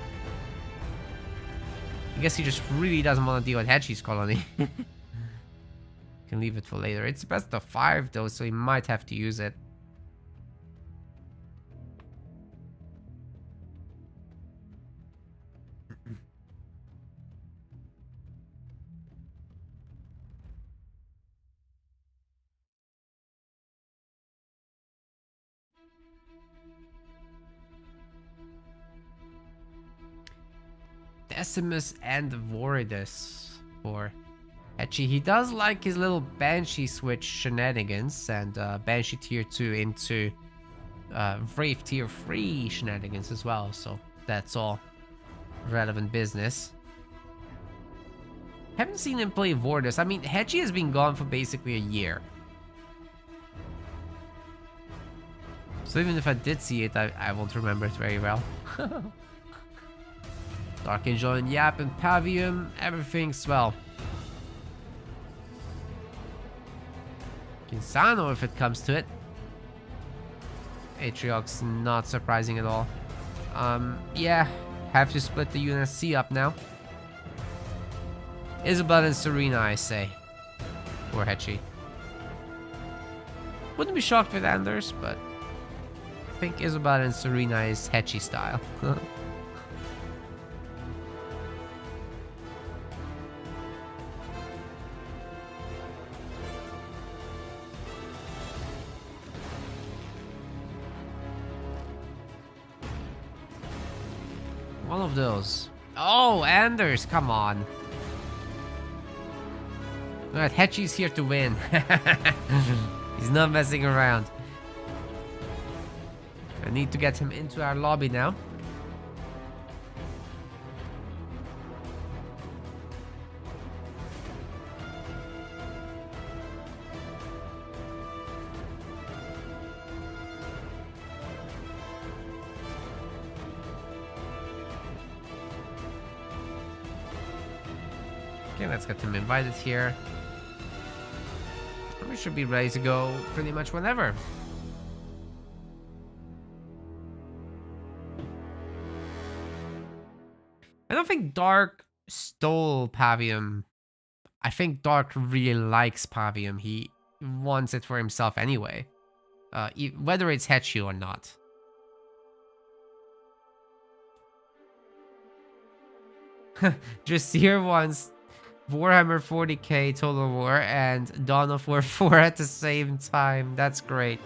I guess he just really doesn't want to deal with Hedgie's Colony. Can leave it for later. It's best of 5 though, so he might have to use it. Decimus and Voridus for Etchi. He does like his little Banshee switch shenanigans and Banshee tier 2 into Wraith tier 3 shenanigans as well, so that's all relevant business. Haven't seen him play Voridus. I mean, Hedgie has been gone for basically a year. So even if I did see it, I won't remember it very well. Dark Angel and Yap and Pavium, everything's well. Insano if it comes to it. Atriox, not surprising at all. Yeah, have to split the UNSC up now. Isabel and Serena, I say. Or Hetchy. Wouldn't be shocked with Anders, but I think Isabel and Serena is Hetchy style. One of those. Oh, Anders, come on. Alright, Hetchy's here to win. He's not messing around. I need to get him into our lobby now. Okay, let's get him invited here. We should be ready to go pretty much whenever. I don't think Dark stole Pavium. I think Dark really likes Pavium. He wants it for himself anyway. Whether it's Hechi or not. Just here once Warhammer 40k Total War and Dawn of War 4 at the same time. That's great.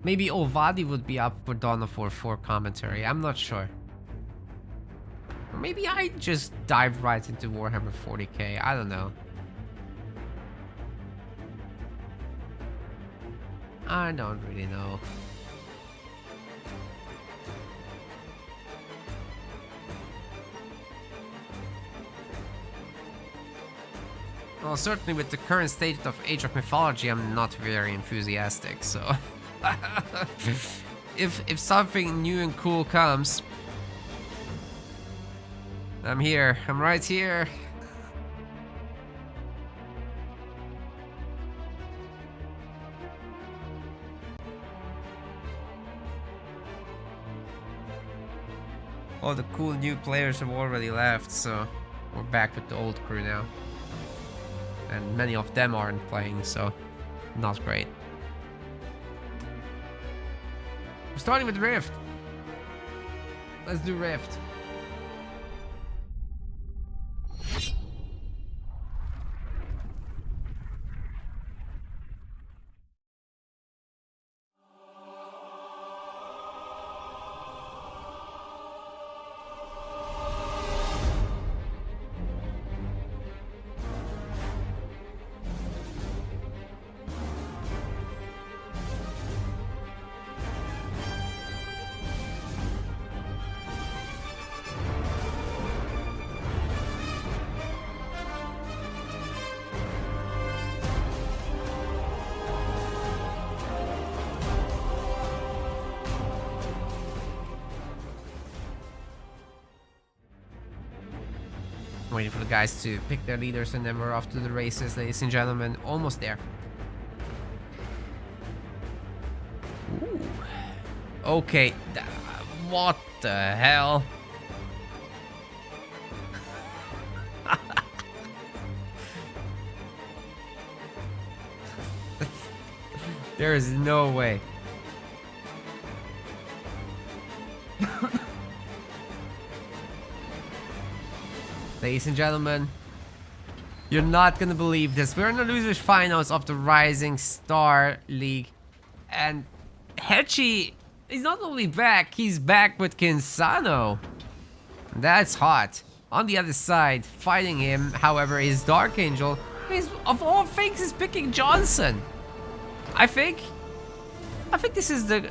Maybe Ovadi would be up for Dawn of War 4 commentary. I'm not sure. Or maybe I just dive right into Warhammer 40k. I don't know. I don't really know. Well, certainly with the current state of Age of Mythology, I'm not very enthusiastic, so... if something new and cool comes, I'm here. I'm right here. All the cool new players have already left, so we're back with the old crew now. And many of them aren't playing, so not great. We're starting with Rift. Let's do Rift. Waiting for the guys to pick their leaders and then we're off to the races, ladies and gentlemen. Almost there. Ooh. Okay. What the hell? There is no way. Ladies and gentlemen, you're not gonna believe this. We're in the losers finals of the Rising Star League. And Hechi is not only back, he's back with Kinsano. That's hot. On the other side, fighting him, however, is Dark Angel. He's, of all things, is picking Johnson. I think this is the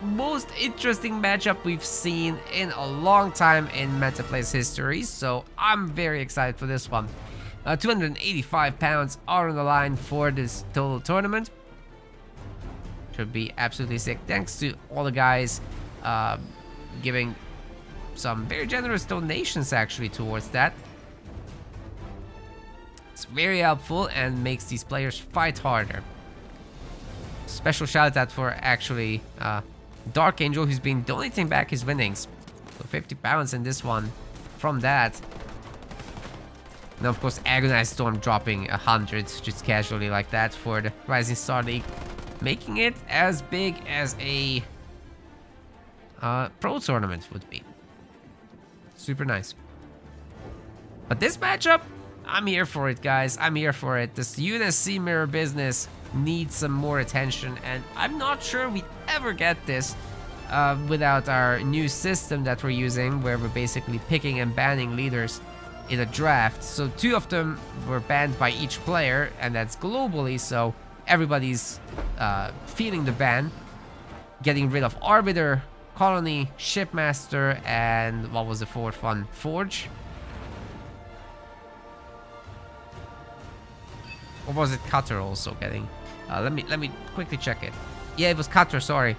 most interesting matchup we've seen in a long time in Metaplay's history, so I'm very excited for this one. 285 pounds are on the line for this total tournament. Should be absolutely sick. Thanks to all the guys giving some very generous donations actually towards that. It's very helpful and makes these players fight harder. Special shout out for actually Dark Angel, who's been donating back his winnings. So 50 pounds in this one from that. And of course, Agonized Storm dropping 100 just casually like that for the Rising Star League. Making it as big as a pro tournament would be. Super nice. But this matchup, I'm here for it, guys. I'm here for it. This UNSC mirror business needs some more attention, and I'm not sure we'd ever get this without our new system that we're using, where we're basically picking and banning leaders in a draft. So 2 of them were banned by each player, and that's globally, so everybody's feeling the ban. Getting rid of Arbiter, Colony, Shipmaster, and what was the 4th one? Forge? Or was it Cutter also getting? Let me quickly check it. Yeah, it was Cutter, sorry.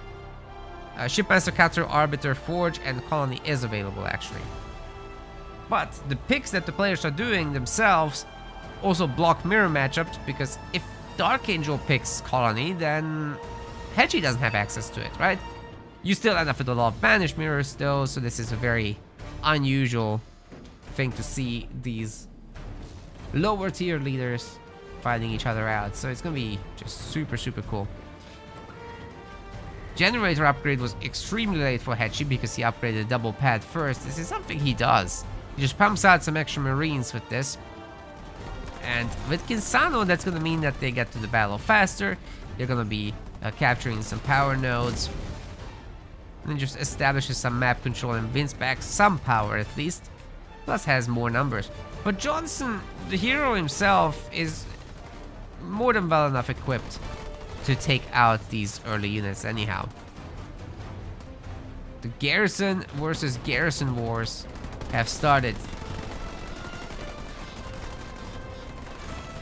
Shipmaster, Cutter, Arbiter, Forge, and Colony is available actually. But the picks that the players are doing themselves also block mirror matchups, because if Dark Angel picks Colony, then Hedgie doesn't have access to it, right? You still end up with a lot of banished mirrors though, so this is a very unusual thing to see these lower tier leaders fighting each other out. So it's gonna be just super cool. Generator upgrade was extremely late for Hedgie because he upgraded a double pad first. This is something he does. He just pumps out some extra marines with this. And with Kinsano, that's gonna mean that they get to the battle faster. They're gonna be capturing some power nodes. And then just establishes some map control and wins back some power at least. Plus has more numbers. But Johnson, the hero himself, is more than well enough equipped to take out these early units anyhow. The garrison versus garrison wars have started.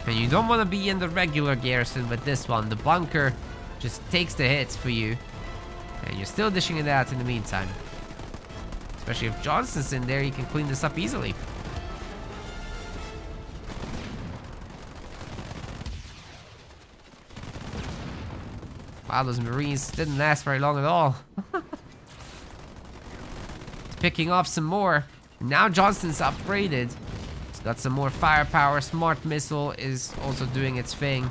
And you don't want to be in the regular garrison with this one. The bunker just takes the hits for you. And you're still dishing it out in the meantime. Especially if Johnson's in there, he can clean this up easily. Wow, those Marines didn't last very long at all. It's picking off some more. Now Johnson's upgraded. He's got some more firepower. Smart Missile is also doing its thing.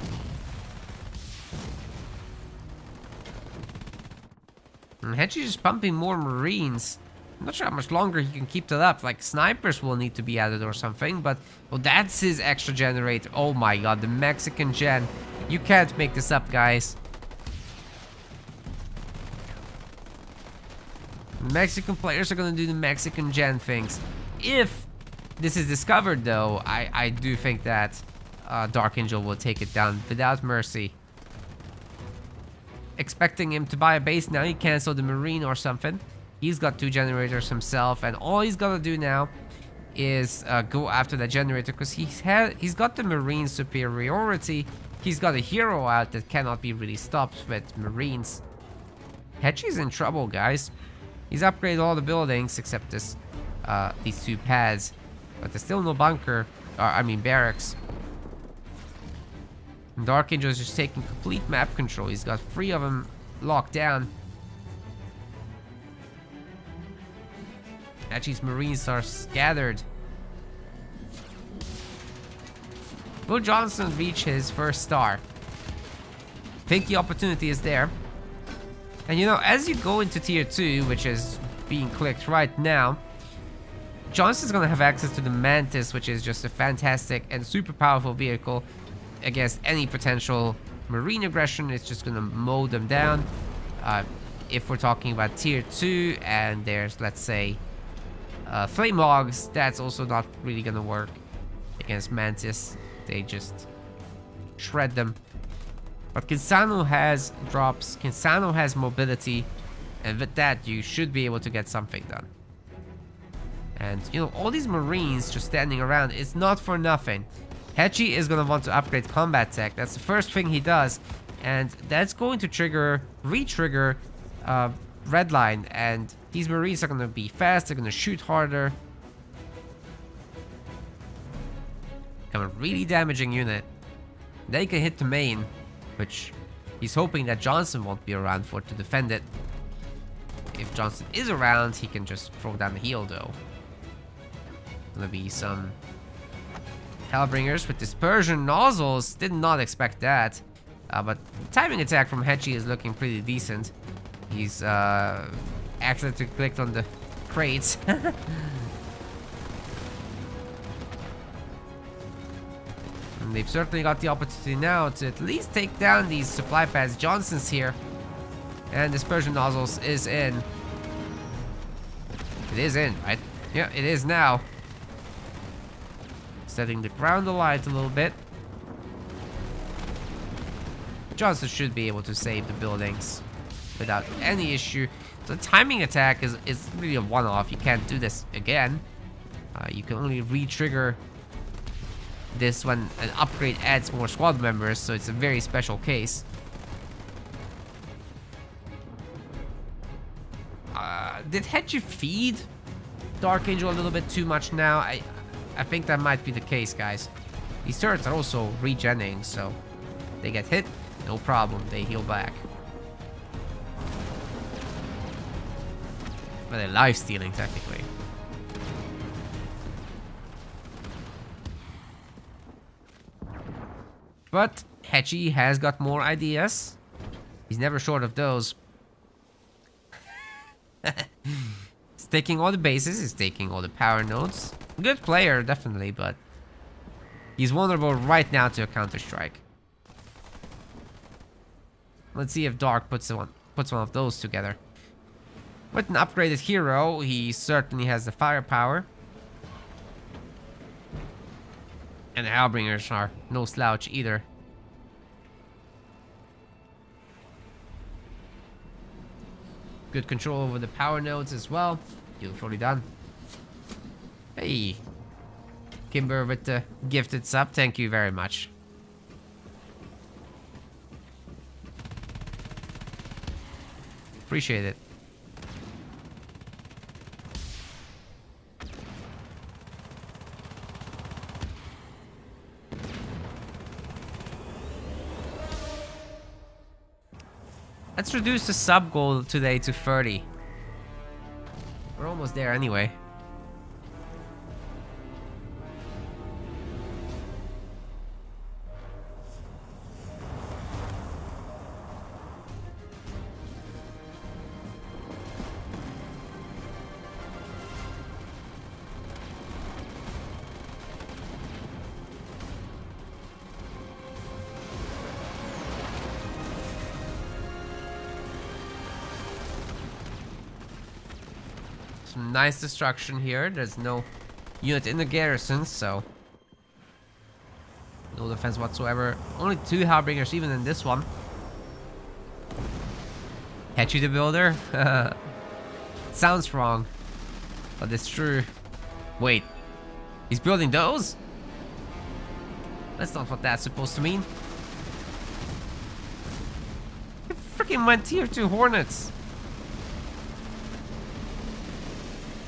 And Hedgie's just pumping more Marines. I'm not sure how much longer he can keep that up. Like, snipers will need to be added or something. But, well, that's his extra generator. Oh my god, the Mexican gen. You can't make this up, guys. Mexican players are gonna do the Mexican gen things. If this is discovered though, I do think that Dark Angel will take it down without mercy. Expecting him to buy a base now, he canceled the Marine or something. He's got 2 generators himself, and all he's gonna do now is go after that generator, because he's got the Marine superiority. He's got a hero out that cannot be really stopped with Marines. Hedgie's in trouble, guys. He's upgraded all the buildings except this, these 2 pads, but there's still no bunker, I mean barracks. And Dark Angel is just taking complete map control. He's got 3 of them locked down. Hedgie's Marines are scattered. Will Johnson reach his first star? Think the opportunity is there. And you know, as you go into tier 2, which is being clicked right now, Johnson's gonna have access to the Mantis, which is just a fantastic and super powerful vehicle against any potential Marine aggression. It's just gonna mow them down. If we're talking about tier 2 and there's, let's say, Flame Logs, that's also not really gonna work against Mantis. They just shred them. But Kinsano has drops, Kinsano has mobility, and with that you should be able to get something done. And you know, all these Marines just standing around, it's not for nothing. Hedgie is going to want to upgrade combat tech. That's the first thing he does, and that's going to re-trigger Redline, and these Marines are going to be fast, they're going to shoot harder. Become a really damaging unit. They can hit the main, which he's hoping that Johnson won't be around for to defend it. If Johnson is around, he can just throw down the heel though. Gonna be some Hellbringers with dispersion nozzles. Did not expect that. But timing attack from Hedgie is looking pretty decent. He's accidentally clicked on the crates. And they've certainly got the opportunity now to at least take down these supply pads. Johnson's here. And dispersion nozzles is in. It is in, right? Yeah, it is now. Setting the ground alight a little bit. Johnson should be able to save the buildings without any issue. The timing attack is really a one-off. You can't do this again. You can only re-trigger this when an upgrade adds more squad members, so it's a very special case. Did Hedgie feed Dark Angel a little bit too much now? I think that might be the case, guys. These turrets are also regenning, so they get hit, no problem, they heal back. But they're life stealing technically. But Hedgie has got more ideas. He's never short of those. He's taking all the bases, he's taking all the power nodes. Good player, definitely, but he's vulnerable right now to a counter-strike. Let's see if Dark puts one of those together. With an upgraded hero, he certainly has the firepower. And the Hellbringers are no slouch either. Good control over the power nodes as well. Beautifully done. Hey, Kimber with the gifted sub. Thank you very much. Appreciate it. Let's reduce the sub goal today to 30. We're almost there anyway. Some nice destruction here. There's no unit in the garrison, so no defense whatsoever. Only 2 Hellbringers even in this one. Hedgie the Builder? Sounds wrong, but it's true. Wait, he's building those? That's not what that's supposed to mean. It freaking went tier 2 Hornets.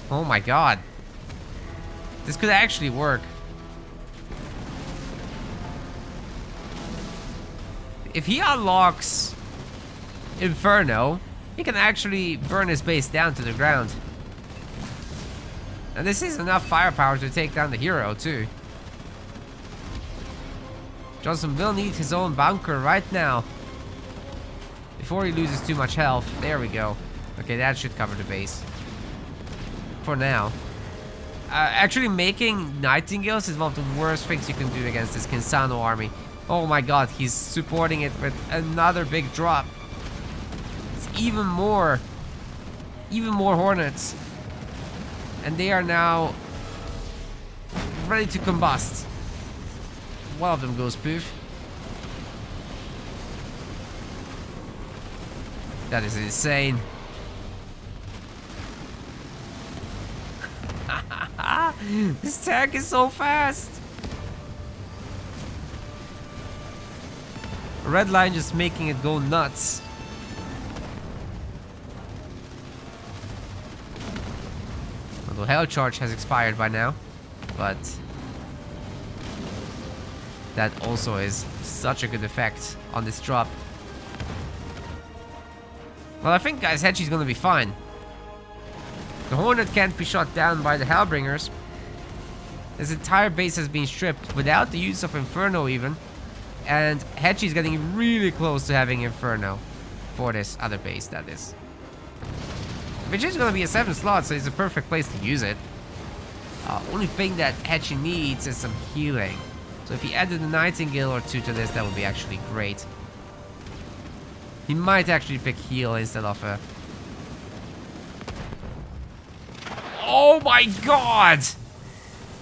Oh my god. This could actually work. If he unlocks Inferno, he can actually burn his base down to the ground. And this is enough firepower to take down the hero too. Johnson will need his own bunker right now, before he loses too much health. There we go. Okay, that should cover the base. For now. Actually making Nightingales is one of the worst things you can do against this Kinsano army. Oh my god, he's supporting it with another big drop. It's even more Hornets. And they are now ready to combust. One of them goes poof. That is insane. This tank is so fast. Red line just making it go nuts. Although Hell Charge has expired by now, but that also is such a good effect on this drop. Well, I think, guys, Hedgie's gonna be fine. The Hornet can't be shot down by the Hellbringers. His entire base has been stripped without the use of Inferno even. And Hedgie's getting really close to having Inferno for this other base, that is. Which is going to be a 7 slot, so it's a perfect place to use it. Only thing that Hedgie needs is some healing. So if he added a Nightingale or 2 to this, that would be actually great. He might actually pick heal instead of a... Oh my god!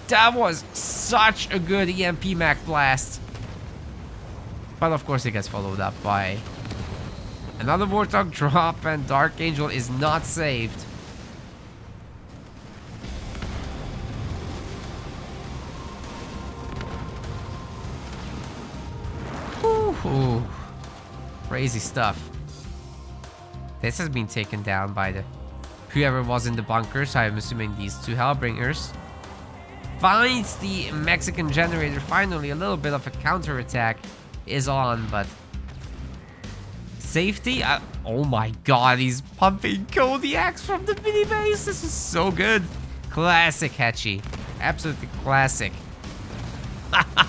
That was such a good EMP Mac blast. But of course it gets followed up by another Warthog drop, and Dark Angel is not saved. Crazy stuff. This has been taken down by the whoever was in the bunkers. I'm assuming these two Hellbringers. Finds the Mexican generator. Finally, a little bit of a counterattack is on, but safety. Oh my god, he's pumping Kodiaks from the mini base. This is so good. Classic Hetchy. Absolutely classic.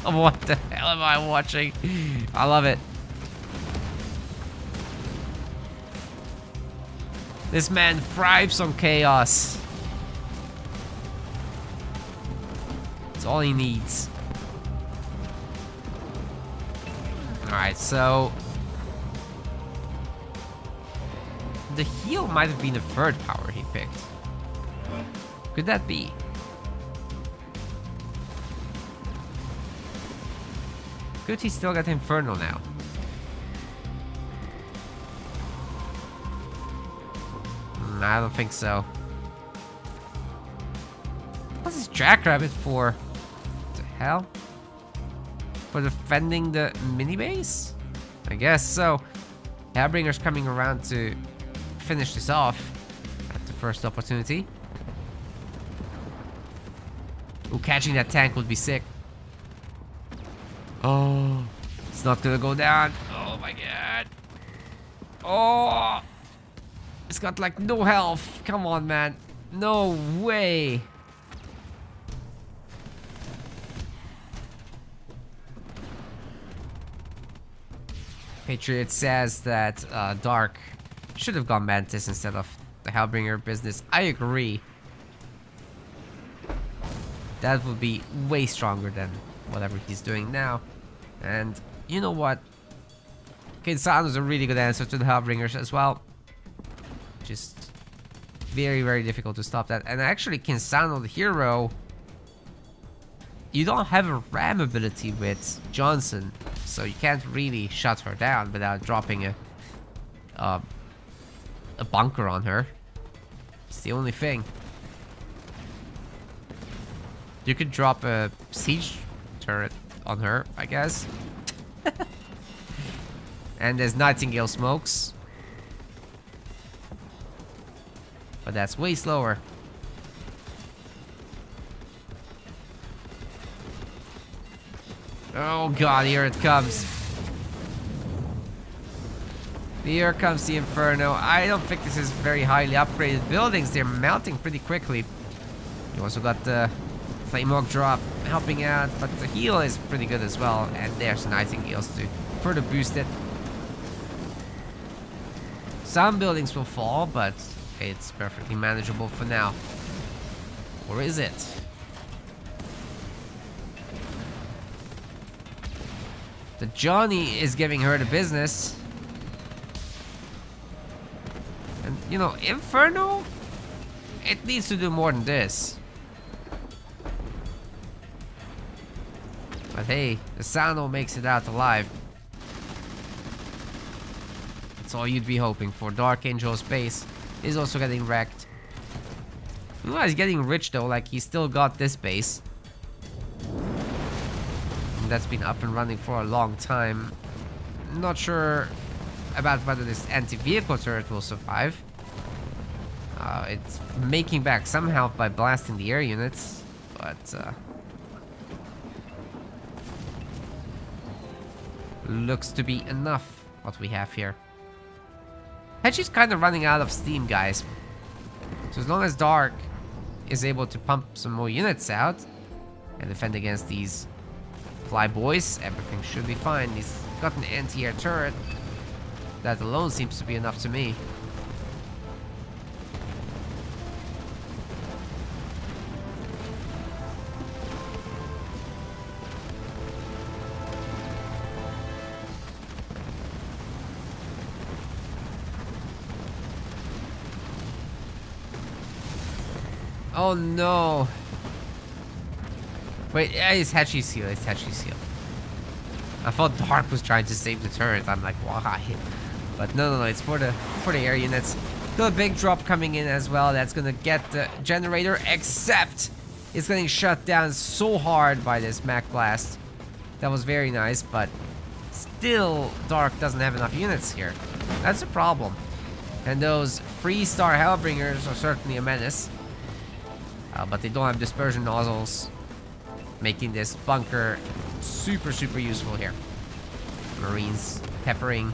What the hell am I watching? I love it. This man thrives on chaos. It's all he needs. Alright, so the heal might have been the third power he picked. Could that be? Could he still get Infernal now? I don't think so. What's this Jackrabbit for? What the hell? For defending the mini base? I guess so. Hellbringer's coming around to finish this off at the first opportunity. Ooh, catching that tank would be sick. Oh, it's not gonna go down. Oh my god. Oh, it's got like no health. Come on, man. No way. Patriot says that Dark should have gone Mantis instead of the Hellbringer business. I agree. That would be way stronger than whatever he's doing now. And you know what? Kinsano is a really good answer to the Hellbringers as well. Just very, very difficult to stop that. And actually, Kinsano, the hero, you don't have a ram ability with Johnson, so you can't really shut her down without dropping a bunker on her. It's the only thing. You could drop a siege turret on her, I guess. And there's Nightingale smokes. But that's way slower. Oh god, here it comes. Here comes the Inferno. I don't think this is very highly upgraded buildings. They're melting pretty quickly. You also got the Flame Hawk drop helping out, but the heal is pretty good as well. And there's Nightingales to further boost it. Some buildings will fall, but it's perfectly manageable for now. Or is it? The Johnny is giving her the business. And, you know, Inferno, it needs to do more than this. But hey, the Sano makes it out alive. That's all you'd be hoping for. Dark Angel's base is also getting wrecked. Ooh, he's getting rich though, like he's still got this base. And that's been up and running for a long time. Not sure about whether this anti-vehicle turret will survive. It's making back some health by blasting the air units, but looks to be enough what we have here. Hedgie's kind of running out of steam, guys. So as long as Dark is able to pump some more units out and defend against these fly boys, everything should be fine. He's got an anti-air turret. That alone seems to be enough to me. Oh no. Wait, yeah, it's Hetchy's seal. It's Hetchy's seal. I thought Dark was trying to save the turret. I'm like, why? But no, it's for the air units. Got a big drop coming in as well. That's gonna get the generator, except it's getting shut down so hard by this Mac Blast. That was very nice, but Still, Dark doesn't have enough units here. That's a problem. And those 3-star Hellbringers are certainly a menace. But they don't have dispersion nozzles, making this bunker super useful here. Marines peppering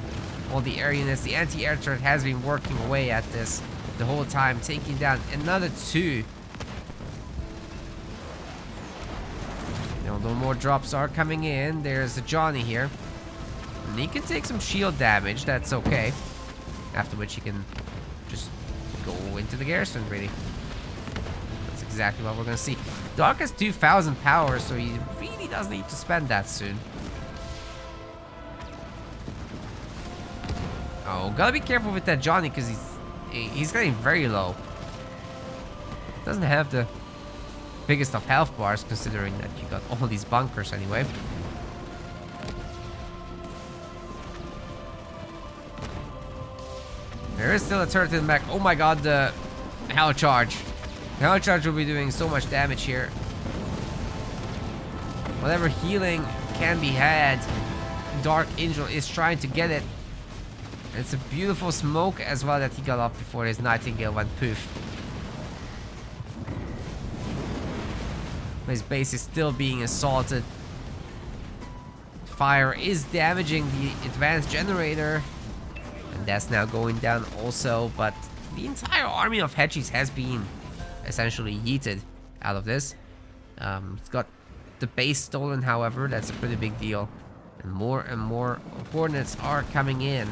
all the air units. The anti-air turret has been working away at this the whole time, taking down another 2. No more drops are coming in. There's a Johnny here. And he can take some shield damage, that's okay. After which he can just go into the garrison, really. That's exactly what we're gonna see. Dark has 2,000 power, so he really does need to spend that soon. Oh, gotta be careful with that Johnny, because he's getting very low. Doesn't have the biggest of health bars, considering that you got all these bunkers anyway. There is still a turret in the back. Oh my god, the Hell Charge. The Hell Charge will be doing so much damage here. Whatever healing can be had, Dark Angel is trying to get it. And it's a beautiful smoke as well that he got off before his Nightingale went poof. His base is still being assaulted. Fire is damaging the advanced generator. And that's now going down also. But the entire army of Hedgies has been essentially yeeted out of this. It's got the base stolen, however. That's a pretty big deal. And more Hornets are coming in.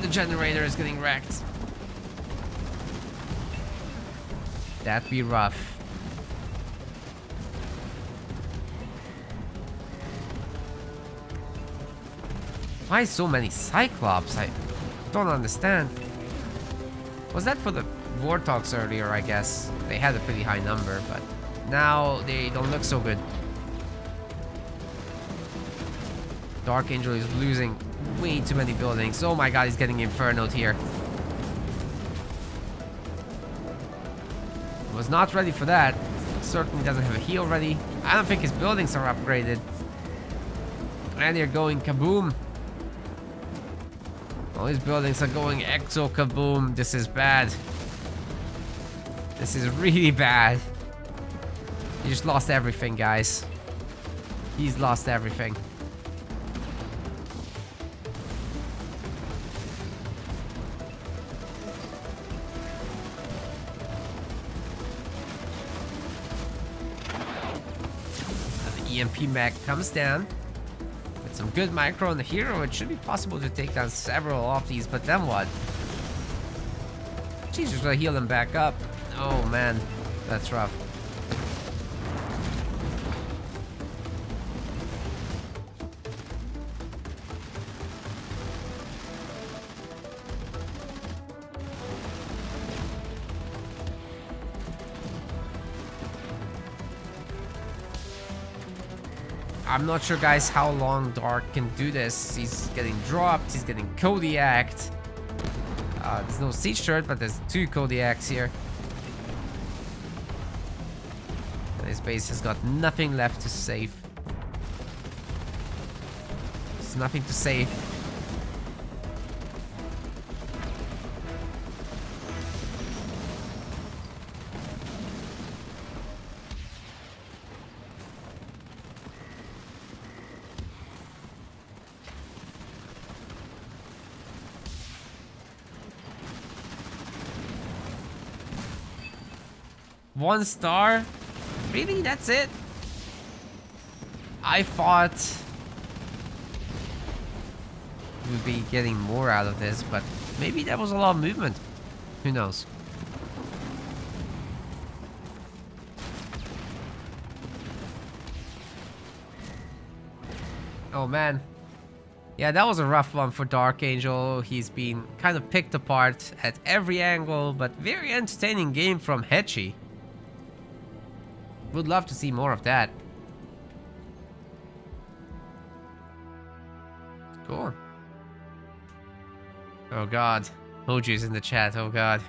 The generator is getting wrecked. That'd be rough. Why so many Cyclops? I don't understand. Was that for the Warthogs earlier, I guess? They had a pretty high number, but now they don't look so good. Dark Angel is losing way too many buildings. Oh my god, he's getting infernoed here. Was not ready for that. Certainly doesn't have a heal ready. I don't think his buildings are upgraded. And they're going kaboom. All his buildings are going exo kaboom. This is bad. This is really bad. He just lost everything, guys. He's lost everything. EMP mech comes down with some good micro on the hero. It should be possible to take down several of these, but then what? She's just gonna heal them back up. Oh man, that's rough. I'm not sure, guys, how long Dark can do this. He's getting dropped, he's getting Kodiaked. There's no siege turret, but there's 2 Kodiaks here. And his base has got nothing left to save. There's nothing to save. One star? Really? That's it? I thought we'd be getting more out of this, but maybe that was a lot of movement. Who knows? Oh man. Yeah, that was a rough one for Dark Angel. He's been kind of picked apart at every angle, but very entertaining game from Hechi. Would love to see more of that. Cool. Oh god. Hoju's in the chat, oh god.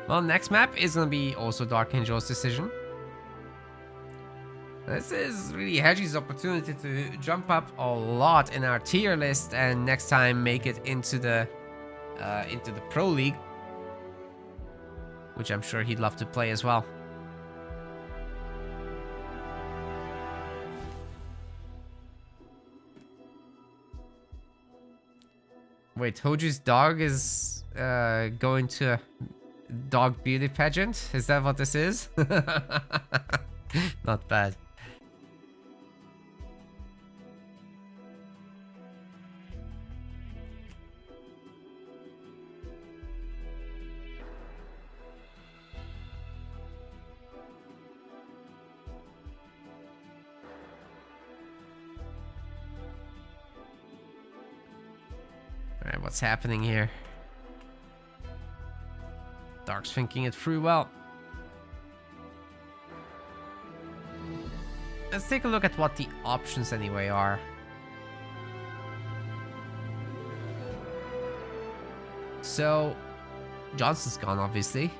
Well, next map is gonna be also Dark Angel's decision. This is really Heji's opportunity to jump up a lot in our tier list and next time make it into the Pro League, which I'm sure he'd love to play as well. Wait, Hoju's dog is going to a dog beauty pageant? Is that what this is? Not bad. Alright, what's happening here? Dark's thinking it through well. Let's take a look at what the options anyway are. So, Johnson's gone, obviously.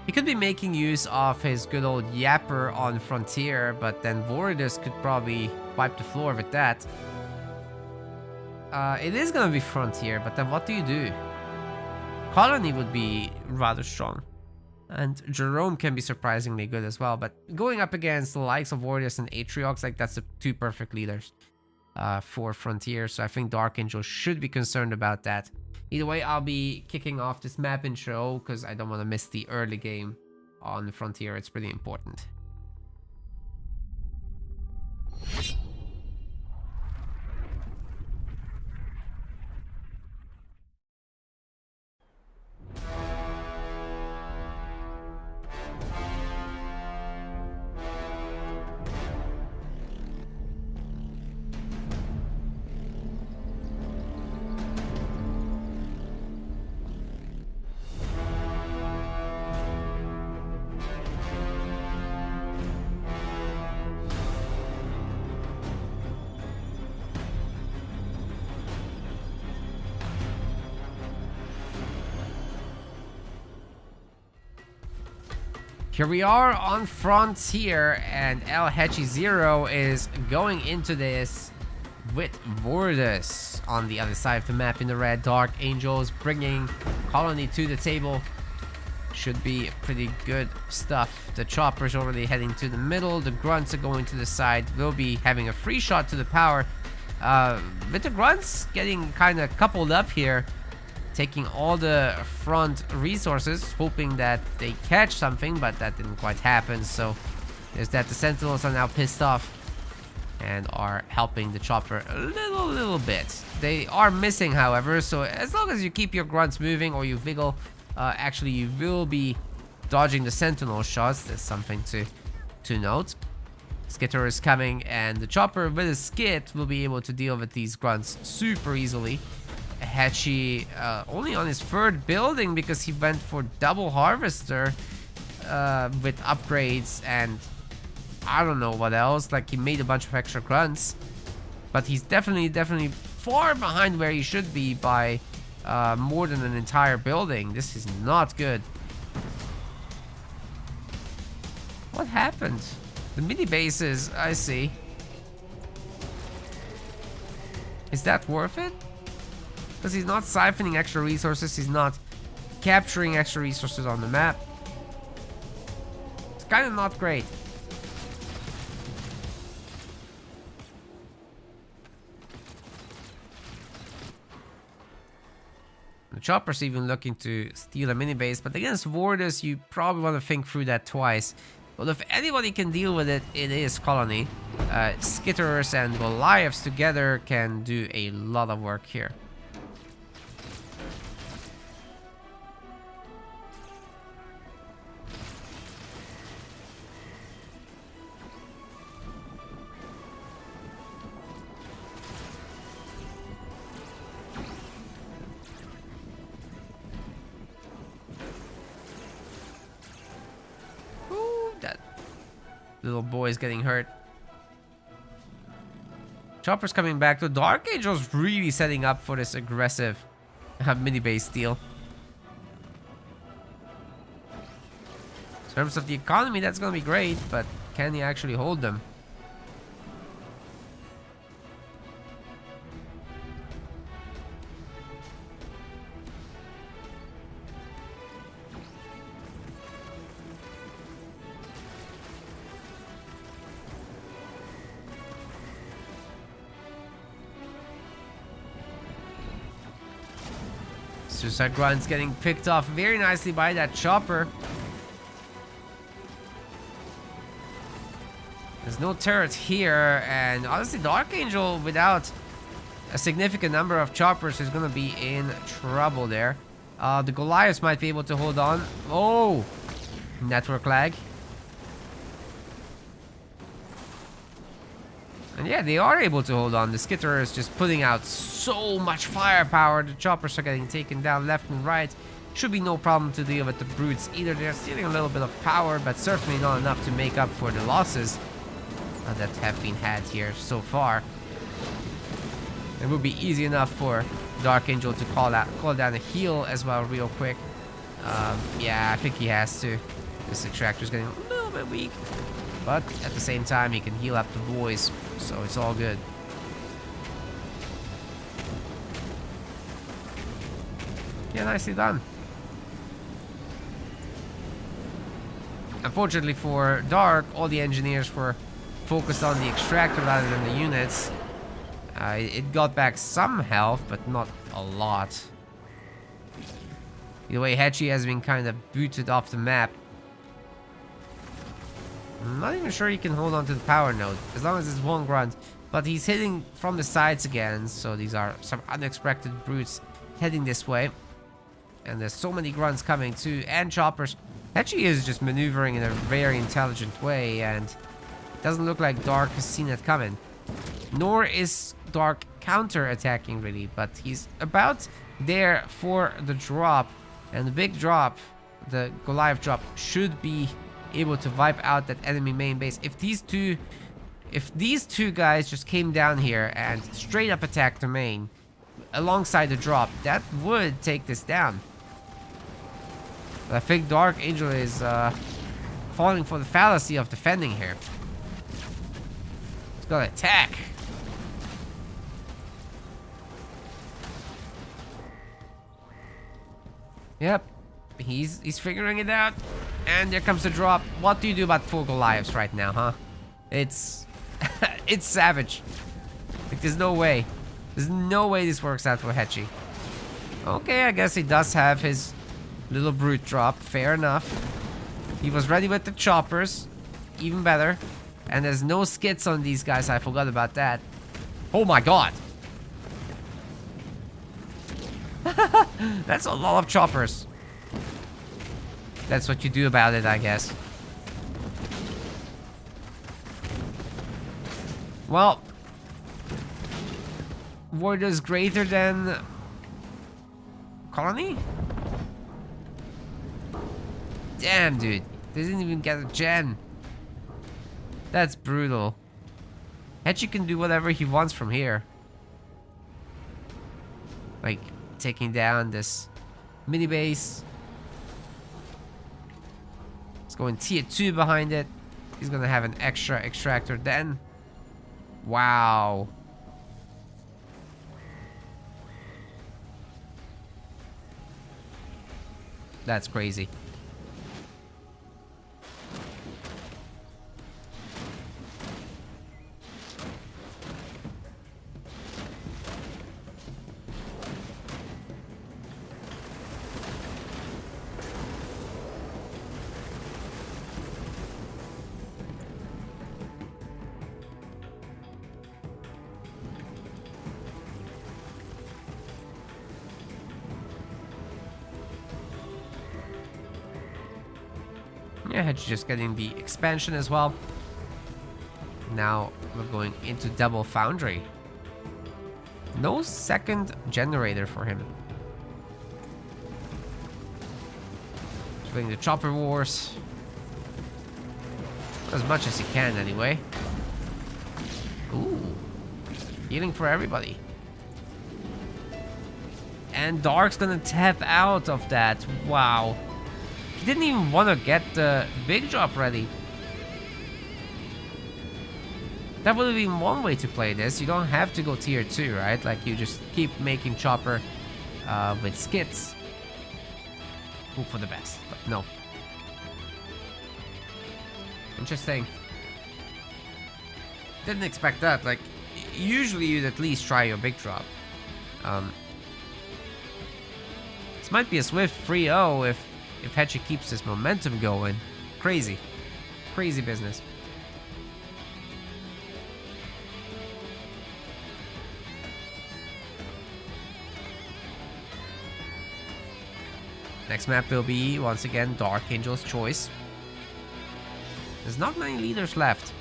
He could be making use of his good old Yapper on Frontier, but then Voridus could probably wipe the floor with that. It is gonna be Frontier, but then what do you do? Colony would be rather strong. And Jerome can be surprisingly good as well, but going up against the likes of Voridus and Atriox, like that's the two perfect leaders for Frontier, so I think Dark Angel should be concerned about that. Either way, I'll be kicking off this map intro because I don't want to miss the early game on Frontier. It's pretty important. Here we are on Frontier, and El Hechi Zero is going into this with Voridus on the other side of the map in the red. Dark Angels bringing Colony to the table. Should be pretty good stuff. The Chopper's already heading to the middle. The Grunts are going to the side. We'll be having a free shot to the power. With the Grunts getting kind of coupled up here, taking all the front resources, hoping that they catch something, but that didn't quite happen. So there's that. The Sentinels are now pissed off and are helping the Chopper a little bit. They are missing, however, so as long as you keep your Grunts moving or you wiggle, actually you will be dodging the Sentinel shots. There's something to note. Skitter is coming, and the Chopper with a skit will be able to deal with these Grunts super easily. Hechi only on his third building because he went for double harvester with upgrades and I don't know what else. Like, he made a bunch of extra Grunts, but he's definitely far behind where he should be by more than an entire building. This is not good. What happened? The mini bases, I see. Is that worth it? Because he's not siphoning extra resources, he's not capturing extra resources on the map. It's kind of not great. The Chopper's even looking to steal a mini base, but against Voridus, you probably want to think through that twice. Well, if anybody can deal with it, it is Colony. Skitters and Goliaths together can do a lot of work here. That little boy is getting hurt. Chopper's coming back. The Dark Angel's really setting up for this aggressive mini base deal. In terms of the economy, that's gonna be great, but can he actually hold them? Suicide Grunt's getting picked off very nicely by that Chopper. There's no turret here, and honestly, Dark Angel without a significant number of choppers is gonna be in trouble there. The Goliaths might be able to hold on. Oh! Network lag. And yeah, they are able to hold on. The Skitter is just putting out so much firepower. The choppers are getting taken down left and right. Should be no problem to deal with the brutes either. They're stealing a little bit of power, but certainly not enough to make up for the losses that have been had here so far. It would be easy enough for Dark Angel to call down a heal as well real quick. Yeah, I think he has to. This extractor is getting a little bit weak, but at the same time he can heal up the boys, so it's all good. Yeah, nicely done. Unfortunately for Dark, all the engineers were focused on the extractor rather than the units. It got back some health, but not a lot. Either way, Hetchy has been kind of booted off the map. I'm not even sure he can hold on to the power node, as long as it's one grunt. But he's hitting from the sides again, so these are some unexpected brutes heading this way. And there's so many grunts coming too, and choppers. Hetchy is just maneuvering in a very intelligent way, and it doesn't look like Dark has seen it coming. Nor is Dark counter-attacking really, but he's about there for the drop. And the big drop, the Goliath drop, should be able to wipe out that enemy main base. If these two guys just came down here and straight up attacked the main alongside the drop, that would take this down. But I think Dark Angel is falling for the fallacy of defending here. He's gonna attack. Yep, he's figuring it out. And there comes the drop. What do you do about 4 Goliaths right now, huh? It's it's savage. Like, there's no way. There's no way this works out for Hetchy. Okay, I guess he does have his little brute drop. Fair enough. He was ready with the choppers. Even better. And there's no skits on these guys. I forgot about that. Oh my god. That's a lot of choppers. That's what you do about it, I guess. Well, Warriors greater than Colony? Damn, dude. They didn't even get a gen. That's brutal. Hetchy can do whatever he wants from here. Like, taking down this mini base. He's going tier 2 behind it. He's gonna have an extra extractor then. Wow. That's crazy. Yeah, Hedge just getting the expansion as well. Now we're going into double foundry. No second generator for him. Doing the chopper wars. As much as he can anyway. Ooh. Healing for everybody. And Dark's gonna tap out of that. Wow. He didn't even want to get the big drop ready. That would have been one way to play this. You don't have to go tier 2, right? Like, you just keep making chopper with skits. Hope for the best, but no. Interesting. Didn't expect that. Like, usually you'd at least try your big drop. This might be a swift 3-0 if Hetchy keeps his momentum going. Crazy. Crazy business. Next map will be, once again, Dark Angel's choice. There's not many leaders left.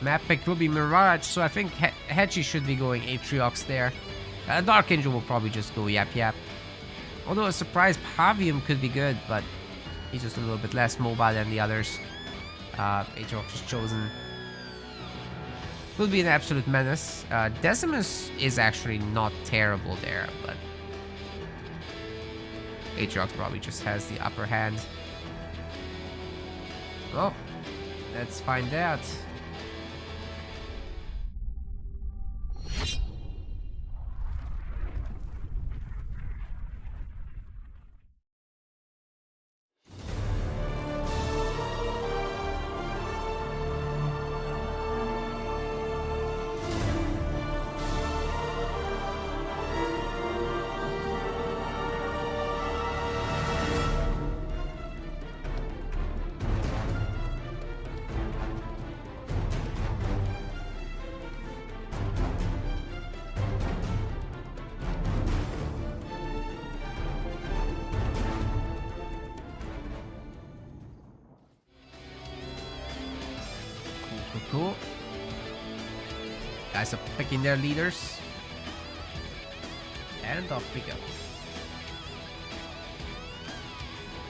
Map pick will be Mirage, so I think Hetchy should be going Atriox there. Dark Angel will probably just go Yap Yap. Although a surprise Pavium could be good, but he's just a little bit less mobile than the others. Atriox is chosen. Will be an absolute menace. Decimus is actually not terrible there, but Atriox probably just has the upper hand. Well, let's find out. Cool. Guys are picking their leaders. And off we go.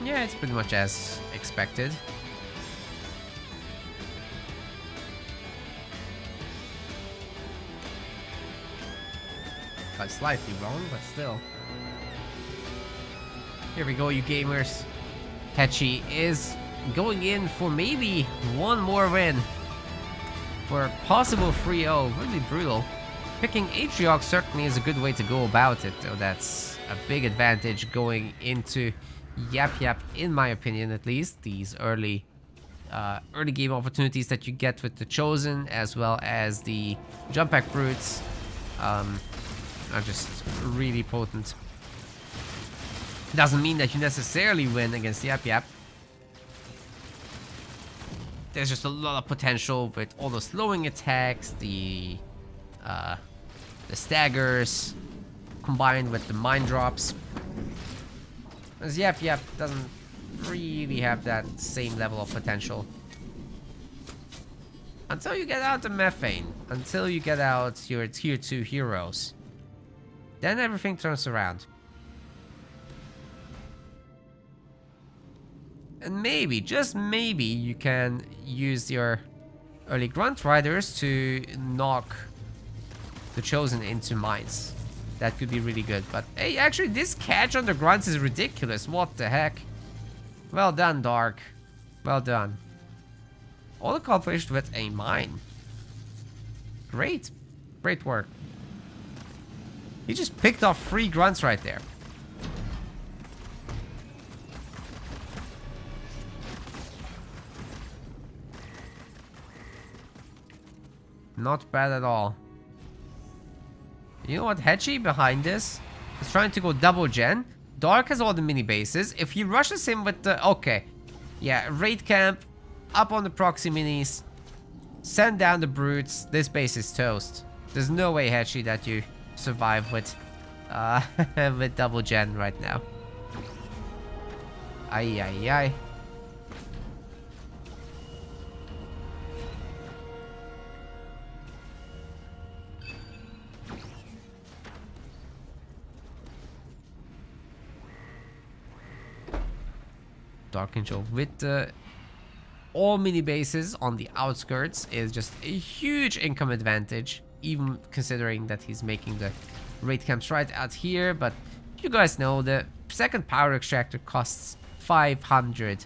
Yeah, it's pretty much as expected. Got slightly wrong, but still. Here we go, you gamers. Hetchy is going in for maybe one more win. For a possible 3-0, really brutal. Picking Atriox certainly is a good way to go about it, though that's a big advantage going into Yap Yap, in my opinion at least. These early game opportunities that you get with the Chosen, as well as the Jump Pack Brutes, are just really potent. Doesn't mean that you necessarily win against Yap Yap. There's just a lot of potential with all the slowing attacks, the staggers, combined with the mine drops. As Yap Yap doesn't really have that same level of potential. Until you get out the methane, until you get out your tier 2 heroes. Then everything turns around. And maybe, just maybe, you can use your early Grunt Riders to knock the Chosen into mines. That could be really good. But hey, actually, this catch on the Grunts is ridiculous. What the heck? Well done, Dark. Well done. All accomplished with a mine. Great. Great work. He just picked off 3 Grunts right there. Not bad at all. You know what? Hetchy behind this is trying to go double gen. Dark has all the mini bases. If he rushes him with the... Okay. Yeah, raid camp. Up on the proxy minis. Send down the brutes. This base is toast. There's no way, Hetchy, that you survive with with double gen right now. Ay, ay, ay. Dark Angel with the all mini bases on the outskirts is just a huge income advantage, even considering that he's making the raid camps right out here. But you guys know the second power extractor costs 500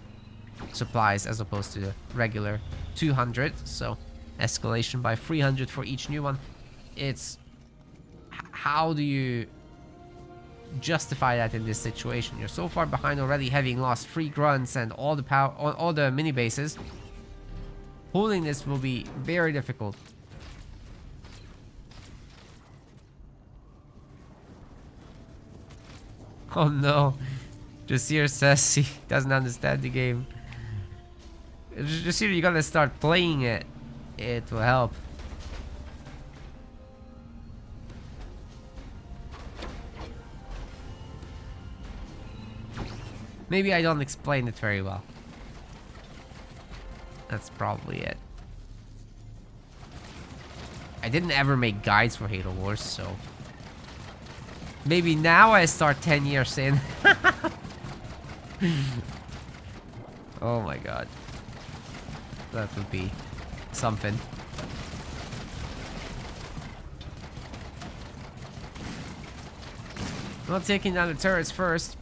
supplies as opposed to the regular 200, so escalation by 300 for each new one. It's how do you justify that in this situation? You're so far behind already, having lost 3 grunts and all the power, all the mini bases. Holding this will be very difficult. Oh no, Jasir says he doesn't understand the game. Jasir, you gotta start playing it. It will help. Maybe I don't explain it very well. That's probably it. I didn't ever make guides for Halo Wars, so maybe now I start 10 years in. Oh my god. That would be something. Not taking down the turrets first.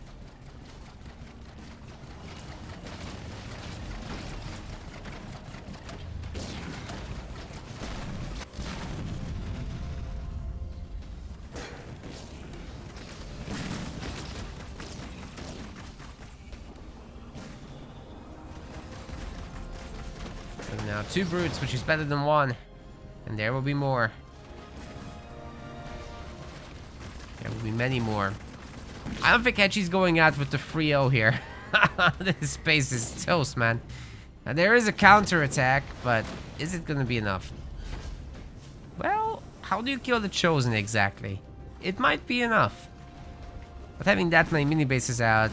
Now 2 brutes, which is better than 1. And there will be more. There will be many more. I don't think Hetchy's going out with the 3-0 here. This space is toast, man. Now, there is a counter attack, but is it going to be enough? Well, how do you kill the Chosen exactly? It might be enough. But having that many mini bases out...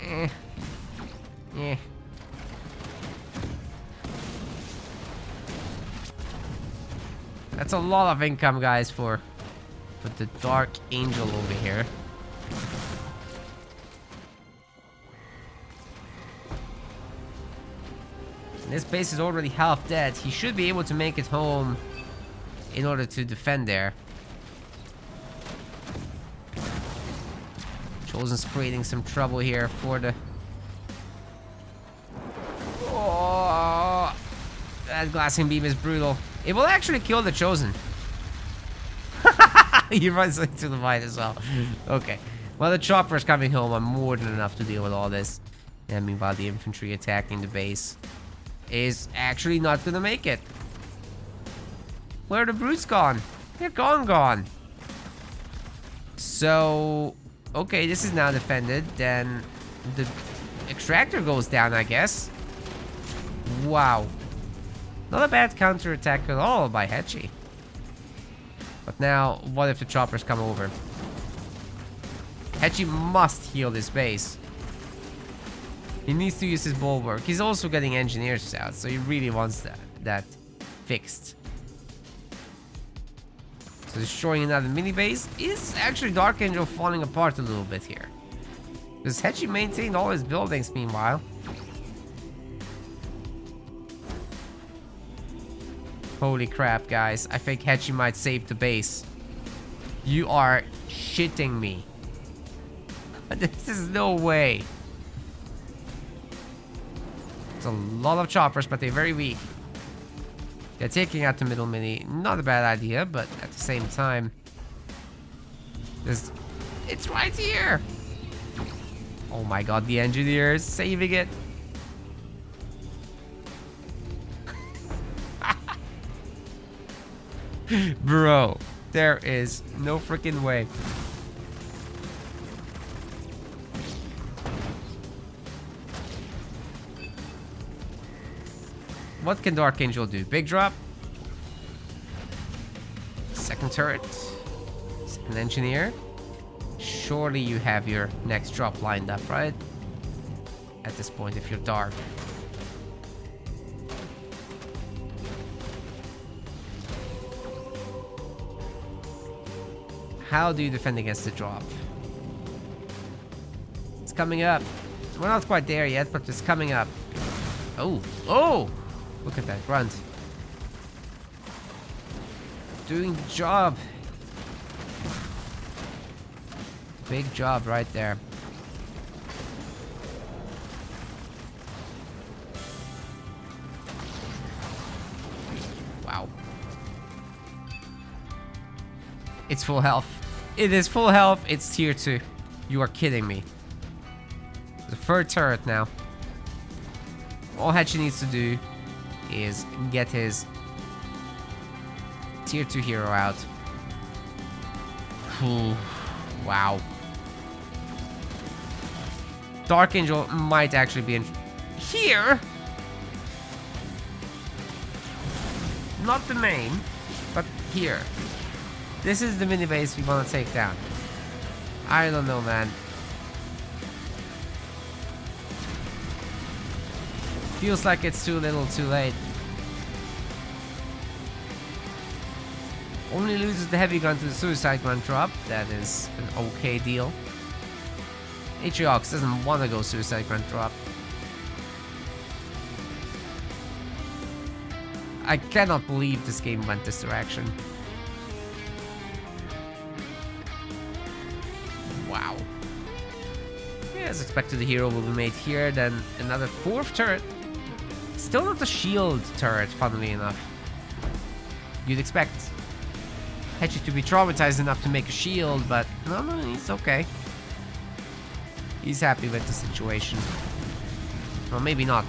Eh. That's a lot of income, guys, for the Dark Angel over here. And this base is already half dead. He should be able to make it home in order to defend there. Chosen's creating some trouble here for the... Oh, that glassing beam is brutal. It will actually kill the Chosen. He runs into the mine as well. Okay. Well, the chopper's coming home. I'm more than enough to deal with all this. And meanwhile, the infantry attacking the base is actually not gonna make it. Where are the brutes gone? They're gone. So, okay, this is now defended. Then the extractor goes down, I guess. Wow. Not a bad counterattack at all by Hetchy. But now, what if the choppers come over? Hetchy must heal this base. He needs to use his bulwark. He's also getting engineers out, so he really wants that fixed. So destroying another mini base is actually Dark Angel falling apart a little bit here. Because Hetchy maintained all his buildings meanwhile. Holy crap, guys. I think Hetchy might save the base. You are shitting me. This is no way. It's a lot of choppers, but they're very weak. They're taking out the middle mini. Not a bad idea, but at the same time... It's right here! Oh my god, the engineer is saving it. Bro, there is no freaking way. What can Dark Angel do? Big drop. Second turret. Second engineer. Surely you have your next drop lined up, right? At this point, if you're Dark. How do you defend against the drop? It's coming up. We're not quite there yet, but it's coming up. Oh, oh! Look at that grunt. Doing the job. Big job right there. Wow. It's full health. It is full health. It's tier 2. You are kidding me. The third turret now. All Hachi needs to do is get his tier 2 hero out. Ooh, wow. Dark Angel might actually be in here. Not the main, but here. This is the mini base we want to take down. I don't know, man. Feels like it's too little, too late. Only loses the heavy gun to the suicide gun drop. That is an okay deal. Atriox doesn't want to go suicide gun drop. I cannot believe this game went this direction. Wow. Yeah, as expected, the hero will be made here. Then another fourth turret. Still not a shield turret, funnily enough. You'd expect Hachi to be traumatized enough to make a shield, but no, he's okay. He's happy with the situation. Well, maybe not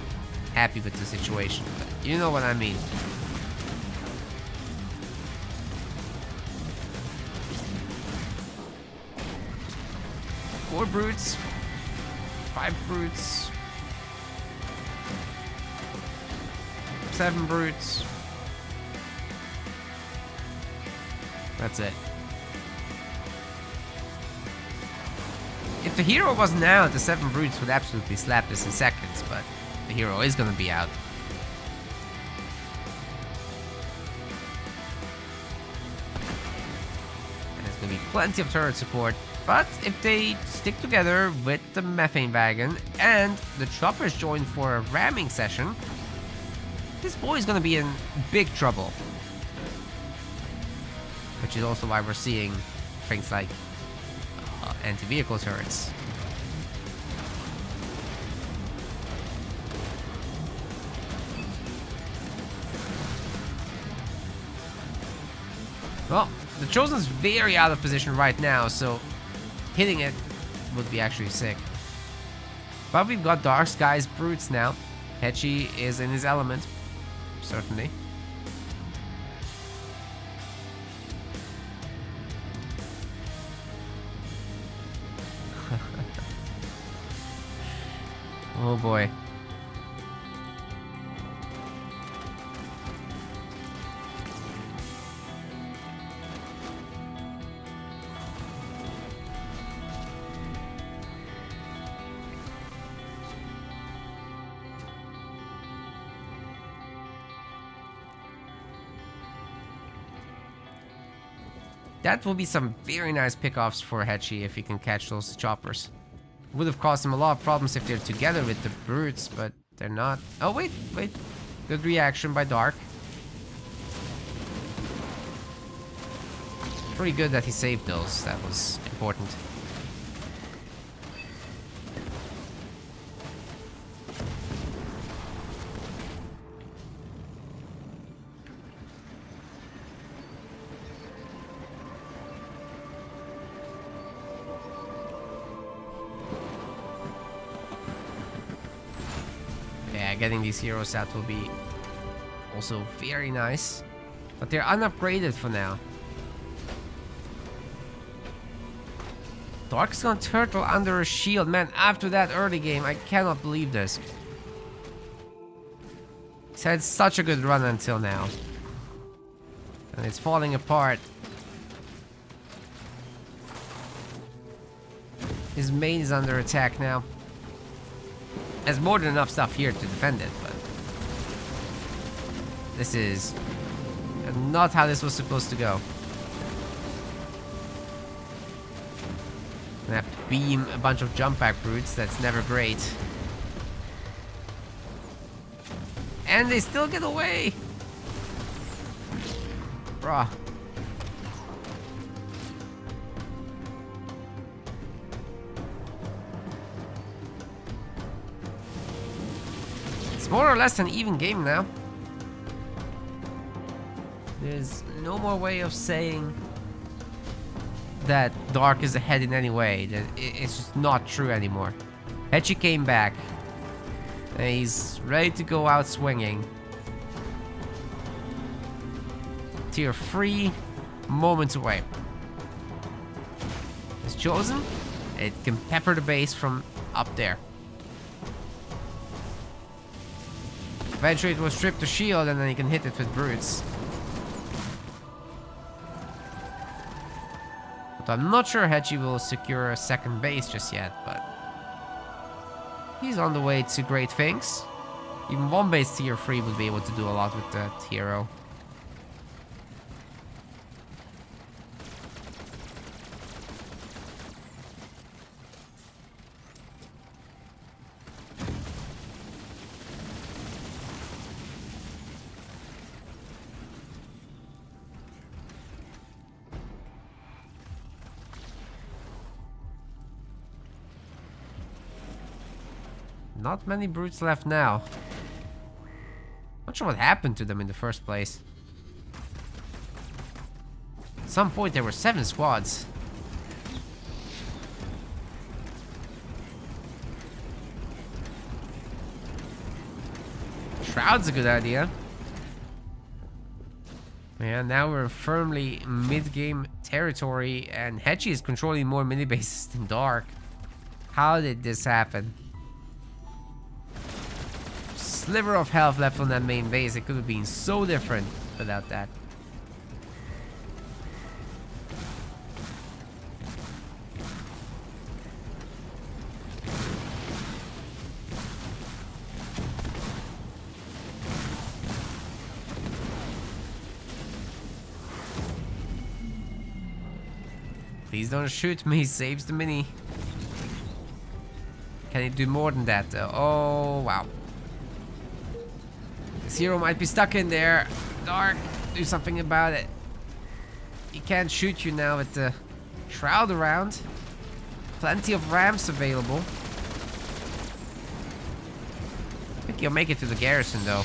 happy with the situation, but you know what I mean. Four brutes. 5 brutes. 7 brutes. That's it. If the hero wasn't out, the 7 brutes would absolutely slap this in seconds, but the hero is gonna be out. And there's gonna be plenty of turret support, but if they stick together with the methane wagon and the choppers join for a ramming session, this boy is gonna be in big trouble. Which is also why we're seeing things like anti-vehicle turrets. Well, the Chosen's very out of position right now, so hitting it would be actually sick. But we've got Dark Skies brutes now. Hachi is in his element, certainly. Oh boy. That will be some very nice pickoffs for Hachi if he can catch those choppers. Would have caused him a lot of problems if they're together with the brutes, but they're not. Oh, wait. Good reaction by Dark. Pretty good that he saved those. That was important. Getting these heroes out will be also very nice, but they're unupgraded for now. Dark's gonna turtle under a shield. Man, after that early game, I cannot believe this. He's had such a good run until now. And it's falling apart. His main is under attack now. Has more than enough stuff here to defend it, but this is not how this was supposed to go. Gonna have to beam a bunch of jump back brutes. That's never great. And they still get away. Bruh. It's more or less an even game now. There's no more way of saying that Dark is ahead in any way. It's just not true anymore. Hechi came back. And he's ready to go out swinging. Tier 3, moments away. It's chosen. It can pepper the base from up there. Eventually it will strip the shield and then you can hit it with brutes. But I'm not sure Hechi will secure a second base just yet, but he's on the way to great things. Even one base tier 3 would be able to do a lot with that hero. Not many brutes left now. Not sure what happened to them in the first place. At some point there were 7 squads. Shroud's a good idea. Yeah, now we're firmly mid-game territory and Hechi is controlling more mini-bases than Dark. How did this happen? Sliver of health left on that main base. It could have been so different without that. Please don't shoot me. Saves the mini. Can he do more than that? Oh, wow. This hero might be stuck in there. Dark, do something about it. He can't shoot you now with the shroud around. Plenty of ramps available. I think he'll make it to the garrison though.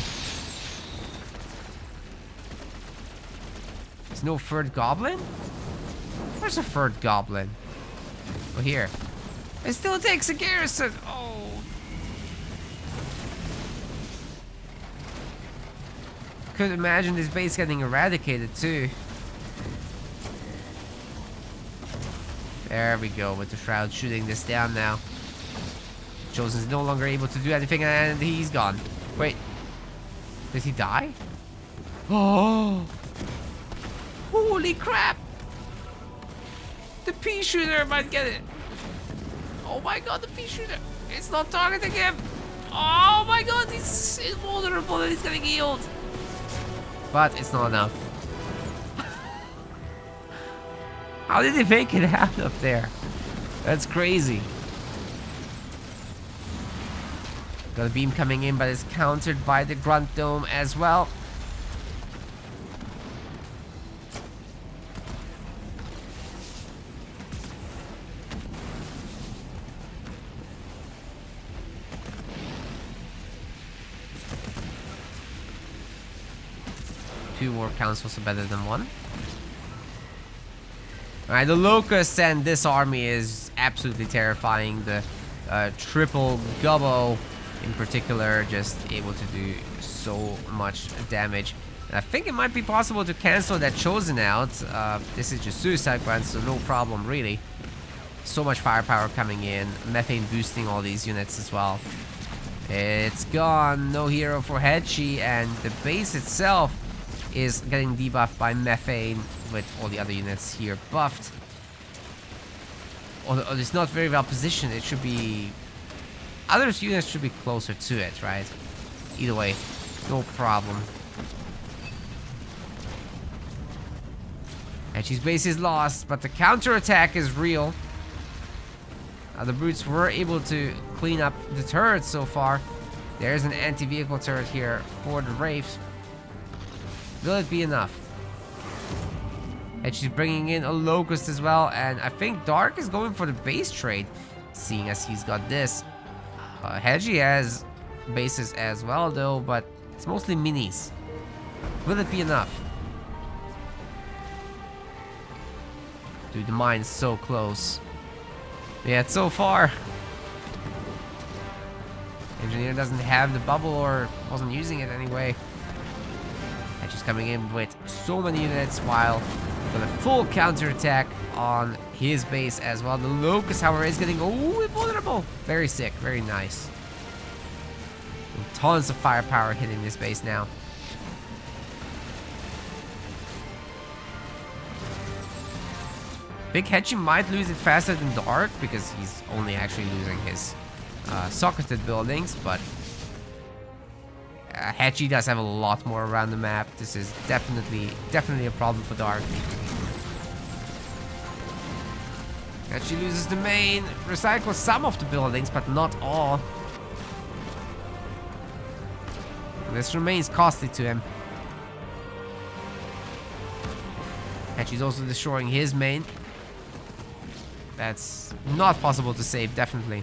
There's no third goblin? Where's a third goblin? Oh, here. It still takes a garrison. Oh. Could imagine this base getting eradicated too. There we go with the shroud shooting this down now. Chosen's no longer able to do anything and he's gone. Wait. Did he die? Oh. Holy crap. The pea shooter might get it. Oh my god, the pea shooter. It's not targeting him. Oh my god, he's invulnerable and he's getting healed. But it's not enough. How did they make it out up there? That's crazy. Got a beam coming in, but it's countered by the grunt dome as well. Two war councils are better than one. Alright, the Locust and this army is absolutely terrifying. The triple gobbo in particular just able to do so much damage. And I think it might be possible to cancel that Chosen out. This is just suicide grant, so no problem really. So much firepower coming in, methane boosting all these units as well. It's gone. No hero for Hechi, and the base itself is getting debuffed by Methane with all the other units here buffed. Although it's not very well positioned, it should be... Other units should be closer to it, right? Either way, no problem. Hechi's base is lost, but the counterattack is real. The brutes were able to clean up the turrets so far. There's an anti-vehicle turret here for the Wraiths. Will it be enough? And she's bringing in a Locust as well, and I think Dark is going for the base trade, seeing as he's got this. Hechi has bases as well though, but it's mostly minis. Will it be enough? Dude, the mine's so close. Yeah, so far. Engineer doesn't have the bubble or wasn't using it anyway. And she's coming in with so many units while with a full counterattack on his base as well. The Locust, however, is getting invulnerable. Very sick, very nice. And tons of firepower hitting this base now. Big Hechi might lose it faster than Dark because he's only actually losing his socketed buildings, but Hechi does have a lot more around the map. This is definitely a problem for Dark. Hechi loses the main, recycles some of the buildings, but not all. This remains costly to him. Hechi's also destroying his main. That's not possible to save, definitely.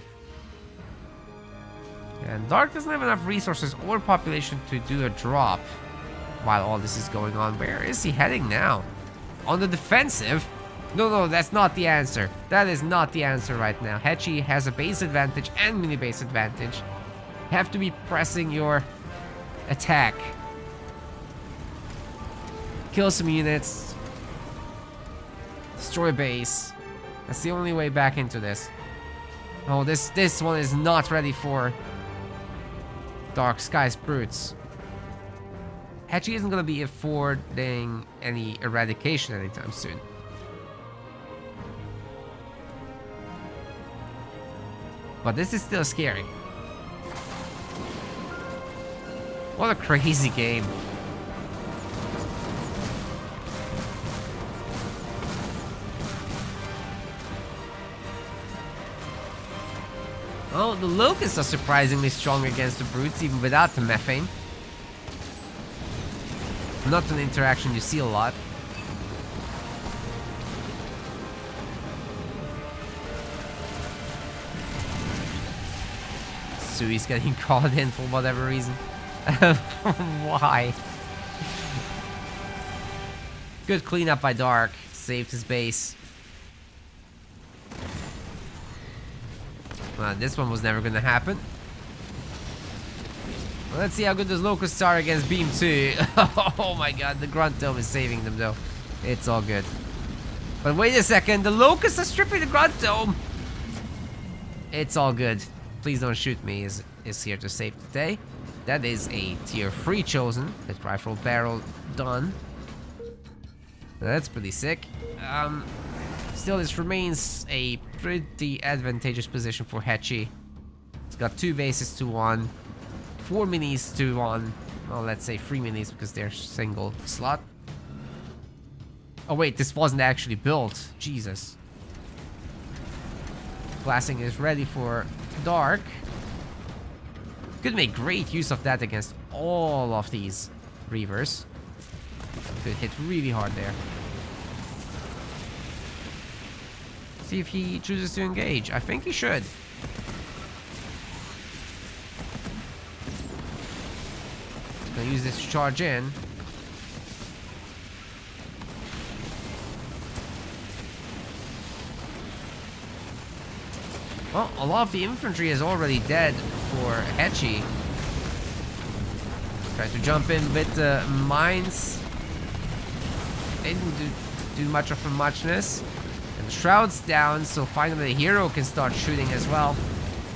And Dark doesn't have enough resources or population to do a drop while all this is going on. Where is he heading now? On the defensive? No, that's not the answer. That is not the answer right now. Hechi has a base advantage and mini base advantage. You have to be pressing your attack. Kill some units. Destroy base. That's the only way back into this. Oh, this one is not ready for Dark Skies brutes. Hechi isn't gonna be affording any eradication anytime soon. But this is still scary. What a crazy game. Oh, the Locusts are surprisingly strong against the brutes, even without the methane. Not an interaction you see a lot. Sui's getting called in for whatever reason. Why? Good cleanup by Dark. Saved his base. This one was never gonna happen. Well, let's see how good those Locusts are against Beam 2. Oh my god, the Grunt Dome is saving them though. It's all good. But wait a second, the Locusts are stripping the Grunt Dome. It's all good. Please don't shoot me is here to save the day. That is a tier 3 chosen. With rifle barrel done. That's pretty sick. Still, this remains a pretty advantageous position for Hechi. It's got 2 bases to 1, 4 minis to 1. Well, let's say 3 minis because they're single slot. Oh wait, this wasn't actually built. Jesus. Blasting is ready for Dark. Could make great use of that against all of these Reavers. Could hit really hard there. See if he chooses to engage. I think he should. Gonna use this to charge in. Well, a lot of the infantry is already dead for Hechi. Tries to jump in with the mines. They didn't do much of a muchness. And the Shroud's down, so finally the hero can start shooting as well.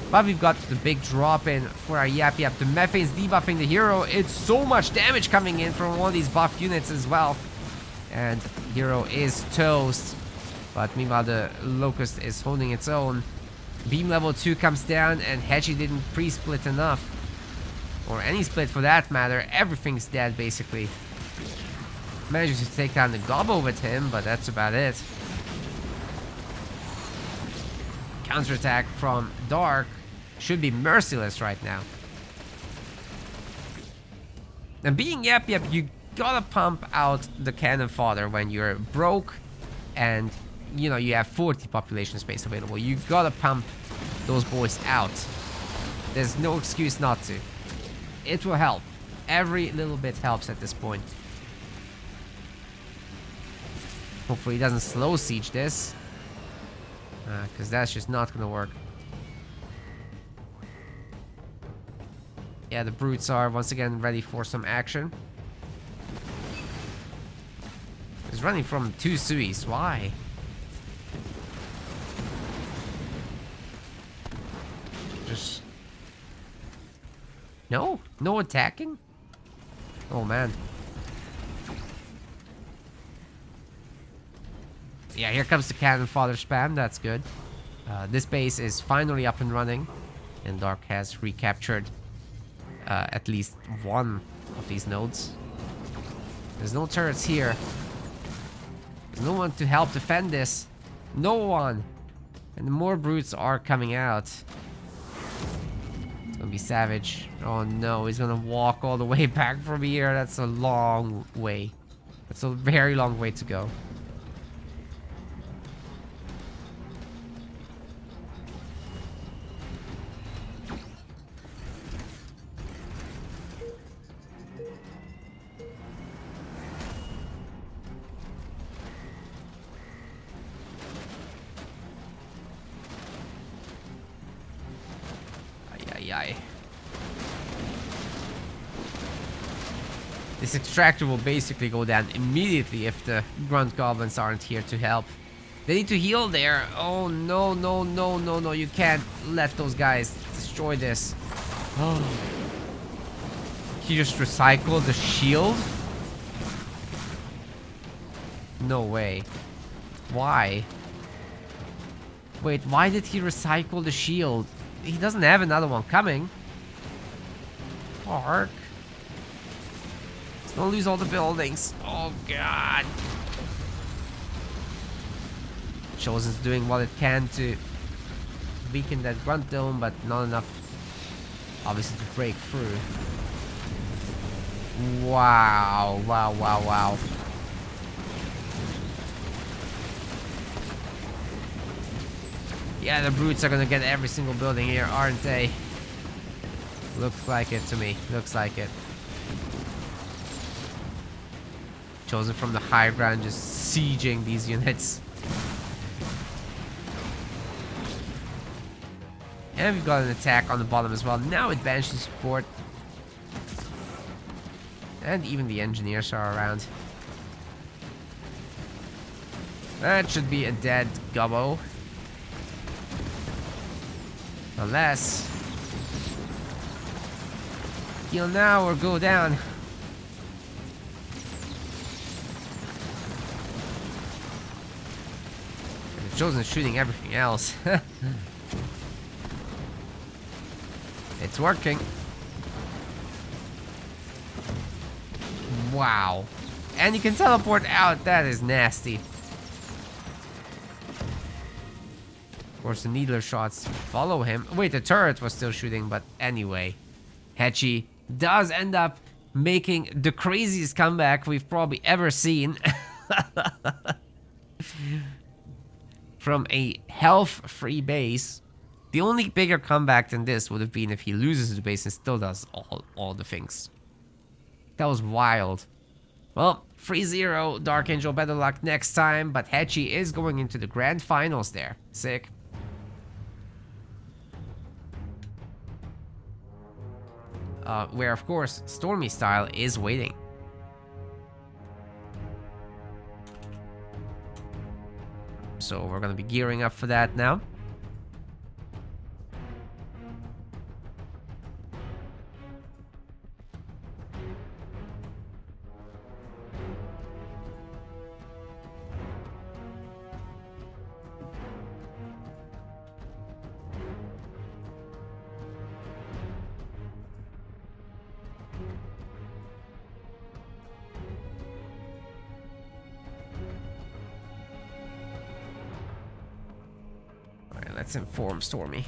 But we've got the big drop in for our Yap Yap. The Methane's debuffing the hero. It's so much damage coming in from one of these buff units as well. And hero is toast. But meanwhile, the Locust is holding its own. Beam level 2 comes down, and Hedgie didn't pre-split enough. Or any split for that matter. Everything's dead, basically. Manages to take down the Gobbo with him, but that's about it. Counterattack from Dark should be merciless right now. And being Yap Yap, you gotta pump out the cannon fodder when you're broke and, you know, you have 40 population space available. You gotta pump those boys out. There's no excuse not to. It will help. Every little bit helps at this point. Hopefully he doesn't slow siege this. Because that's just not gonna work. Yeah, the brutes are once again ready for some action. He's running from 2 Suis. Why? Just... No? No attacking? Oh, man. Yeah, here comes the cannon fodder spam. That's good. This base is finally up and running. And Dark has recaptured at least one of these nodes. There's no turrets here. There's no one to help defend this. No one. And more brutes are coming out. It's gonna be savage. Oh no, he's gonna walk all the way back from here. That's a long way. That's a very long way to go. This extractor will basically go down immediately if the grunt goblins aren't here to help. They need to heal there. Oh no, no, no, no, no. You can't let those guys destroy this. Oh. He just recycled the shield? No way. Why? Wait, why did he recycle the shield? He doesn't have another one coming. Park. Don't lose all the buildings. Oh god. Chosen's doing what it can to weaken that grunt dome, but not enough, obviously, to break through. Wow. Wow, wow, wow. Yeah, the brutes are gonna get every single building here, aren't they? Looks like it to me. Looks like it. Chosen from the high ground, just sieging these units. And we've got an attack on the bottom as well. Now it banishes support. And even the engineers are around. That should be a dead gobbo. Unless... heal now or go down. Chosen shooting everything else. It's working. Wow. And you can teleport out. That is nasty. Of course, the needler shots follow him. Wait, the turret was still shooting, but anyway. Hedgie does end up making the craziest comeback we've probably ever seen. From a health-free base. The only bigger comeback than this would have been if he loses the base and still does all the things. That was wild. Well, 3-0, Dark Angel, better luck next time, but Hedgie is going into the grand finals there. Sick. Where, of course, Stormy Style is waiting. So we're gonna be gearing up for that now. Let's inform Stormy.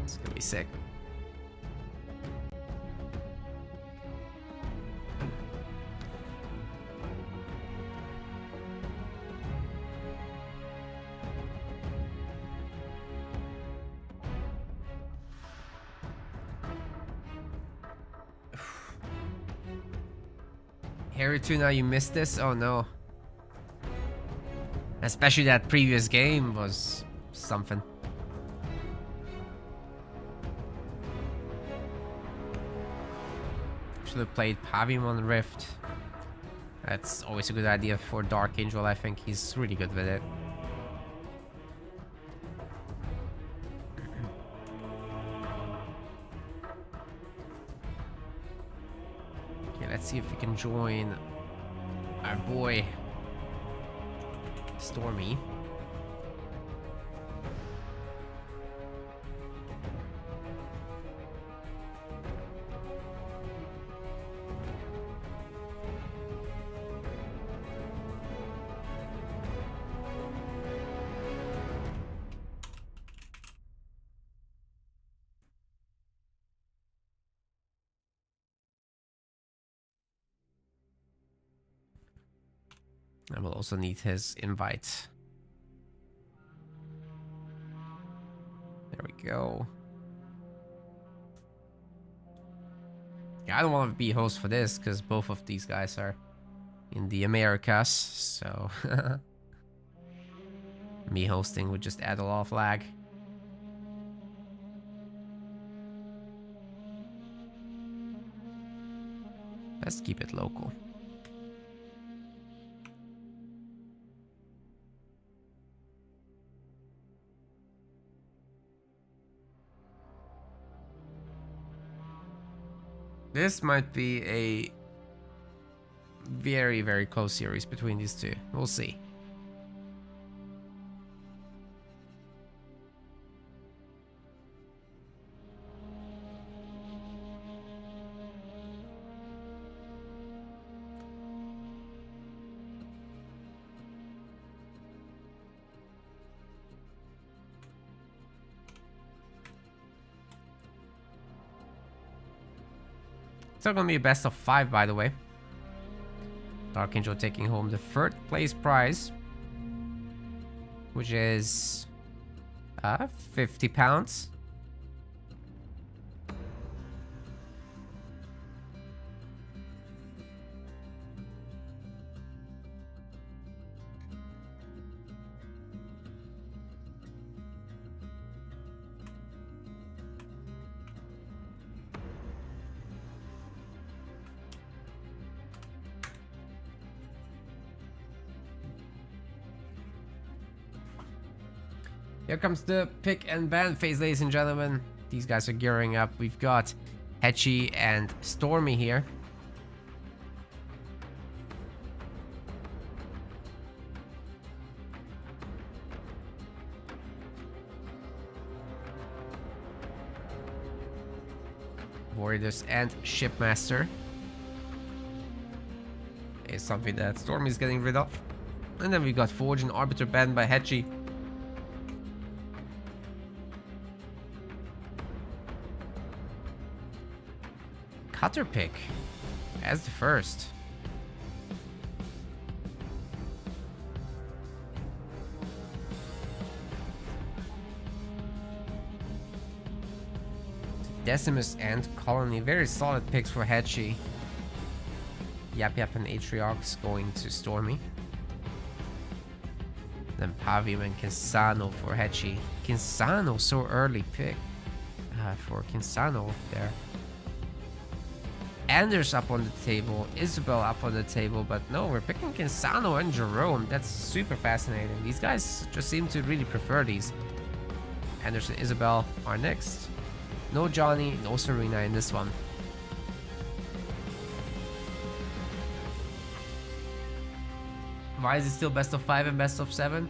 It's gonna be sick. Harry Tuna, you missed this? Oh no. Especially that previous game was something. Should have played Pavimon Rift. That's always a good idea for Dark Angel. I think he's really good with it. Okay, let's see if we can join our boy Stormy. I will also need his invite. There we go. Yeah, I don't want to be host for this because both of these guys are in the Americas, so me hosting would just add a lot of lag. Let's keep it local. This might be a very, very close series between these two. We'll see. It's not gonna be a best of 5, by the way. Dark Angel taking home the 3rd place prize, which is £50. Here comes the pick and ban phase, ladies and gentlemen. These guys are gearing up. We've got Hetchy and Stormy here. Warriors and Shipmaster is something that Stormy's getting rid of. And then we got Forge and Arbiter banned by Hetchy. Cutter pick as the first. Decimus and Colony, very solid picks for Hetchy. Yap Yap and Atriox going to Stormy. Then Pavium and Kinsano for Hetchy. Kinsano, so early pick for Kinsano there. Anders up on the table, Isabel up on the table, but no, we're picking Kinsano and Jerome. That's super fascinating. These guys just seem to really prefer these. Anders and Isabel are next. No Johnny, no Serena in this one. Why is it still best of 5 and best of 7?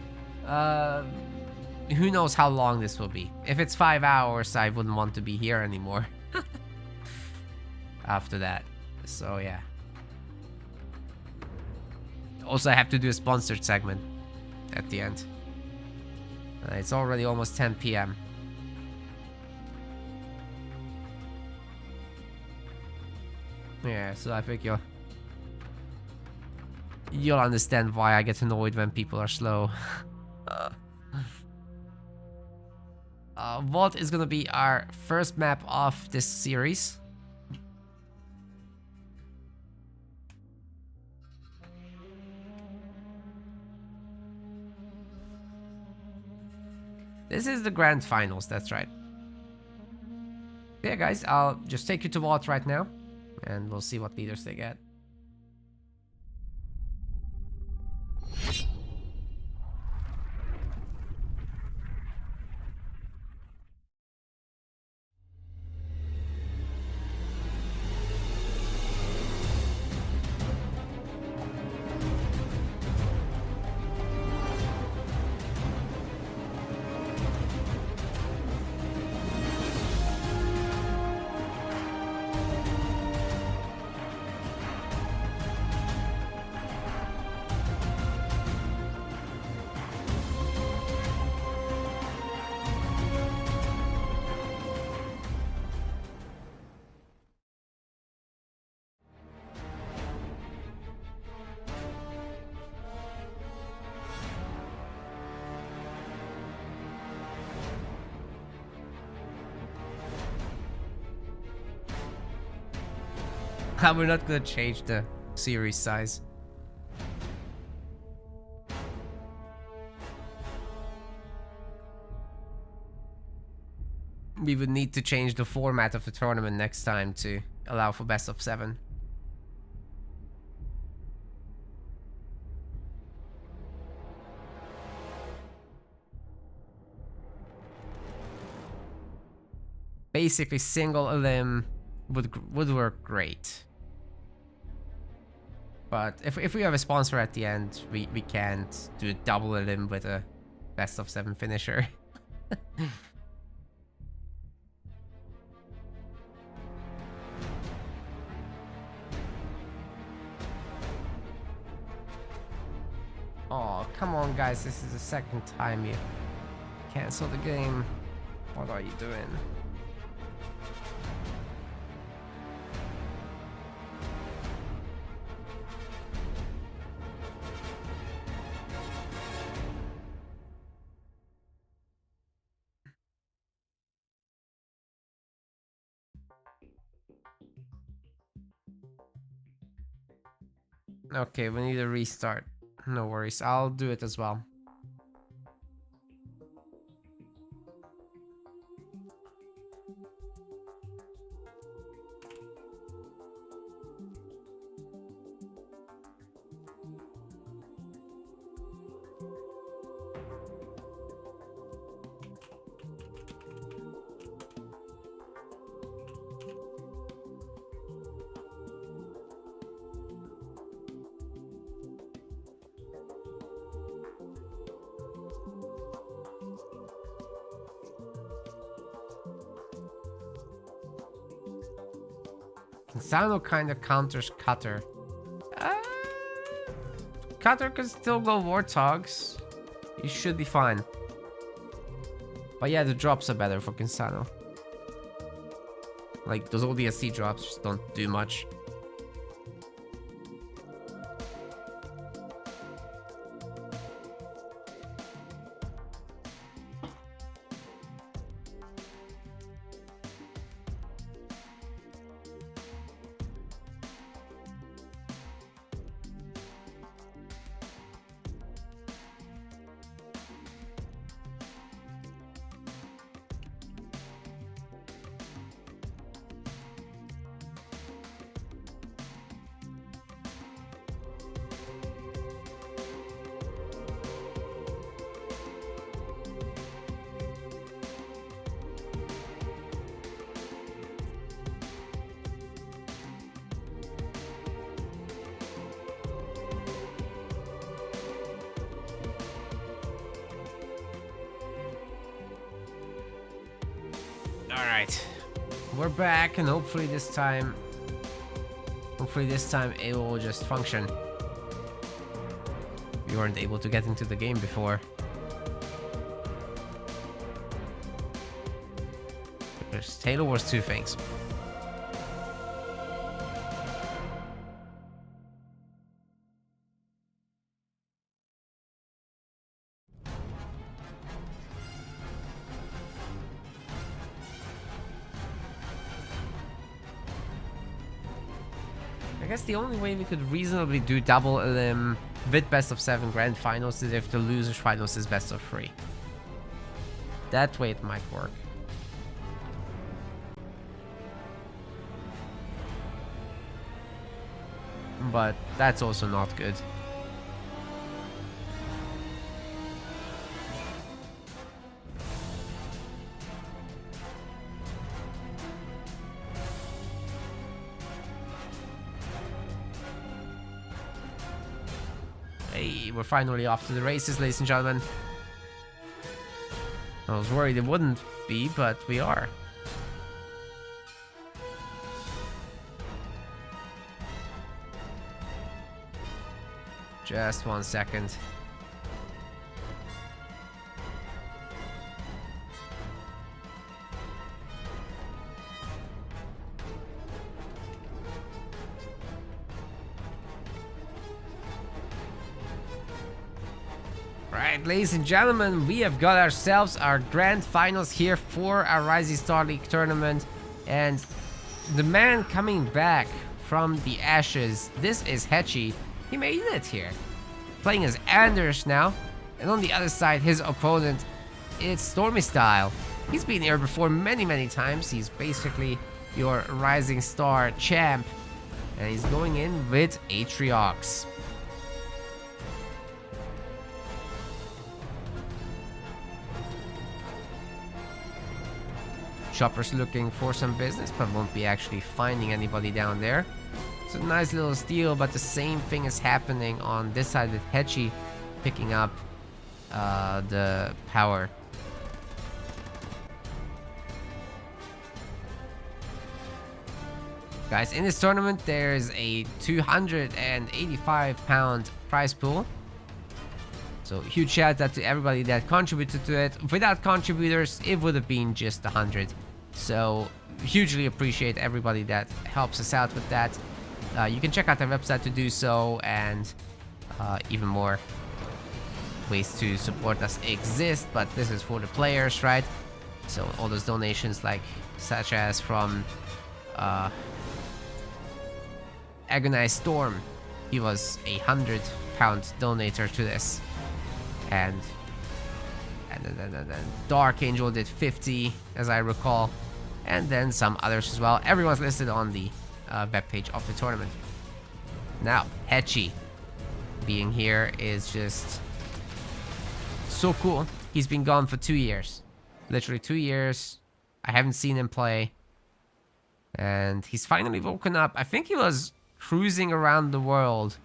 Who knows how long this will be. If it's 5 hours, I wouldn't want to be here anymore. After that. So yeah. Also, I have to do a sponsored segment at the end. It's already almost 10 p.m. Yeah, so I think you'll understand why I get annoyed when people are slow. What is gonna be our first map of this series? This is the grand finals, that's right. Yeah, guys, I'll just take you to Vault right now, and we'll see what leaders they get. We're not gonna change the series size. We would need to change the format of the tournament next time to allow for best of 7. Basically, single elim would work great. But if we have a sponsor at the end, we can't do a double elim with a best of 7 finisher. Oh, come on, guys. This is the second time you cancel the game. What are you doing? Okay, we need a restart. No worries, I'll do it as well. Sano kind of counters Cutter. Cutter can still go Warthogs. You should be fine. But yeah, the drops are better for Kinsano. Like, those ODSC drops just don't do much. Alright. We're back, and hopefully this time it will just function. We weren't able to get into the game before. There's Halo Wars 2 things. I guess the only way we could reasonably do double elim with best of 7 grand finals is if the losers finals is best of 3. That way it might work. But that's also not good. Hey, we're finally off to the races, ladies and gentlemen. I was worried it wouldn't be, but we are. Just 1 second. Right, ladies and gentlemen, we have got ourselves our grand finals here for our Rising Star League tournament. And the man coming back from the ashes, this is Hetchy. He made it here. Playing as Anders now. And on the other side, his opponent, it's Stormy Style. He's been here before many times. He's basically your Rising Star champ. And he's going in with Atriox. Chopper's looking for some business, but won't be actually finding anybody down there. It's a nice little steal, but the same thing is happening on this side with Hetchy picking up the power. Guys, in this tournament, there's a 285 pound prize pool. So huge shout out to everybody that contributed to it. Without contributors, it would have been just 100. So hugely appreciate everybody that helps us out with that. You can check out our website to do so, and even more ways to support us exist, but this is for the players, right? So all those donations, like such as from Agonized Storm, he was a 100 pound donator to this, and then Dark Angel did 50, as I recall, and then some others as well. Everyone's listed on the webpage of the tournament. Now, Hetchy being here is just so cool. He's been gone for 2 years. Literally 2 years. I haven't seen him play. And he's finally woken up. I think he was cruising around the world.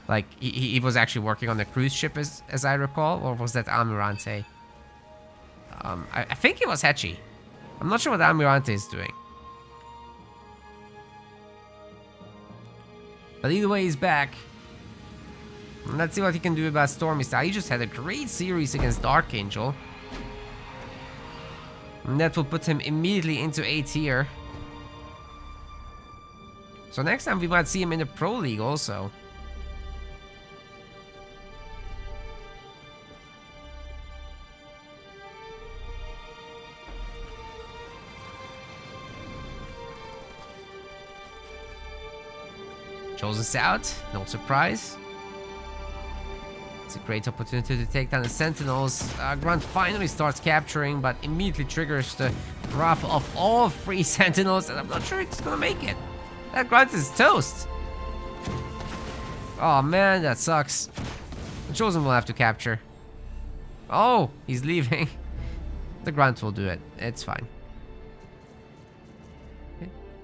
Like, he was actually working on the cruise ship, as I recall. Or was that Almirante? I think it was Hetchy. I'm not sure what Almirante is doing. But either way, he's back. Let's see what he can do about Stormy Style. He just had a great series against Dark Angel. And that will put him immediately into A tier. So next time we might see him in the Pro League also. Shows us out, no surprise. It's a great opportunity to take down the Sentinels. Grunt finally starts capturing, but immediately triggers the wrath of all 3 Sentinels, and I'm not sure it's gonna make it. That Grunt is toast. Oh man, that sucks. The Chosen will have to capture. Oh, he's leaving. The Grunt will do it. It's fine.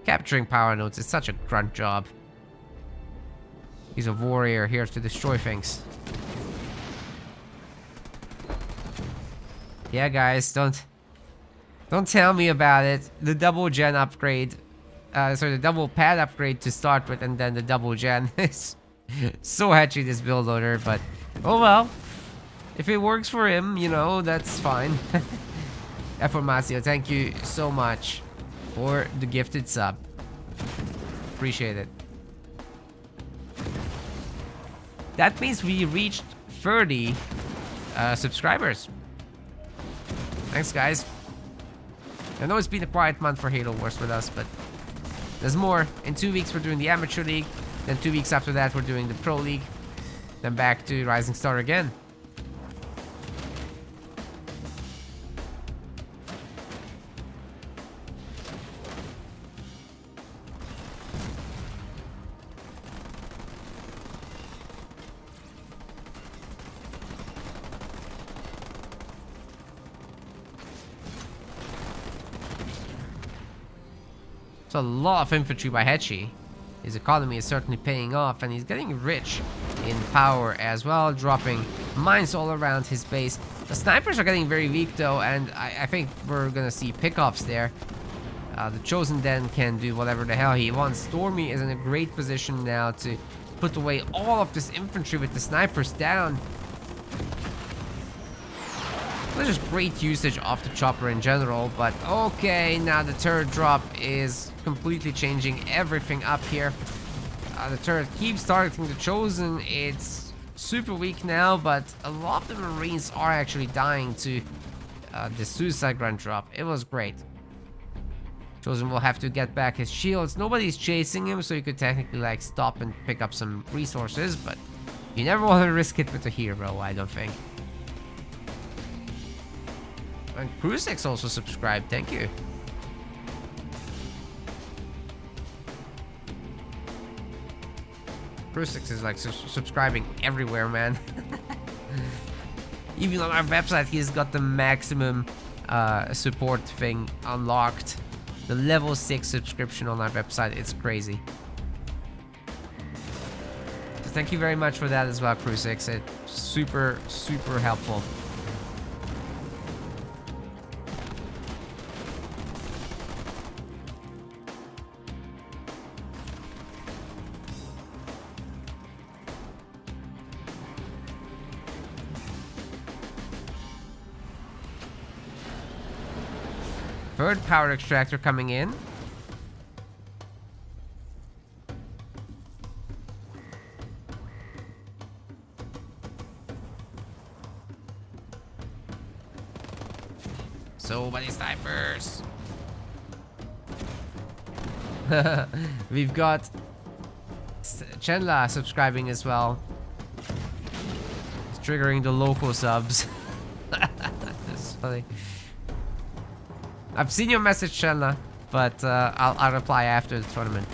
Capturing power nodes is such a Grunt job. He's a warrior here to destroy things. Yeah, guys, don't tell me about it. The double gen upgrade, sorry, the double pad upgrade to start with, and then the double gen is so hatchy, this build loader. But oh well, if it works for him, you know, that's fine. Formacio, thank you so much for the gifted sub. Appreciate it. That means we reached 30 subscribers. Thanks, guys. I know it's been a quiet month for Halo Wars with us, but there's more. In 2 weeks, we're doing the Amateur League. Then 2 weeks after that, we're doing the Pro League. Then back to Rising Star again. So a lot of infantry by Hetchy. His economy is certainly paying off, and he's getting rich in power as well, dropping mines all around his base. The snipers are getting very weak though, and I think we're gonna see pickoffs there. The Chosen then can do whatever the hell he wants. Stormy is in a great position now to put away all of this infantry with the snipers down. There's just great usage of the chopper in general, but okay, now the turret drop is completely changing everything up here. The turret keeps targeting the Chosen. It's super weak now, but a lot of the Marines are actually dying to the suicide grunt drop. It was great. Chosen will have to get back his shields. Nobody's chasing him, so you could technically like stop and pick up some resources, but you never want to risk it with a hero, I don't think. And Crucix also subscribed, thank you. Crucix is like subscribing everywhere, man. Even on our website, he's got the maximum support thing unlocked. The level 6 subscription on our website, it's crazy. So thank you very much for that as well, Crucix. It's super, super helpful. Third power extractor coming in. So many snipers. We've got Chenla subscribing as well. It's triggering the local subs. That's funny. I've seen your message, Chenla, but I'll reply after the tournament.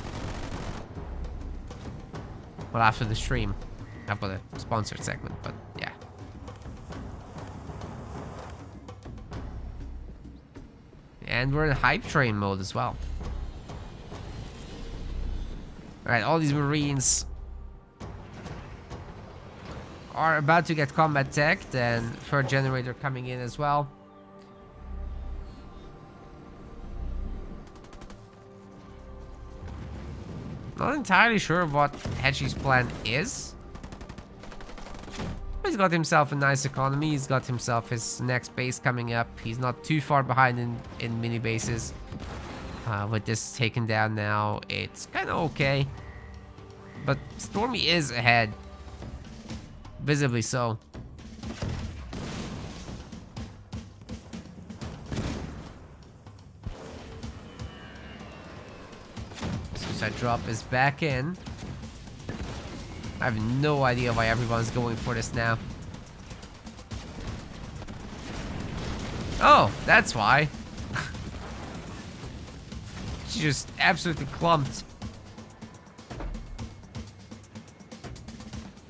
Well, after the stream. I've got a sponsored segment, but yeah. And we're in hype train mode as well. Alright, all these Marines are about to get combat teched, and third generator coming in as well. Not entirely sure what Hetchy's plan is. He's got himself a nice economy. He's got himself his next base coming up. He's not too far behind in mini bases. With this taken down now, it's kind of okay. But Stormy is ahead. Visibly so. Suicide drop is back in. I have no idea why everyone's going for this now. Oh, that's why. She just absolutely clumped.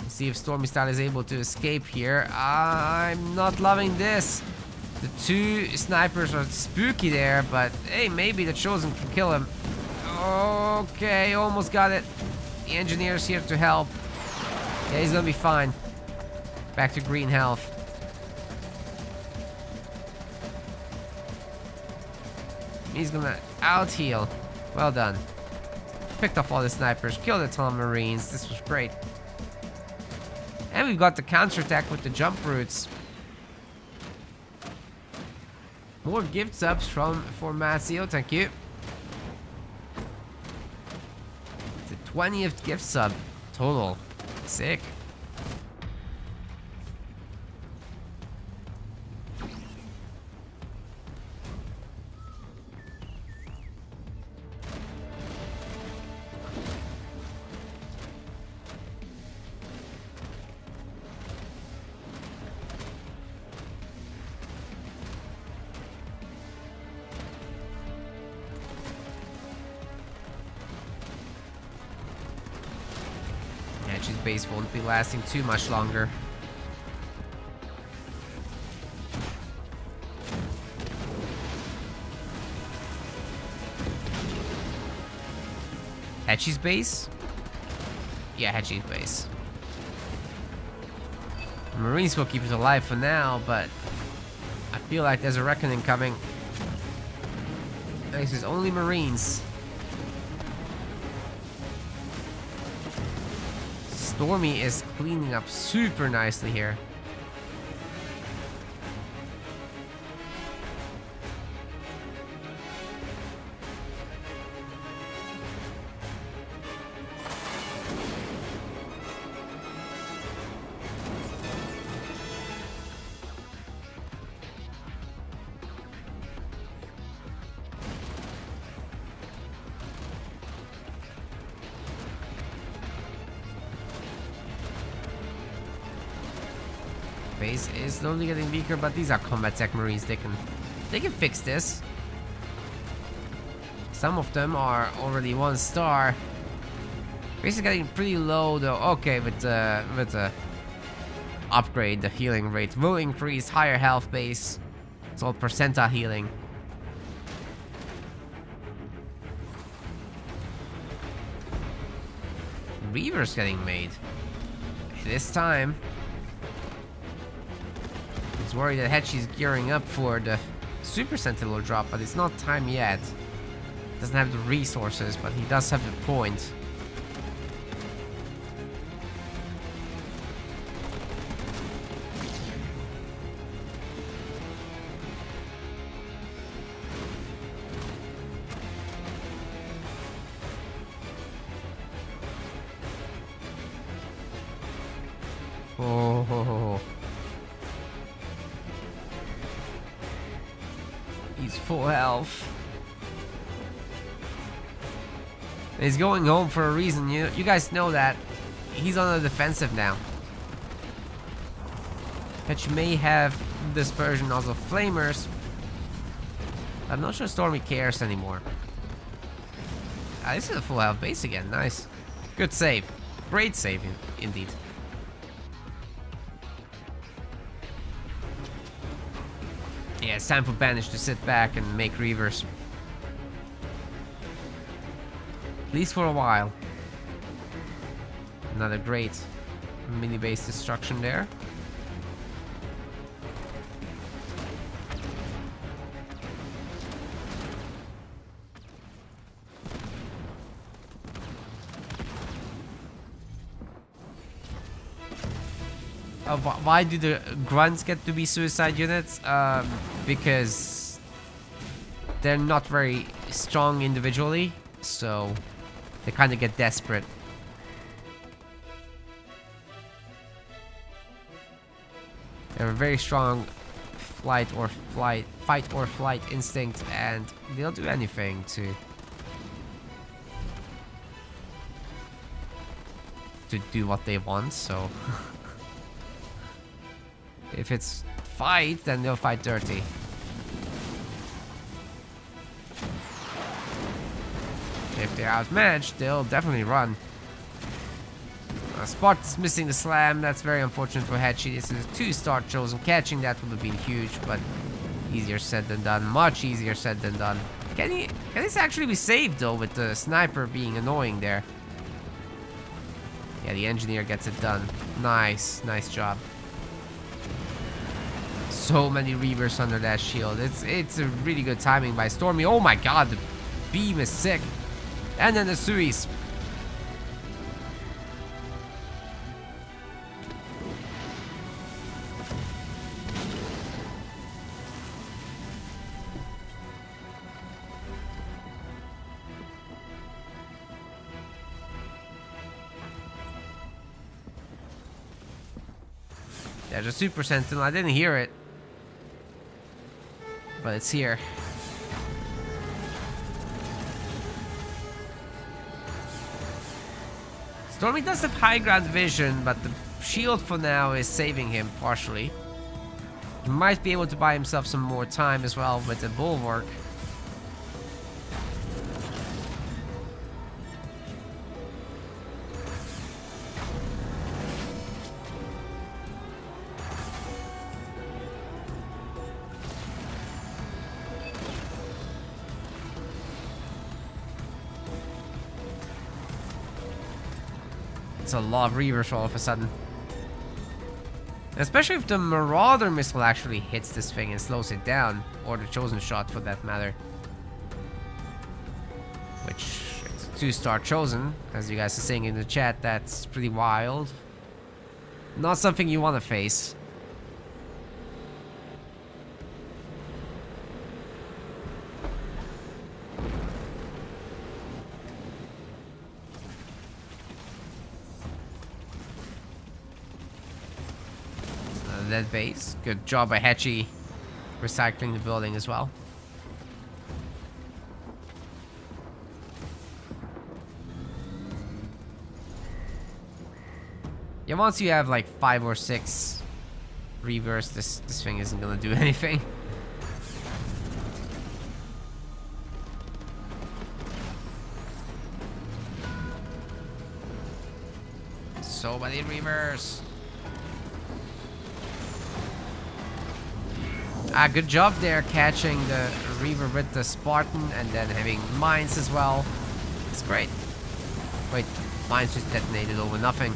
Let's see if Stormy Style is able to escape here. I'm not loving this. The two snipers are spooky there, but hey, maybe the Chosen can kill him. Okay, almost got it. The engineer's here to help. Yeah, he's gonna be fine. Back to green health. He's gonna out heal. Well done. Picked off all the snipers, killed a ton of Marines. This was great. And we've got the counterattack with the jump routes. More gift subs for Mazio, thank you. The 20th gift sub total. Sick. His base won't be lasting too much longer. Hetchy's base? Yeah, Hetchy's base. Marines will keep it alive for now, but I feel like there's a reckoning coming. This is only Marines. Stormy is cleaning up super nicely here. Base is slowly getting weaker, but these are combat tech Marines. They can fix this. Some of them are already 1 star. Base is getting pretty low though. Okay, with the upgrade, the healing rate will increase. Higher health base. It's all percentile healing. Reaver's getting made. This time. He's worried that Hetchy's gearing up for the Super Sentinel drop, but it's not time yet. Doesn't have the resources, but he does have the point. Oh. He's full health. He's going home for a reason. You guys know that. He's on the defensive now. Which may have dispersion also flamers. I'm not sure Stormy cares anymore. This is a full health base again. Nice. Good save. Great save indeed. Yeah, it's time for Banish to sit back and make Reavers. At least for a while. Another great mini base destruction there. Why do the grunts get to be suicide units? Because they're not very strong individually, so they kind of get desperate. They have a very strong fight or flight instinct, and they'll do anything to do what they want. So. If it's fight, then they'll fight dirty. If they're outmatched, they'll definitely run. Spot is missing the slam. That's very unfortunate for Hetchy. This is a 2-star chosen. Catching that would have been huge, but easier said than done. Much easier said than done. Can this actually be saved though, with the sniper being annoying there? Yeah, the engineer gets it done. Nice job. so many Reavers under that shield. It's a really good timing by Stormy. Oh my god, the beam is sick. And then the Suis. There's a Super Sentinel. I didn't hear it, but it's here. Stormy does have high ground vision, but the shield for now is saving him partially. He might be able to buy himself some more time as well with the bulwark. It's a lot of Reavers all of a sudden. Especially if the Marauder missile actually hits this thing and slows it down. Or the Chosen Shot for that matter. Which, it's a 2-star Chosen. As you guys are saying in the chat, that's pretty wild. Not something you want to face. That base. Good job by Hetchy recycling the building as well. Yeah, once you have like 5 or 6 Reavers, this thing isn't gonna do anything. So many Reavers. Ah, good job there catching the Reaver with the Spartan and then having mines as well. It's great. Wait, mines just detonated over nothing.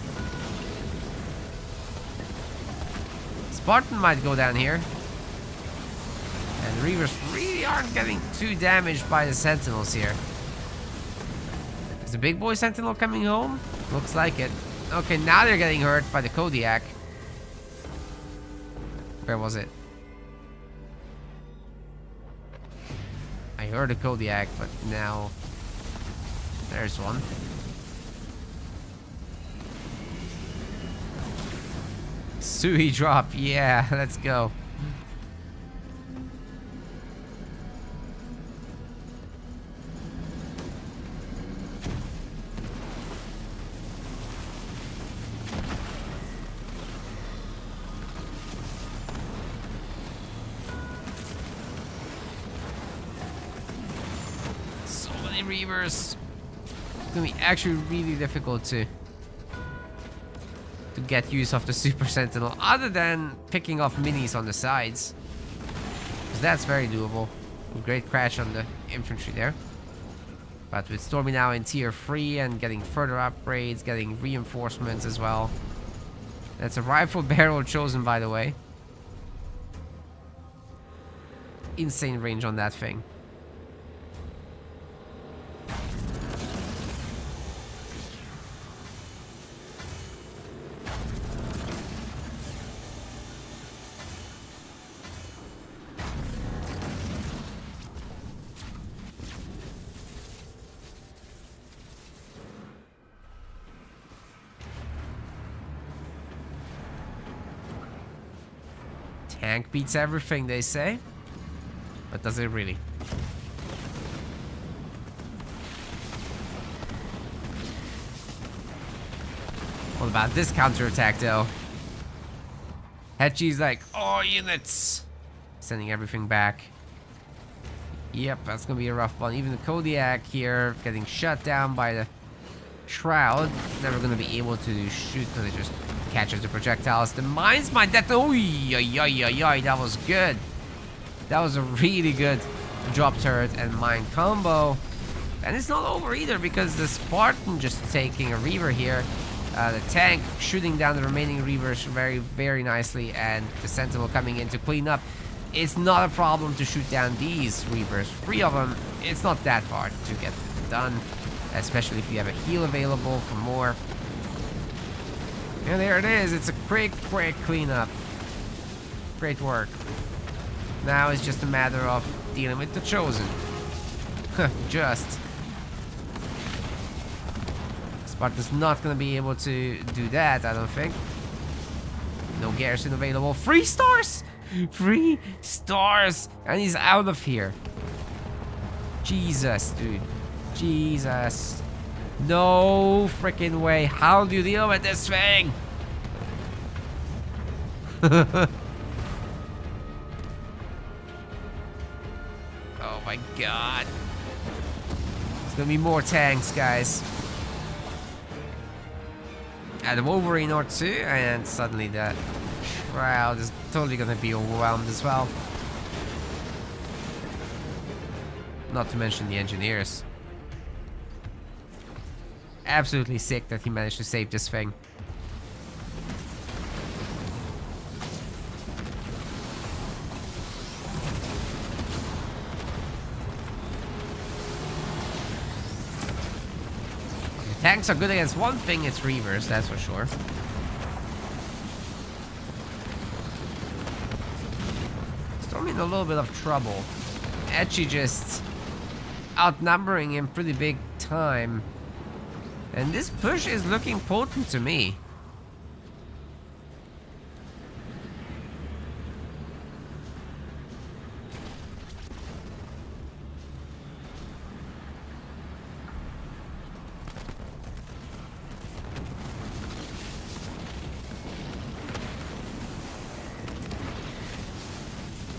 Spartan might go down here. And the Reavers really aren't getting too damaged by the Sentinels here. Is the big boy Sentinel coming home? Looks like it. Okay, now they're getting hurt by the Kodiak. Where was it? I heard a Kodiak, but now there's one. Sui drop, yeah, let's go. Reavers. It's gonna be actually really difficult to get use of the Super Sentinel, other than picking off minis on the sides. Because that's very doable. Great crash on the infantry there. But with Stormy now in tier 3 and getting further upgrades, getting reinforcements as well. That's a rifle barrel Chosen, by the way. Insane range on that thing. Tank beats everything, they say. But does it really? What about this counterattack, though? Hetchy's like, oh, units! Sending everything back. Yep, that's gonna be a rough one. Even the Kodiak here getting shut down by the Shroud. Never gonna be able to shoot because it just catches the projectiles. The mines might that was good. That was a really good drop turret and mine combo. And it's not over either because the Spartan just taking a Reaver here The tank shooting down the remaining Reavers very, very nicely, and the Sentinel coming in to clean up. It's not a problem to shoot down these Reavers. 3 of them, it's not that hard to get done, especially if you have a heal available for more. And there it is. It's a quick cleanup. Great work. Now it's just a matter of dealing with the Chosen. Just. Sparta's not going to be able to do that, I don't think. No garrison available. 3 stars! 3 stars! And he's out of here. Jesus, dude. Jesus. No freaking way. How do you deal with this thing? Oh my god. There's gonna be more tanks, guys. Add a Wolverine or 2, and suddenly that Shroud is totally gonna be overwhelmed as well. Not to mention the engineers. Absolutely sick that he managed to save this thing. Tanks are good against one thing, it's Reavers, that's for sure. Stormy in a little bit of trouble. Etchy just outnumbering him pretty big time. And this push is looking potent to me.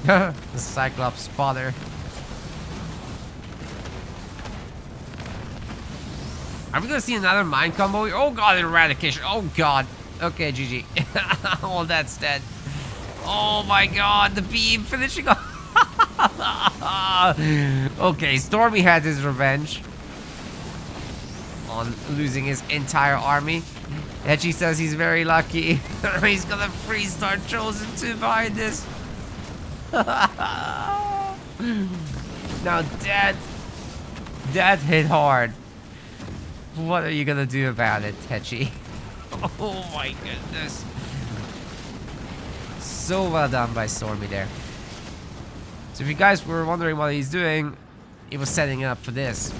The Cyclops spotter. Are we gonna see another mine combo here? Oh god, eradication. Oh god. Okay, GG. Oh, that's dead. Oh my god, the beam finishing off. Okay, Stormy had his revenge on losing his entire army. Edgy says he's very lucky. He's gonna 3-star Chosen 2 behind this. Now that hit hard. What are you gonna do about it, Tetchy? Oh my goodness. So well done by Stormy there. So if you guys were wondering what he's doing, he was setting up for this.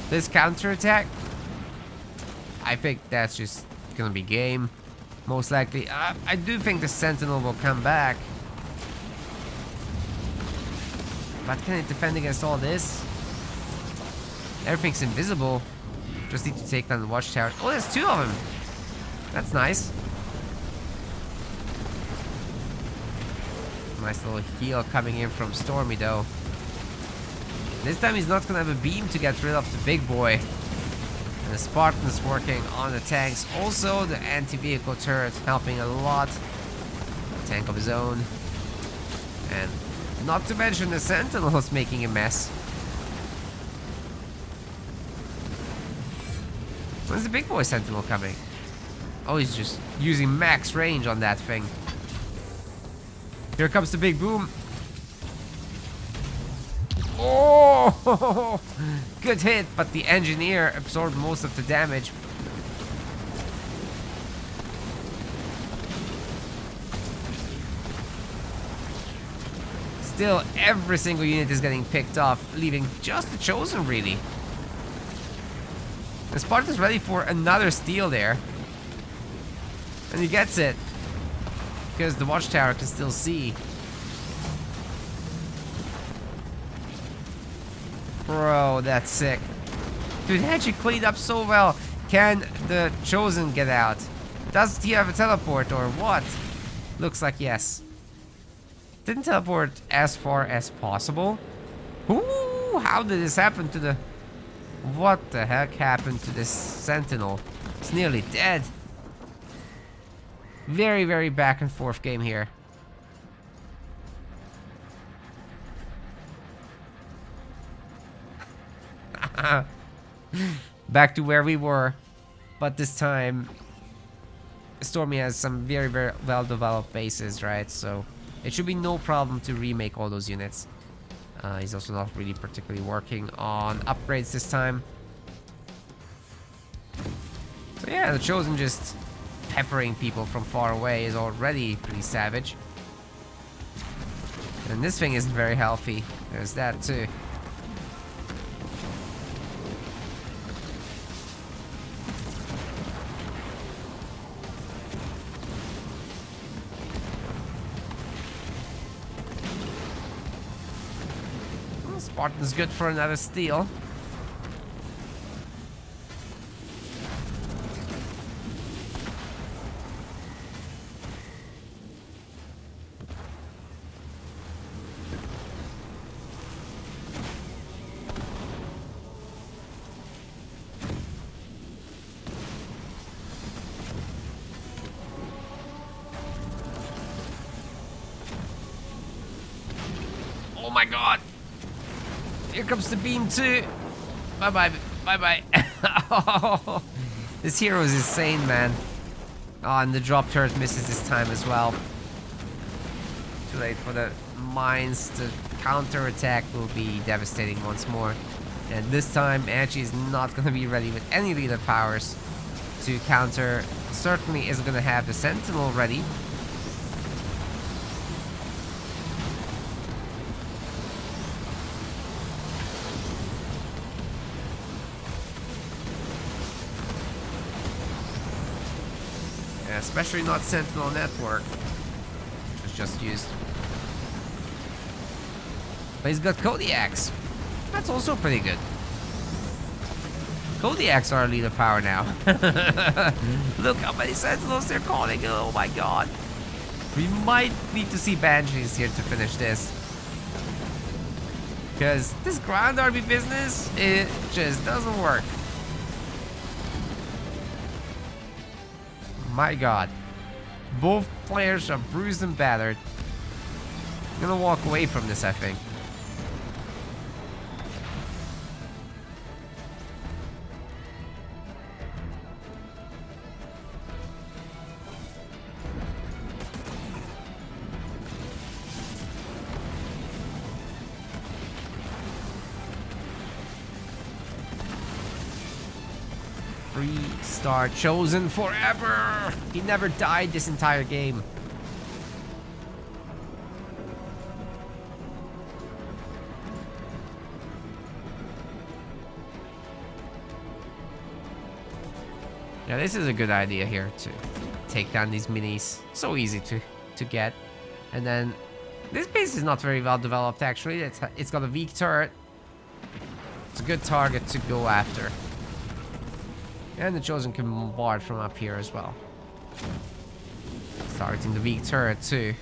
This counterattack, I think that's just gonna be game. Most likely. I do think the Sentinel will come back. But can it defend against all this? Everything's invisible. Just need to take down the watchtower. Oh, there's 2 of them. That's nice. Nice little heal coming in from Stormy though. This time he's not gonna have a beam to get rid of the big boy. And the Spartan's working on the tanks. Also, the anti-vehicle turret helping a lot. Tank of his own. And not to mention the Sentinel's making a mess. When's the big boy Sentinel coming? Oh, he's just using max range on that thing. Here comes the big boom. Oh, good hit, but the engineer absorbed most of the damage. Still, every single unit is getting picked off, leaving just the Chosen, really. The Spartan's ready for another steal there. And he gets it. Because the watchtower can still see. Bro, that's sick. Dude, Hedgie cleaned up so well. Can the Chosen get out? Does he have a teleport or what? Looks like yes. Didn't teleport as far as possible. Ooh, how did this happen to the... What the heck happened to this Sentinel? It's nearly dead. Very, very back and forth game here. Back to where we were. But this time, Stormy has some very, very well-developed bases, right? So it should be no problem to remake all those units. He's also not really particularly working on upgrades this time. So yeah, the Chosen just peppering people from far away is already pretty savage. And this thing isn't very healthy. There's that too. Well, Spartan's good for another steal. Oh my god! Here comes the beam too! Bye bye, bye bye. Oh, this hero is insane, man. Oh, and the drop turret misses this time as well. Too late for the mines. The counter attack will be devastating once more. And this time, Angie is not going to be ready with any leader powers to counter. Certainly isn't going to have the Sentinel ready. Especially not Sentinel Network, which was just used. But he's got Kodiaks. That's also pretty good. Kodiaks are a leader power now. Look how many Sentinels they're calling. Oh my god. We might need to see Banshees here to finish this. Because this ground army business, it just doesn't work. My god. Both players are bruised and battered. I'm gonna walk away from this, I think. Star Chosen forever! He never died this entire game. Yeah, this is a good idea here to take down these minis. So easy to get. And then this base is not very well developed actually. It's got a weak turret. It's a good target to go after. And the Chosen can bombard from up here as well. Targeting the weak turret too.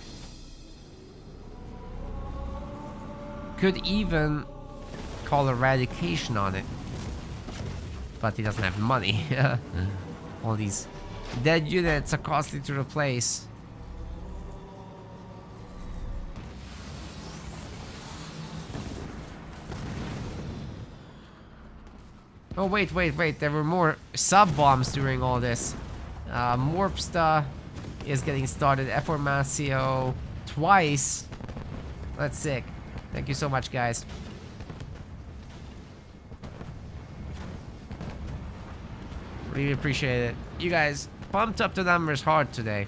Could even call eradication on it. But he doesn't have money. All these dead units are costly to replace. Oh, wait. There were more sub-bombs during all this. Morpsta is getting started. Eformacio twice. That's sick. Thank you so much, guys. Really appreciate it. You guys pumped up the numbers hard today.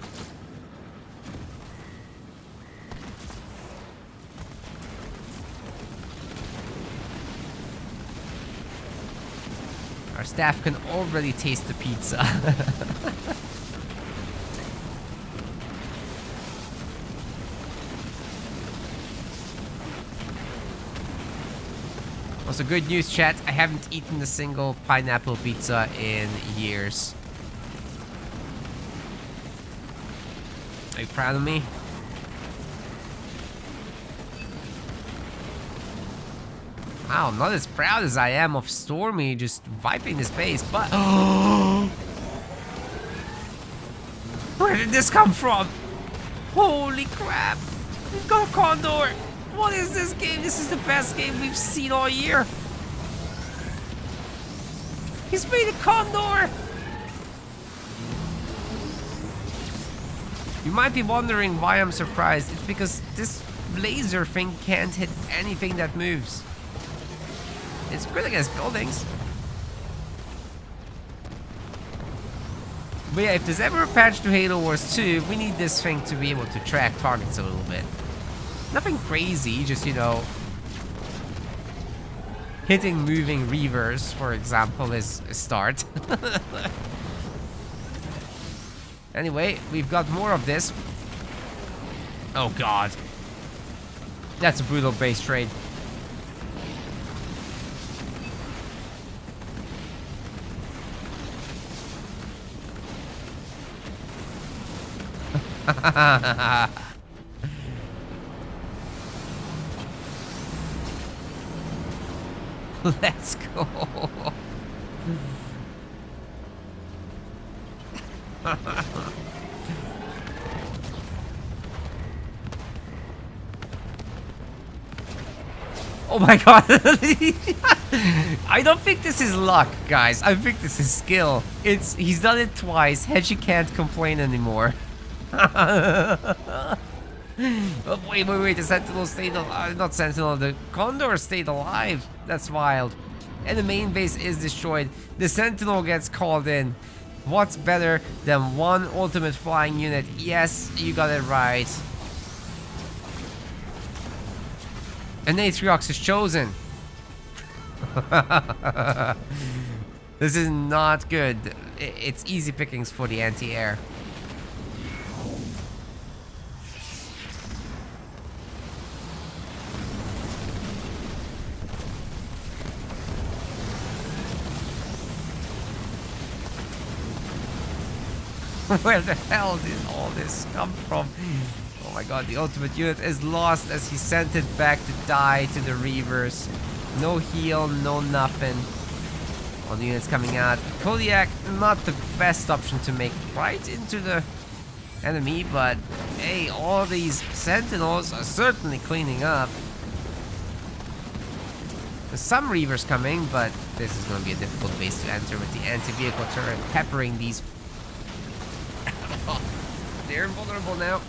Our staff can already taste the pizza. Also, good news, chat. I haven't eaten a single pineapple pizza in years. Are you proud of me? Wow, I'm not as proud as I am of Stormy just wiping this base, but... Where did this come from? Holy crap! We've got a Condor! What is this game? This is the best game we've seen all year! He's made a condor! You might be wondering why I'm surprised. It's because this laser thing can't hit anything that moves. It's good against buildings. But yeah, if there's ever a patch to Halo Wars 2, we need this thing to be able to track targets a little bit. Nothing crazy, just, you know, hitting moving reavers, for example, is a start. Anyway, we've got more of this. Oh god. That's a brutal base trade. Let's go. Oh my god. I don't think this is luck, guys. I think this is skill. He's done it twice. Hedgie can't complain anymore. Oh, wait. The Sentinel stayed alive. Not Sentinel, the Condor stayed alive. That's wild. And the main base is destroyed. The Sentinel gets called in. What's better than one ultimate flying unit? Yes, you got it right. And Atriox is chosen. This is not good. It's easy pickings for the anti-air. Where the hell did all this come from? Oh my god, the ultimate unit is lost as he sent it back to die to the Reavers. No heal, no nothing. All the units coming out. Kodiak, not the best option to make right into the enemy, but hey, all these Sentinels are certainly cleaning up. There's some Reavers coming, but this is going to be a difficult base to enter with the anti-vehicle turret peppering these. They're invulnerable now.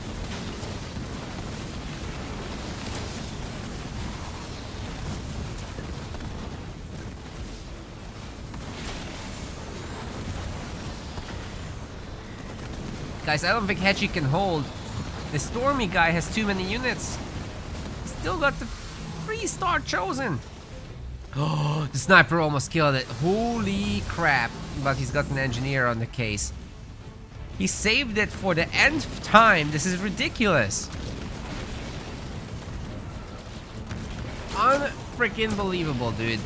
Guys, I don't think Hedgie can hold. The Stormy guy has too many units. He's still got the 3-star chosen. Oh, the sniper almost killed it. Holy crap. But he's got an engineer on the case. He saved it for the nth time. This is ridiculous. Unfreaking believable, dude.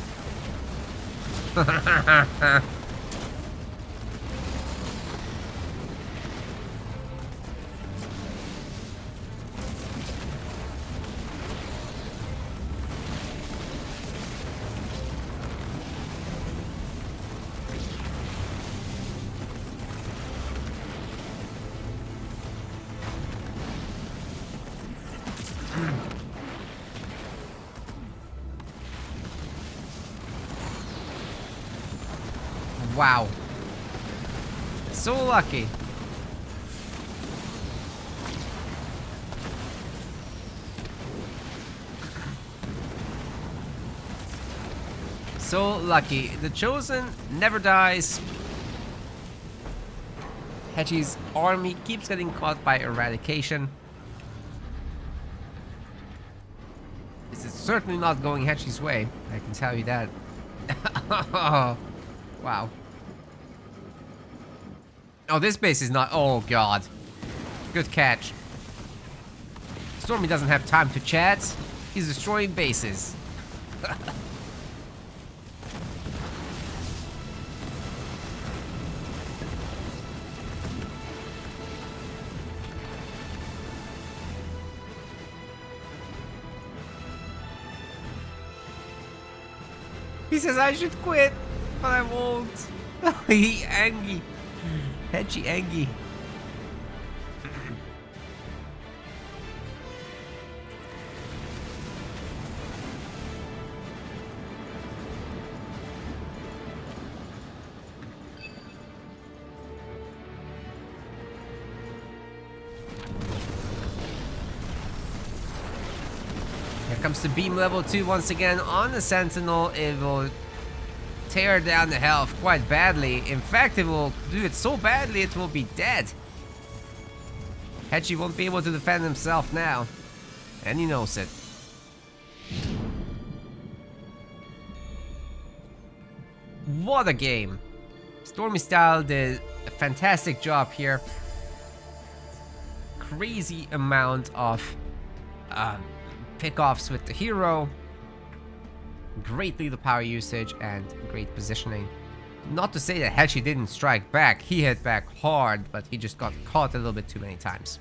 Wow. So lucky. So lucky. The Chosen never dies. Hedgie's army keeps getting caught by eradication. This is certainly not going Hedgie's way, I can tell you that. Wow. Oh, this base is not... Oh, God. Good catch. Stormy doesn't have time to chat. He's destroying bases. He says I should quit, but I won't. He angry. Hedgie angry. comes the beam level 2 once again on the Sentinel. It will tear down the health quite badly. In fact, it will do it so badly it will be dead. Hechi won't be able to defend himself now. And he knows it. What a game. Stormy Style did a fantastic job here. Crazy amount of pickoffs with the hero. Great lethal power usage and great positioning. Not to say that Hechi didn't strike back. He hit back hard, but he just got caught a little bit too many times.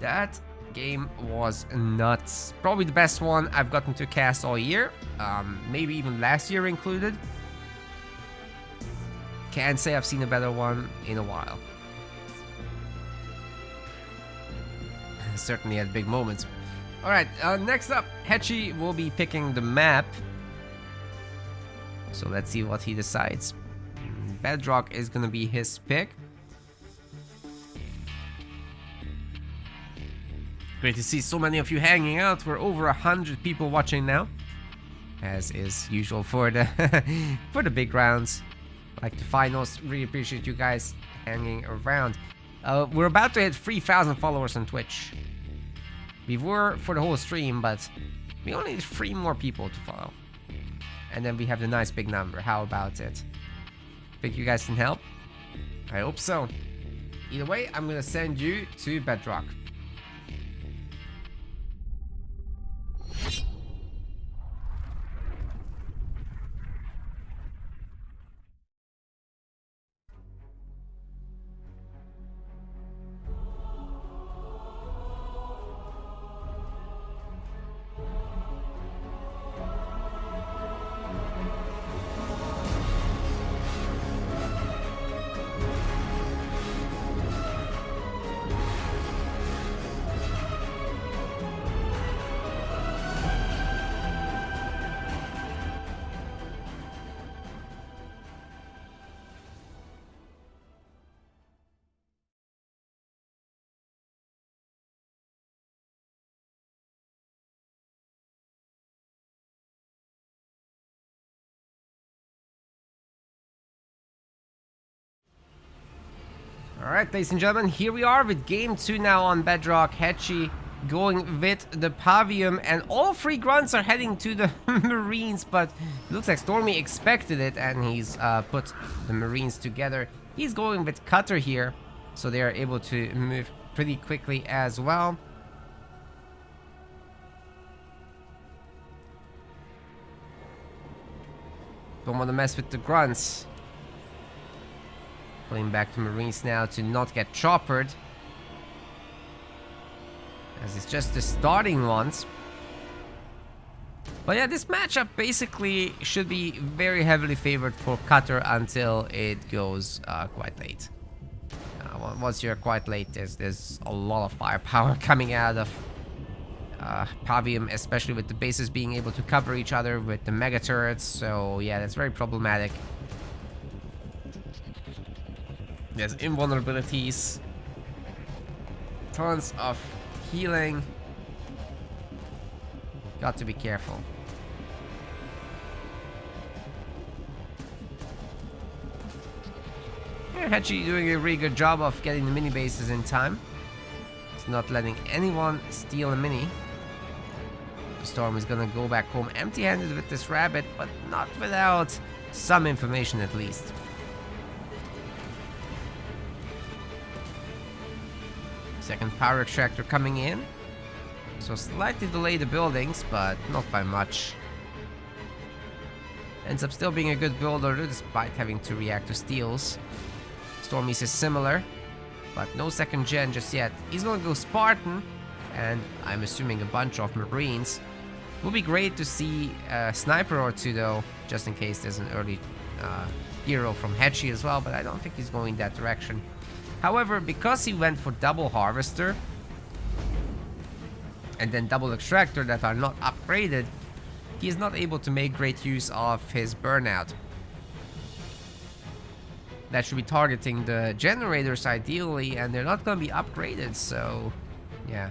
That game was nuts. Probably the best one I've gotten to cast all year. Maybe even last year included. Can't say I've seen a better one in a while. Certainly had big moments. Alright, next up, Hechi will be picking the map. So let's see what he decides. Bedrock is gonna be his pick. Great to see so many of you hanging out. We're over 100 people watching now, as is usual for the for the big rounds, like the finals. Really appreciate you guys hanging around. We're about to hit 3,000 followers on Twitch. We were for the whole stream, but we only need 3 more people to follow, and then we have the nice big number. How about it? Think you guys can help? I hope so. Either way, I'm gonna send you to Bedrock. Alright, ladies and gentlemen, here we are with game 2 now on Bedrock. Hechi going with the Pavium, and all 3 grunts are heading to the Marines, but it looks like Stormy expected it, and he's put the Marines together. He's going with Cutter here, so they are able to move pretty quickly as well. Don't want to mess with the grunts. Pulling back to Marines now to not get choppered, as it's just the starting ones. But yeah, this matchup basically should be very heavily favored for Cutter until it goes quite late. Once you're quite late, there's a lot of firepower coming out of Pavium, especially with the bases being able to cover each other with the mega turrets. So yeah, that's very problematic. There's invulnerabilities, tons of healing. Got to be careful. Yeah, Hechi doing a really good job of getting the mini bases in time. It's not letting anyone steal a mini. Storm is gonna go back home empty-handed with this rabbit, but not without some information at least. Second power extractor coming in. So slightly delay the buildings, but not by much. Ends up still being a good builder despite having to react to steals. Stormy's is similar, but no second gen just yet. He's gonna go Spartan, and I'm assuming a bunch of Marines. Would be great to see a sniper or two though, just in case there's an early hero from Hechi as well, but I don't think he's going that direction. However, because he went for double harvester and then double extractor that are not upgraded, he is not able to make great use of his burnout. that should be targeting the generators ideally, and they're not going to be upgraded, so yeah.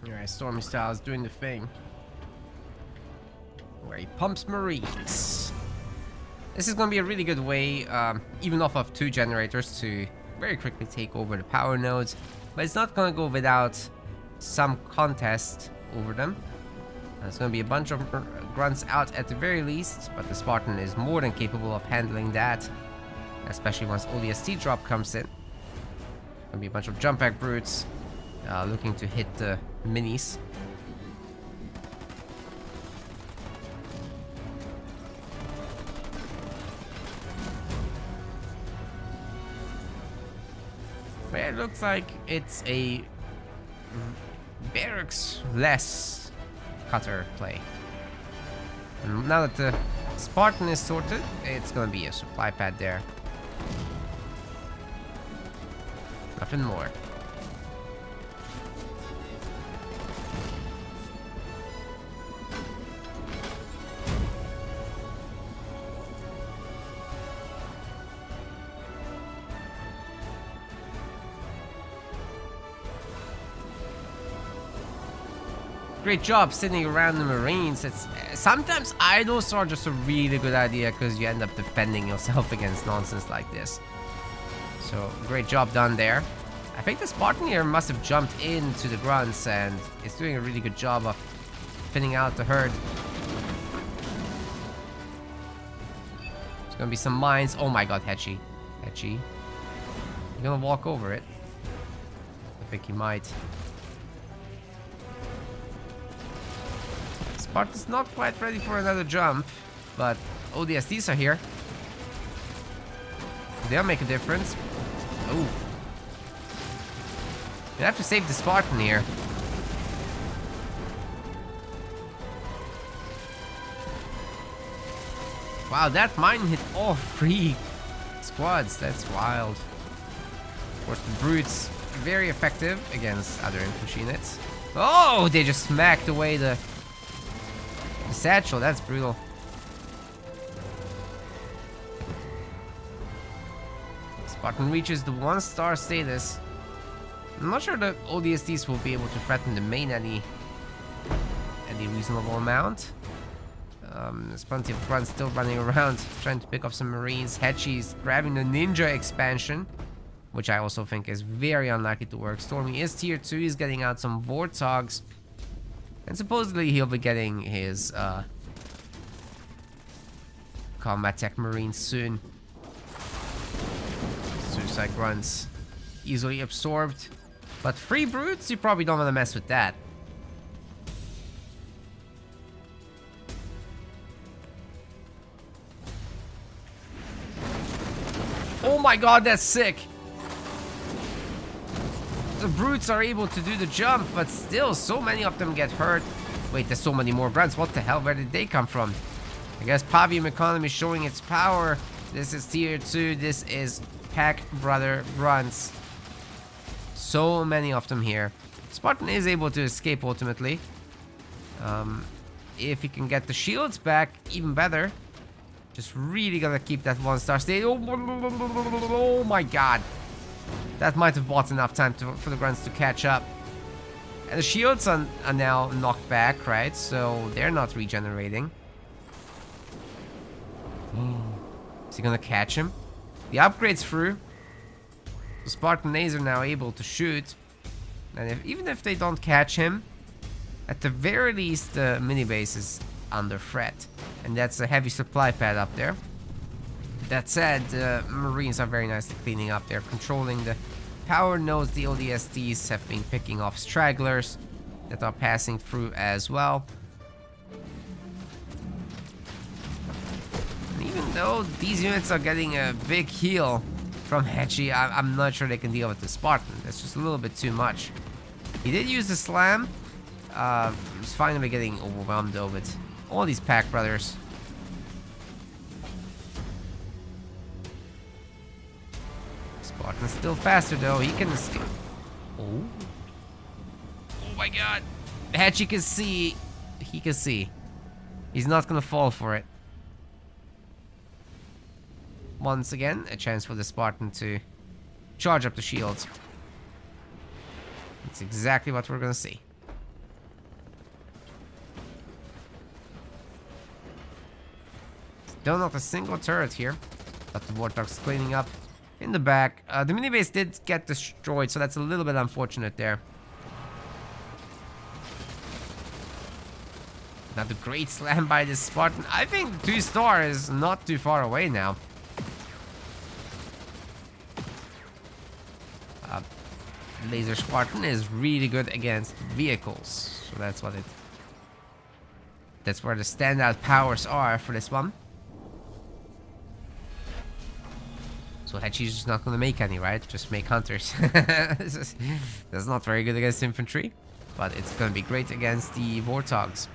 Alright, Stormy Styles doing the thing where he pumps Marines. This is going to be a really good way, even off of 2 generators, to very quickly take over the power nodes. But it's not going to go without some contest over them. There's going to be a bunch of grunts out at the very least, but the Spartan is more than capable of handling that, especially once ODST drop comes in. Going to be a bunch of jump back brutes looking to hit the minis. But it looks like it's a barracks less cutter play. And now that the Spartan is sorted, it's gonna be a supply pad there. Nothing more. Great job sitting around the Marines. It's sometimes idols are just a really good idea because you end up defending yourself against nonsense like this. So great job done there. I think the Spartan here must have jumped into the grunts and is doing a really good job of thinning out the herd. There's gonna be some mines. Oh my god, Hetchy. Hetchy. You're gonna walk over it. I think he might. Spartan's not quite ready for another jump, but ODSTs are here. They'll make a difference. Oh. You have to save the Spartan here. Wow, that mine hit all 3 squads. That's wild. Of course, the brutes very effective against other infantry units. Oh, they just smacked away the satchel. That's brutal. Spartan reaches the 1-star status. I'm not sure the ODSTs will be able to threaten the main any reasonable amount. There's plenty of grunts still running around trying to pick up some Marines. Hetchy's grabbing the ninja expansion, which I also think is very unlikely to work. Stormy is tier 2. He's getting out some Warthogs. And supposedly he'll be getting his combat tech Marines soon. Suicide grunts easily absorbed. But 3 brutes, you probably don't want to mess with that. Oh my god, that's sick! The brutes are able to do the jump, but still, so many of them get hurt. Wait, there's so many more grunts. What the hell? Where did they come from? I guess Pavium economy showing its power. This is tier 2. This is Pack Brother grunts. So many of them here. Spartan is able to escape ultimately. If he can get the shields back, even better. Just really gonna keep that 1-star state. Oh my god. That might have bought enough time for the grunts to catch up. And the shields are now knocked back, right? So they're not regenerating. Is he gonna catch him? The upgrade's through. The Spartan A's are now able to shoot. And even if they don't catch him, at the very least the mini base is under threat. And that's a heavy supply pad up there. That said, the Marines are very nicely cleaning up. They're controlling the power nodes. The ODSTs have been picking off stragglers that are passing through as well. though, these units are getting a big heal from Hechi. I'm not sure they can deal with the Spartan. That's just a little bit too much. He did use the slam. He's finally getting overwhelmed though with all these pack brothers. Spartan's still faster though. He can escape. Oh. Oh my god. Hechi can see. He can see. He's not gonna fall for it. Once again, a chance for the Spartan to charge up the shields. That's exactly what we're gonna see. Still not a single turret here, but the Warthog's cleaning up in the back. The mini base did get destroyed, so that's a little bit unfortunate there. Not a great slam by this Spartan. I think 2-star is not too far away now. Laser Spartan is really good against vehicles, so that's what it. That's where the standout powers are for this one. So Hechi's just not gonna make any, right? Just make hunters. That's not very good against infantry, but it's gonna be great against the Warthogs.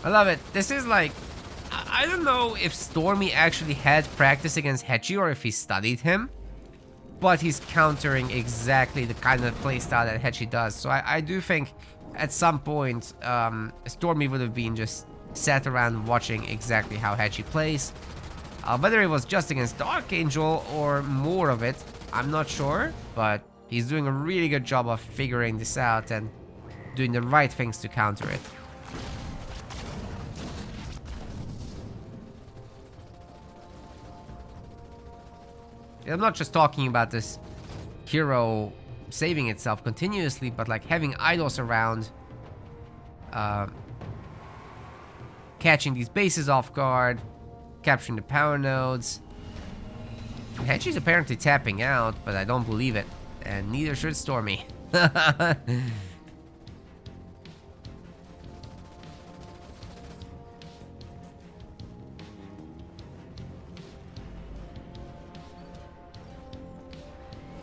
I love it. This is like, I don't know if Stormy actually had practice against Hechi or if he studied him, but he's countering exactly the kind of playstyle that Hechi does. So I do think at some point Stormy would have been just sat around watching exactly how Hechi plays. Whether it was just against the Archangel or more of it, I'm not sure, but he's doing a really good job of figuring this out and doing the right things to counter it. I'm not just talking about this hero saving itself continuously, but like having idols around, catching these bases off guard, capturing the power nodes. Hechi's apparently tapping out, but I don't believe it, and neither should Stormy.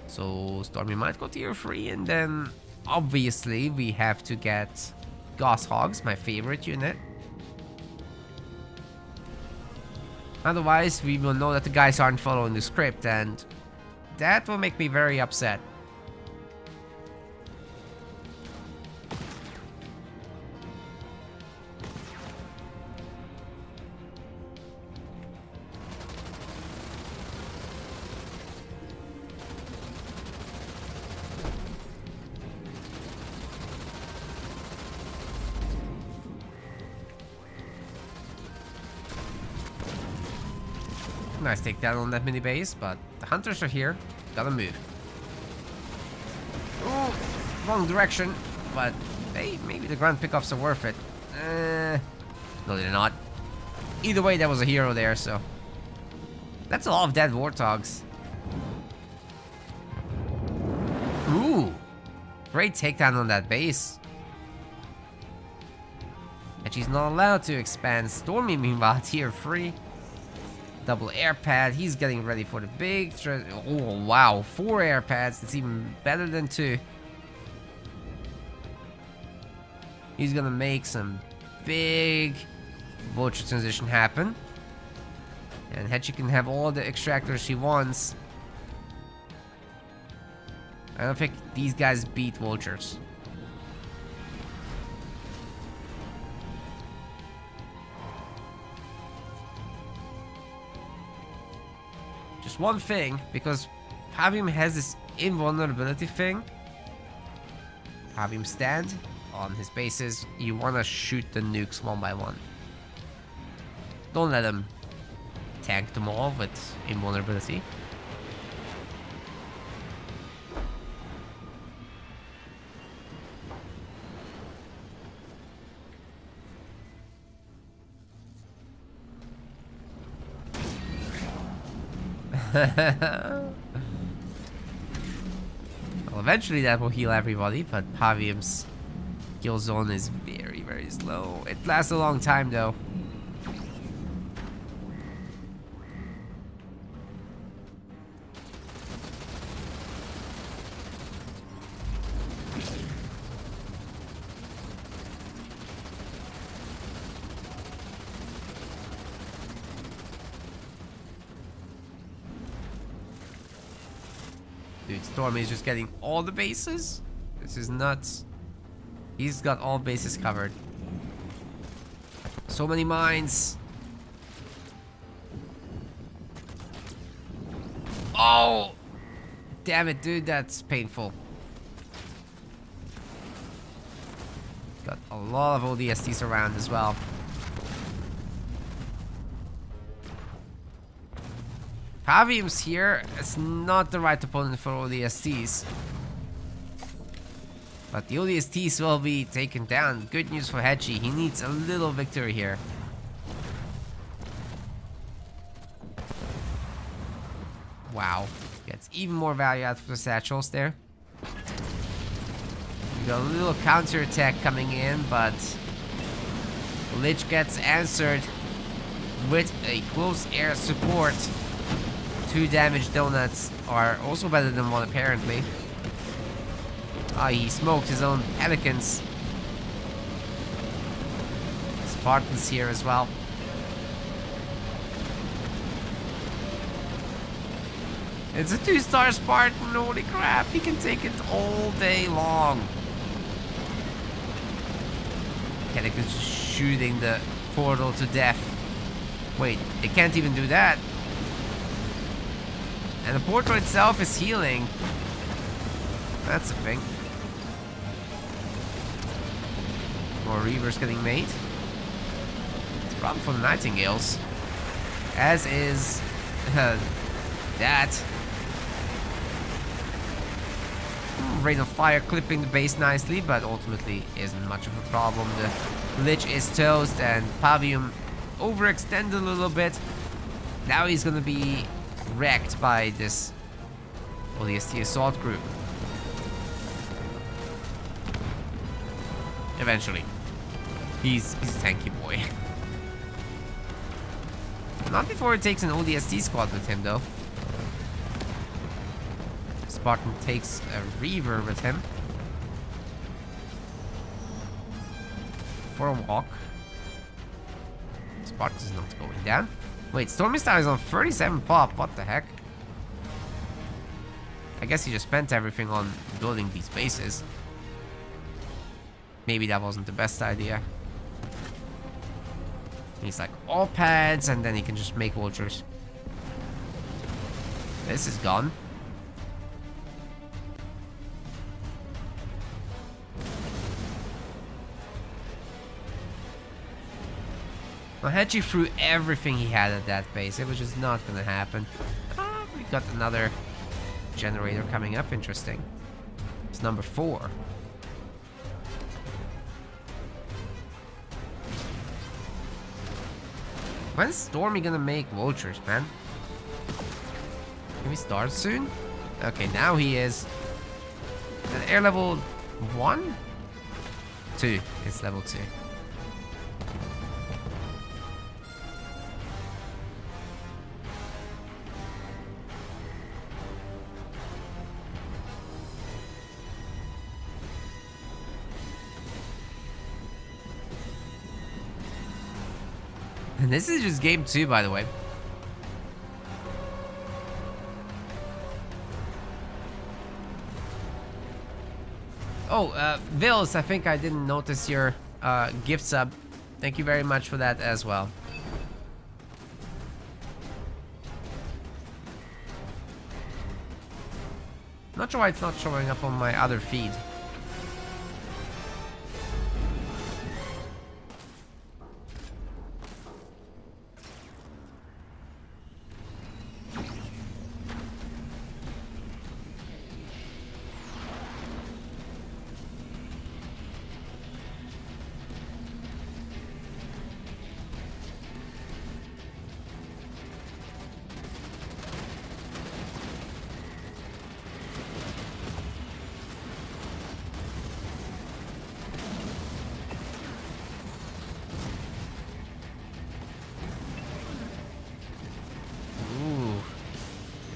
So Stormy might go tier 3, and then obviously we have to get Gosshogs, my favorite unit. Otherwise, we will know that the guys aren't following the script, and that will make me very upset. Nice takedown on that mini base, but the hunters are here. Gotta move. Oh, wrong direction, but hey, maybe the ground pickoffs are worth it. No, they're not. Either way, there was a hero there, so that's a lot of dead Warthogs. Ooh, great takedown on that base. And she's not allowed to expand. Stormy, meanwhile, tier 3. Double air pad. He's getting ready for the big. Oh, wow. 4 air pads. That's even better than 2. He's gonna make some big vulture transition happen. And Hechi can have all the extractors she wants. I don't think these guys beat vultures. Just one thing, because Pavim has this invulnerability thing. Pavim stand on his bases. You want to shoot the nukes one by one. Don't let him tank them all with invulnerability. Well, eventually that will heal everybody, but Pavium's kill zone is very, very slow. It lasts a long time though. Dude, Stormy is just getting all the bases? This is nuts. He's got all bases covered. So many mines. Oh! Damn it, dude, that's painful. Got a lot of ODSTs around as well. Pavium's here. It's not the right opponent for ODSTs. But the ODSTs will be taken down. Good news for Hedgie. He needs a little victory here. Wow. Gets even more value out of the satchels there. We got a little counter attack coming in, but Lich gets answered with a close air support. 2 damage donuts are also better than 1 apparently. Ah, he smoked his own pelicans. Spartans here as well. It's a 2-star Spartan, holy crap, he can take it all day long. Kennick is shooting the portal to death. Wait, it can't even do that. And the portal itself is healing. That's a thing. More Reavers getting made. It's a problem for the Nightingales. As is that. Rain of Fire clipping the base nicely, but ultimately isn't much of a problem. The Lich is toast and Pavium overextended a little bit. Now he's gonna be wrecked by this ODST assault group. Eventually. He's a tanky boy. Not before it takes an ODST squad with him though. Spartan takes a Reaver with him. For a walk. Spartan's not going down. Wait, Stormy Star is on 37 pop. What the heck? I guess he just spent everything on building these bases. Maybe that wasn't the best idea. He's like, all pads, and then he can just make vultures. This is gone. Well, Hedgie threw everything he had at that base. It was just not gonna happen. Ah, we got another generator coming up. Interesting. It's number 4. When's Stormy gonna make vultures, man? Can we start soon? Okay, now he is. At air level 1? 2. It's level 2. And this is just game 2, by the way. Oh, Vils, I think I didn't notice your gift sub. Thank you very much for that as well. Not sure why it's not showing up on my other feed.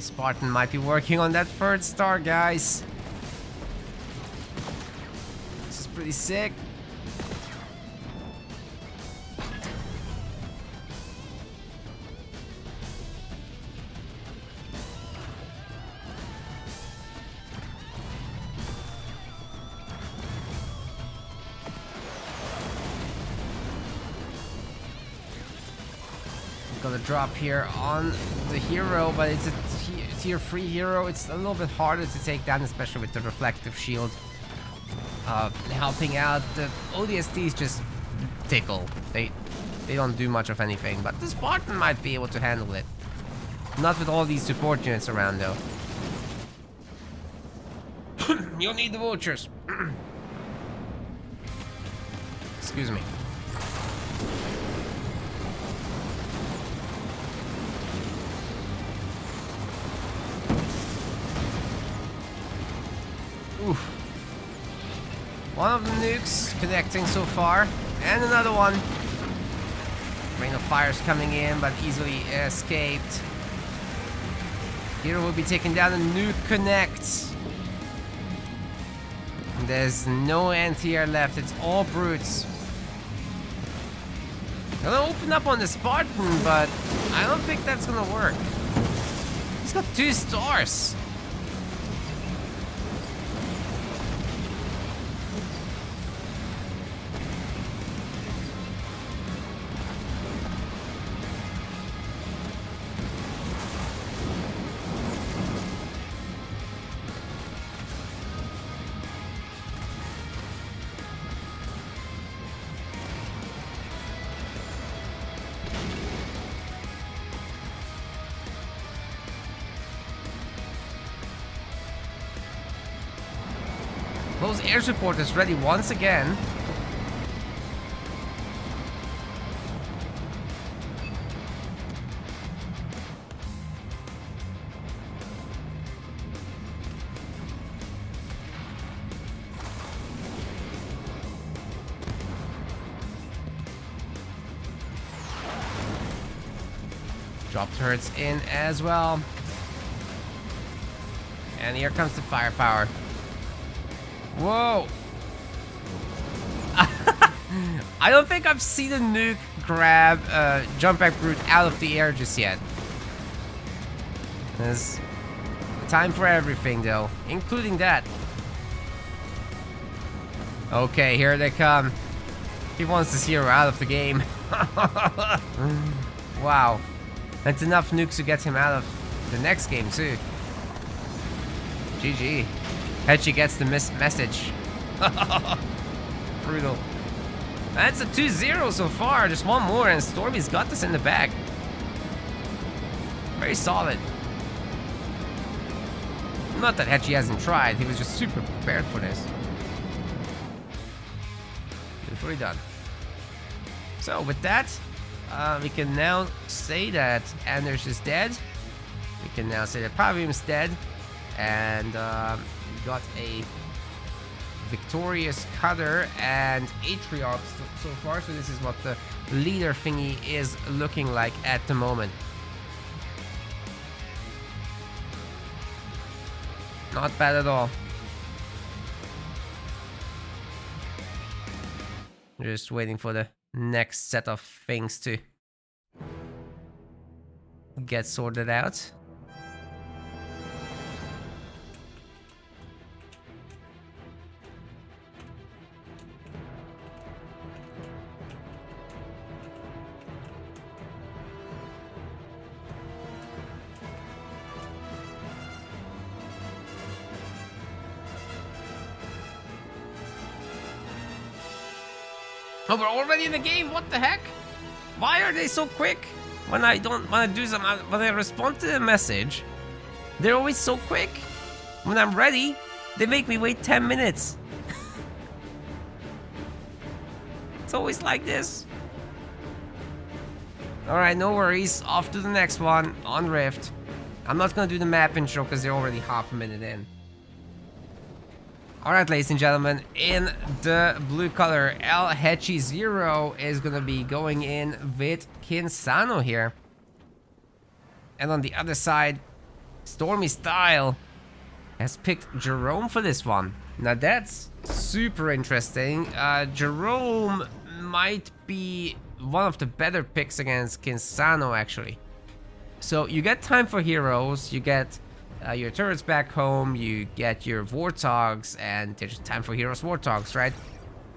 Spartan might be working on that third star, guys. This is pretty sick. Got a drop here on the hero, but it's a tier 3 hero. It's a little bit harder to take down, especially with the reflective shield. Helping out. The ODSTs just tickle. They don't do much of anything, but the Spartan might be able to handle it. Not with all these support units around, though. You'll need the vultures. Excuse me. Oof. One of the nukes connecting so far, and another one. Rain of Fire's coming in, but easily escaped. Hero will be taking down a nuke connect. There's no anti-air left, it's all brutes. Gonna open up on the Spartan, but I don't think that's gonna work. He's got 2 stars. Those air support is ready once again. Drop turrets in as well. And here comes the firepower. Whoa! I don't think I've seen a nuke grab jump back brute out of the air just yet. There's time for everything though, including that. Okay, here they come. He wants this hero out of the game. Wow. That's enough nukes to get him out of the next game too. GG. Hedgie gets the message. Brutal. That's a 2-0 so far. Just one more and Stormy's got this in the bag. Very solid. Not that Hedgie hasn't tried. He was just super prepared for this. Beautifully done. So with that, we can now say that Anders is dead. We can now say that Pravium's dead. And we got a victorious Cutter and Atriarch so far. So this is what the leader thingy is looking like at the moment. Not bad at all. Just waiting for the next set of things to get sorted out. Oh, we're already in the game. What the heck? Why are they so quick? When I do some, when I respond to the message, they're always so quick. When I'm ready, they make me wait 10 minutes. It's always like this. All right, no worries. Off to the next one on Rift. I'm not gonna do the map intro because they're already half a minute in. Alright, ladies and gentlemen, in the blue color, El Hechi 0 is gonna be going in with Kinsano here. And on the other side, Stormy Style has picked Jerome for this one. Now that's super interesting. Jerome might be one of the better picks against Kinsano, actually. So you get time for heroes, you get your turrets back home, you get your Warthogs, and there's time for heroes Warthogs, right?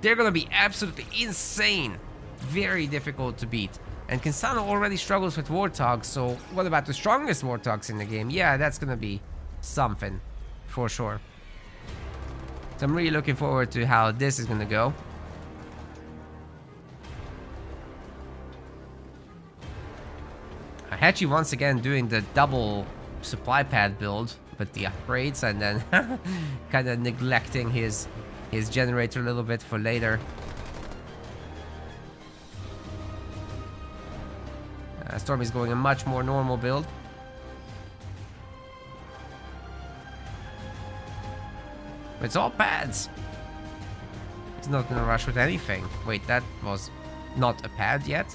They're gonna be absolutely insane. Very difficult to beat. And Kinsano already struggles with Warthogs, so what about the strongest Warthogs in the game? Yeah, that's gonna be something, for sure. So I'm really looking forward to how this is gonna go. Hachi once again doing the double supply pad build with the upgrades, and then kind of neglecting his generator a little bit for later. Stormy's going a much more normal build. It's all pads. He's not gonna rush with anything. Wait, that was not a pad yet.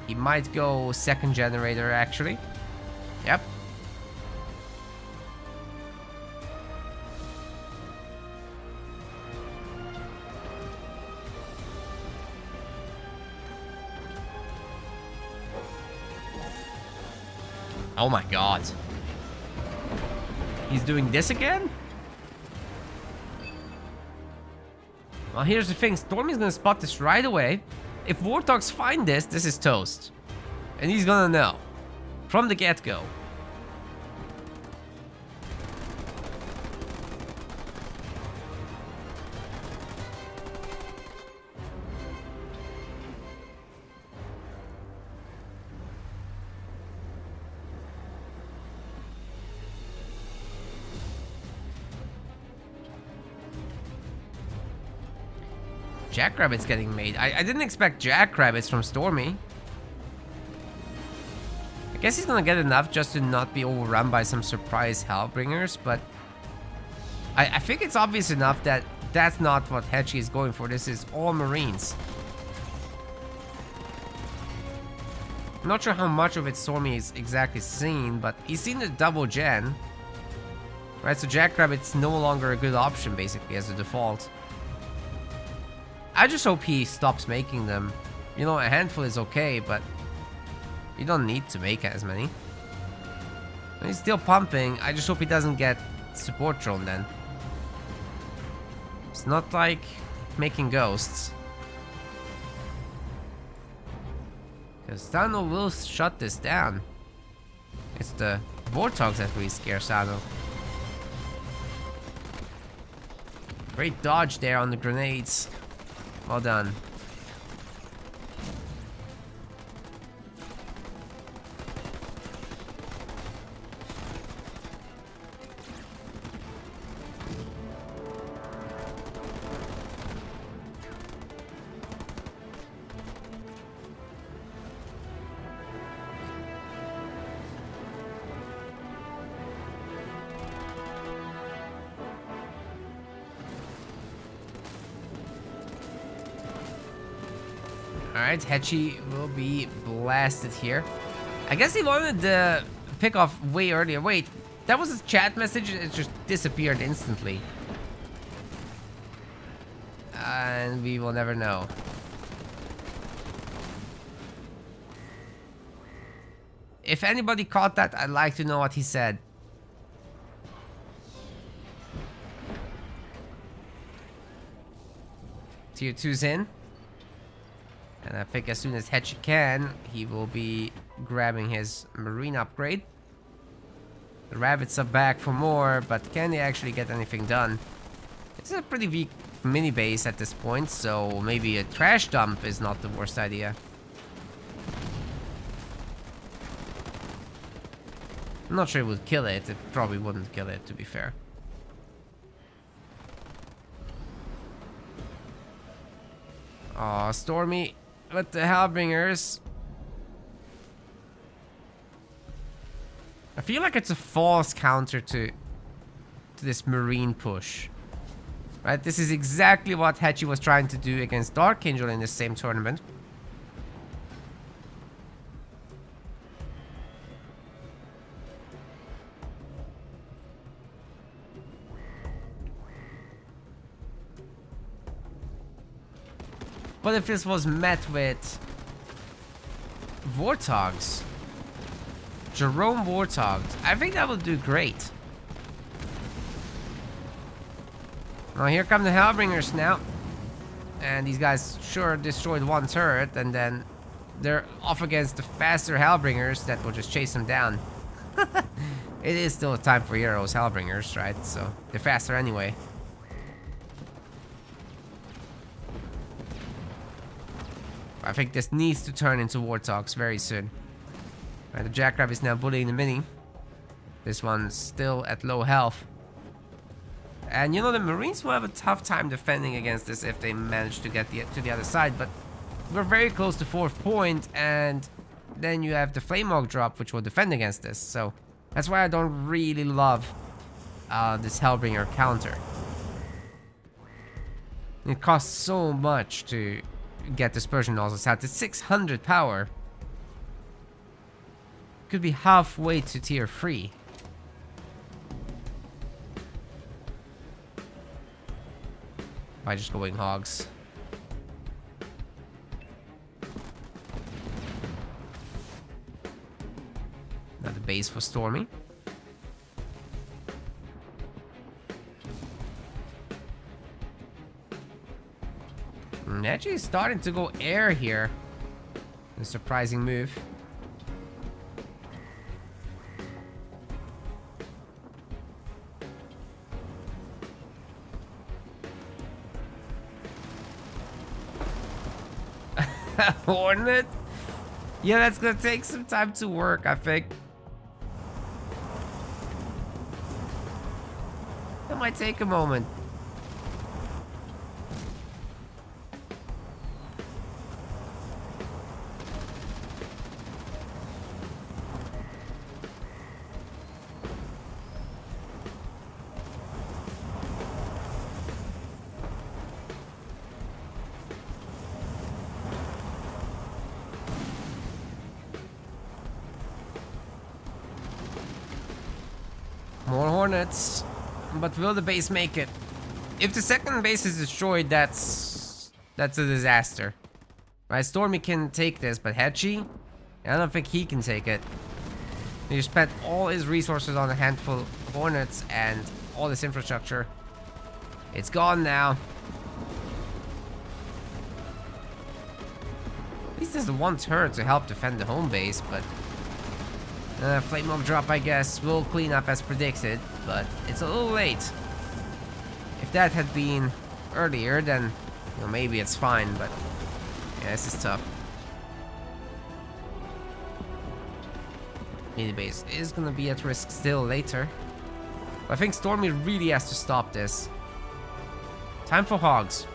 He might go second generator, actually. Yep. Oh my god. He's doing this again? Well, here's the thing. Stormy's gonna spot this right away. If Warthogs find this, this is toast. And he's gonna know. From the get-go. Jackrabbits getting made. I didn't expect Jackrabbits from Stormy. I guess he's gonna get enough just to not be overrun by some surprise Hellbringers, but I think it's obvious enough that that's not what Hachi is going for. This is all Marines. I'm not sure how much of it Stormy is exactly seen, but he's seen the double gen. Right, so Jackrabbit's no longer a good option, basically, as a default. I just hope he stops making them. You know, a handful is okay, but you don't need to make as many. And he's still pumping. I just hope he doesn't get support drone then. It's not like making ghosts. Because Sano will shut this down. It's the Warthogs that really scare Sano. Great dodge there on the grenades. Well done. Alright, Hachi will be blasted here. I guess he wanted to pick off way earlier. Wait, that was a chat message? It just disappeared instantly. And we will never know. If anybody caught that, I'd like to know what he said. Tier 2's in. And I think as soon as Hachi can, he will be grabbing his marine upgrade. The rabbits are back for more, but can they actually get anything done? It's a pretty weak mini base at this point, so maybe a trash dump is not the worst idea. I'm not sure it would kill it. It probably wouldn't kill it, to be fair. Aw, Stormy with the Hellbringers. I feel like it's a false counter to this marine push. Right? This is exactly what Hachi was trying to do against Dark Angel in the same tournament. But if this was met with Warthogs, Jerome Warthogs, I think that would do great. Well, here come the Hellbringers now. And these guys sure destroyed one turret, and then they're off against the faster Hellbringers that will just chase them down. It is still a time for heroes, Hellbringers, right? So they're faster anyway. I think this needs to turn into Warthogs very soon. Right, the Jackrabbit is now bullying the Mini. This one's still at low health. And you know, the Marines will have a tough time defending against this if they manage to get to the other side, but we're very close to 4th point, and then you have the Flamehawk drop, which will defend against this. So that's why I don't really love this Hellbringer counter. It costs so much to get Dispersion Nozzles out. It's 600 power. Could be halfway to tier 3. By just going hogs. Now the base for Stormy. Actually starting to go air here. A surprising move. Hornet? Yeah, that's gonna take some time to work, I think. That might take a moment. More Hornets, but will the base make it? If the second base is destroyed, that's a disaster. Right, Stormy can take this, but Hetchy, I don't think he can take it. He spent all his resources on a handful of Hornets and all this infrastructure. It's gone now. At least there's the one turret to help defend the home base, but Flame Mob drop, I guess, will clean up as predicted, but it's a little late. If that had been earlier, then you know, maybe it's fine, but yeah, this is tough. Mini base is gonna be at risk still later. But I think Stormy really has to stop this. Time for Hogs.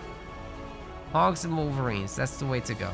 Hogs and Wolverines, that's the way to go.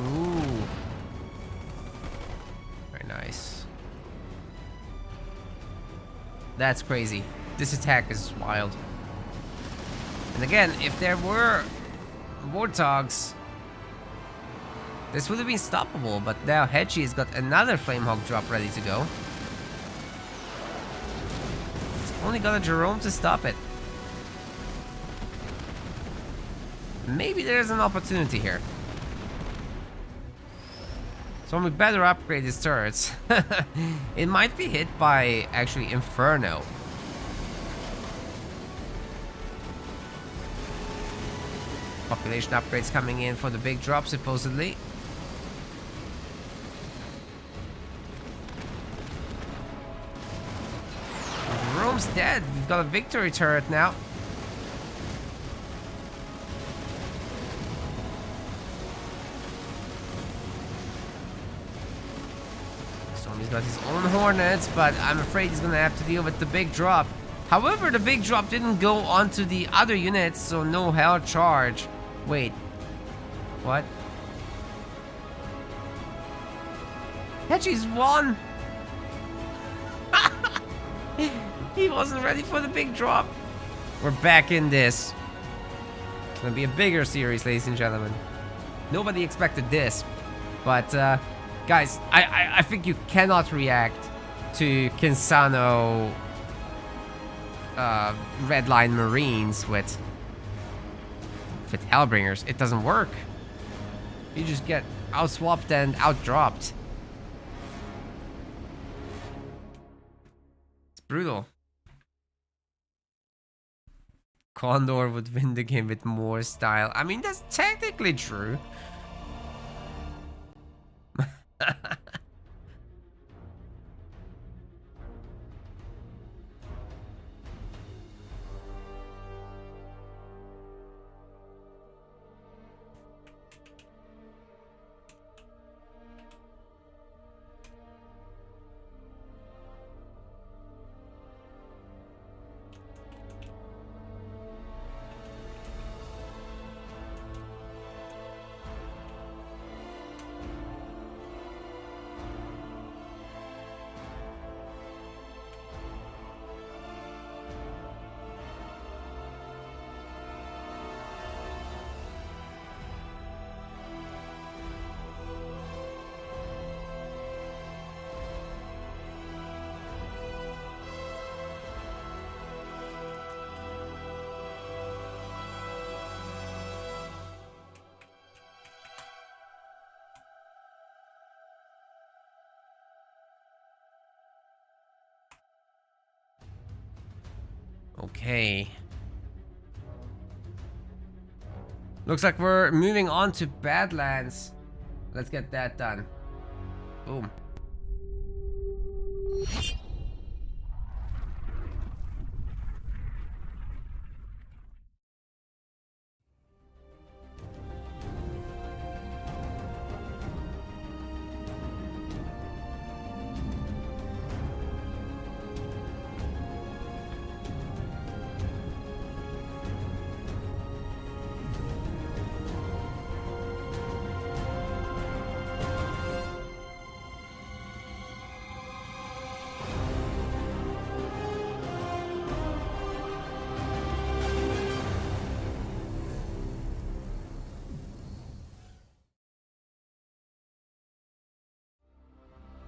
Ooh. Very nice. That's crazy. This attack is wild. And again, if there were Warthogs, this would have been stoppable, but now Hetchy has got another Flamehawk drop ready to go. It's only got a Jerome to stop it. Maybe there's an opportunity here. So we better upgrade these turrets. It might be hit by, actually, Inferno. Population upgrades coming in for the big drop, supposedly. Rome's dead. We've got a victory turret now. Stormy's got his own Hornets, but I'm afraid he's gonna have to deal with the big drop. However, the big drop didn't go onto the other units, so no hell charge. Wait. What? Hedgie's won! He wasn't ready for the big drop. We're back in this. It's gonna be a bigger series, ladies and gentlemen. Nobody expected this. But, guys, I think you cannot react to Kinsano Redline Marines with Hellbringers. It doesn't work. You just get out-swapped and out-dropped. It's brutal. Condor would win the game with more style. I mean, that's technically true. Okay. Looks like we're moving on to Badlands. Let's get that done. Boom.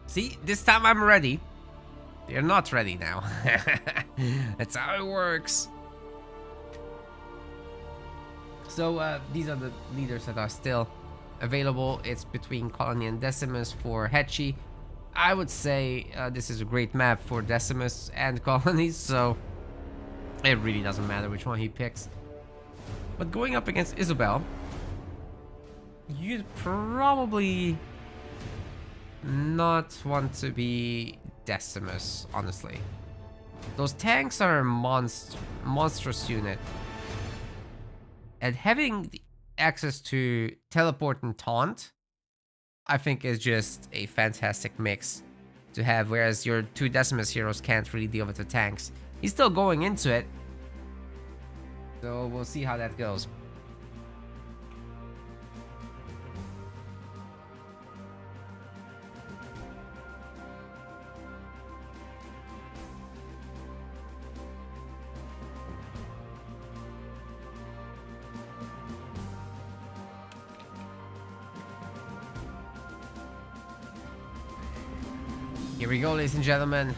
See, this time I'm ready. They're not ready now. That's how it works. So these are the leaders that are still available. It's between Colony and Decimus for Hetchy. I would say this is a great map for Decimus and Colonies, so it really doesn't matter which one he picks. But going up against Isabel, you'd probably not want to be Decimus, honestly. Those tanks are a monstrous unit. And having the access to teleport and taunt, I think is just a fantastic mix to have, whereas your two Decimus heroes can't really deal with the tanks. He's still going into it, so we'll see how that goes. Here we go, ladies and gentlemen.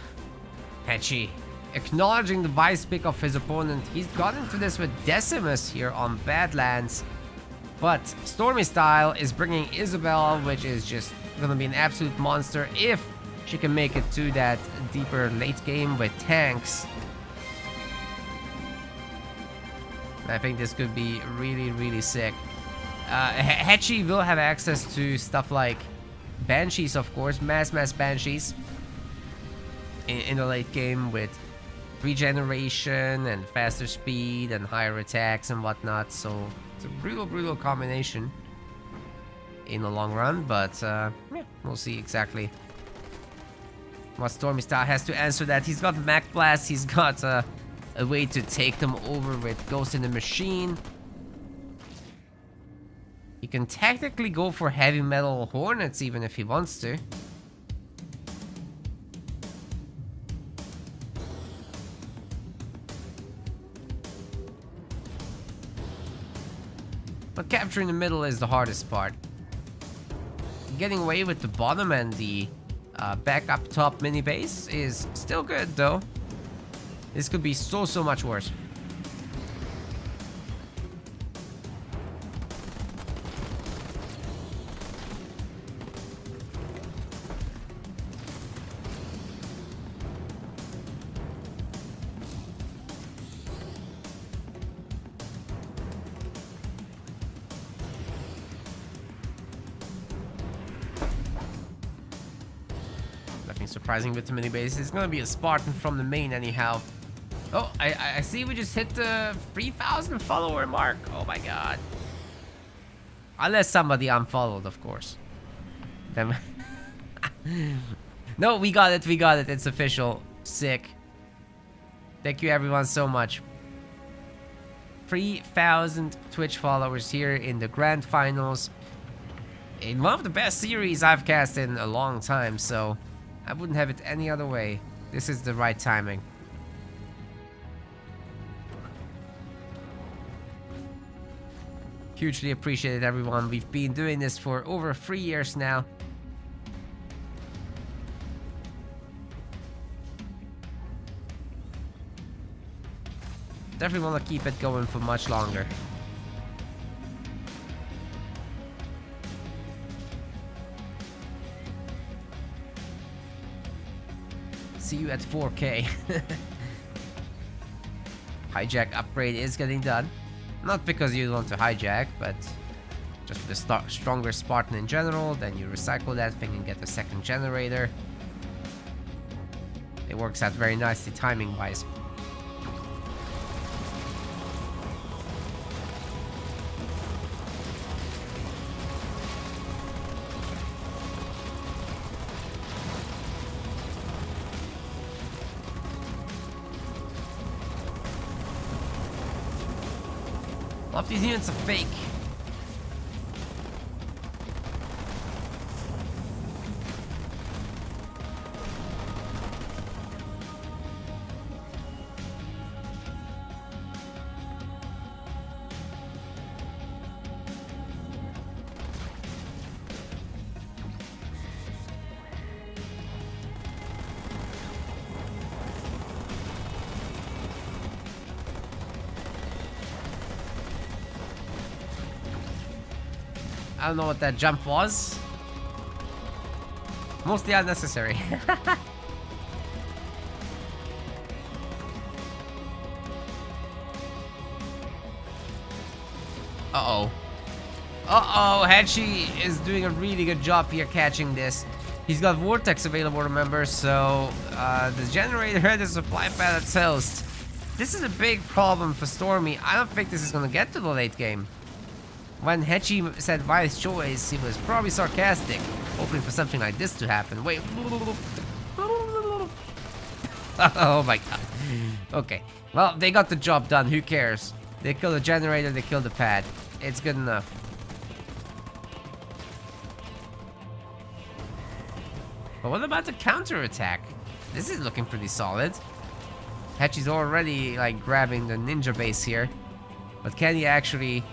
Hetchy acknowledging the vice pick of his opponent. He's got into this with Decimus here on Badlands. But Stormy Style is bringing Isabel, which is just gonna be an absolute monster if she can make it to that deeper late game with tanks. I think this could be really, really sick. Hetchy will have access to stuff like Banshees, of course, mass Banshees in the late game with regeneration and faster speed and higher attacks and whatnot. So it's a brutal combination in the long run, but yeah, we'll see exactly What Stormy Style has to answer that. He's got Mac Blast. He's got a way to take them over with Ghost in the Machine. He can technically go for Heavy Metal Hornets even if he wants to. But capturing the middle is the hardest part. Getting away with the bottom and the back up top mini base is still good though. This could be so much worse. Nothing surprising with the mini base. It's gonna be a Spartan from the main anyhow. Oh, I see we just hit the 3,000 follower mark. Oh my god. Unless somebody unfollowed, of course. Then no, we got it. It's official. Sick. Thank you everyone so much. 3,000 Twitch followers here in the grand finals. In one of the best series I've cast in a long time, so I wouldn't have it any other way. This is the right timing. Hugely appreciated, everyone. We've been doing this for over 3 years now. Definitely want to keep it going for much longer. See you at 4K. Hijack upgrade is getting done. Not because you want to hijack, but just for the stronger Spartan in general. Then you recycle that thing and get a second generator. It works out very nicely timing wise. A lot of these units are fake. I don't know what that jump was. Mostly unnecessary. Uh-oh. Uh-oh, Hachi is doing a really good job here catching this. He's got Vortex available, remember, so the generator had the supply pad at host. This is a big problem for Stormy. I don't think this is gonna get to the late game. When Hachi said wise choice, he was probably sarcastic, hoping for something like this to happen. Wait. Oh my god. Okay. Well, they got the job done. Who cares? They killed the generator, they killed the pad. It's good enough. But what about the counterattack? This is looking pretty solid. Hachi's already like grabbing the ninja base here. But can he actually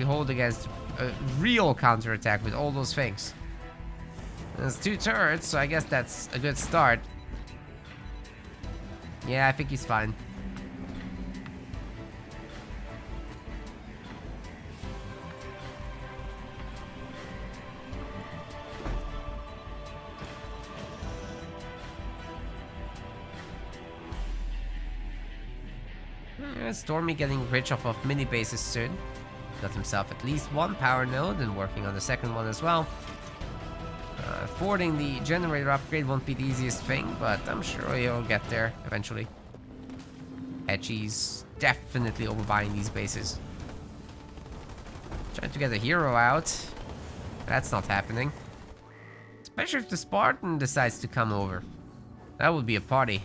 hold against a real counterattack with all those things? There's 2 turrets, so I guess that's a good start. Yeah, I think he's fine. Stormy getting rich off of mini bases soon. Got himself at least 1 power node and working on the second one as well. Affording the generator upgrade won't be the easiest thing, but I'm sure he'll get there eventually. Hachi's definitely overbuying these bases. Trying to get a hero out. That's not happening. Especially if the Spartan decides to come over. That would be a party.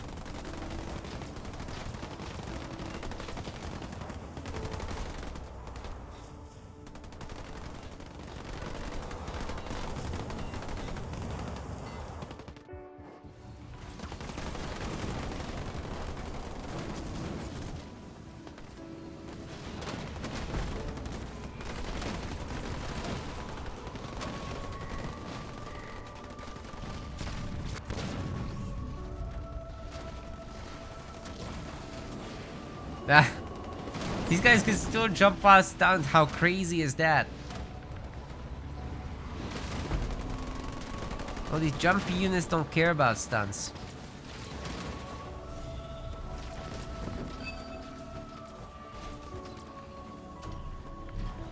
Ah, these guys can still jump fast down. How crazy is that? Oh, these jumpy units don't care about stunts.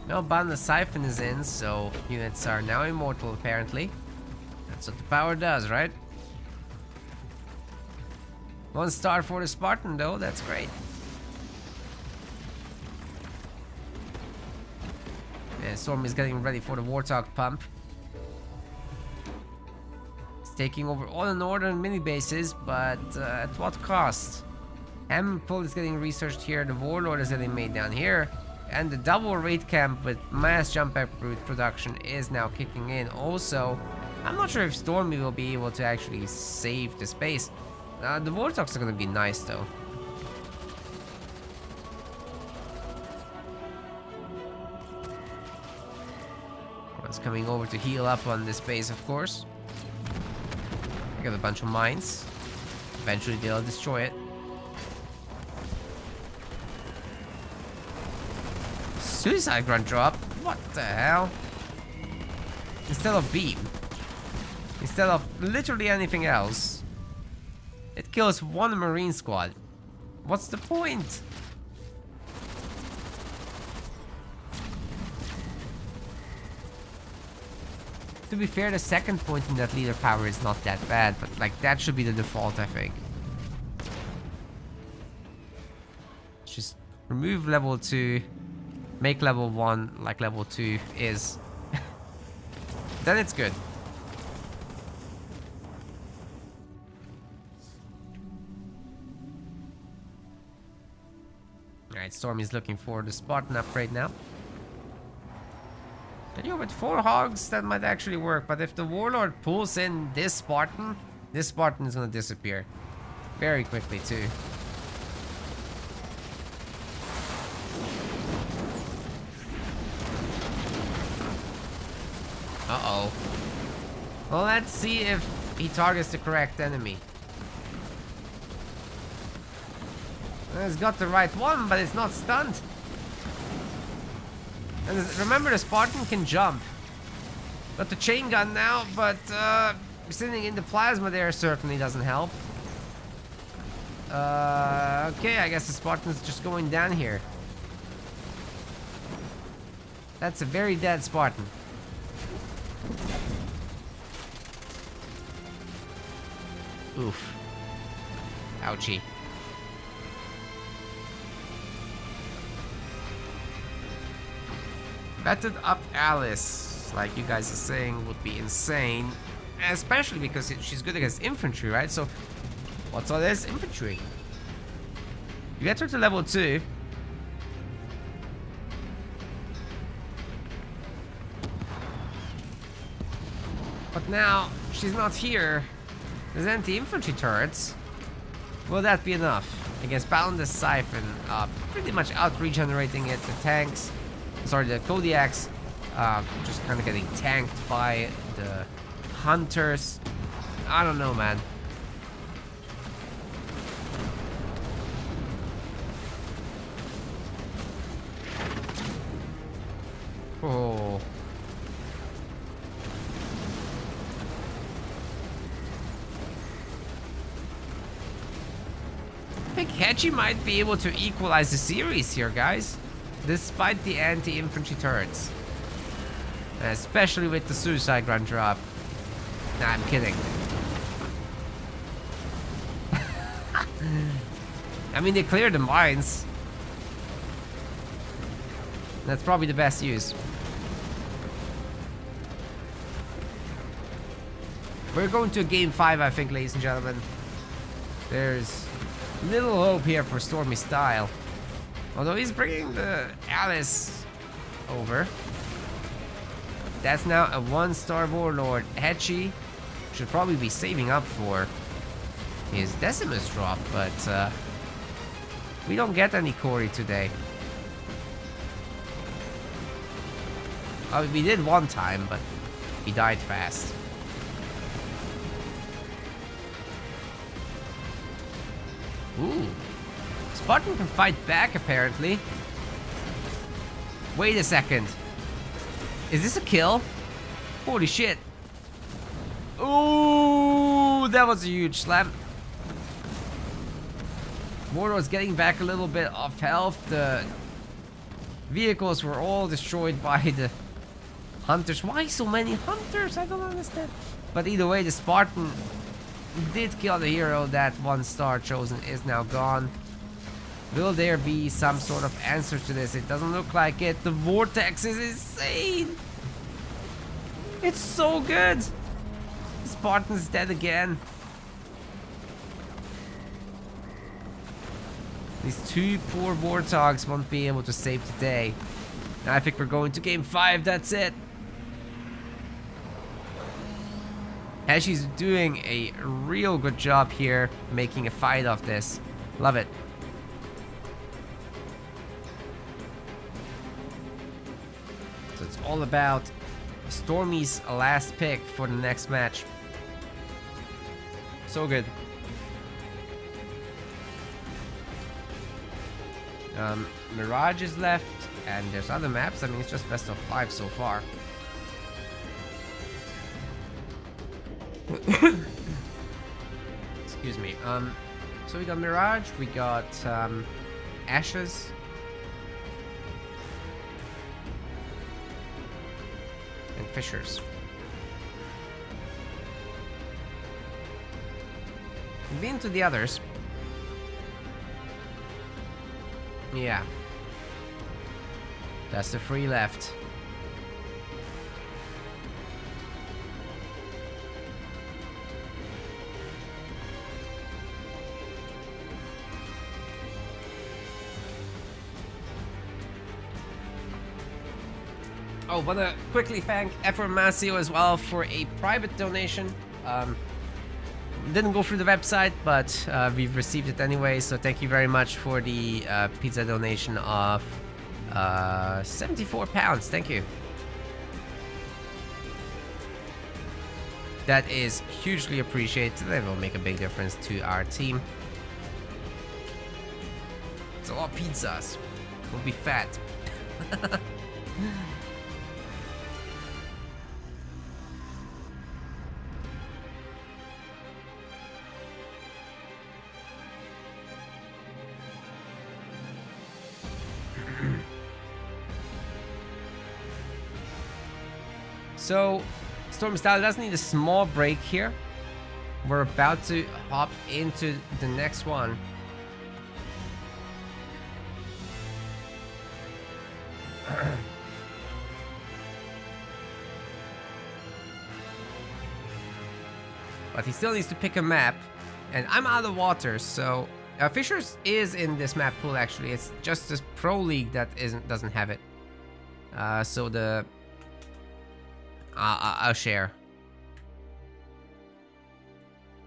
No, Ban the Siphon is in, so units are now immortal apparently. That's what the power does, right? 1 star for the Spartan though, that's great. Yeah, Storm is getting ready for the Warthog pump. It's taking over all the northern mini bases, but at what cost? Ample is getting researched here, the Warlord is getting made down here, and the double raid camp with mass jump up route production is now kicking in. Also, I'm not sure if Stormy will be able to actually save the space. The Warthogs are gonna be nice though. Coming over to heal up on this base, of course. I got a bunch of mines. Eventually they'll destroy it. Suicide grunt drop? What the hell? Instead of beam. Instead of literally anything else. It kills 1 marine squad. What's the point? To be fair, the second point in that leader power is not that bad, but like that should be the default, I think. Just remove level 2, make level 1 like level 2 is. Then it's good. Alright, Storm is looking for the Spartan upgrade now. And with 4 hogs, that might actually work. But if the Warlord pulls in this Spartan is gonna disappear. Very quickly, too. Uh-oh. Well, let's see if he targets the correct enemy. It's got the right one, but it's not stunned. And remember, the Spartan can jump. Got the chain gun now, but sitting in the plasma there certainly doesn't help. Okay, I guess the Spartan's just going down here. That's a very dead Spartan. Oof. Ouchie. Betted up Alice, like you guys are saying, would be insane. Especially because she's good against infantry, right? So, what's all this? Infantry. You get her to level 2. But now, she's not here. There's anti-infantry turrets. Will that be enough? Against Balon the Siphon, pretty much out-regenerating it. The tanks, sorry, the Kodiaks, just kind of getting tanked by the hunters. I don't know, man. Oh. I think Hedgie might be able to equalize the series here, guys. Despite the anti-infantry turrets. Especially with the suicide grunt drop. Nah, I'm kidding. I mean, they cleared the mines. That's probably the best use. We're going to game 5, I think, ladies and gentlemen. There's little hope here for Stormy Style. Although he's bringing the Alice over. That's now a 1-star Warlord. Hetchy should probably be saving up for his Decimus drop, but we don't get any Cory today. We did one time, but he died fast. Ooh. Spartan can fight back, apparently. Wait a second. Is this a kill? Holy shit. Ooh, that was a huge slam. Mordor's getting back a little bit of health. The vehicles were all destroyed by the hunters. Why so many hunters? I don't understand. But either way, the Spartan did kill the hero. That 1-star chosen is now gone. Will there be some sort of answer to this? It doesn't look like it. The vortex is insane. It's so good. The Spartan's dead again. These 2 poor Warthogs won't be able to save the day. Now I think we're going to game 5. That's it. Ashy's doing a real good job here, making a fight of this. Love it. So it's all about Stormy's last pick for the next match. So good. Mirage is left, and there's other maps. I mean, it's just best of 5 so far. Excuse me. So we got Mirage, we got Ashes, and Fissures. We've been to the others. Yeah. That's the 3 left. Oh, wanna quickly thank Efformasio as well for a private donation. Didn't go through the website, but we've received it anyway, so thank you very much for the pizza donation of 74 pounds. Thank you. That is hugely appreciated. That will make a big difference to our team. It's a lot of pizzas. We'll be fat. So, Storm Style does need a small break here. We're about to hop into the next one. But he still needs to pick a map. And I'm out of water, so... Fishers is in this map pool, actually. It's just this Pro League that doesn't have it. So the... I'll share.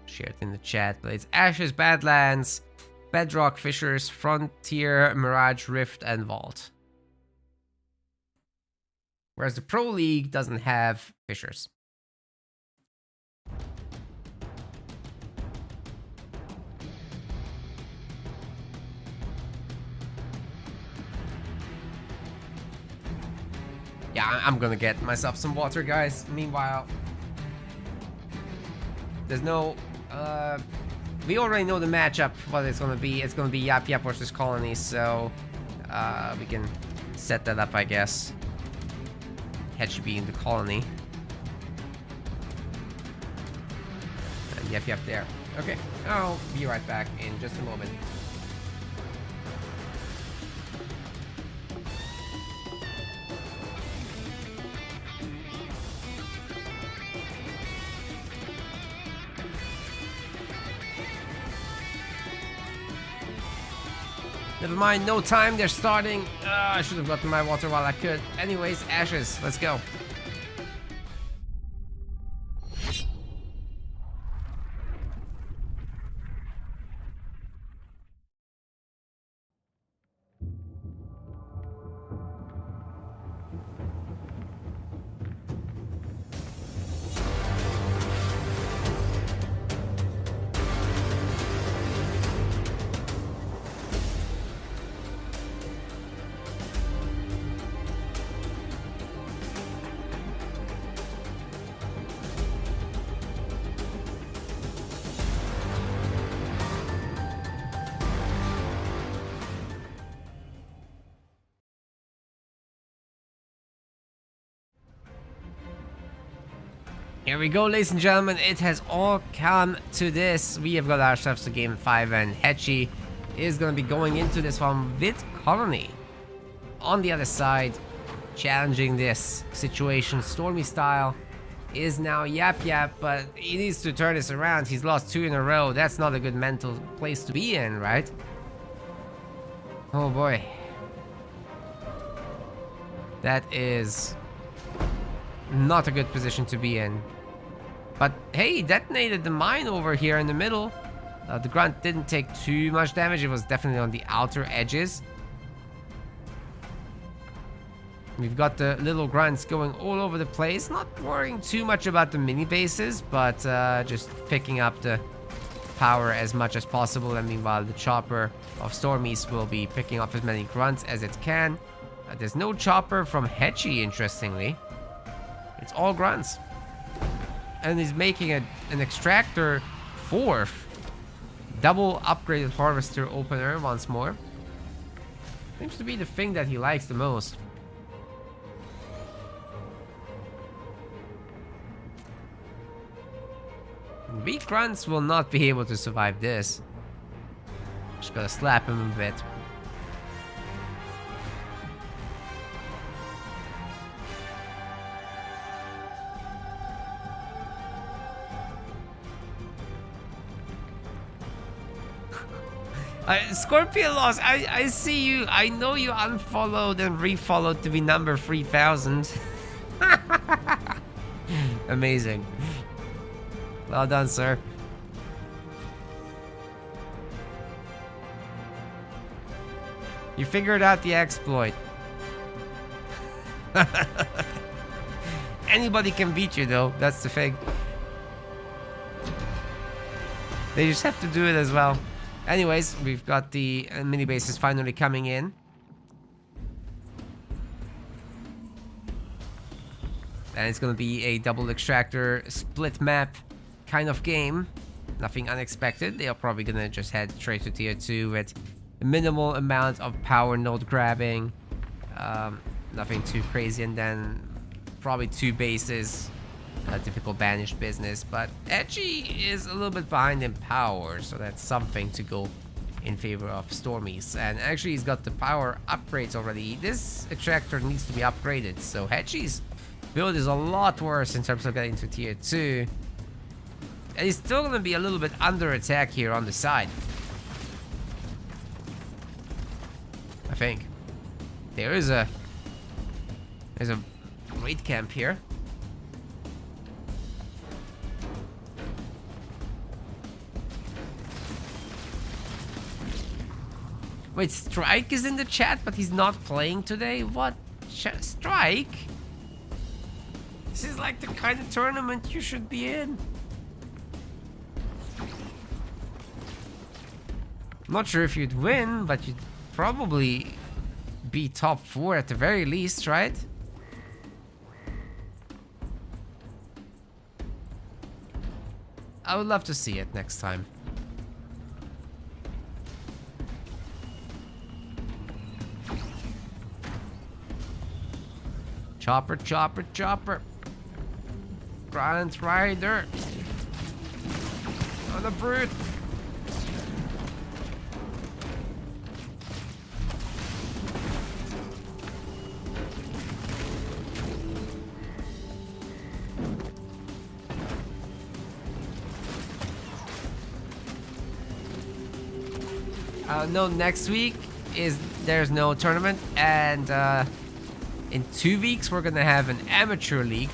Share it in the chat. But it's Ashes, Badlands, Bedrock, Fissures, Frontier, Mirage, Rift, and Vault. Whereas the Pro League doesn't have Fissures. Yeah, I'm gonna get myself some water, guys. Meanwhile, there's no... we already know the matchup, what it's gonna be. It's gonna be Yap Yap versus Colony, so... we can set that up, I guess. Head should be in the Colony. And Yap Yap there. Okay, I'll be right back in just a moment. Never mind, no time, they're starting. I should have gotten my water while I could. Anyways, ashes, let's go. Here we go, ladies and gentlemen. It has all come to this. We have got ourselves to game 5, and Hetchy is going to be going into this one with Colony. On the other side, challenging this situation, Stormy style, is now Yap Yap, but he needs to turn this around. He's lost 2 in a row. That's not a good mental place to be in, right? Oh boy. That is not a good position to be in. But hey, he detonated the mine over here in the middle. The grunt didn't take too much damage. It was definitely on the outer edges. We've got the little grunts going all over the place. Not worrying too much about the mini bases, but just picking up the power as much as possible. And meanwhile, the chopper of Stormies will be picking up as many grunts as it can. There's no chopper from Hetchy, interestingly. It's all grunts. And he's making an extractor 4th. Double upgraded harvester opener once more. Seems to be the thing that he likes the most. Weak grunts will not be able to survive this. Just gotta slap him a bit. Scorpion lost. I see you. I know you unfollowed and refollowed to be number 3000. Amazing. Well done, sir. You figured out the exploit. Anybody can beat you, though. That's the thing. They just have to do it as well. Anyways, we've got the mini bases finally coming in. And it's going to be a double extractor split map kind of game. Nothing unexpected. They are probably going to just head straight to tier 2 with a minimal amount of power node grabbing. Nothing too crazy. And then probably 2 bases. Typical banished business, but Edgy is a little bit behind in power, so that's something to go in favor of Stormies. And actually, he's got the power upgrades already. This extractor needs to be upgraded, so Hedgy's build is a lot worse in terms of getting to tier 2. And he's still going to be a little bit under attack here on the side. I think. There's a raid camp here. Wait, Strike is in the chat, but he's not playing today? What? Strike? This is like the kind of tournament you should be in. I'm not sure if you'd win, but you'd probably be top 4 at the very least, right? I would love to see it next time. Chopper, chopper, chopper. Grunt Rider. On the brute. No, next week is there's no tournament, and in 2 weeks we're gonna have an amateur league,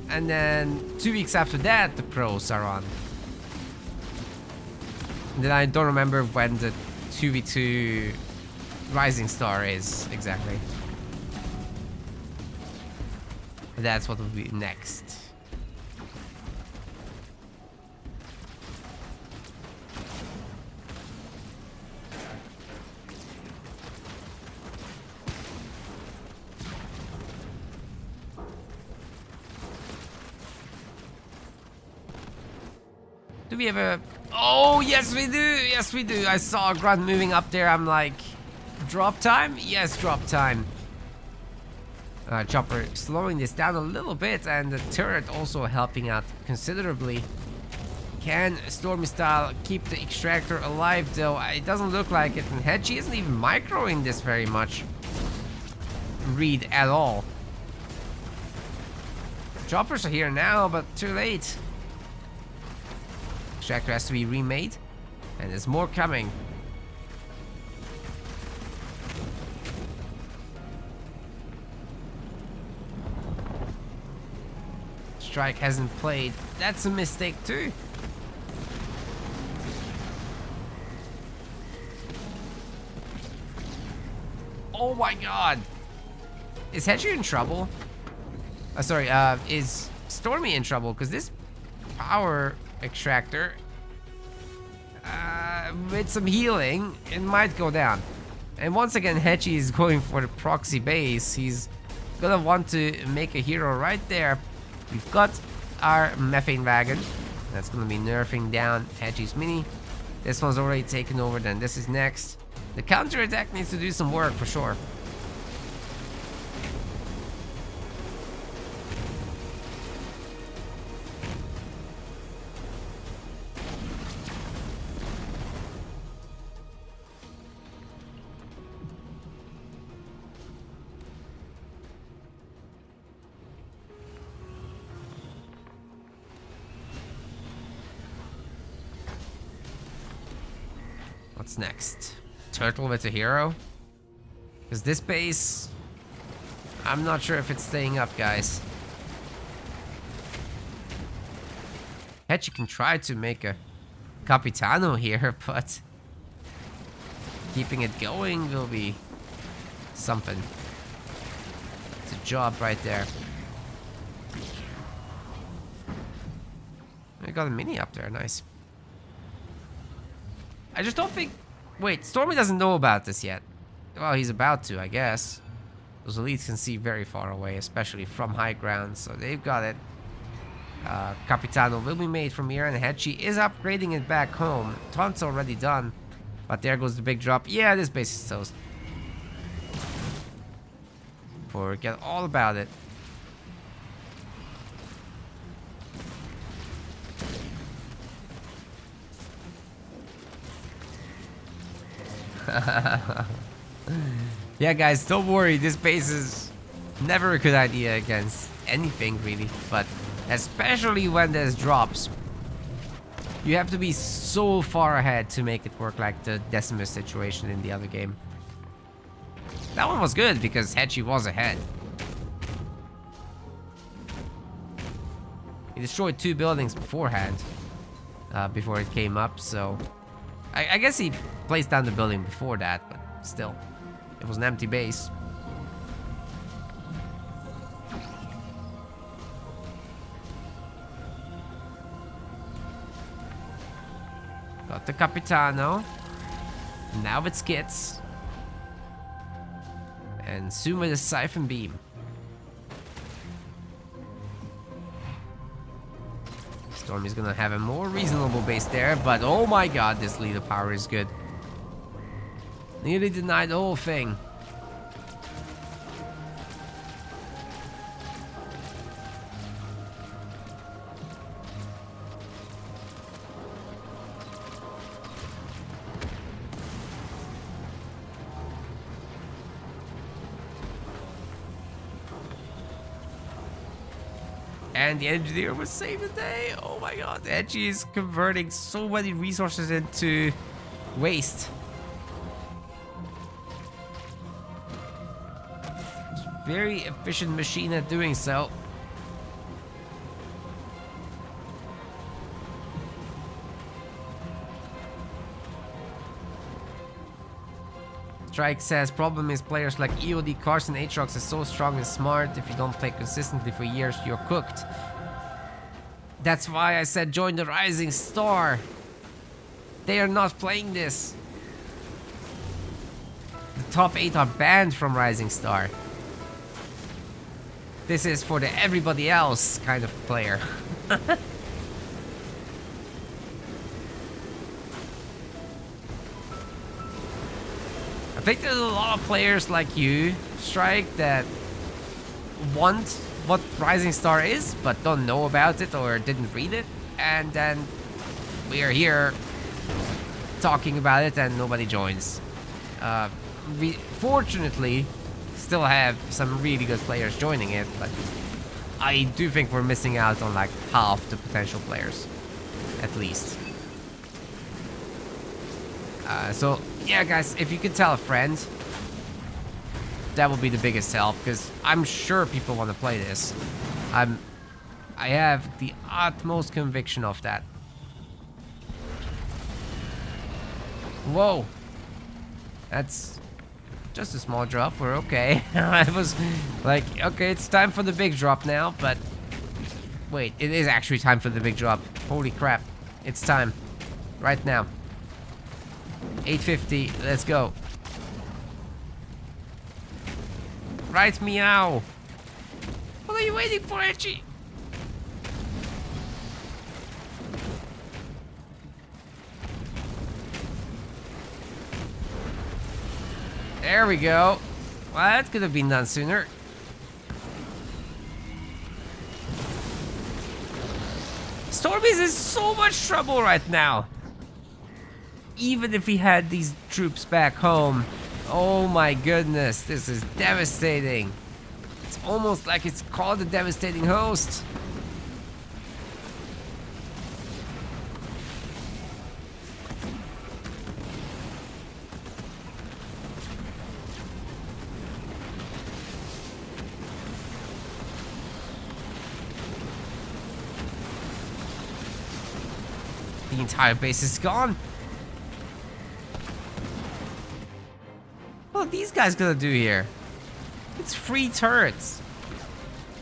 and then 2 weeks after that the pros are on. And then I don't remember when the 2v2 Rising Star is exactly. That's what will be next. Do we have a... Oh, yes we do! Yes we do! I saw a grunt moving up there. I'm like... Drop time? Yes, drop time. Chopper slowing this down a little bit, and the turret also helping out considerably. Can Stormy Style keep the extractor alive though? It doesn't look like it, and Hedgie isn't even microing this very much. Read at all. Choppers are here now, but too late. Extractor has to be remade, and there's more coming. Strike hasn't played. That's a mistake too. Oh my god. Is Hedgie in trouble? Is Stormy in trouble? Because this power extractor, with some healing, it might go down. And once again, Hedgie is going for the proxy base. He's gonna want to make a hero right there. We've got our methane wagon. That's gonna be nerfing down Hedgie's mini. This one's already taken over, then this is next. The counter attack needs to do some work for sure. What's next? Turtle with a hero? Because this base, I'm not sure if it's staying up, guys. Hedgie can try to make a Capitano here, but keeping it going will be something. It's a job right there. I got a mini up there, nice. I just don't think... Wait, Stormy doesn't know about this yet. Well, he's about to, I guess. Those elites can see very far away, especially from high ground, so they've got it. Capitano will be made from here, and Hedgie is upgrading it back home. Taunt's already done, but there goes the big drop. Yeah, this base is toast. Forget all about it. Yeah, guys, don't worry. This base is never a good idea against anything, really. But especially when there's drops. You have to be so far ahead to make it work like the Decimus situation in the other game. That one was good because Hedgie was ahead. He destroyed 2 buildings beforehand. Before it came up, so... I guess he placed down the building before that, but still. It was an empty base. Got the Capitano. Now it's Skits. And soon with a Siphon Beam. Stormy's gonna have a more reasonable base there, but oh my god, this leader power is good. Nearly denied the whole thing. And the engineer was saved the day. Oh my god, Hedgie is converting so many resources into waste. very efficient machine at doing so. Strike says, problem is players like EOD, Carson, Aatrox is so strong and smart. If you don't play consistently for years, you're cooked. That's why I said join the Rising Star. They are not playing this. The top 8 are banned from Rising Star. This is for the everybody else kind of player. I think there's a lot of players like you, Strike, that want what Rising Star is, but don't know about it or didn't read it. And then we are here talking about it and nobody joins. We fortunately still have some really good players joining it, but I do think we're missing out on like half the potential players, at least. So yeah, guys, if you could tell a friend, that would be the biggest help, because I'm sure people want to play this. I have the utmost conviction of that. Whoa, that's just a small drop. We're okay. I was like, okay, it's time for the big drop now, but wait, it is actually time for the big drop. Holy crap, it's time right now. 850, let's go. Right, meow. What are you waiting for, Edgy? There we go. Well, that could have been done sooner. Stormies is so much trouble right now. Even if we had these troops back home, oh my goodness, this is devastating. It's almost like it's called a devastating host. The entire base is gone. What are these guys gonna do here? It's 3 turrets.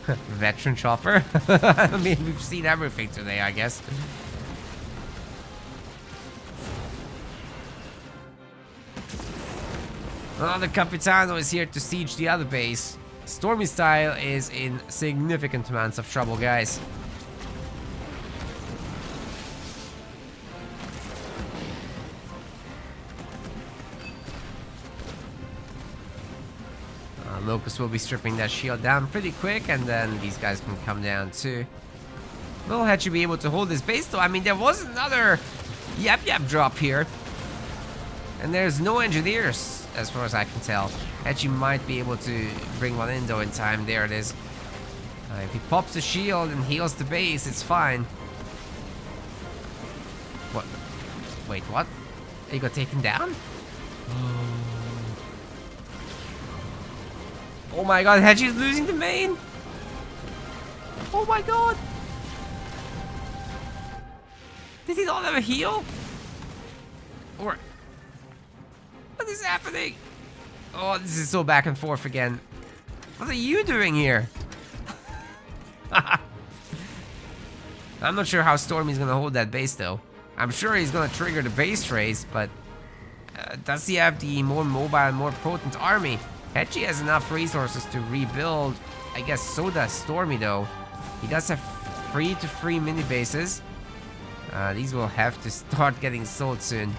Veteran chopper. I mean, we've seen everything today, I guess. Well, the Capitano is here to siege the other base. Stormy Style is in significant amounts of trouble, guys. Locust will be stripping that shield down pretty quick, and then these guys can come down too. Will Hetchy be able to hold this base though? I mean, there was another yap drop here. And there's no engineers, as far as I can tell. Hetchy might be able to bring one in though in time. There it is. If he pops the shield and heals the base, it's fine. What? Wait, what? He got taken down? Oh my god, Hedgie's losing the main! Oh my god! Did he not have a heal? Or... what is happening? Oh, this is so back and forth again. What are you doing here? I'm not sure how Stormy's gonna hold that base though. I'm sure he's gonna trigger the base race, but... does he have the more mobile and more potent army? Hedgie has enough resources to rebuild. I guess so does Stormy though. He does have 3 to 3 mini bases. These will have to start getting sold soon.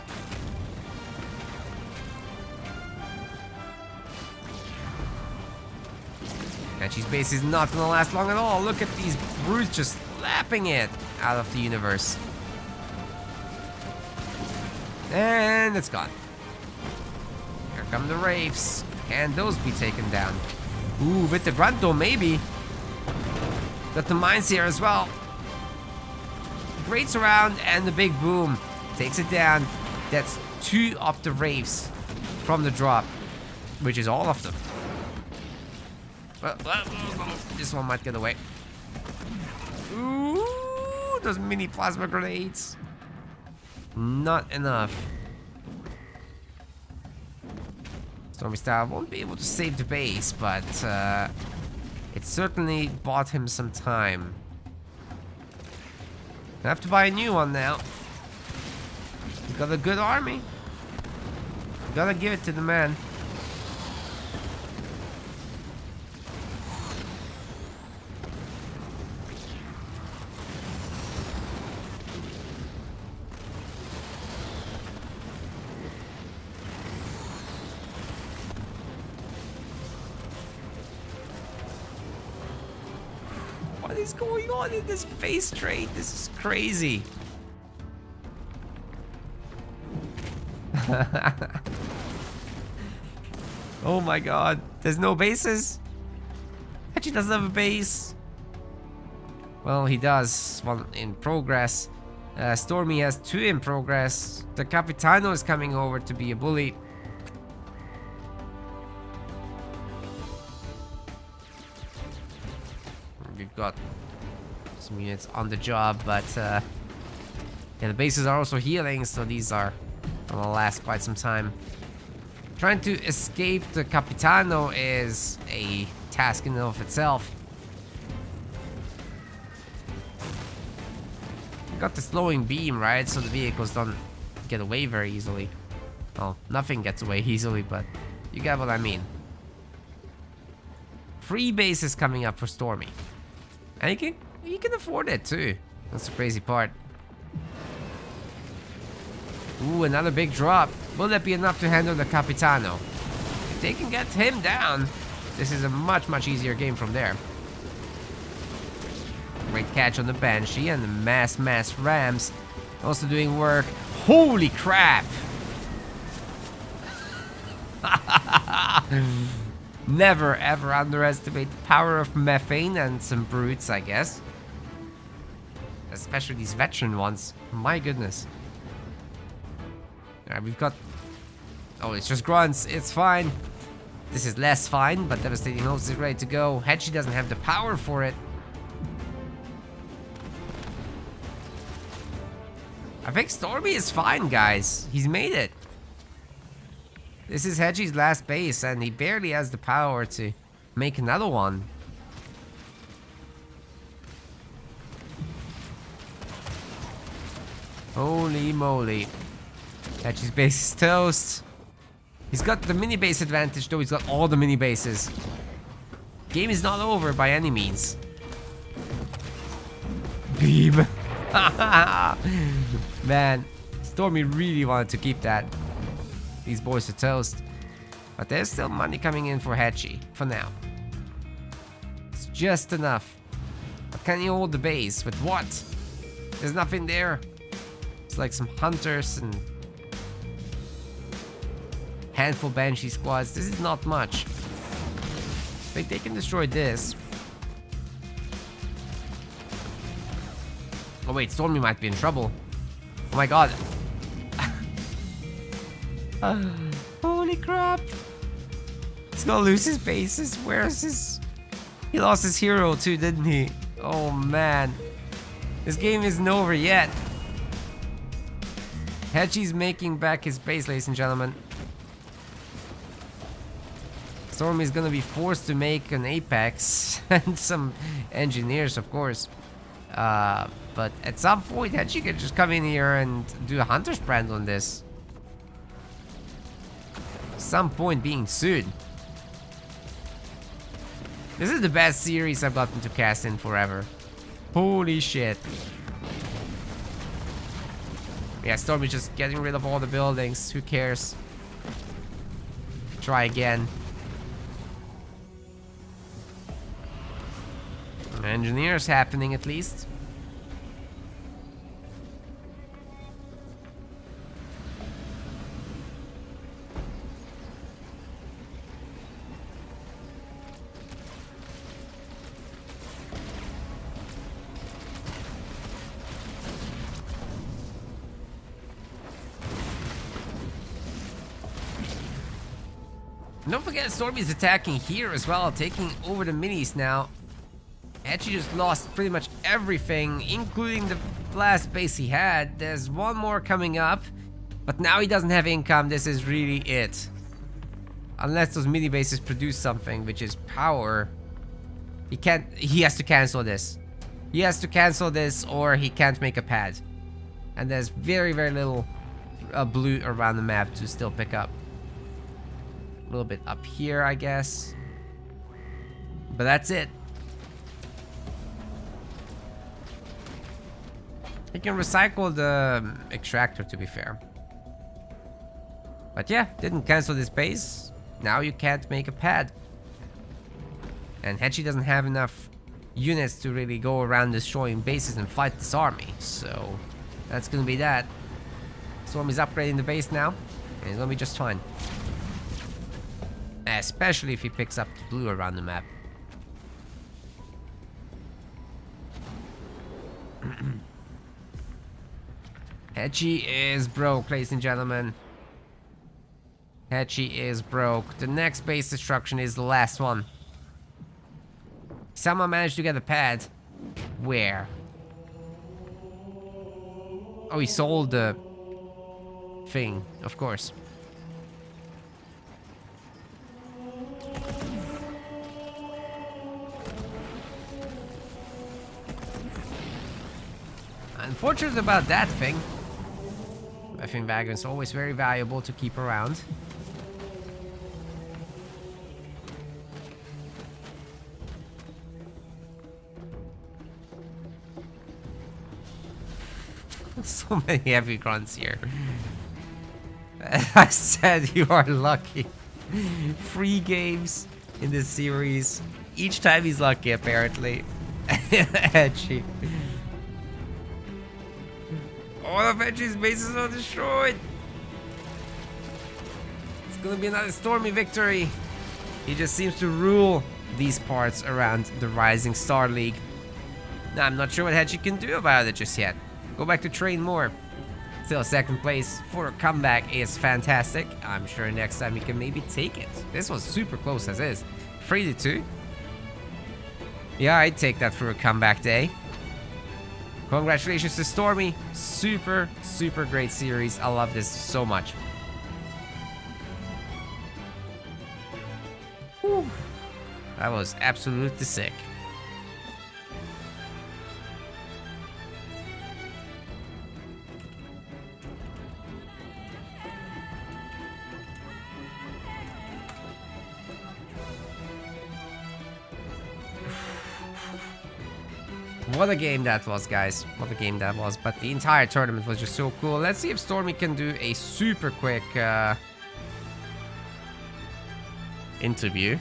Hedgie's base is not gonna last long at all. Look at these brutes just slapping it out of the universe. And it's gone. Here come the Wraiths. Can those be taken down? Ooh, with the grunt though, maybe. Got the mines here as well. Grates around and the big boom takes it down. That's 2 of the Wraiths from the drop, which is all of them. This one might get away. Ooh, those mini plasma grenades. Not enough. Stormy Style won't be able to save the base, but it certainly bought him some time. I have to buy a new one now. He's got a good army. Gotta give it to the man. What is going on in this base trade? This is crazy. Oh my god, there's no bases? Actually doesn't have a base. Well, he does. One in progress. Stormy has 2 in progress. The Capitano is coming over to be a bully. We've got some units on the job, but yeah, the bases are also healing, so these are gonna last quite some time. Trying to escape the Capitano is a task in and of itself. You got the slowing beam, right? So the vehicles don't get away very easily. Well, nothing gets away easily, but you get what I mean. 3 bases coming up for Stormy. And he can afford it too. That's the crazy part. Ooh, another big drop. Will that be enough to handle the Capitano? If they can get him down, this is a much, much easier game from there. Great catch on the Banshee and the mass Rams also doing work. Holy crap! Never ever underestimate the power of methane and some brutes, I guess. Especially these veteran ones. My goodness. Alright, we've got... Oh, it's just grunts. It's fine. This is less fine, but Devastating Host is ready to go. Hedgie doesn't have the power for it. I think Stormy is fine, guys. He's made it. This is Hedgie's last base, and he barely has the power to make another one. Holy moly. Hedgie's base is toast. He's got the mini base advantage, though. He's got all the mini bases. Game is not over by any means. Beam. Man, Stormy really wanted to keep that. These boys are toast. But there's still money coming in for Hedgie, for now. It's just enough. But can you hold the base? With what? There's nothing there. It's like some hunters and handful Banshee squads. This is not much. I think they can destroy this. Oh wait, Stormy might be in trouble. Oh my god. Holy crap. He's gonna lose his bases. Where's his... He lost his hero too, didn't he? Oh man. This game isn't over yet. Hedgie's making back his base, ladies and gentlemen. Stormy's gonna be forced to make an Apex and some engineers, of course. But at some point, Hedgie could just come in here and do a Hunter's Brand on this. Some point being soon. This is the best series I've gotten to cast in forever. Holy shit. Yeah, Stormy's just getting rid of all the buildings. Who cares? Try again. Engineers happening at least. Don't forget Stormy's attacking here as well, taking over the minis now. Edgy just lost pretty much everything, including the last base he had. There's one more coming up, but now he doesn't have income. This is really it. Unless those mini bases produce something, which is power. He has to cancel this. He has to cancel this or he can't make a pad. And there's very, very little blue around the map to still pick up. A little bit up here, I guess. But that's it. He can recycle the extractor, to be fair. But yeah, didn't cancel this base. Now you can't make a pad. And Hechi doesn't have enough units to really go around destroying bases and fight this army. So that's gonna be that. Storm is upgrading the base now. And it's gonna be just fine. Especially if he picks up the blue around the map. Hechi is broke, ladies and gentlemen. Hechi is broke. The next base destruction is the last one. Someone managed to get a pad. Where? Oh, he sold the thing, of course. Unfortunate about that thing. I think wagon's always very valuable to keep around. So many heavy grunts here. I said you are lucky. 3 games in this series. Each time he's lucky, apparently. Edgy. All of Edgy's bases are destroyed. It's gonna be another stormy victory. He just seems to rule these parts around the Rising Star League. Now, I'm not sure what Hedgie can do about it just yet. Go back to train more. Still, second place for a comeback is fantastic. I'm sure next time he can maybe take it. This was super close as is. 3-2. Yeah, I'd take that for a comeback day. Congratulations to Stormy. Super, super great series. I love this so much. Whew. That was absolutely sick. What a game that was, guys. What a game that was. But the entire tournament was just so cool. Let's see if Stormy can do a super quick interview.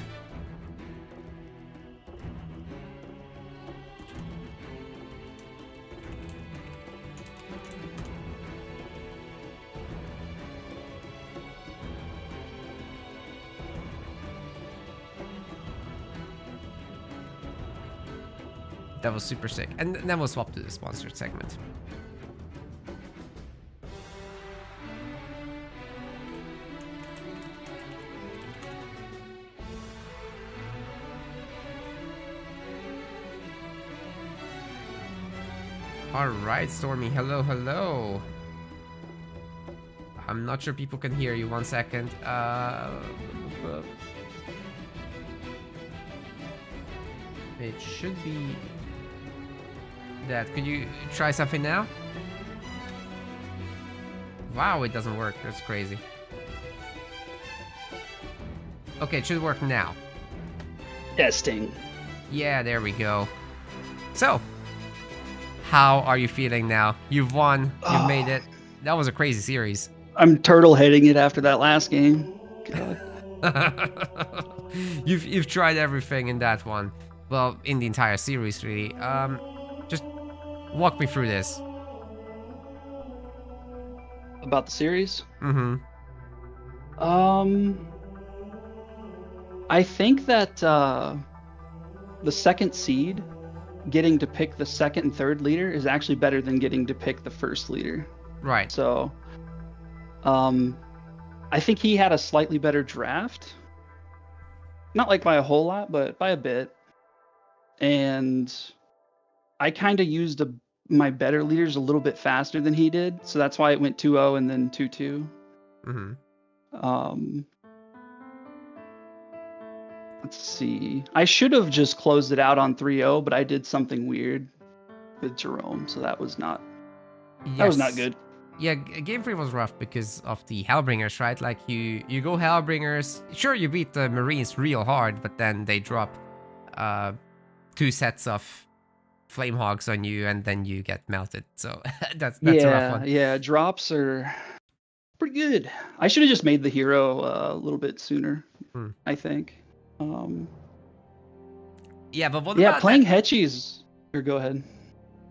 That was super sick. And then we'll swap to the sponsored segment. Alright, Stormy. Hello, hello. I'm not sure people can hear you. 1 second. It should be that. Could you try something now? Wow, it doesn't work. That's crazy. Okay, it should work now. Testing. Yeah, there we go. So, how are you feeling now? You've won. You've made it. That was a crazy series. I'm turtle heading it after that last game. God. You've tried everything in that one. Well, in the entire series, really. Just walk me through this. About the series? Mm-hmm. I think that the second seed getting to pick the second and third leader is actually better than getting to pick the first leader. Right. So, I think he had a slightly better draft not like by a whole lot, but by a bit. And I kind of used my better leaders a little bit faster than he did, so that's why it went 2-0 and then 2-2. Mm-hmm. Let's see. I should have just closed it out on 3-0, but I did something weird with Jerome, so that was not good. Yeah, game 3 was rough because of the Hellbringers, right? Like you go Hellbringers, sure you beat the Marines real hard, but then they drop 2 sets of Flame Hogs on you, and then you get melted. So that's a rough one. Yeah, drops are pretty good. I should have just made the hero a little bit sooner, I think. Yeah, but what about playing Hetchies? Or go ahead.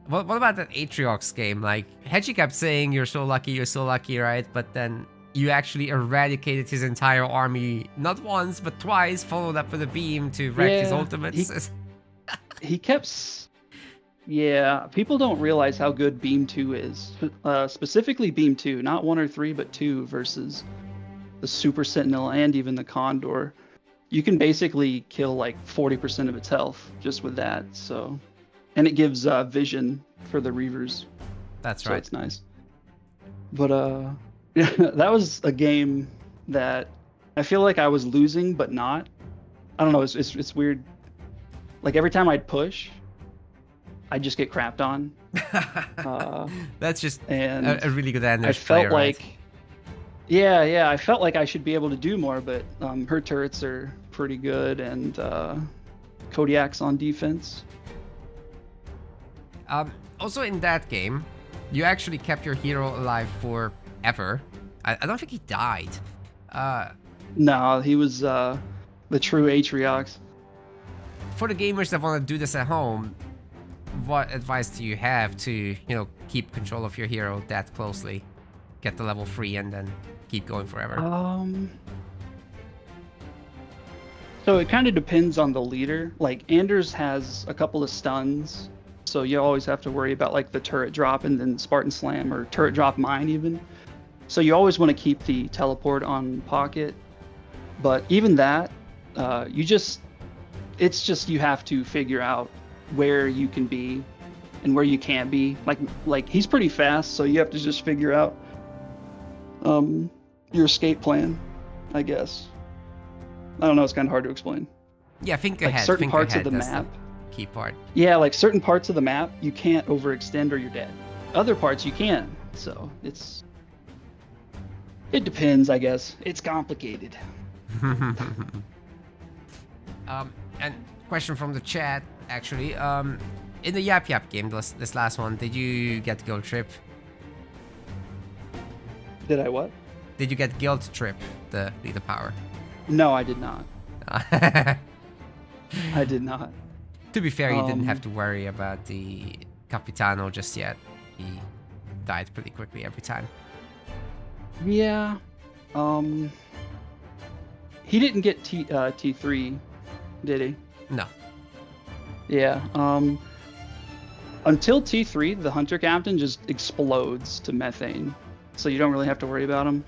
What about that Atriox game? Like, Hetchi kept saying, you're so lucky, right? But then you actually eradicated his entire army, not once, but twice, followed up with a beam to wreck his ultimates. He kept... Yeah, people don't realize how good Beam 2 is. Specifically Beam 2, not 1 or 3, but 2 versus the Super Sentinel and even the Condor. You can basically kill like 40% of its health just with that, so... And it gives vision for the Reavers. That's right. So it's nice. But that was a game that I feel like I was losing, but not. I don't know. It's weird. Like every time I'd push, I'd just get crapped on. That's just and a really good Anders I felt player, like, right? yeah, I felt like I should be able to do more, but her turrets are pretty good, and Kodiak's on defense. Also in that game, you actually kept your hero alive forever. I don't think he died. No, he was the true Atriox. For the gamers that want to do this at home, what advice do you have to, keep control of your hero that closely? Get the level 3 and then keep going forever. So it kind of depends on the leader. Like Anders has a couple of stuns, so you always have to worry about like the turret drop and then Spartan Slam or turret drop mine even. So you always want to keep the teleport on pocket. But even that, it's just you have to figure out where you can be and where you can't be. Like he's pretty fast, so you have to just figure out your escape plan, I guess. I don't know, it's kind of hard to explain. Yeah, think ahead. Certain parts of the map. Key part. Yeah, like certain parts of the map, you can't overextend or you're dead. Other parts you can, so it depends, I guess. It's complicated. And question from the chat, actually. In the Yap Yap game, this last one, did you get Guild Trip? Did I what? Did you get Guild Trip, the leader power? No, I did not. I did not. To be fair, you didn't have to worry about the Capitano just yet. He died pretty quickly every time. Yeah. He didn't get T3, did he? No. Yeah. Until T3, the Hunter Captain just explodes to methane, so you don't really have to worry about him.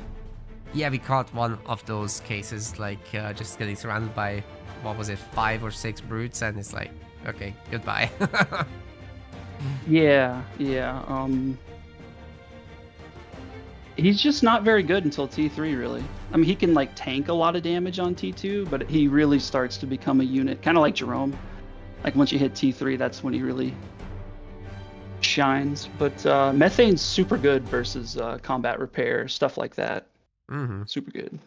Yeah, we caught one of those cases, like just getting surrounded by, what was it, 5 or 6 brutes, and it's like, okay, goodbye. Yeah. He's just not very good until T3, really. I mean, he can like tank a lot of damage on T2, but he really starts to become a unit, kind of like Jerome. Like once you hit T3, that's when he really shines. But Methane's super good versus combat repair, stuff like that. Mm-hmm. Super good.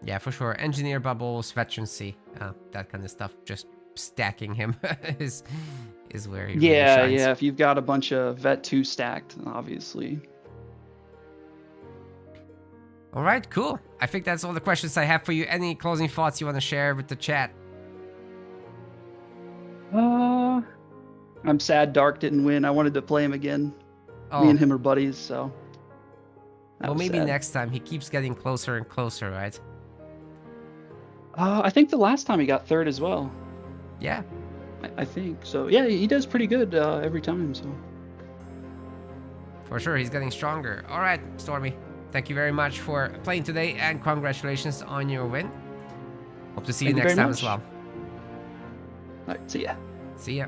Yeah, for sure. Engineer bubbles, veterancy, that kind of stuff. Just stacking him is where he really shines. Yeah. If you've got a bunch of Vet 2 stacked, obviously. All right, cool. I think that's all the questions I have for you. Any closing thoughts you want to share with the chat? I'm sad Dark didn't win. I wanted to play him again. Oh. Me and him are buddies, so. Well, maybe sad. next time. He keeps getting closer and closer, right? I think the last time he got third as well. Yeah. I think so. Yeah, he does pretty good every time. So. For sure, he's getting stronger. All right, Stormy. Thank you very much for playing today, and congratulations on your win. Hope to see you Thank you next very time much. as well. All right, see ya. See ya.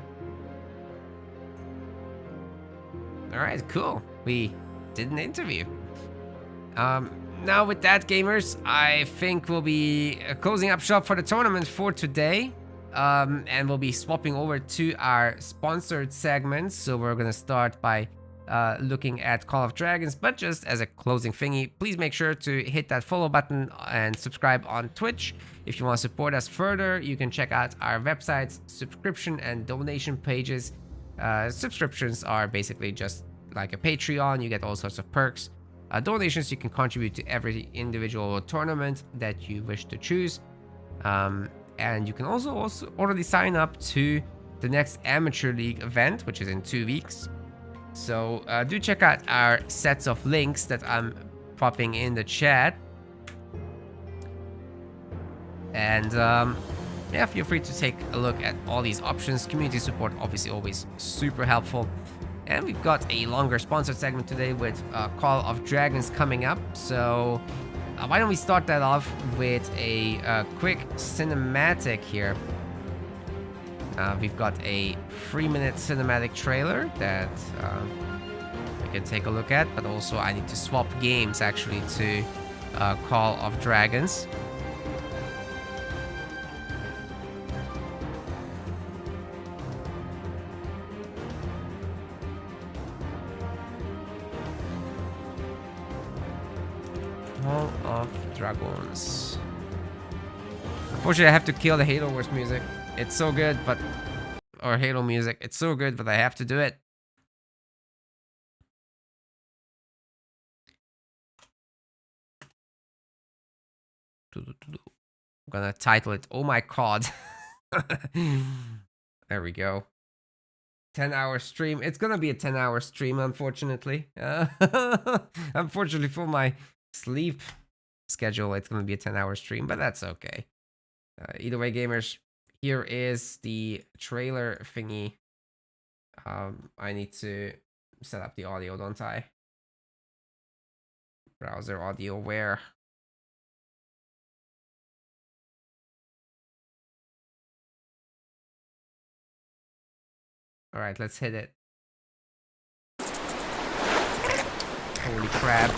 Alright, cool. We did an interview. Now with that, gamers, I think we'll be closing up shop for the tournament for today. And we'll be swapping over to our sponsored segments. So we're gonna start by looking at Call of Dragons, but just as a closing thingy, please make sure to hit that follow button and subscribe on Twitch. If you want to support us further, you can check out our website's subscription and donation pages. Subscriptions are basically just like a Patreon. You get all sorts of perks. Donations, you can contribute to every individual tournament that you wish to choose. And you can also already sign up to the next Amateur League event, which is in 2 weeks. So do check out our sets of links that I'm popping in the chat. And yeah, feel free to take a look at all these options. Community support, obviously, always super helpful. And we've got a longer sponsored segment today with Call of Dragons coming up. So why don't we start that off with a quick cinematic here. We've got a 3-minute cinematic trailer that we can take a look at, but also I need to swap games actually to Call of Dragons. Call of Dragons. Unfortunately, I have to kill the Halo Wars music. It's so good, but... Or Halo music. It's so good, but I have to do it. I'm gonna title it, Oh My God. There we go. 10-hour stream. It's gonna be a 10-hour stream, unfortunately. Unfortunately for my sleep schedule, it's gonna be a 10-hour stream, but that's okay. Either way, gamers, here is the trailer thingy. I need to set up the audio, don't I? Browser audio where? All right, let's hit it. Holy crap.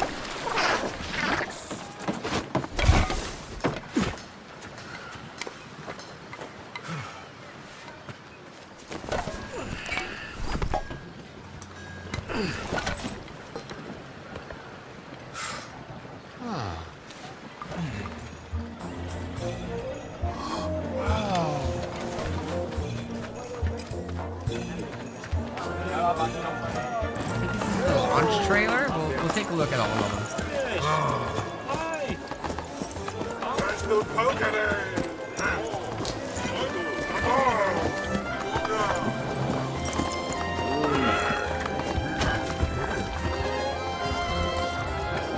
Launch trailer? We'll take a look at all of them.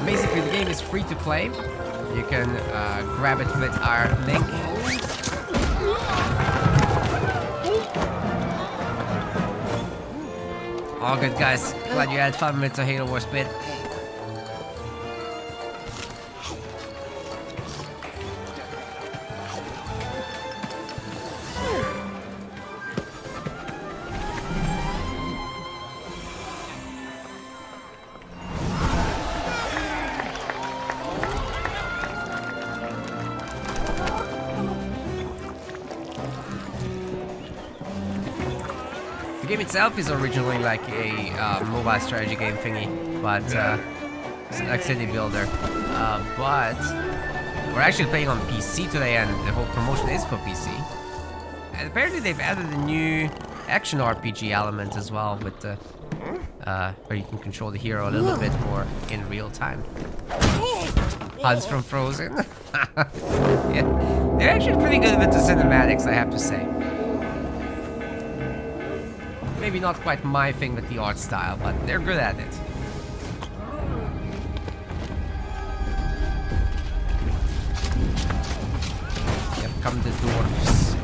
Basically, the game is free to play. You can grab it with our link. All good, guys. Glad you had fun with the Halo Wars bit. The game itself is originally like a mobile strategy game thingy, but it's like city builder. But we're actually playing on PC today, and the whole promotion is for PC. And apparently they've added a new action RPG element as well, with the where you can control the hero a little bit more in real time. Hans from Frozen. Yeah, they're actually pretty good with the cinematics, I have to say. Maybe not quite my thing with the art style, but they're good at it. Here come the dwarfs.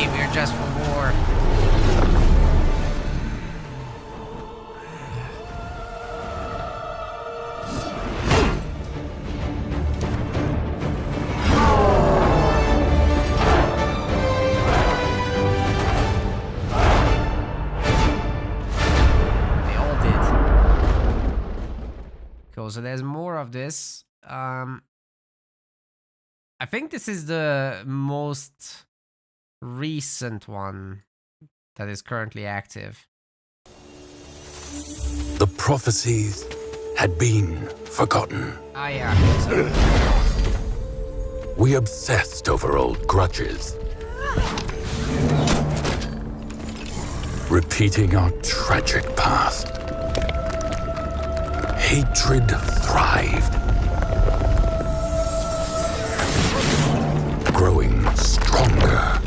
came here just for war. They all did. Cool, so there's more of this. I think this is the most recent one that is currently active. The prophecies had been forgotten. Ah, yeah. We obsessed over old grudges, repeating our tragic past. Hatred thrived, growing stronger.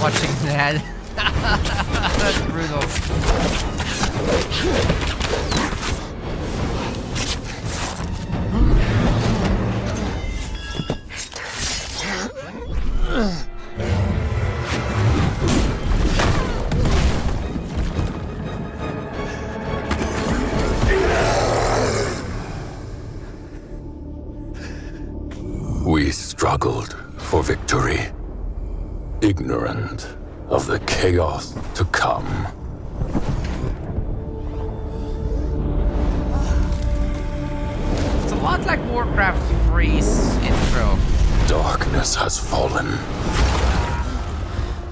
Watching that. That's brutal. We struggled for victory, ignorant of the chaos to come. It's a lot like Warcraft 3's intro. Darkness has fallen.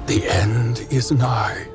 The end is nigh.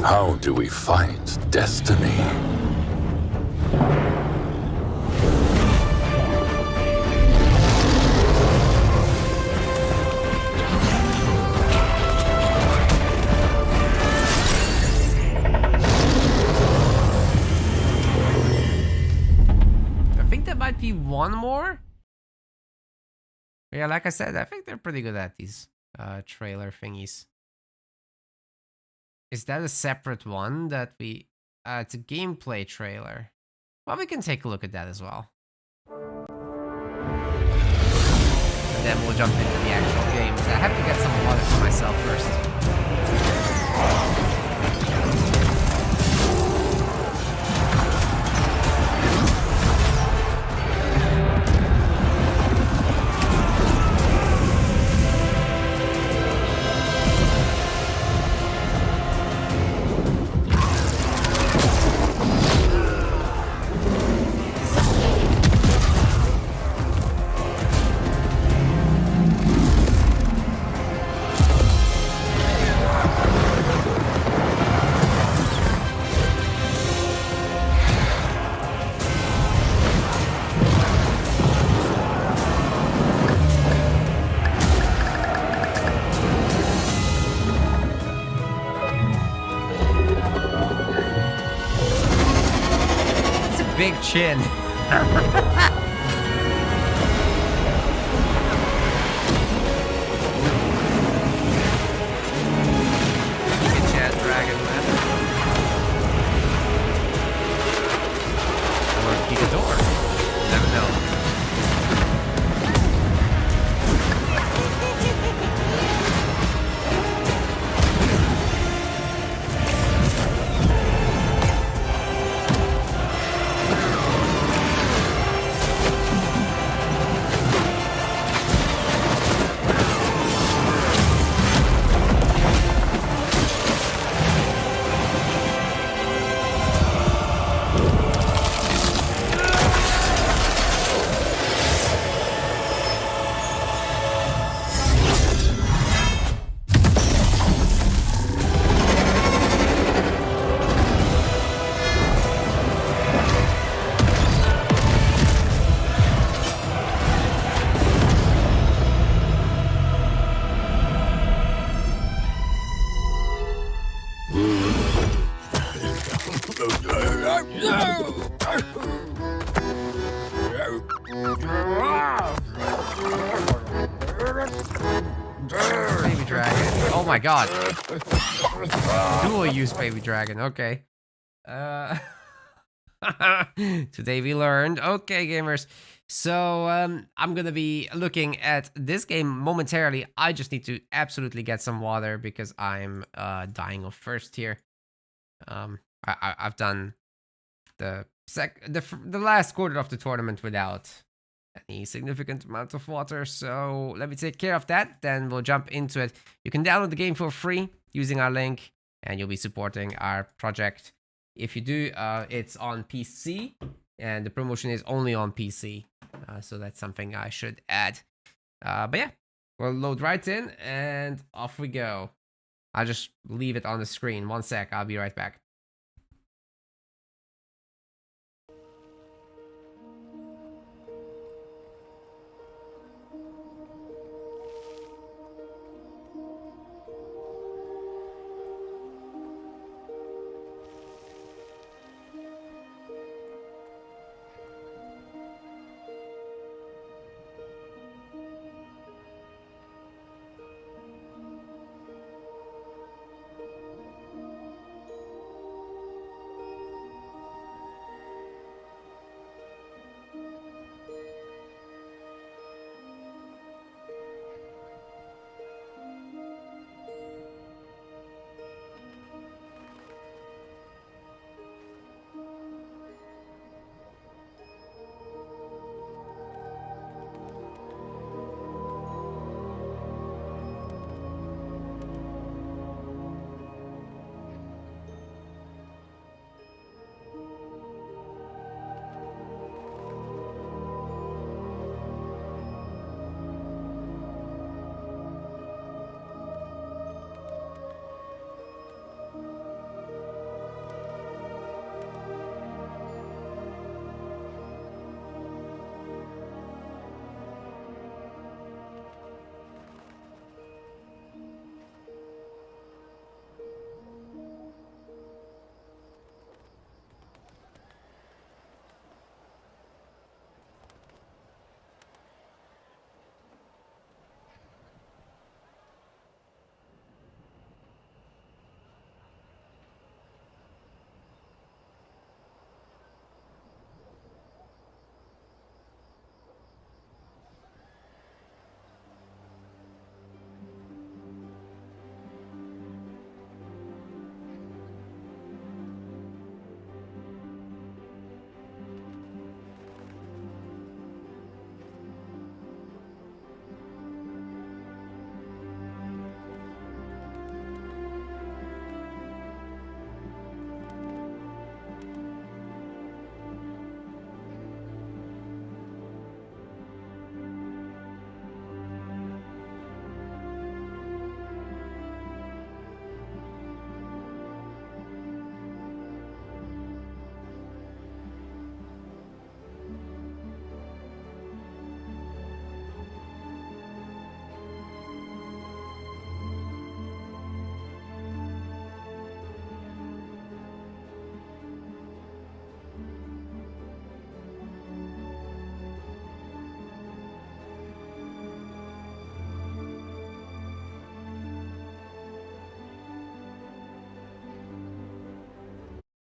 How do we fight destiny? I think there might be one more. Yeah, like I said, I think they're pretty good at these trailer thingies. Is that a separate one that we... it's a gameplay trailer. Well, we can take a look at that as well. And then we'll jump into the actual game. I have to get some water for myself first. chin. Chat dragon, man. Or key the door. Never know. Baby dragon. Oh my god. Dual use baby dragon. Okay. Today we learned. Okay, gamers. So I'm gonna be looking at this game momentarily. I just need to absolutely get some water because I'm dying of thirst here. I've done the last quarter of the tournament without any significant amount of water, so let me take care of that, then we'll jump into it. You can download the game for free using our link, and you'll be supporting our project. If you do, it's on PC, and the promotion is only on PC, so that's something I should add. But yeah, we'll load right in, and off we go. I'll just leave it on the screen. 1 sec, I'll be right back.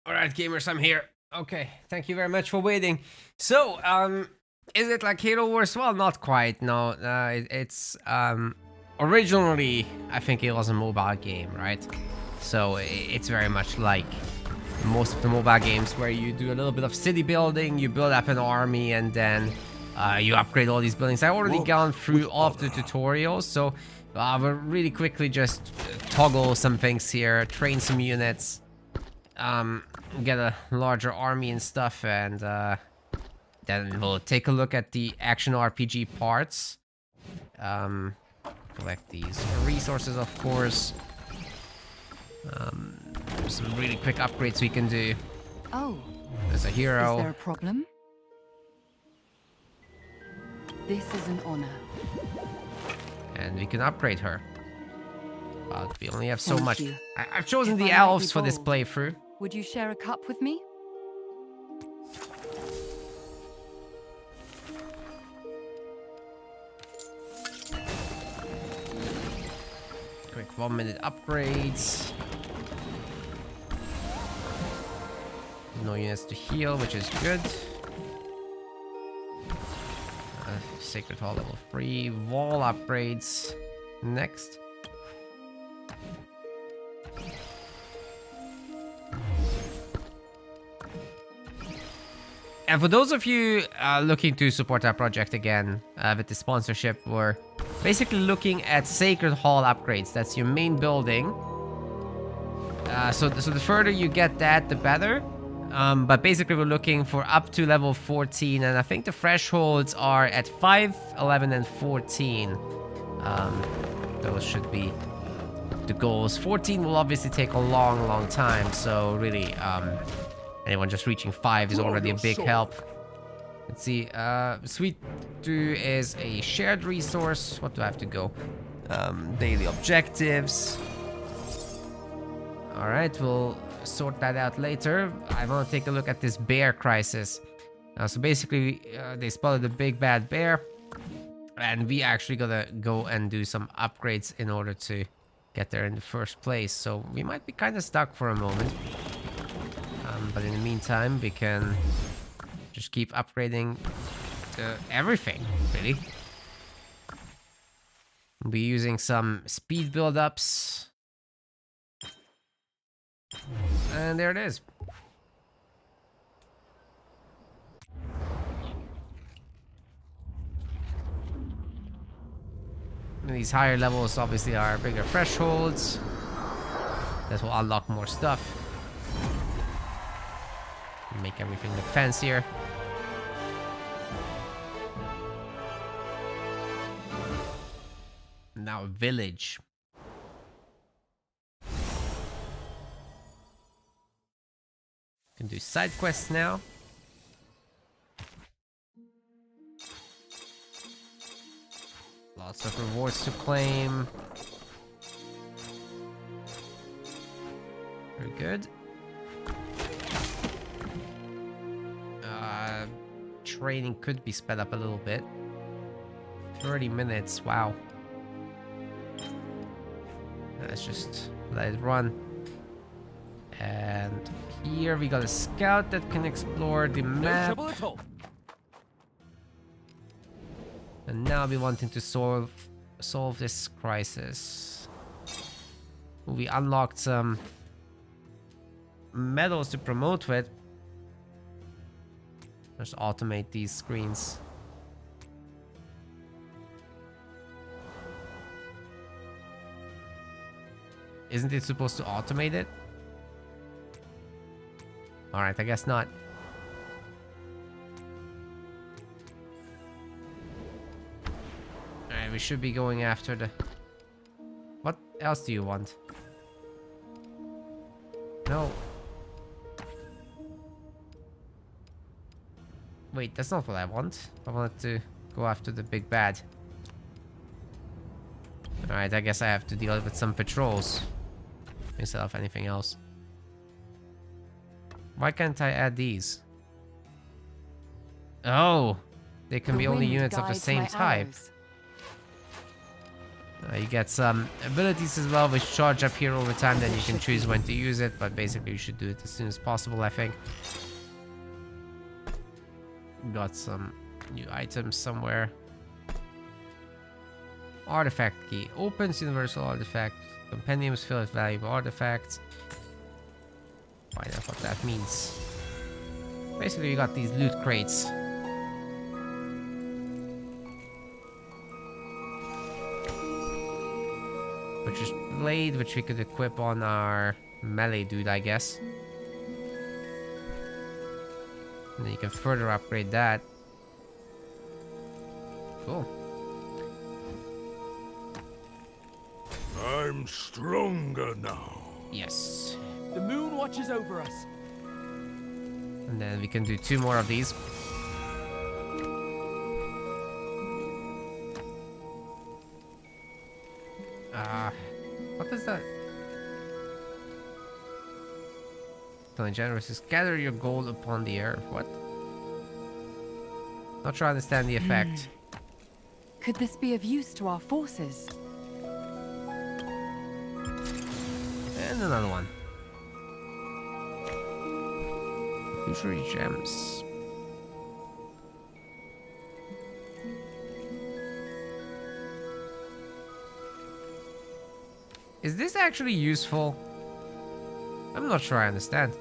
Alright, gamers, I'm here. Okay, thank you very much for waiting. So, is it like Halo Wars? Well, not quite, no. It's, originally, I think it was a mobile game, right? So, it's very much like most of the mobile games where you do a little bit of city building, you build up an army, and then you upgrade all these buildings. I've already gone through all of the tutorials, so we'll really quickly just toggle some things here, train some units, get a larger army and stuff, and then we'll take a look at the action RPG parts. Collect these resources, of course. Some really quick upgrades we can do. Oh, There's a hero. is there a problem? This is an honor. And we can upgrade her. But we only have so Thank much. you. I've chosen If the I might be elves for this bold. playthrough. Would you share a cup with me? Quick 1-minute upgrades. No units to heal, which is good. Sacred Hall level 3. Wall upgrades. Next. And for those of you looking to support our project again with the sponsorship, we're basically looking at Sacred Hall upgrades. That's your main building. So the further you get that, the better. But basically we're looking for up to level 14, and I think the thresholds are at 5, 11, and 14. Those should be the goals. 14 will obviously take a long time, so really anyone just reaching 5 is already a big help. Let's see, Sweet 2 is a shared resource. What do I have to go? Daily objectives. Alright, we'll sort that out later. I want to take a look at this bear crisis. So basically, they spotted a big bad bear, and we actually gotta go and do some upgrades in order to get there in the first place. So we might be kind of stuck for a moment. But in the meantime, we can just keep upgrading everything, really. We'll be using some speed build-ups. And there it is. And these higher levels obviously are bigger thresholds. That will unlock more stuff. Make everything look fancier. Now village. Can do side quests now. Lots of rewards to claim. Very good. Training could be sped up a little bit. 30 minutes, wow. Let's just let it run. And here we got a scout that can explore the map. And now we're wanting to solve this crisis. We unlocked some medals to promote with. Just automate these screens. Isn't it supposed to automate it? Alright, I guess not. Alright, we should be going after the... What else do you want? No. Wait, that's not what I want. I wanted to go after the big bad. Alright, I guess I have to deal with some patrols instead of anything else. Why can't I add these? Oh, they can be only units of the same type. You get some abilities as well, which charge up here over time, then you can choose when to use it, but basically you should do it as soon as possible, I think. Got some new items somewhere. Artifact key. Opens universal artifact. Compendiums fill with valuable artifacts. Find out what that means. Basically, you got these loot crates. Which is blade, which we could equip on our melee dude, I guess. And then you can further upgrade that. Cool. I'm stronger now. Yes. The moon watches over us. And then we can do 2 more of these. What is that? Something generous is gather your gold upon the earth. What? Not sure I understand the effect. Could this be of use to our forces? And another one. Usury gems. Is this actually useful? I'm not sure I understand.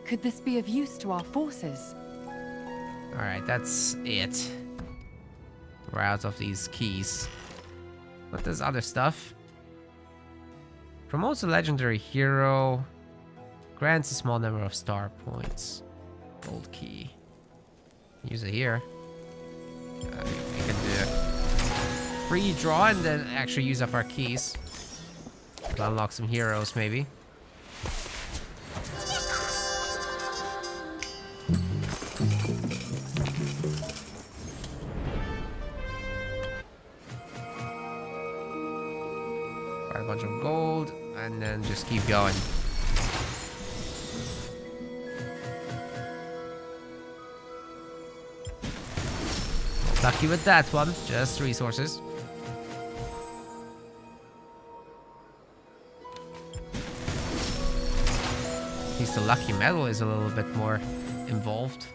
Could this be of use to our forces? Alright, that's it. We're out of these keys. But there's other stuff. Promotes a legendary hero. Grants a small number of star points. Gold key. Use it here. We can do a free draw and then actually use up our keys. To unlock some heroes, maybe. Buy a bunch of gold and then just keep going. Lucky with that one, just resources. At least the lucky medal is a little bit more involved.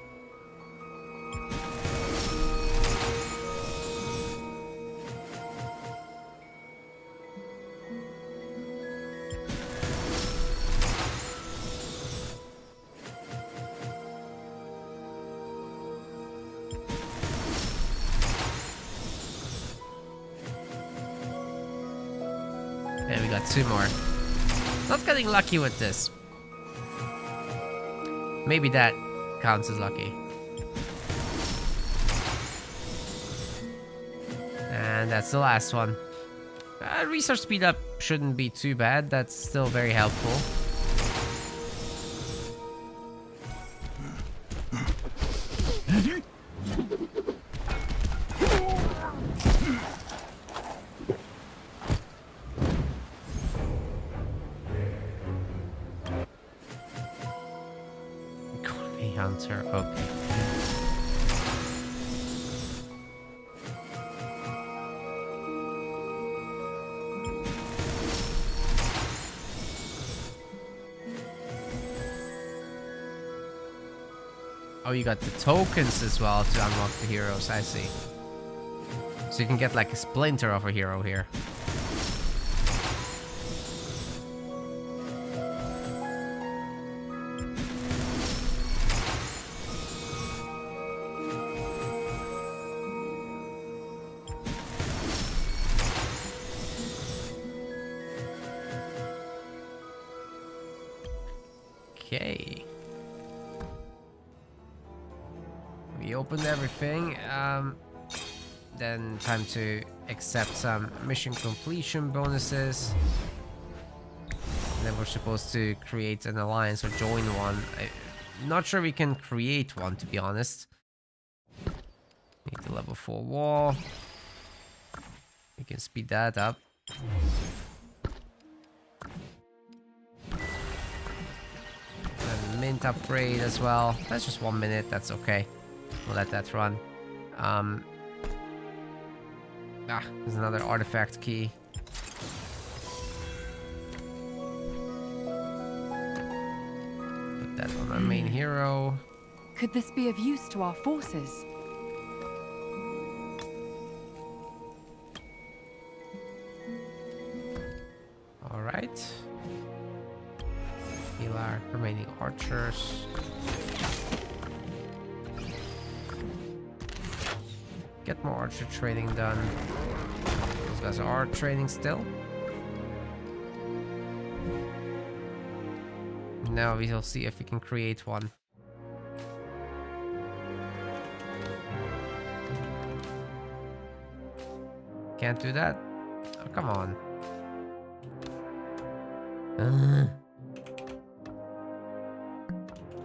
And we got 2 more. Not getting lucky with this. Maybe that counts as lucky. And that's the last one. Research speed up shouldn't be too bad. That's still very helpful. Hunter, okay. Oh, you got the tokens as well to unlock the heroes, I see. So you can get like a splinter of a hero here. Okay. We opened everything. Then time to accept some mission completion bonuses. And then we're supposed to create an alliance or join one. I'm not sure we can create one, to be honest. Need the level 4 wall. We can speed that up. Mint upgrade as well. That's just 1 minute. That's okay. We'll let that run. Ah, there's another artifact key. Put that on our main hero. Could this be of use to our forces? Alright. Heal our remaining archers. Get more archer training done. Those guys are training still. Now we'll see if we can create one. Can't do that? Oh, come on.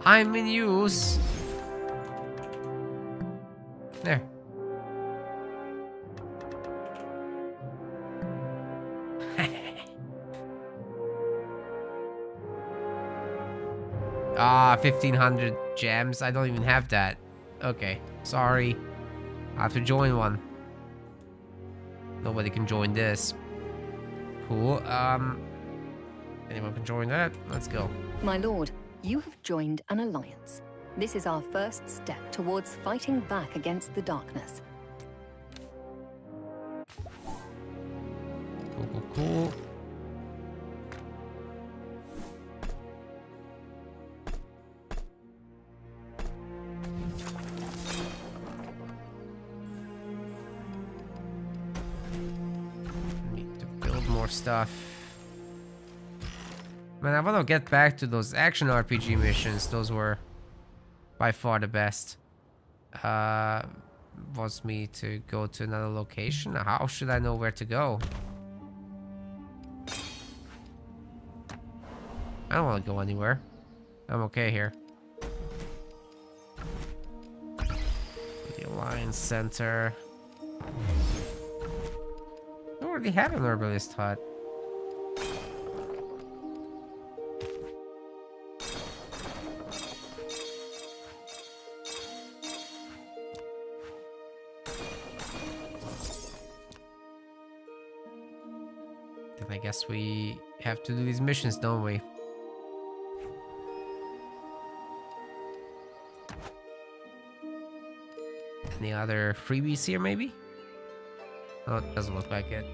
I'm in use. There. Ah, 1500 gems. I don't even have that. Okay, sorry. I have to join one. Nobody can join this. Cool. Anyone can join that? Let's go. My lord, you have joined an alliance. This is our first step towards fighting back against the darkness. Cool, cool, cool. Need to build more stuff. Man, I want to get back to those action RPG missions. Those were by far the best. Wants me to go to another location. How should I know where to go? I don't want to go anywhere. I'm okay here. The Alliance Center. I already have an herbalist hut. Then I guess we have to do these missions, don't we? Any other freebies here, maybe? Oh, it doesn't look like it.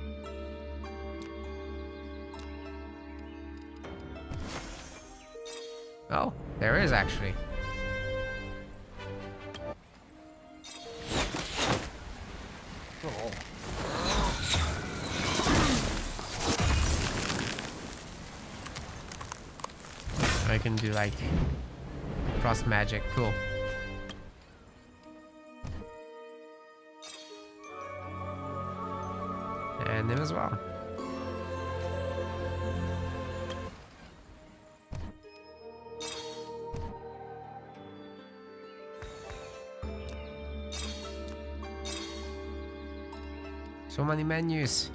Oh, there is actually. I can do like cross magic. Cool. And him as well. So many menus.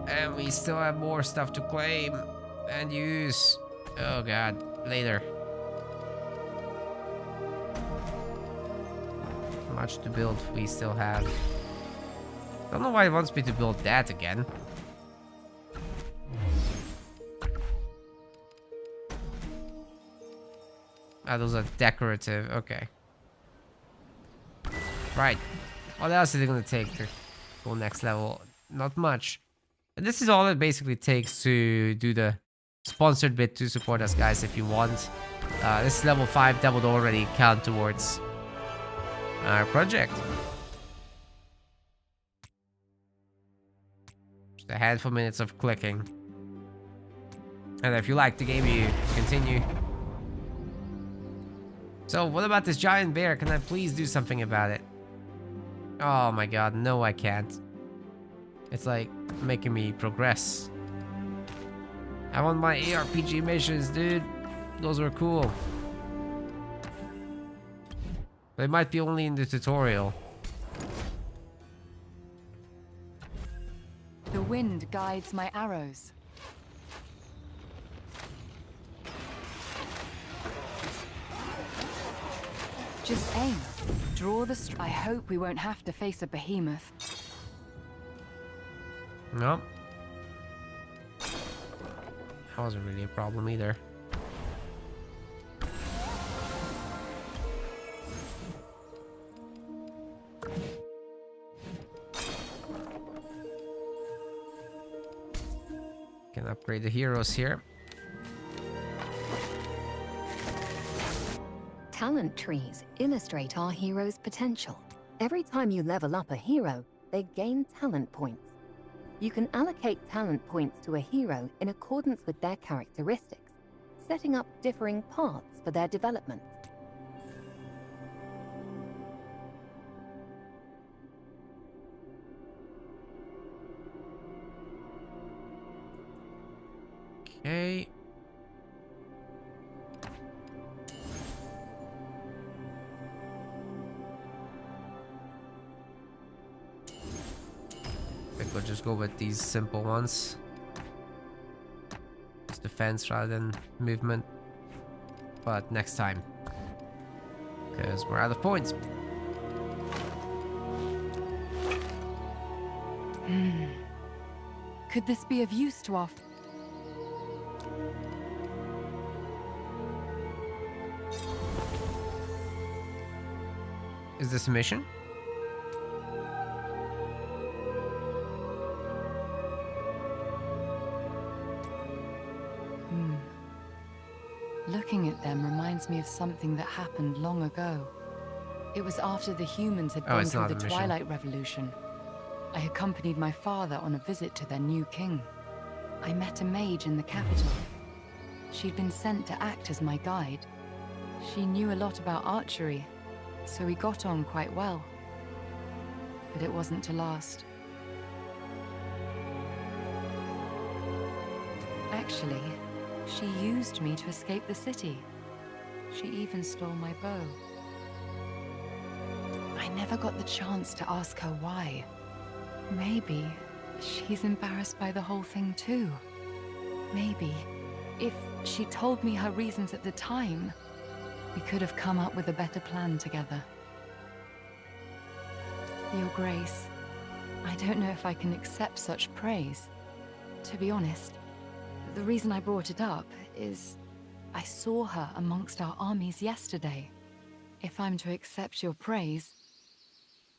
And we still have more stuff to claim and use. Oh god, later. Much to build we still have. Don't know why it wants me to build that again. Ah, those are decorative, okay. Right. What else is it gonna take to go next level? Not much. And this is all it basically takes to do the sponsored bit to support us, guys, if you want. This is level 5, that would already count towards our project. Just a handful of minutes of clicking. And if you like the game, you continue. So, what about this giant bear? Can I please do something about it? Oh my god, no I can't. It's like making me progress. I want my ARPG missions, dude. Those were cool. They might be only in the tutorial. The wind guides my arrows. Just aim. Draw the I hope we won't have to face a behemoth. No. That wasn't really a problem either. Can upgrade the heroes here. Talent trees illustrate our hero's potential. Every time you level up a hero, they gain talent points. You can allocate talent points to a hero in accordance with their characteristics, setting up differing paths for their development. Okay. I think we'll just go with these simple ones. It's defense rather than movement. But next time. Because we're out of points. Could this be of use to our... Is this a mission? Looking at them reminds me of something that happened long ago. It was after the humans had gone through the Twilight Revolution. I accompanied my father on a visit to their new king. I met a mage in the capital. She'd been sent to act as my guide. She knew a lot about archery, so we got on quite well. But it wasn't to last. Actually, she used me to escape the city. She even stole my bow. I never got the chance to ask her why. Maybe she's embarrassed by the whole thing too. Maybe if she told me her reasons at the time, we could have come up with a better plan together. Your Grace, I don't know if I can accept such praise. To be honest, the reason I brought it up is I saw her amongst our armies yesterday. If I'm to accept your praise,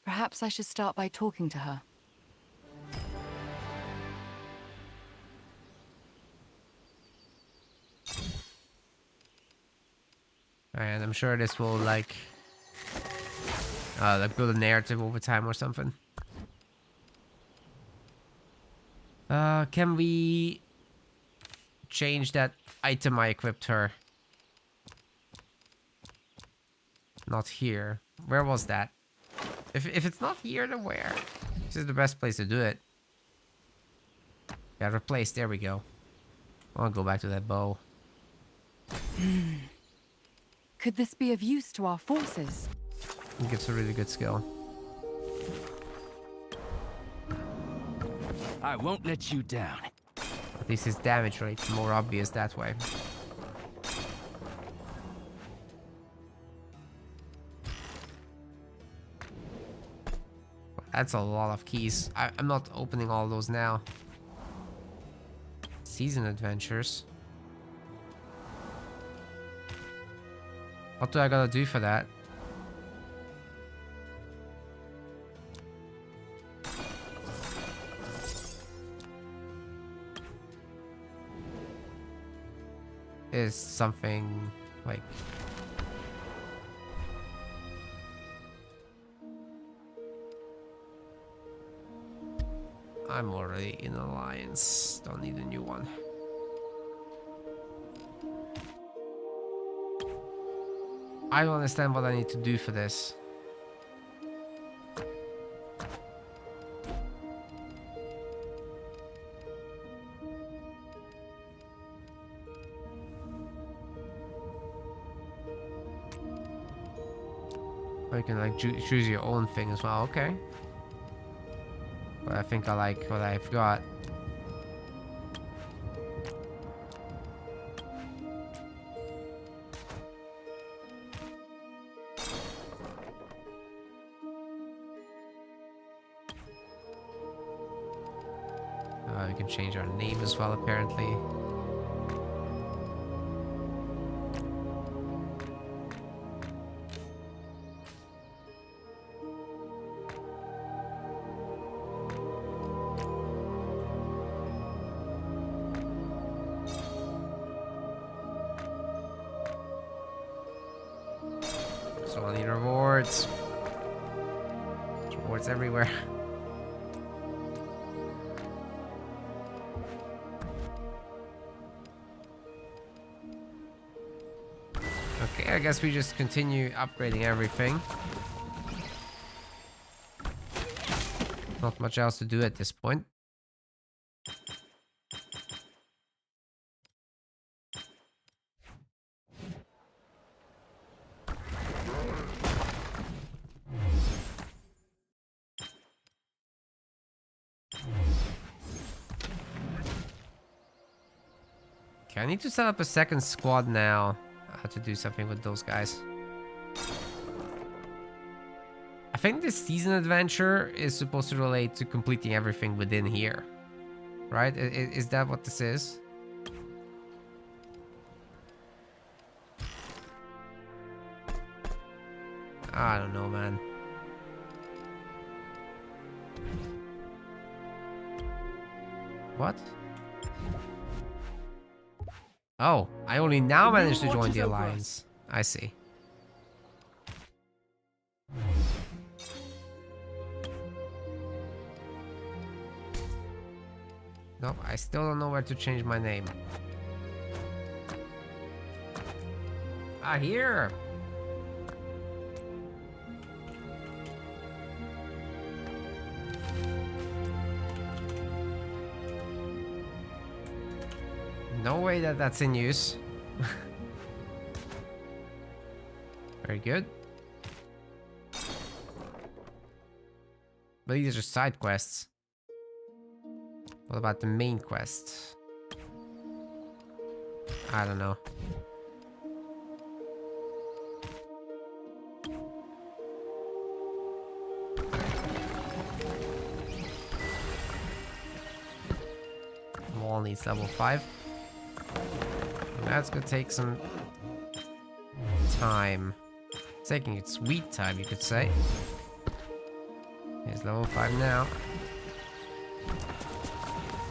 perhaps I should start by talking to her. And I'm sure this will like build a narrative over time or something. Can we change that item I equipped her? Not here. Where was that? If it's not here, then where? This is the best place to do it. Yeah, replace. There we go. I'll go back to that bow. Could this be of use to our forces? I think it's a really good skill. I won't let you down. At least his damage rate's more obvious that way. That's a lot of keys. I'm not opening all those now. Season adventures. What do I gotta do for that? Is something like... I'm already in alliance. Don't need a new one. I don't understand what I need to do for this. Or you can like choose your own thing as well. Okay. But I think I like what I've got. We can change our name as well, apparently. So I need rewards. There's rewards everywhere. Okay, I guess we just continue upgrading everything. Not much else to do at this point. Okay, I need to set up a second squad now. I have to do something with those guys. I think this season adventure is supposed to relate to completing everything within here. Right? Is that what this is? I don't know, man. What? Oh, I only now managed to join the alliance. I see. Nope, I still don't know where to change my name. Ah, here! No way that that's in use. Very good. But these are just side quests. What about the main quest? I don't know. Wall needs level 5. That's gonna take some time. It's taking its sweet time, you could say. Here's level 5 now.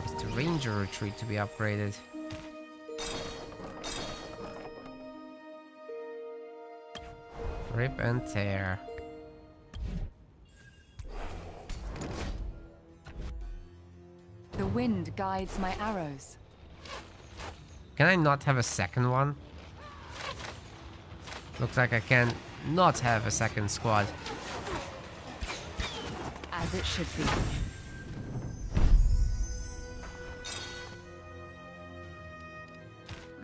It's the ranger retreat to be upgraded. Rip and tear. The wind guides my arrows. Can I not have a second one? Looks like I can not have a second squad. As it should be.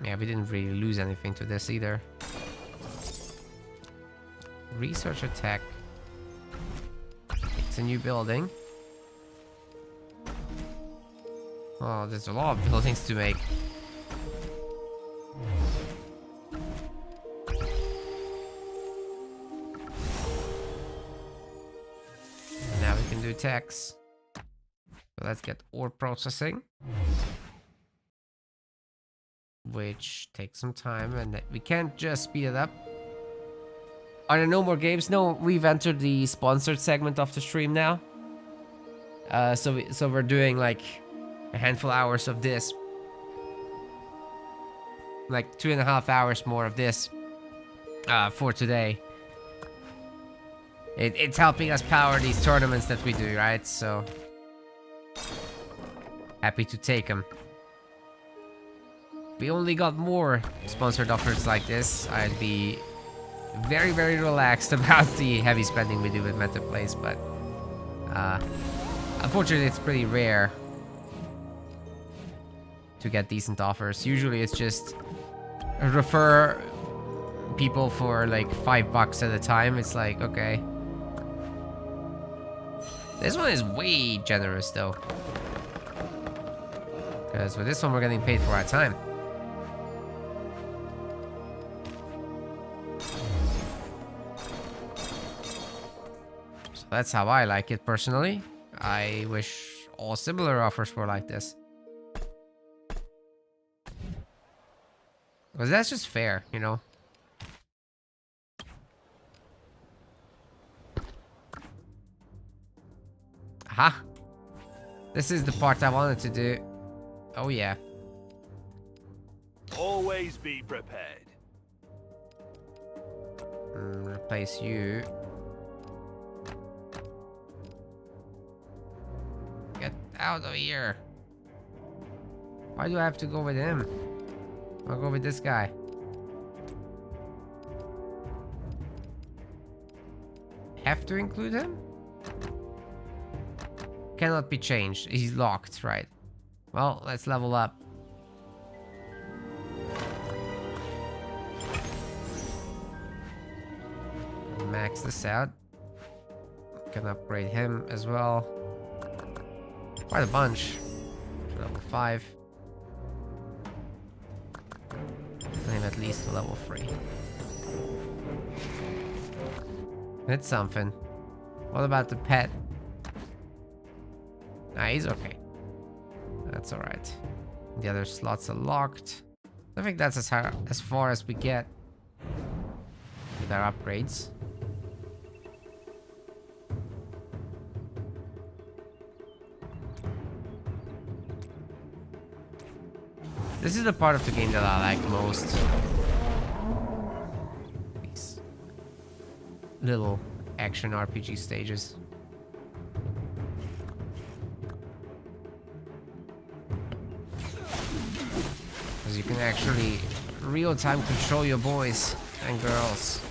Yeah, we didn't really lose anything to this either. Research attack. It's a new building. Oh, there's a lot of buildings to make. Now we can do attacks. So let's get ore processing. Which takes some time, and we can't just speed it up. Are there no more games? No, we've entered the sponsored segment of the stream now. So we're doing like a handful of hours of this. Like 2.5 hours more of this for today. It's helping us power these tournaments that we do, right? So happy to take them. We only got more sponsored offers like this, I'd be very, very relaxed about the heavy spending we do with MetaPlays, but unfortunately it's pretty rare to get decent offers. Usually it's just refer people for like $5 at a time. It's like, okay. This one is way generous though. Because with this one we're getting paid for our time. So that's how I like it personally. I wish all similar offers were like this. Because that's just fair, you know? Aha! This is the part I wanted to do. Oh yeah. Always be prepared. Replace you. Get out of here. Why do I have to go with him? I'll go with this guy. Have to include him? Cannot be changed. He's locked, right? Well, let's level up. Max this out. Can upgrade him as well. Quite a bunch. Level 5. And at least to level 3. It's something. What about the pet? Nah, he's okay. That's alright. The other slots are locked. I think that's as far as we get with our upgrades. This is the part of the game that I like most. These little action RPG stages. Because you can actually real-time control your boys and girls.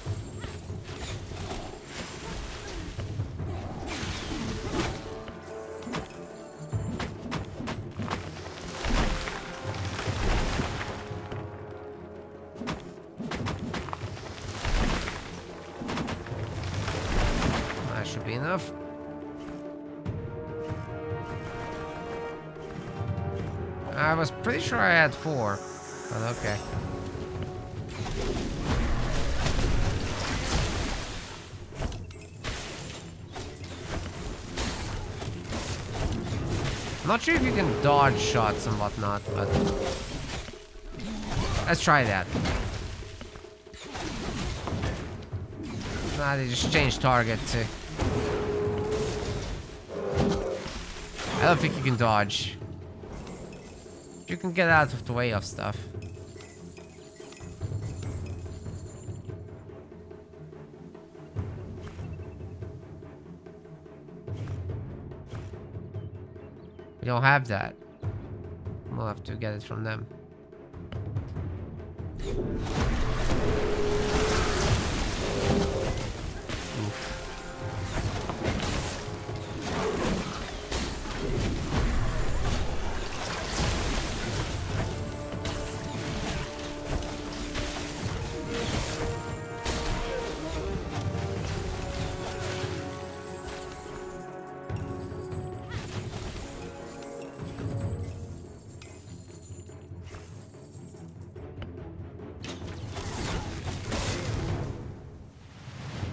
That should be enough. I was pretty sure I had 4, but okay. I'm not sure if you can dodge shots and whatnot, but let's try that. Nah, they just changed target to... I don't think you can dodge. You can get out of the way of stuff. We don't have that. We'll have to get it from them. Oof.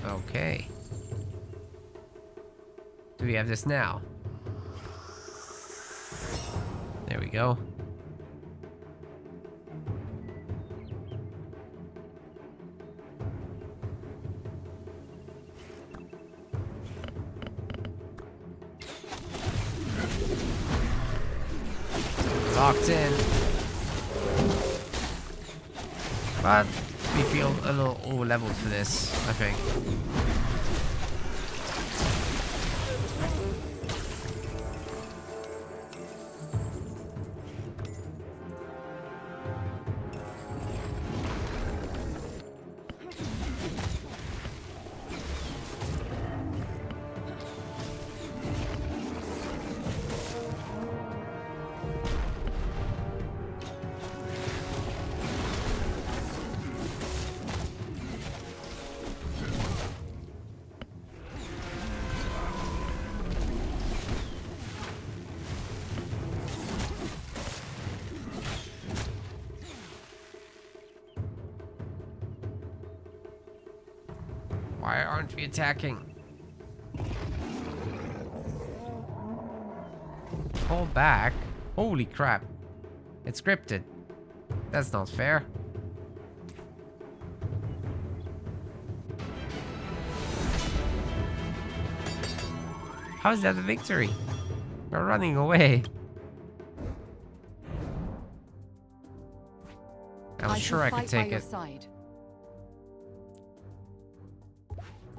Okay. Do we have this now? There we go. Locked in. But we feel a little over-leveled for this, I think. Why aren't we attacking? Pull back. Holy crap. It's scripted. That's not fair. How is that a victory? We're running away. I'm sure I could take it.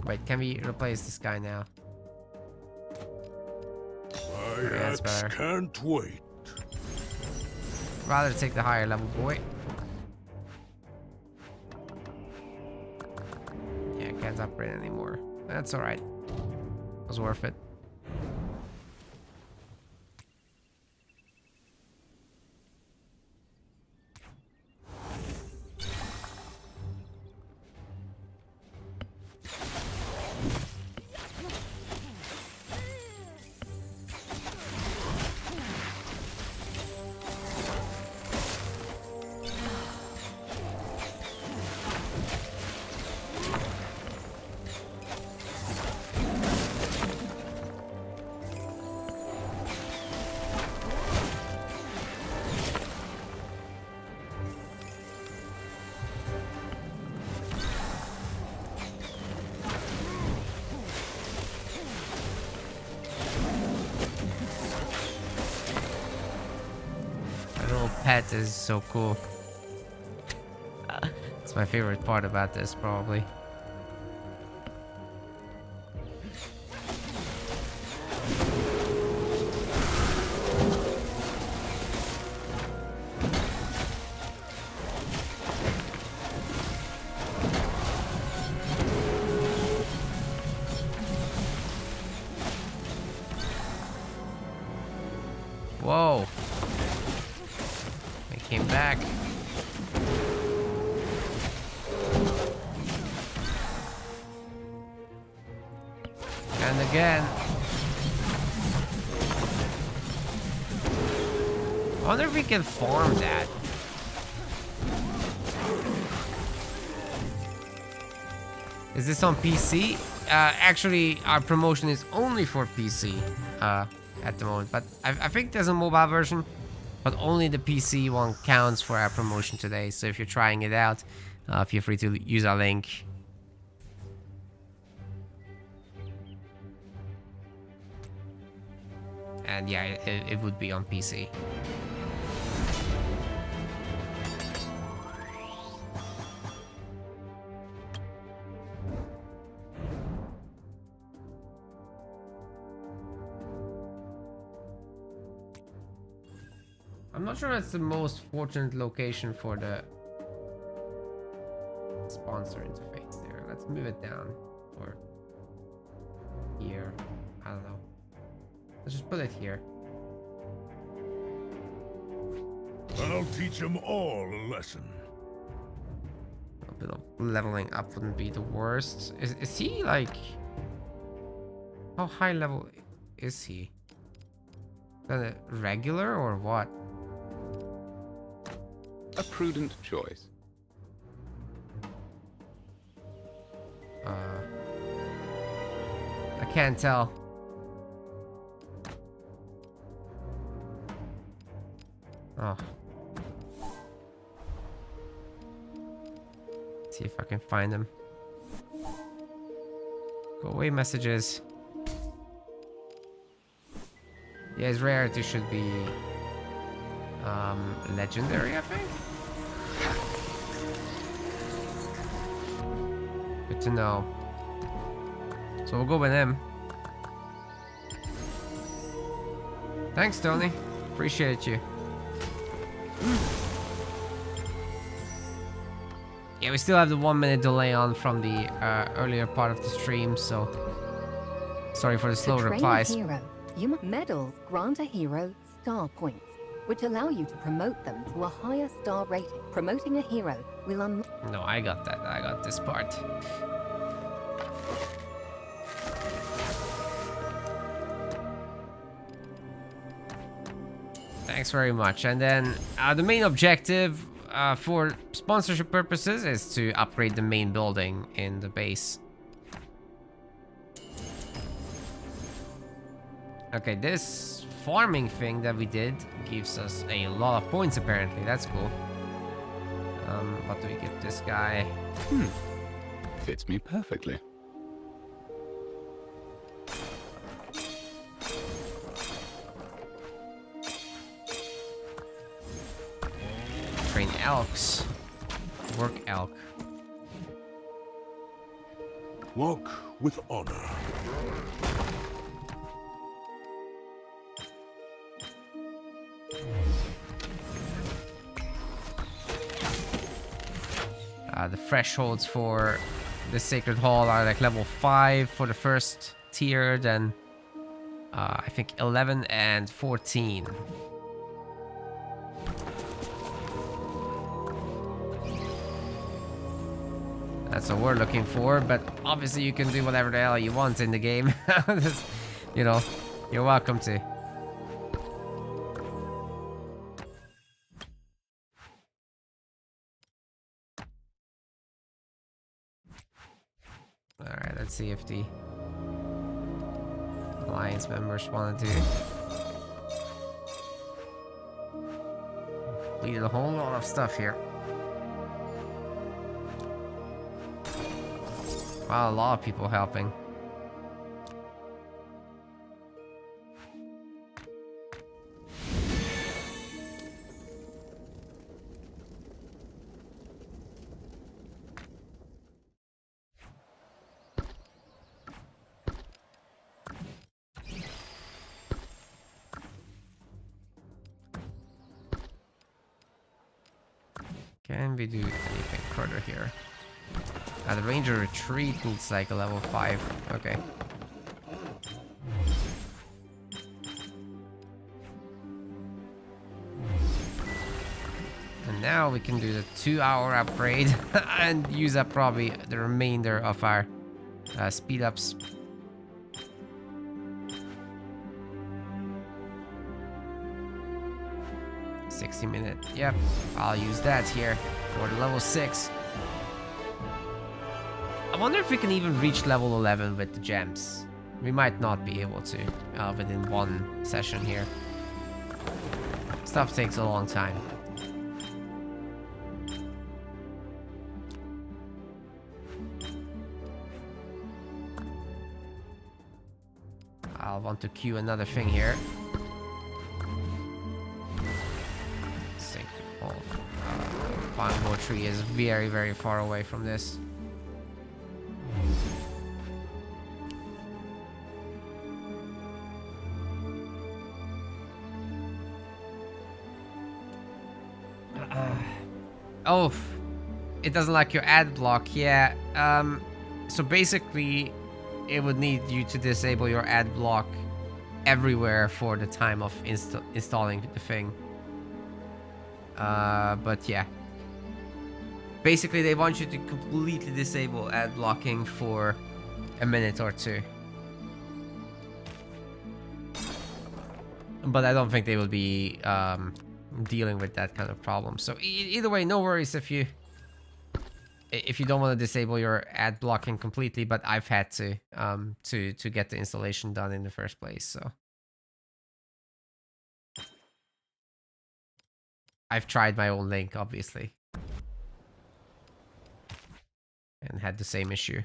Wait, can we replace this guy now? I can't wait. Rather take the higher level boy. Yeah, can't upgrade anymore. That's alright. It was worth it. Pet is so cool. It's my favorite part about this, probably. Whoa. Came back. And again. I wonder if we can farm that. Is this on PC? Actually, our promotion is only for PC at the moment, but I think there's a mobile version. But only the PC one counts for our promotion today. So if you're trying it out, feel free to use our link. And yeah, it would be on PC. I'm not sure that's the most fortunate location for the sponsor interface there. Let's move it down. Or here. I don't know. Let's just put it here. I'll teach them all a lesson. A bit of leveling up wouldn't be the worst. Is he like... How high level is he? Is that a regular or what? A prudent choice. I can't tell. Oh. See if I can find them. Go away messages. Yeah, his rarity should be legendary, I think. Good to know. So we'll go with him. Thanks, Tony. Appreciate you. Yeah, we still have the 1 minute delay on from the earlier part of the stream, so sorry for the slow replies. Hero, medals grant a hero star points, which allow you to promote them to a higher star rating. Promoting a hero will unlock... No, I got that. I got this part. Thanks very much. And then the main objective for sponsorship purposes is to upgrade the main building in the base. Okay, this farming thing that we did gives us a lot of points apparently. That's cool. What do we give this guy? Fits me perfectly. Train elks. Work elk. Walk with honor. The thresholds for the Sacred Hall are like level 5 for the first tier, then I think 11 and 14. That's what we're looking for, but obviously you can do whatever the hell you want in the game. You know, you're welcome to. Alright, let's see if the Alliance members want to lead a whole lot of stuff here. Wow, a lot of people helping. Can we do anything further here? The Ranger Retreat needs like a level 5. Okay. And now we can do the 2-hour upgrade and use up probably the remainder of our speed ups. $60-minute. Yep, I'll use that here for the level 6. I wonder if we can even reach level 11 with the gems. We might not be able to within one session here. Stuff takes a long time. I'll want to queue another thing here. Bamboo tree is very, very far away from this. Oh, it doesn't like your ad block. Yeah. So basically, it would need you to disable your ad block everywhere for the time of installing the thing. But yeah. Basically, they want you to completely disable ad blocking for a minute or two. But I don't think they will be dealing with that kind of problem. So either way, no worries if you don't want to disable your ad blocking completely. But I've had to get the installation done in the first place. So I've tried my own link, obviously. And had the same issue.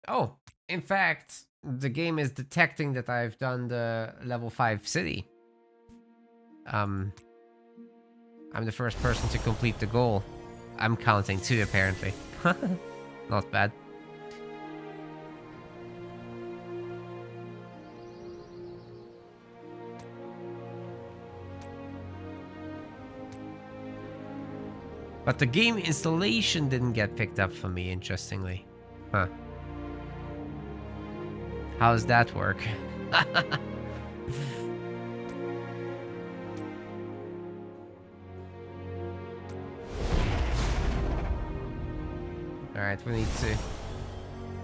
Oh, in fact, the game is detecting that I've done the level 5 city. I'm the first person to complete the goal. I'm counting 2 apparently. Not bad. But the game installation didn't get picked up for me, interestingly. Huh. How does that work? Alright, we need to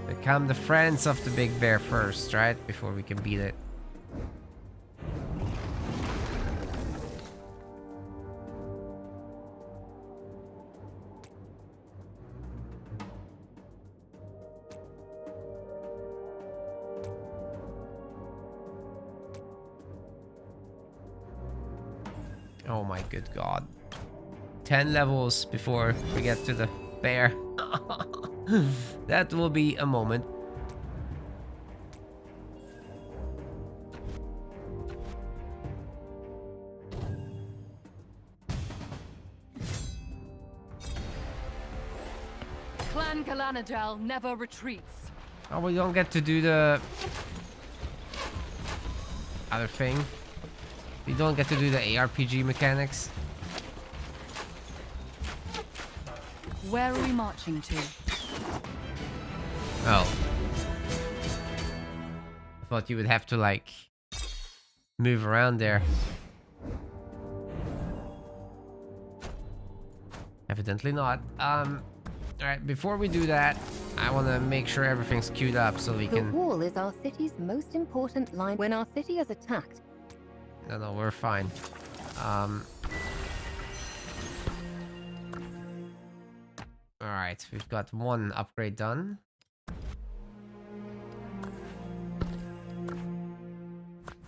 become the friends of the big bear first, right? Before we can beat it. Oh my good god. 10 levels before we get to the bear. That will be a moment. Clan Galanadel never retreats. Oh, we don't get to do the other thing. We don't get to do the ARPG mechanics. Where are we marching to? Oh. I thought you would have to, like, move around there. Evidently not. Alright, before we do that, I want to make sure everything's queued up so we can... The wall is our city's most important line. When our city is attacked... No, we're fine. Alright, we've got one upgrade done.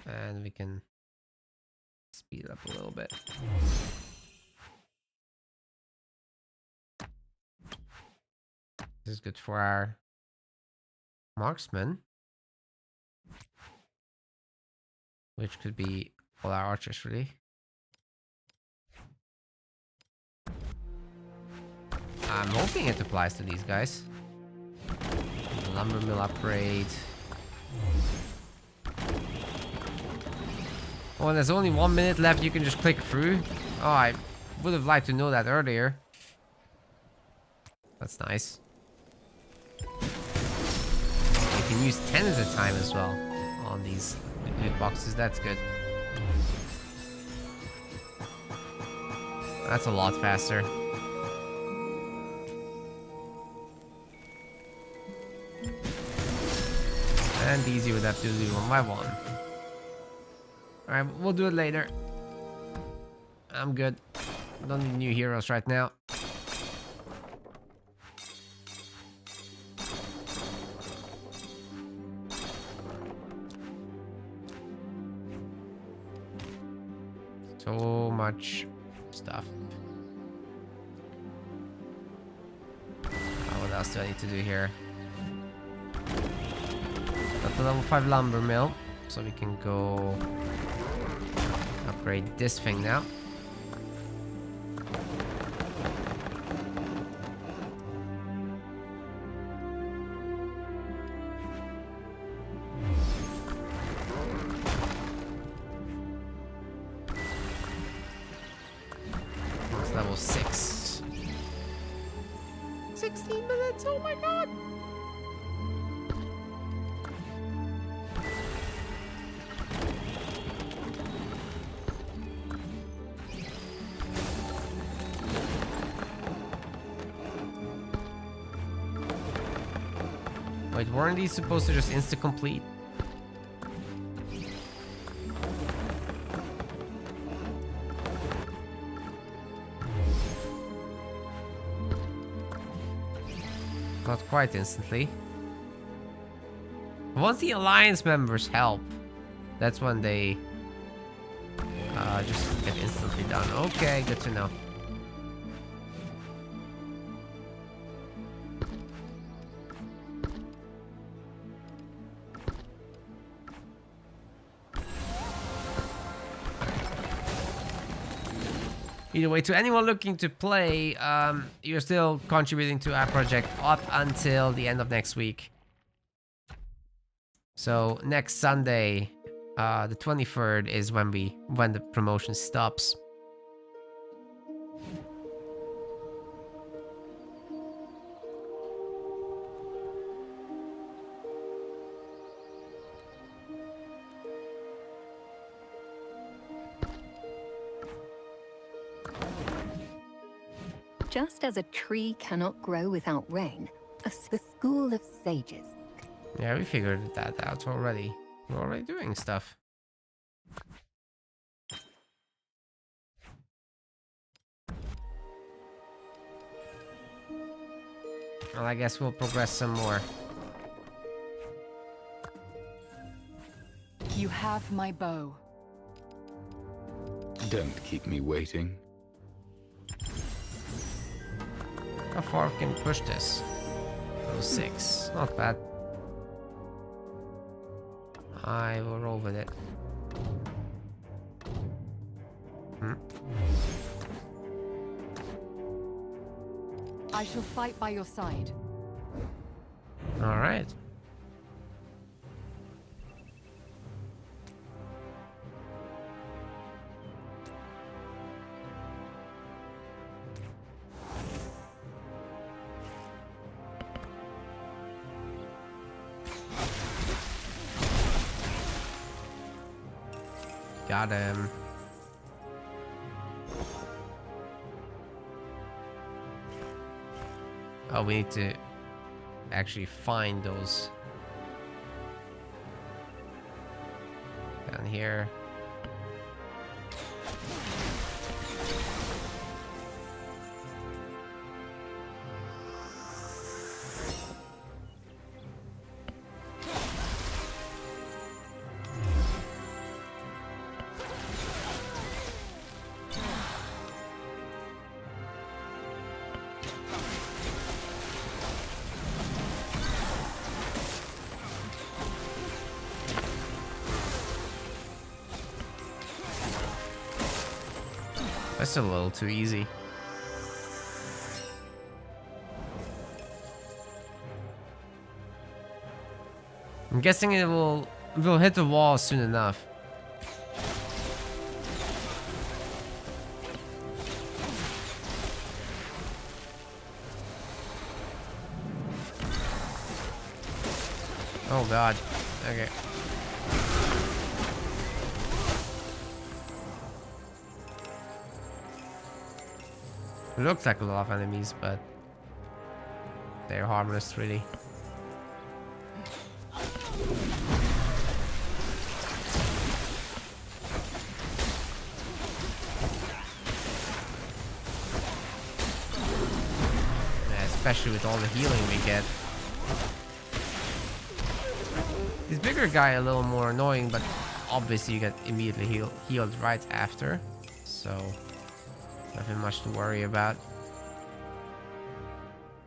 And we can speed up a little bit. This is good for our marksmen, which could be all our archers, really. I'm hoping it applies to these guys. The lumber mill upgrade. Oh, and there's only 1 minute left. You can just click through. Oh, I would have liked to know that earlier. That's nice. You can use 10 at a time as well on these loot boxes. That's good. That's a lot faster. And easy would have to do one by one. Alright, we'll do it later. I'm good. I don't need new heroes right now. So much stuff. What else do I need to do here? Got the level 5 lumber mill, so we can go upgrade this thing now. It's level 6. 16 minutes, oh my god! Wait, weren't these supposed to just insta-complete? Not quite instantly. Once the Alliance members help, that's when they just get instantly done. Okay, good to know. Either way, to anyone looking to play, you're still contributing to our project up until the end of next week. So next Sunday, the 23rd, is when the promotion stops. Just as a tree cannot grow without rain, the school of sages. Yeah, we figured that out already. We're already doing stuff. Well, I guess we'll progress some more. You have my bow. Don't keep me waiting. How far can we push this? Oh, 6. Not bad. I will roll with it. I shall fight by your side. All right. Got him. Oh, we need to actually find those down here. That's a little too easy. I'm guessing it will hit the wall soon enough. Oh god. Okay. It looks like a lot of enemies, but they're harmless, really. Yeah, especially with all the healing we get. This bigger guy a little more annoying, but obviously you get immediately healed right after, so nothing much to worry about.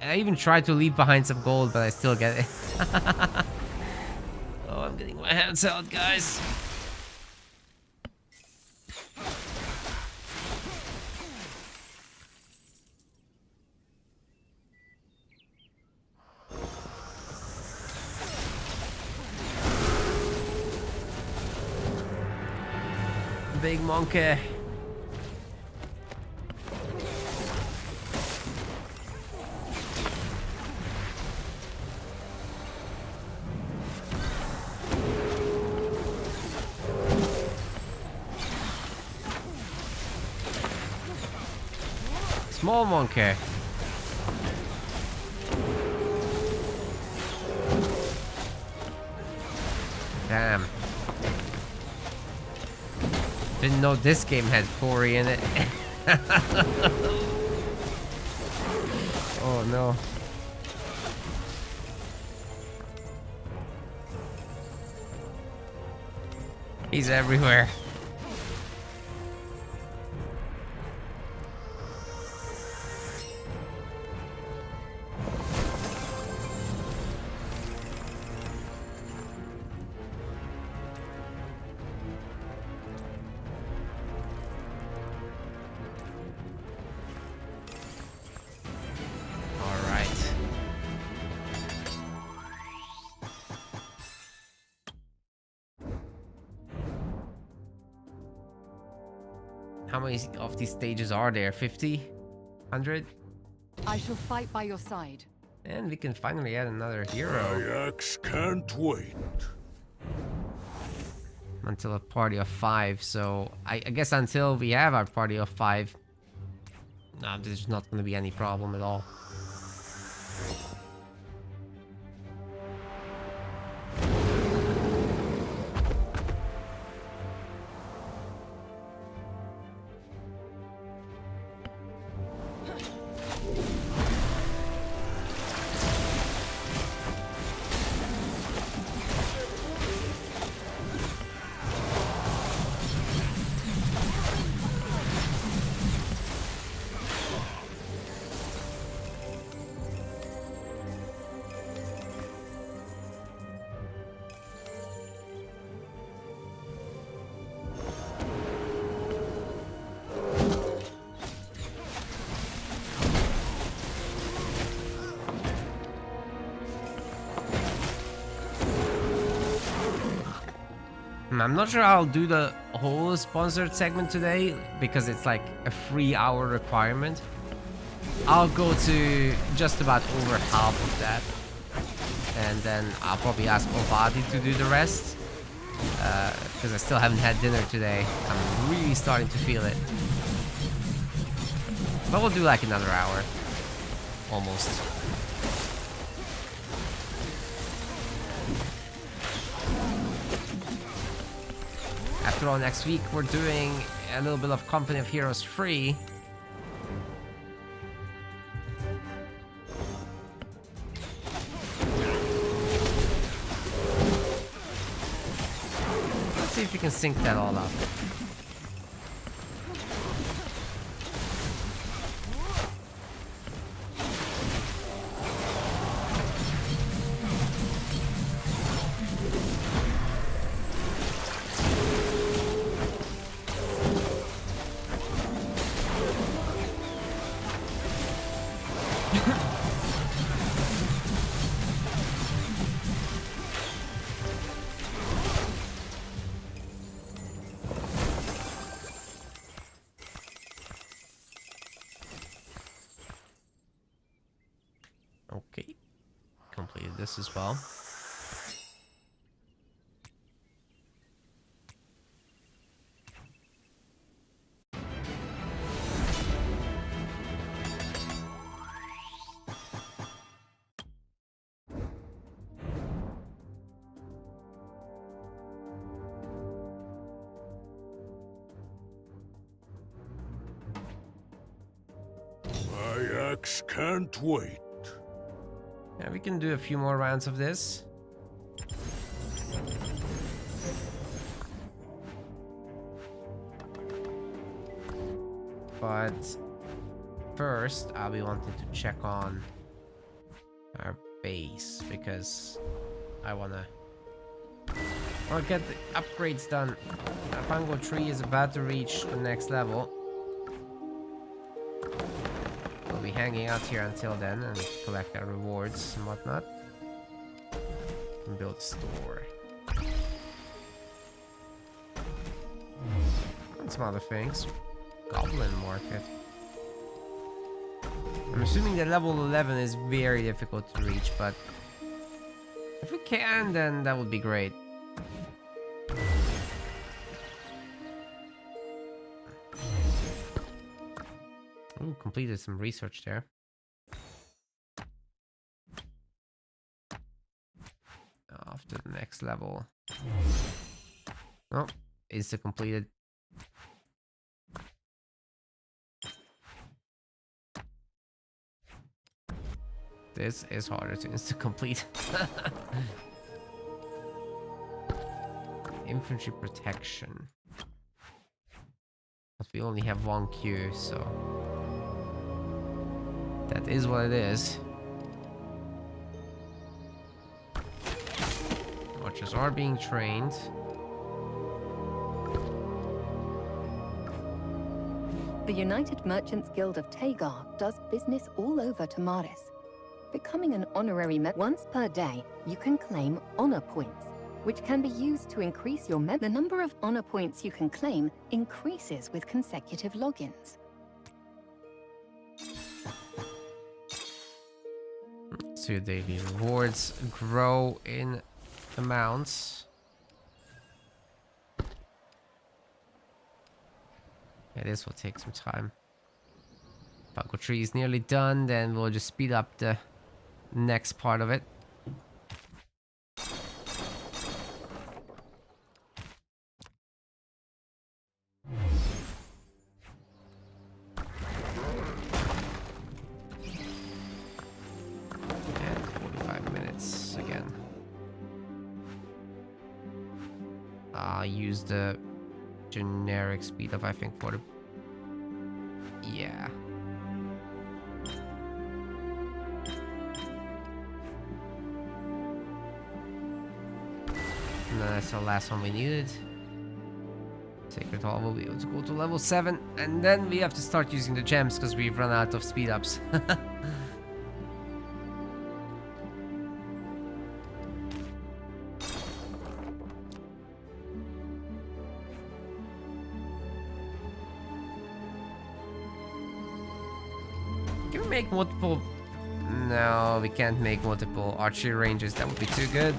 And I even tried to leave behind some gold, but I still get it. Oh, I'm getting my hands out, guys. Big monkey. Small monkey. Damn. Didn't know this game had Cory in it. Oh no. He's everywhere. How many of these stages are there? 50? 100? I shall fight by your side. And we can finally add another hero. Ajax can't wait. Until a party of 5, so I guess until we have our party of 5, no, there's not going to be any problem at all. I'm not sure I'll do the whole sponsored segment today because it's like a 3-hour requirement. I'll go to just about over half of that. And then I'll probably ask Obadi to do the rest. Because I still haven't had dinner today. I'm really starting to feel it. But we'll do like another hour. Almost. After all, next week we're doing a little bit of Company of Heroes 3. Let's see if we can sync that all up. Okay, completed this as well. My axe can't wait. Yeah, we can do a few more rounds of this. But first, I'll be wanting to check on our base because I wanna get the upgrades done. Our Fango tree is about to reach the next level. We'll be hanging out here until then and collect our rewards and whatnot. And build a store. And some other things. Goblin market. I'm assuming that level 11 is very difficult to reach, but if we can, then that would be great. Ooh, completed some research there. Off to the next level. Oh, insta completed. This is harder to insta complete. Infantry protection. But we only have one queue, so that is what it is. Archers are being trained. The United Merchants Guild of Tagar does business all over Tamaris. Becoming an honorary member once per day, you can claim honor points, which can be used to increase your The number of honor points you can claim increases with consecutive logins. So your daily rewards grow in amounts. Yeah, this will take some time. Paco tree is nearly done, then we'll just speed up the next part of it. And 45 minutes again. I'll use the generic speed up, I think, for the... Yeah. And then that's the last one we needed. Sacred Hall will be able to go to level 7. And then we have to start using the gems because we've run out of speed ups. make multiple... No, we can't make multiple archery ranges. That would be too good.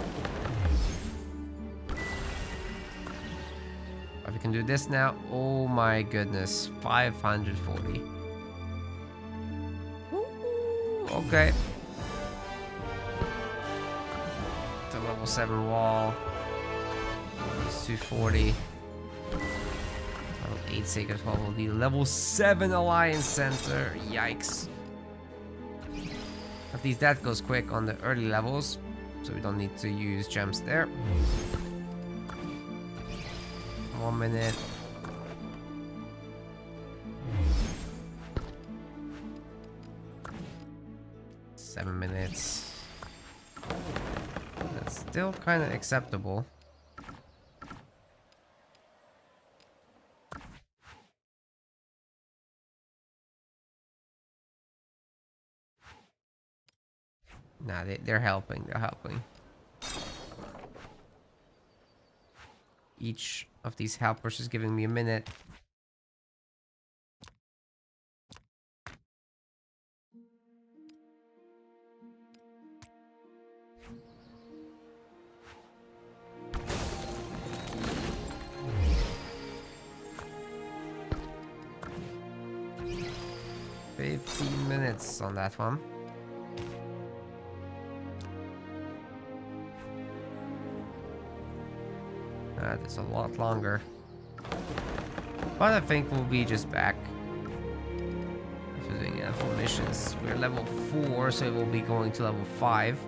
But we can do this now. Oh my goodness. 540. Ooh, okay. The level 7 wall. It's 240. Level 8 Sacred Hall will be level 7 Alliance Center. Yikes. At least that goes quick on the early levels, so we don't need to use gems there. 1 minute. Seven minutes. That's still kind of acceptable. Nah, they're helping. They're helping. Each of these helpers is giving me a minute. $15 minutes on that one. That's a lot longer. But I think we'll be just back. After doing full missions. We're level 4, so it will be going to level 5.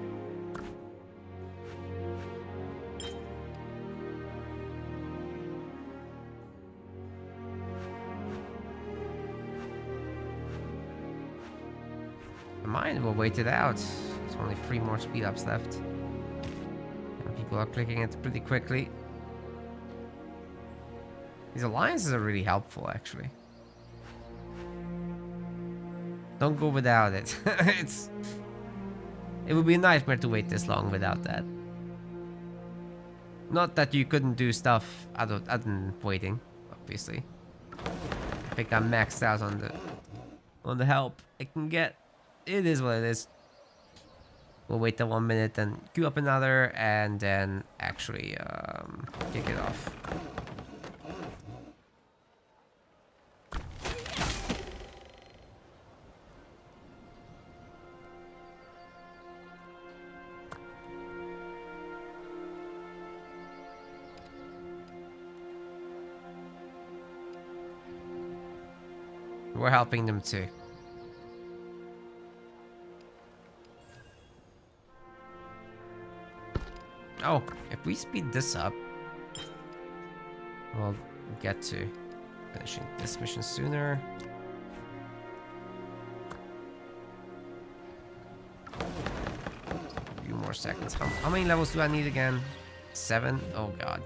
Mine will wait it out. There's only 3 more speed ups left. And people are clicking it pretty quickly. These alliances are really helpful, actually. Don't go without it. It would be a nightmare to wait this long without that. Not that you couldn't do stuff other than waiting, obviously. I think I'm maxed out on the help I can get. It is what it is. We'll wait the 1 minute, then queue up another, and then actually kick it off. We're helping them too. Oh, if we speed this up, we'll get to finishing this mission sooner. A few more seconds. How many levels do I need again? 7? Oh god.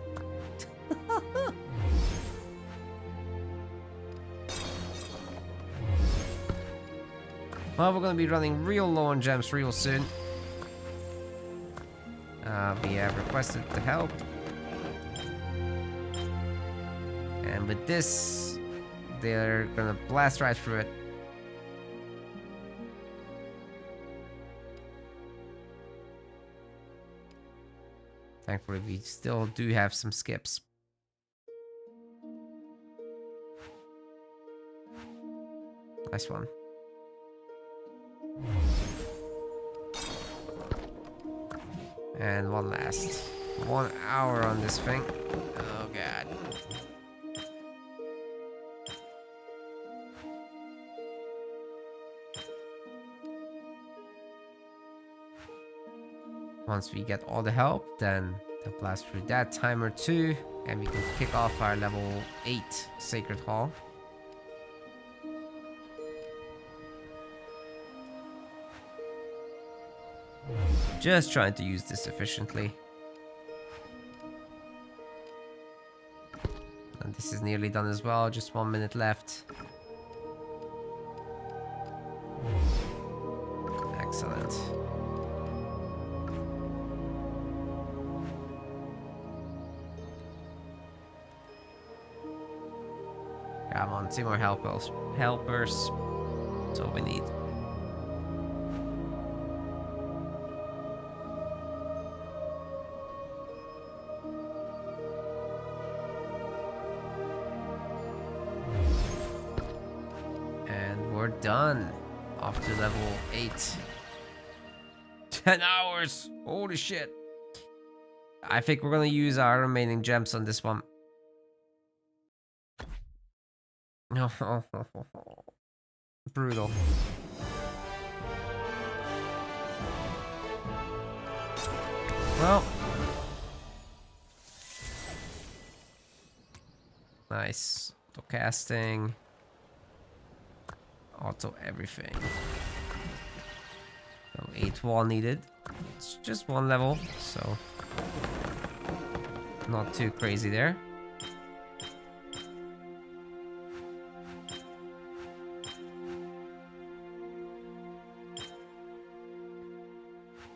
Well, we're gonna be running real low on gems real soon. We have requested the help. And with this, they're gonna blast right through it. Thankfully, we still do have some skips. Nice one. And one last. 1 hour on this thing. Oh god. Once we get all the help, then they'll blast through that timer too, and we can kick off our level 8 Sacred Hall. Just trying to use this efficiently. And this is nearly done as well, just 1 minute left. Excellent. Come on, 2 more helpers. That's all we need. done after level 8. 10 hours! Holy shit. I think we're gonna use our remaining gems on this one. No. Brutal. Well. Nice. Auto casting. Auto everything. So 8 wall needed. It's just 1 level, so not too crazy there.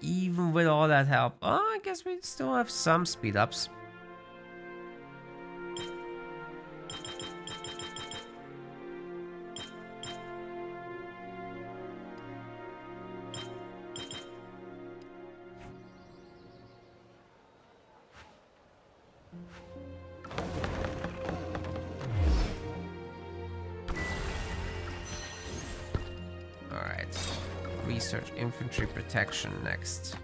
Even with all that help, I guess we still have some speed ups. Research infantry protection next.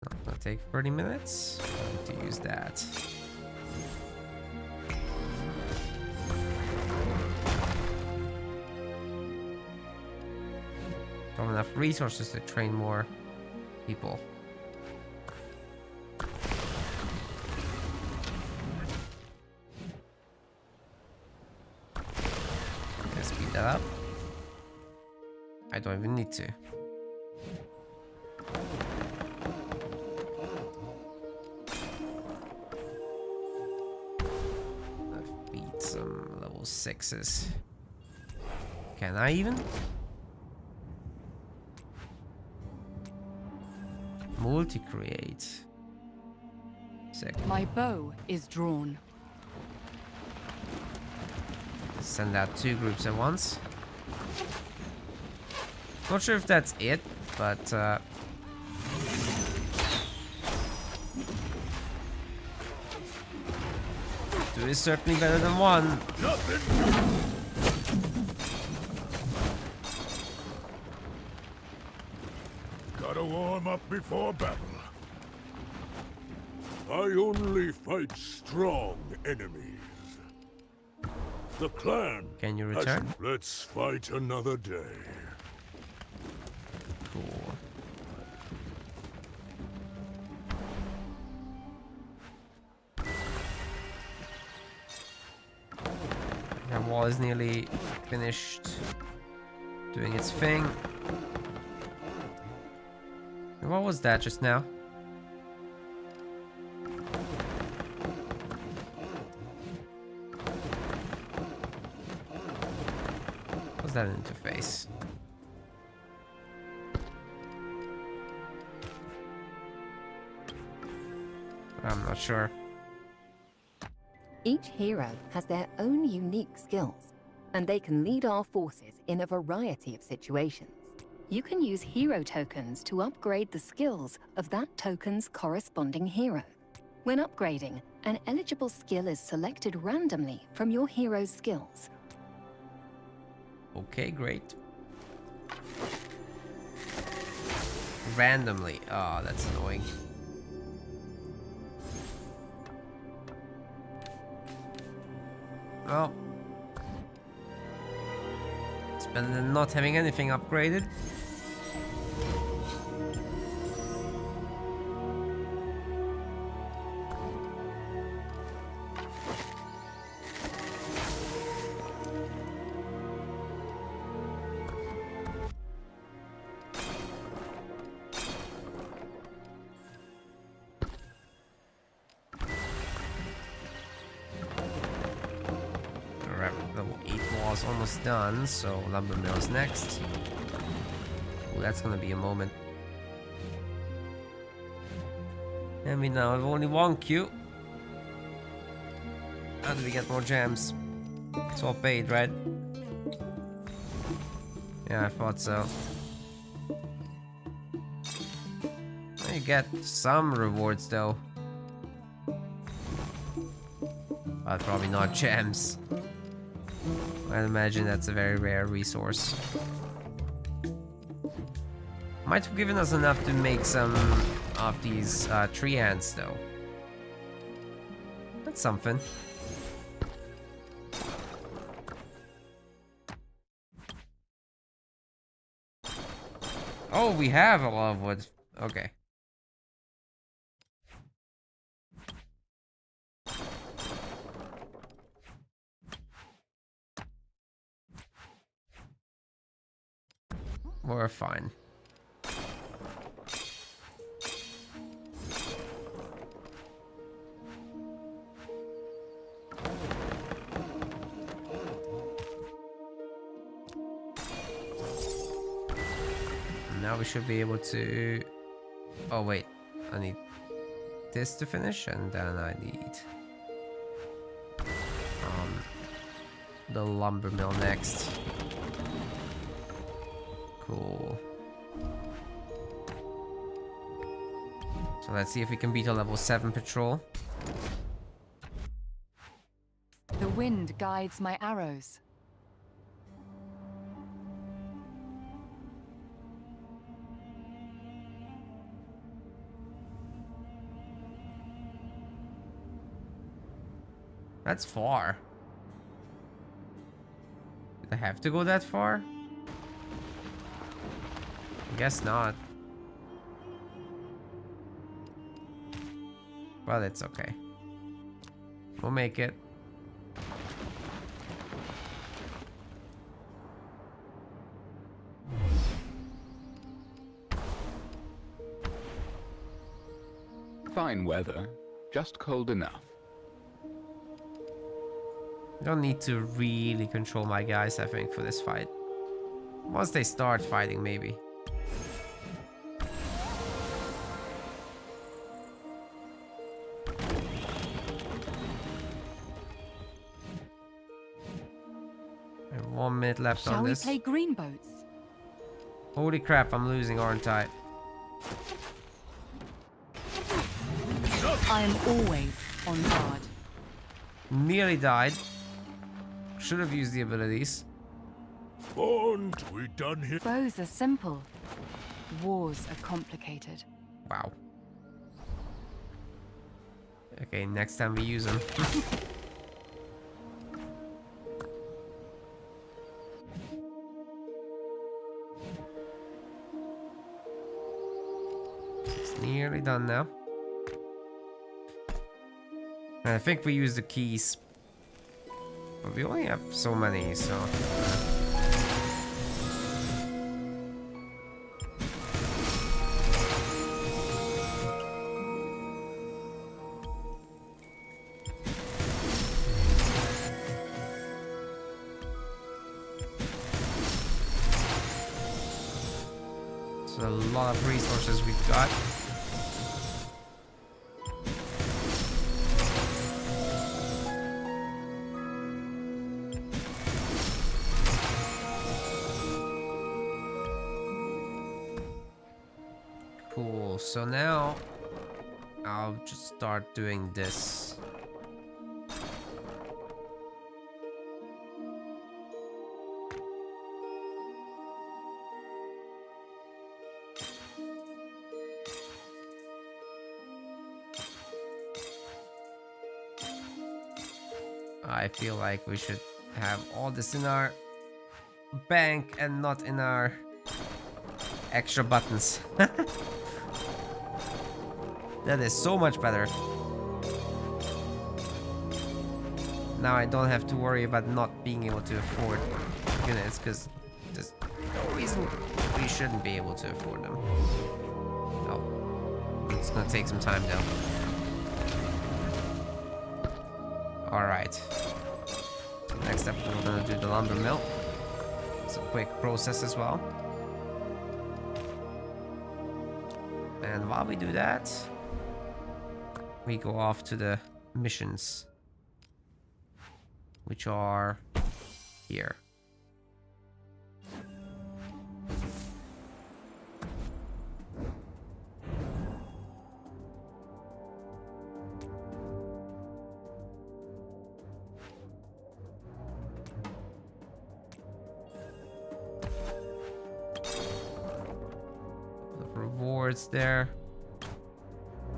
Not gonna take 30 minutes. I need to use that. Don't have enough resources to train more people. Up. I don't even need to. I've beat some level 6s. Can I even? Multi-create. Sick. My bow is drawn. Send out 2 groups at once. Not sure if that's it, but 2 is certainly better than 1. Gotta warm up before battle. I only fight strong enemies. The clan. Can you return? Let's fight another day. Cool. That wall is nearly finished doing its thing. And what was that just now? That interface. I'm not sure. Each hero has their own unique skills, and they can lead our forces in a variety of situations. You can use hero tokens to upgrade the skills of that token's corresponding hero. When upgrading, an eligible skill is selected randomly from your hero's skills. Okay, great. Randomly. Oh, that's annoying. Well, it's better than not having anything upgraded. Level 8 was almost done, so lumber mill is next. Ooh, that's gonna be a moment. And we now have only 1 queue. How do we get more gems? It's all paid, right? Yeah, I thought so. You get some rewards though. But probably not gems. I'd imagine that's a very rare resource. Might have given us enough to make some of these tree ants though. That's something. Oh, we have a lot of wood. Okay. We're fine. Now we should be able to... Oh wait, I need this to finish, and then I need the lumber mill next. Cool. So let's see if we can beat a level 7 patrol. The wind guides my arrows. That's far. Did I have to go that far? I guess not. Well, it's okay. We'll make it. Fine weather, just cold enough. Don't need to really control my guys, I think, for this fight. Once they start fighting, maybe. I have 1 minute left on this. Shall we play green boats? Holy crap, I'm losing, aren't I? I am always on guard. Nearly died. Should have used the abilities. And we done here. Bows are simple. Wars are complicated. Wow. Okay, next time we use them. It's nearly done now. And I think we use the keys. But we only have so many, so... So a lot of resources we've got. Cool, so now I'll just start doing this. I feel like we should have all this in our bank and not in our extra buttons. That is so much better. Now I don't have to worry about not being able to afford units, because there's no reason we shouldn't be able to afford them. Oh, it's gonna take some time though. Alright. So next up we're gonna do the lumber mill. It's a quick process as well. And while we do that, we go off to the missions, which are here. towards there.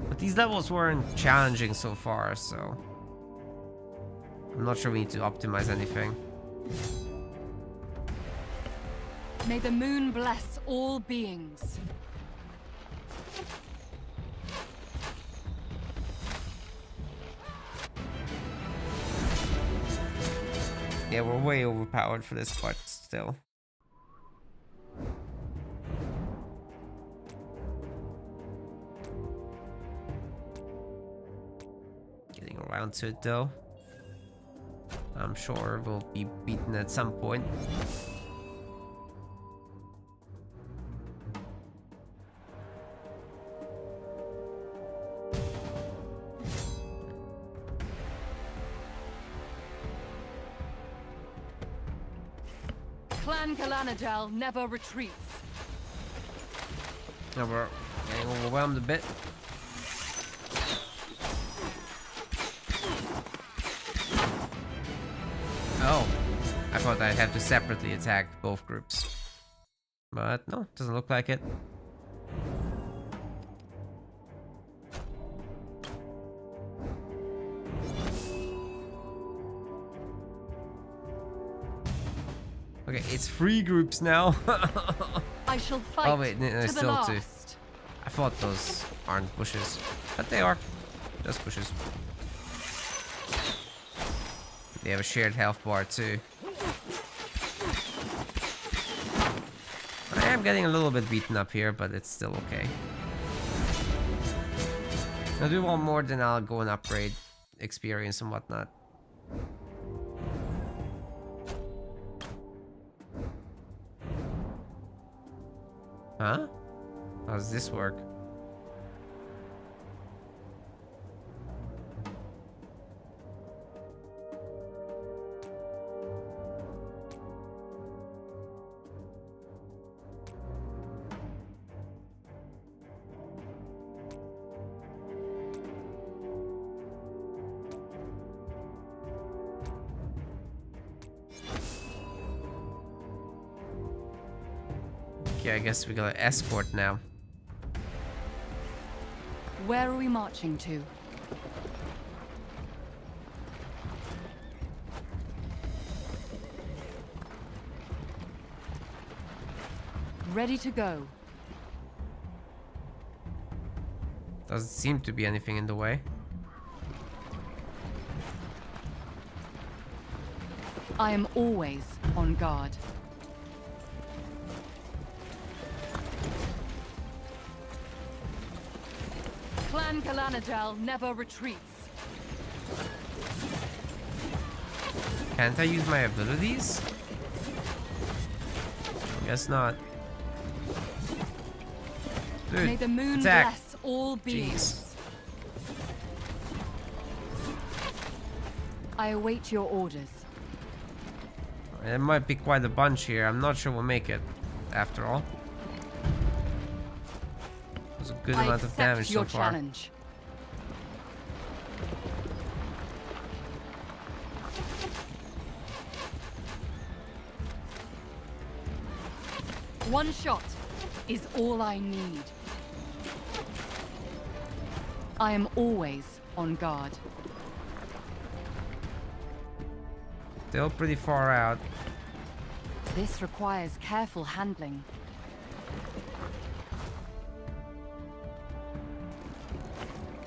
But these levels weren't challenging so far, so I'm not sure we need to optimize anything. May the moon bless all beings. Yeah, we're way overpowered for this part still. Getting around to it though. I'm sure we'll be beaten at some point. Clan Galanadel never retreats. Now we're getting overwhelmed a bit. Oh, I thought I'd have to separately attack both groups. But no, doesn't look like it. Okay, it's 3 groups now. I shall fight. Oh wait, no, to still the 2. last. I thought those aren't bushes, but they are. Just bushes. They have a shared health bar too. I am getting a little bit beaten up here, but it's still okay. I'll do one more, then I'll go and upgrade experience and whatnot. Huh? How does this work? Okay, I guess we gotta escort now. Where are we marching to? Ready to go. Doesn't seem to be anything in the way. I am always on guard. Clan Galanadel never retreats. Can't I use my abilities? Guess not. Dude, May the moon attack. bless all beings. I await your orders. It might be quite a bunch here. I'm not sure we'll make it after all. It was a good amount of damage so far. Challenge. One shot is all I need. I am always on guard. Still pretty far out. This requires careful handling.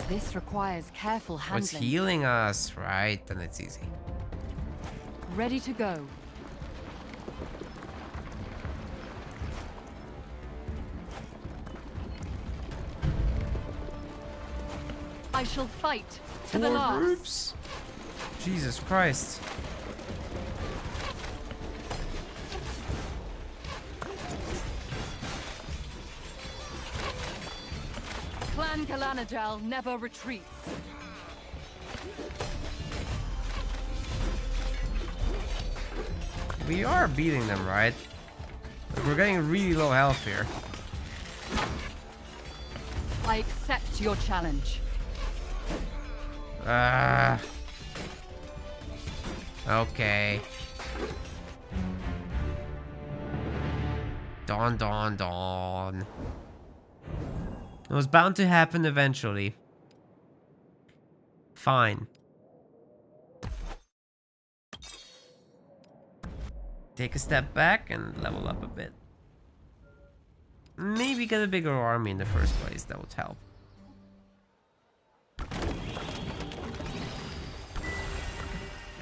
This requires careful handling. What's healing us? Right, then it's easy. Ready to go. I shall fight to the 4 last. groups? Jesus Christ. Clan Galanadel never retreats. We are beating them, right? Like, we're getting really low health here. I accept your challenge. Okay. Dawn, dawn, dawn. It was bound to happen eventually. Fine. Take a step back and level up a bit. Maybe get a bigger army in the first place, that would help.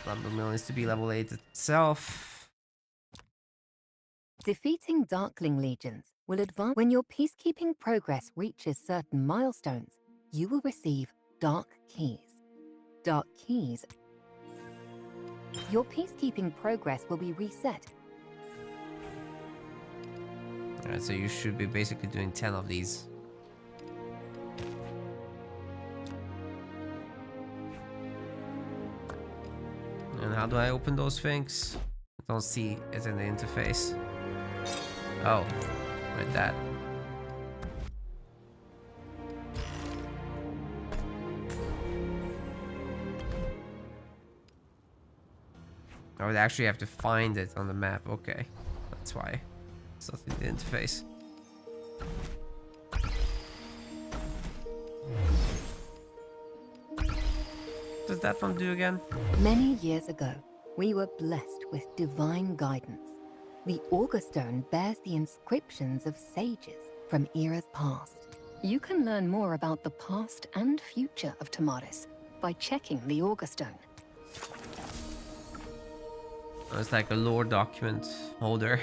Lumber Mill needs to be level 8 itself. Defeating Darkling legions will advance. When your peacekeeping progress reaches certain milestones, you will receive Dark Keys. Dark Keys. Your peacekeeping progress will be reset. Alright, so you should be basically doing 10 of these. And how do I open those things? I don't see it in the interface. Oh, like that. I would actually have to find it on the map. Okay, that's why. It's not in the interface. What does that one do again? Many years ago, we were blessed with divine guidance. The Augurstone bears the inscriptions of sages from eras past. You can learn more about the past and future of Tamaris by checking the Augurstone. Oh, it's like a lore document holder.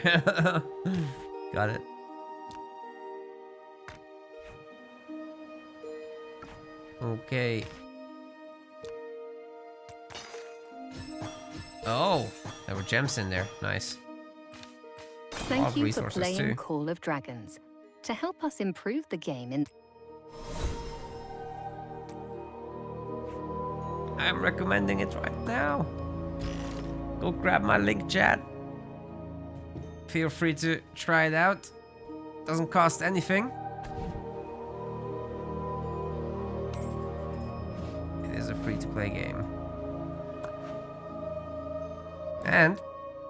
Got it. Okay. Oh, there were gems in there. Nice. Thank you for resources playing too. Call of Dragons. To help us improve the game in... I'm recommending it right now. Go grab my link, chat. Feel free to try it out. Doesn't cost anything. It is a free-to-play game. And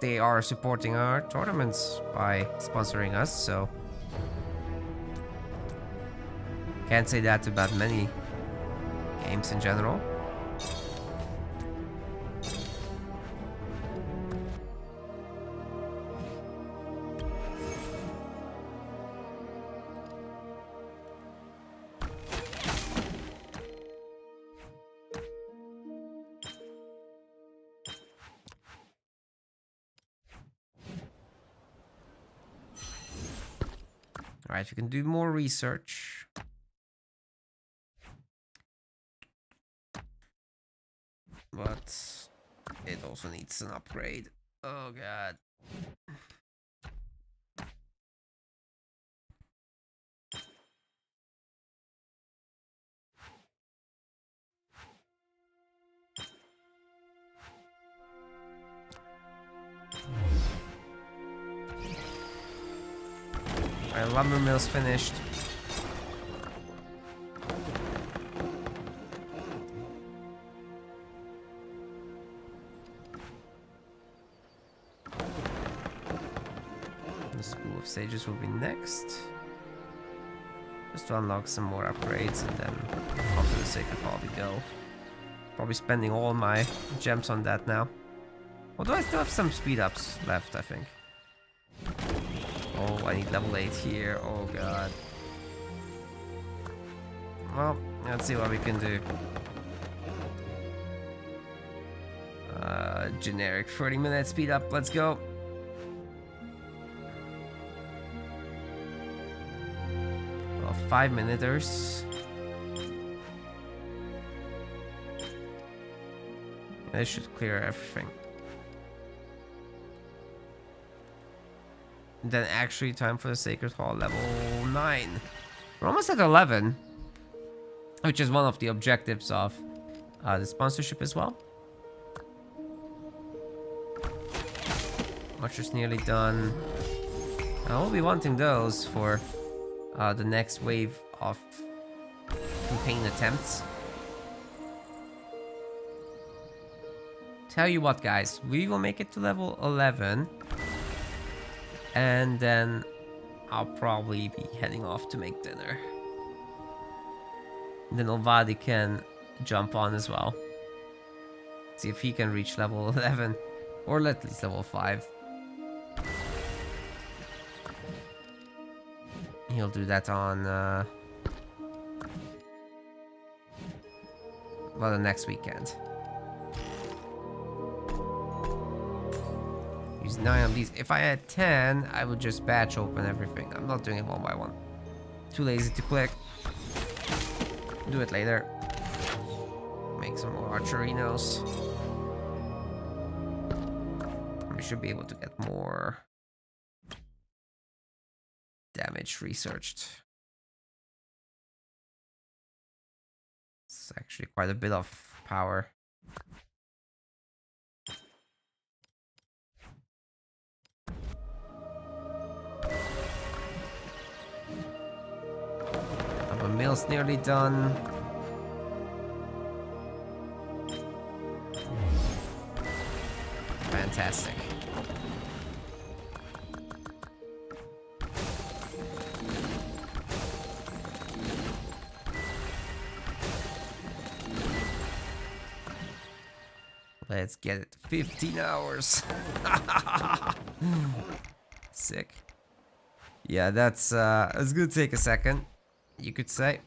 they are supporting our tournaments by sponsoring us, so... Can't say that about many games in general. Alright, we can do more research. But it also needs an upgrade. Oh god. Alright, lumber mill's finished. The School of Sages will be next. Just to unlock some more upgrades and then off to the Sacred Hall we go. Probably spending all my gems on that now. Although I still have some speed ups left, I think. Oh, I need level 8 here. Oh god. Well, let's see what we can do. Generic 30-minute speed up. Let's go. Well, 5-minuters. This should clear everything. Then actually time for the Sacred Hall level 9. We're almost at 11. Which is one of the objectives of the sponsorship as well. Archer's nearly done. I will be wanting those for the next wave of campaign attempts. Tell you what, guys, we will make it to level 11. And then I'll probably be heading off to make dinner. Then Olvadi can jump on as well. See if he can reach level 11. Or at least level 5. He'll do that on... well, the next weekend. Use 9 of these. If I had 10, I would just batch open everything. I'm not doing it one by one. Too lazy to click. Do it later. Make some more archerinos. We should be able to get more damage researched. It's actually quite a bit of power. Our mill's nearly done. Fantastic. Let's get it. 15 hours. Sick. Yeah, that's gonna take a second, you could say.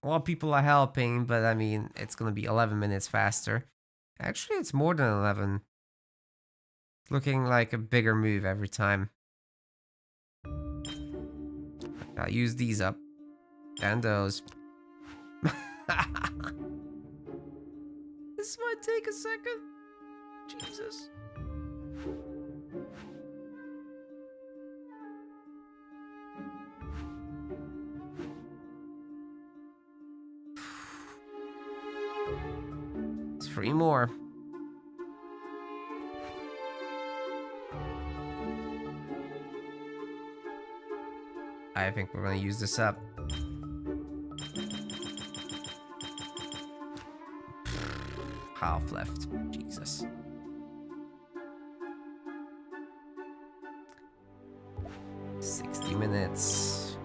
A lot of people are helping, but I mean, it's gonna be 11 minutes faster. Actually, it's more than 11. It's looking like a bigger move every time. I'll use these up. And those. This might take a second. Jesus. It's 3 more. I think we're gonna use this up. Half left. Jesus. $60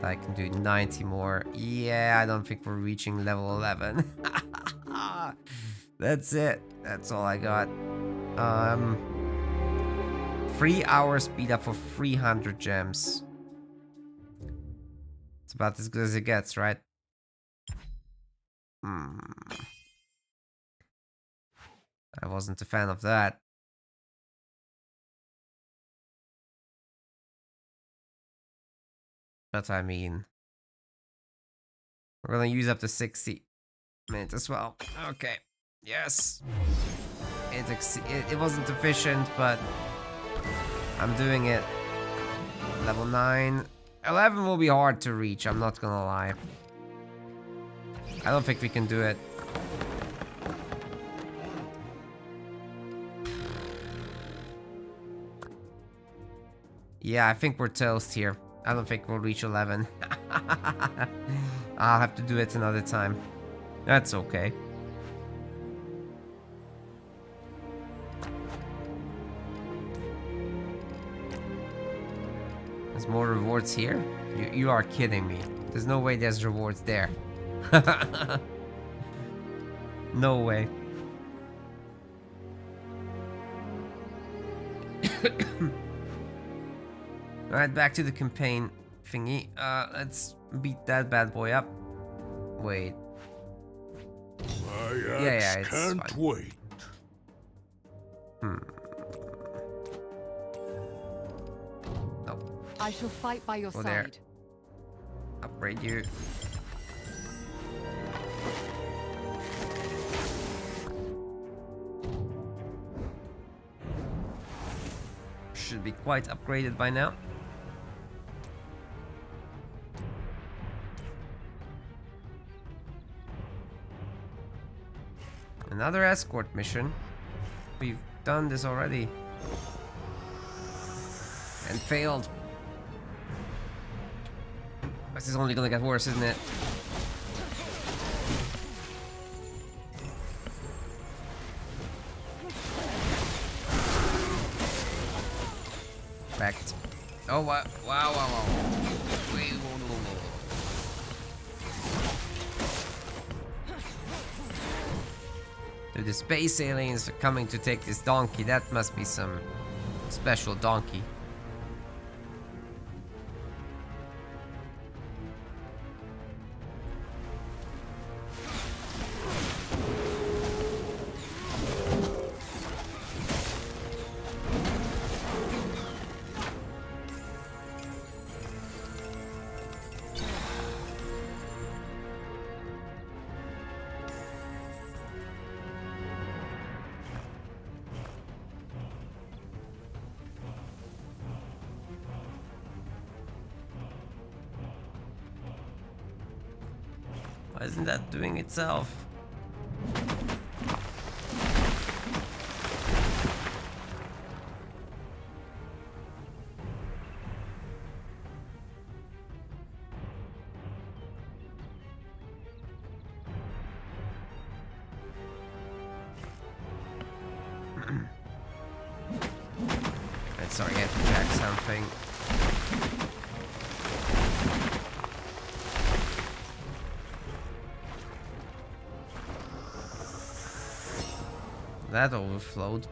I can do 90 more. Yeah, I don't think we're reaching level 11. That's it. That's all I got. 3 hours speed up for 300 gems. It's about as good as it gets, right? I wasn't a fan of that. But I mean, we're gonna use up to 60 minutes as well. Okay. Yes. It wasn't efficient, but I'm doing it. Level 9. 11 will be hard to reach, I'm not gonna lie. I don't think we can do it. Yeah, I think we're toast here. I don't think we'll reach 11. I'll have to do it another time. That's okay. There's more rewards here? You are kidding me. There's no way there's rewards there. No way. Alright, back to the campaign thingy. Let's beat that bad boy up. Wait. My axe can't fine. wait. Nope. I shall fight by your Go side. there. Upgrade you. Should be quite upgraded by now. Another escort mission. We've done this already. And failed. This is only gonna get worse, isn't it? Perfect. Oh, wow, wow, wow, wow. Wait, whoa, whoa, whoa. Dude, the space aliens are coming to take this donkey. That must be some special donkey. Why isn't that doing itself? Sorry, I have to check something. That overflowed.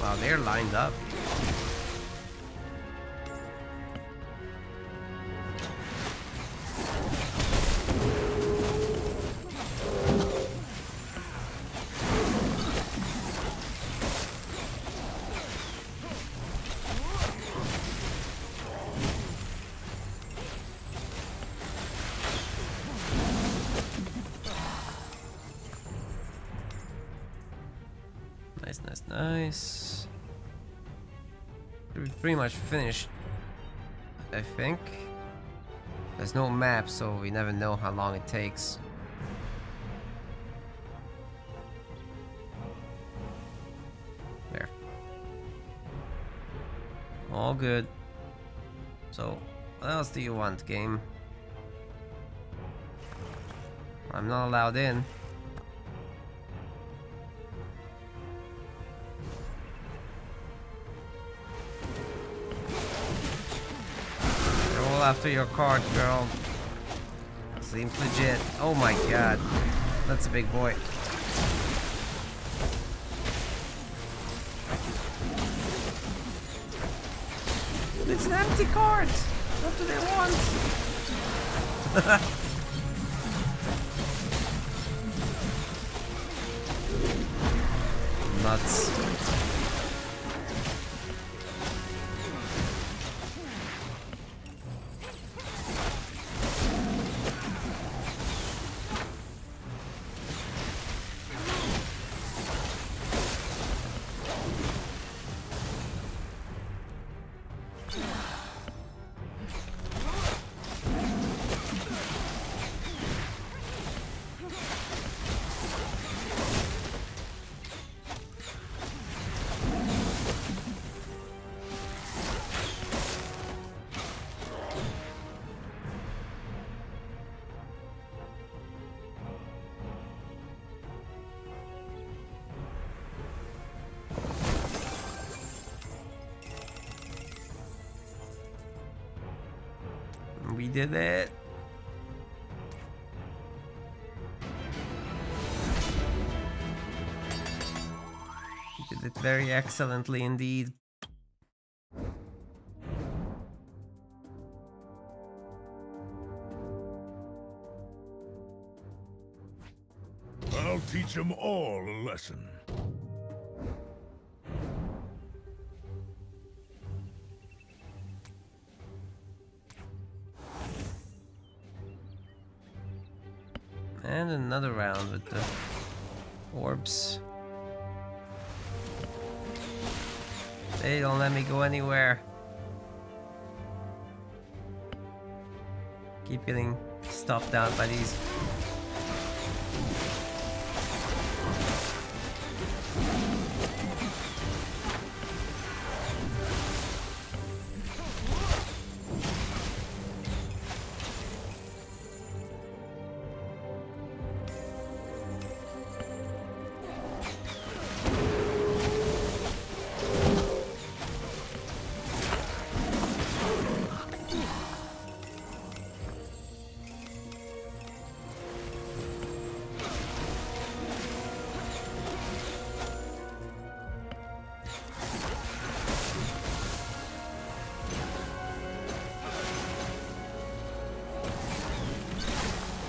Wow, they're lined up. Nice, nice, nice. We're pretty much finished, I think. There's no map, so we never know how long it takes. There. All good. So, what else do you want, game? I'm not allowed in. After your card, girl. Seems legit. Oh my god. That's a big boy. It's an empty card. What do they want? Nuts. We did it. We did it very excellently indeed. I'll teach them all a lesson. And another round with the orbs. They don't let me go anywhere. Keep getting stopped out by these.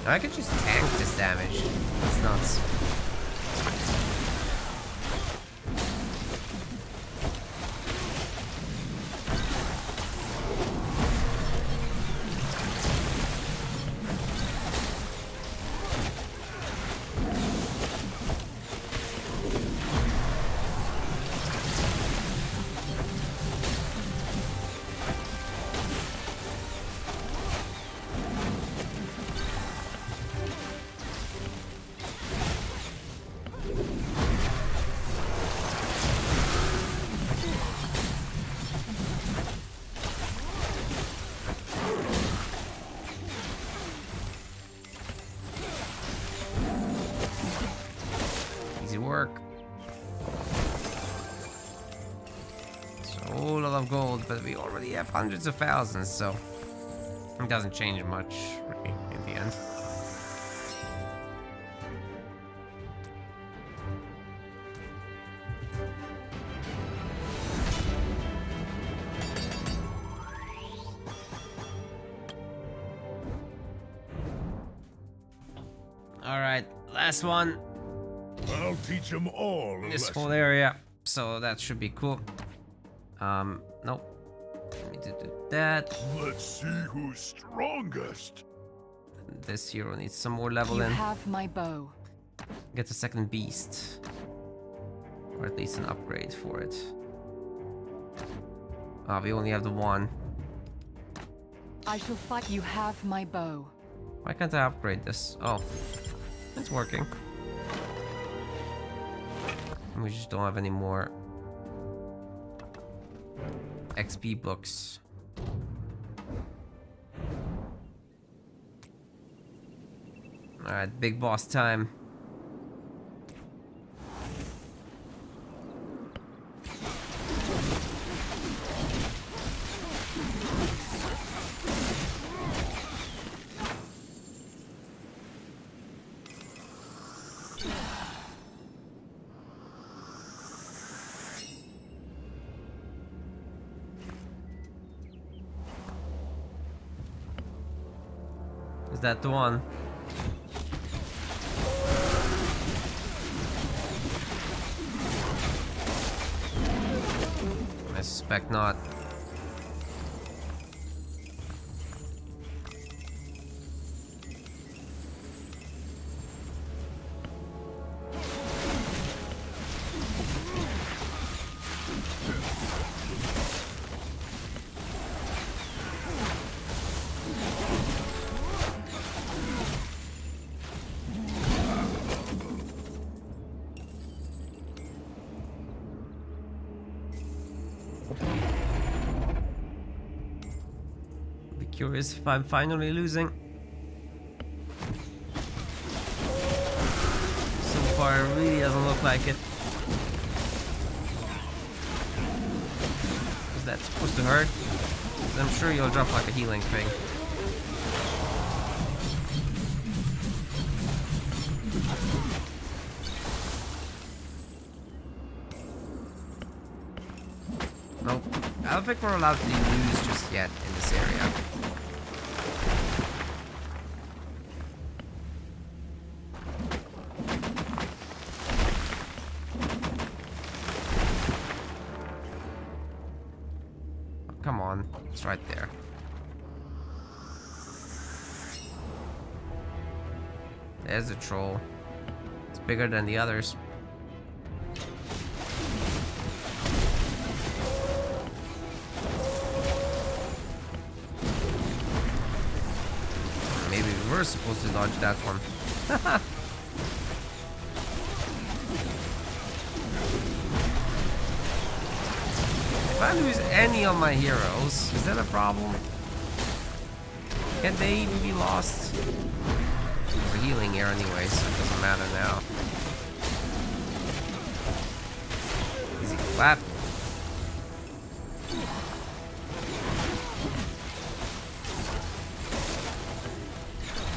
I could just tank this damage. That's nuts. Work. So a whole lot of gold, but we already have hundreds of thousands, so it doesn't change much really in the end. All right, last one. I'll teach them all a This lesson. whole area, so that should be cool. Nope. Let me do that. Let's see who's strongest. This hero needs some more level You in. have my bow. Get the second beast, or at least an upgrade for it. Ah, we only have the one. I shall fight. You have my bow. Why can't I upgrade this? Oh, it's working. We just don't have any more XP books. Alright, big boss time. Is that the one? I suspect not. Curious if I'm finally losing. So far, it really doesn't look like it. Is that supposed to hurt? 'Cause I'm sure you'll drop like a healing thing. Nope. I don't think we're allowed to lose just yet in this area. Come on, it's right there. There's a troll. It's bigger than the others. we're supposed to dodge that one. If I lose any of my heroes, is that a problem? Can they even be lost? We're healing here anyway, so it doesn't matter now. Easy clap.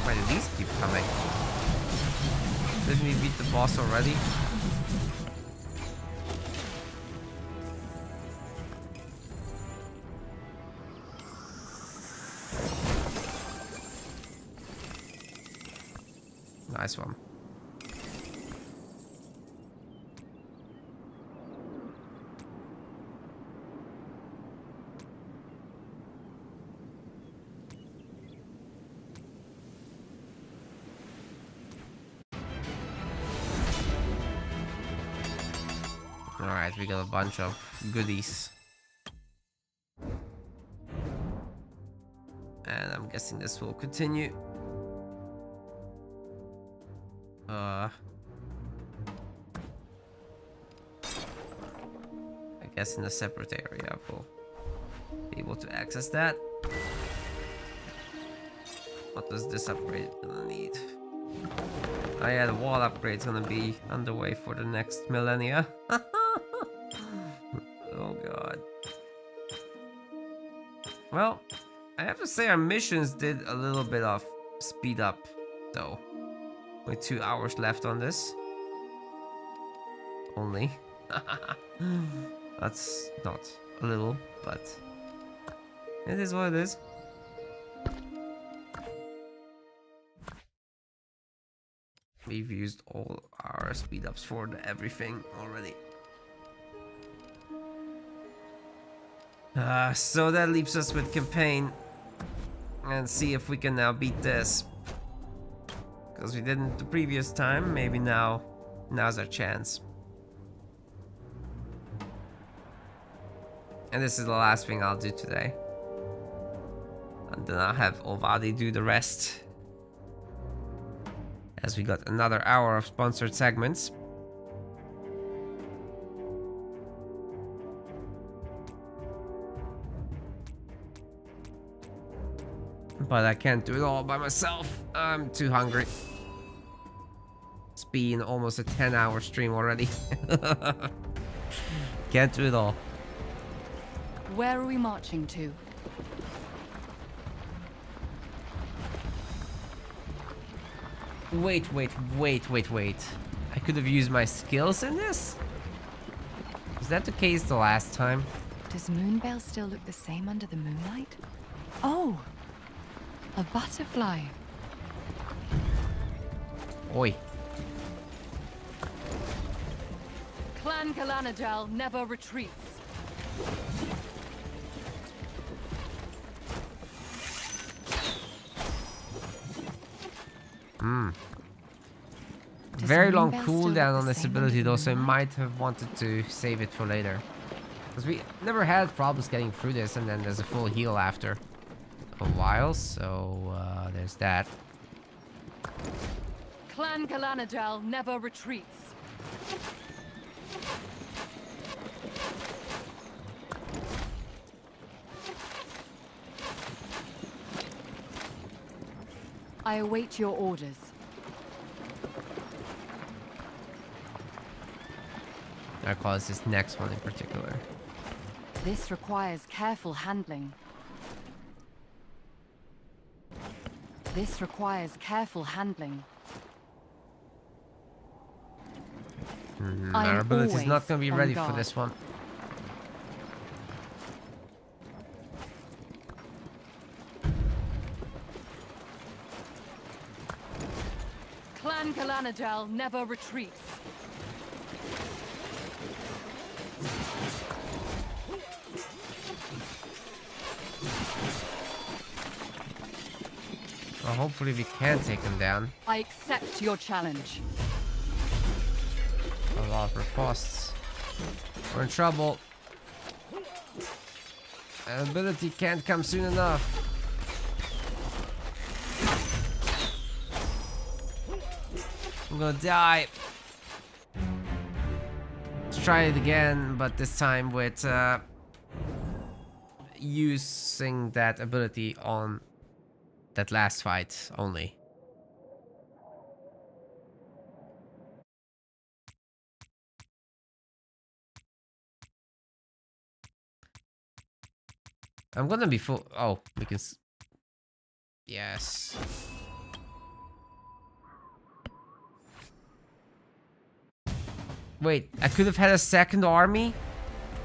Why do these keep coming? Didn't we beat the boss already? Nice one. Alright, we got a bunch of goodies. And I'm guessing this will continue. I guess in a separate area we'll be able to access that. What does this upgrade gonna need? Oh yeah, the wall upgrade's gonna be underway for the next millennia. Oh god. Well, I have to say our missions did a little bit of speed up though. Only 2 hours left on this. Only. That's not a little, but it is what it is. We've used all our speed ups for everything already. So that leaves us with campaign and see if we can now beat this. Because we didn't the previous time, maybe now's our chance. And this is the last thing I'll do today. And then I'll have Olvadi do the rest. As we got another hour of sponsored segments. But I can't do it all by myself. I'm too hungry. It's been almost a 10-hour stream already. Can't do it all. Where are we marching to? Wait. I could have used my skills in this? Was that the case the last time? Does Moonvale still look the same under the moonlight? Oh! A butterfly. Oi. Clan Galanadel never retreats. Very long cooldown on this ability though, so I might have wanted to save it for later. Because we never had problems getting through this, and then there's a full heal after a while, so there's that. Clan Galanadel never retreats. I await your orders. I call this next one in particular. This requires careful handling. This requires careful handling. Our ability's not gonna be ready for this one. Clan Galanadel never retreats. Well, hopefully we can take him down. I accept your challenge. A lot of riposts. We're in trouble. An ability can't come soon enough. I'm gonna die. Let's try it again, but this time with using that ability on that last fight only. I'm gonna be full. Oh, we can. Yes. Wait, I could have had a second army?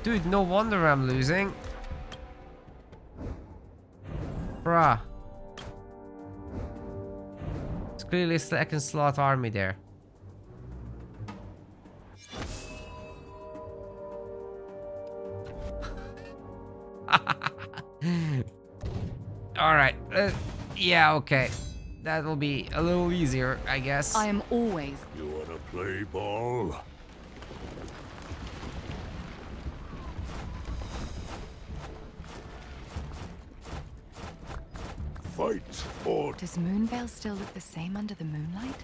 Dude, no wonder I'm losing. Bruh. It's clearly a second slot army there. Alright. Yeah, okay. That'll be a little easier, I guess. I am always... You wanna play ball? Fight or... Does Moonvale still look the same under the moonlight?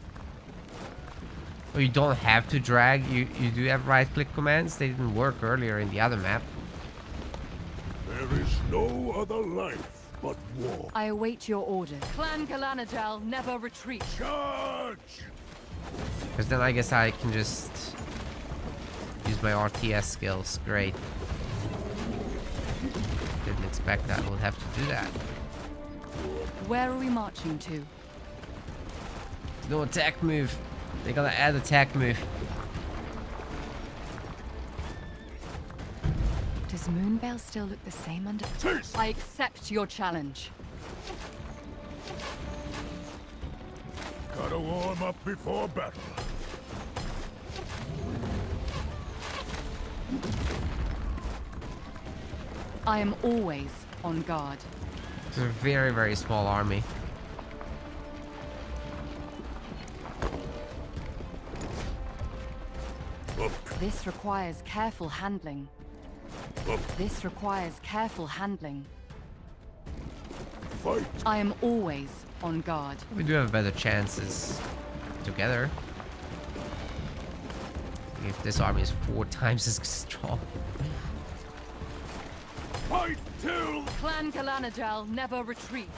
Oh, you don't have to drag. You do have right-click commands. They didn't work earlier in the other map. There is no other life but war. I await your order. Clan Galanadel never retreat. Charge! Because then I guess I can just use my RTS skills. Great. Didn't expect that I would have to do that. Where are we marching to? No attack move. They're gonna add attack move. Does Moonvale still look the same under... Taste! I accept your challenge. Gotta warm up before battle. I am always on guard. It's a very, very small army. Up, This requires careful handling. up, This requires careful handling. fight! I am always on guard. We do have better chances together. If this army is 4 times as strong. Fight till... Clan Galanadel never retreats.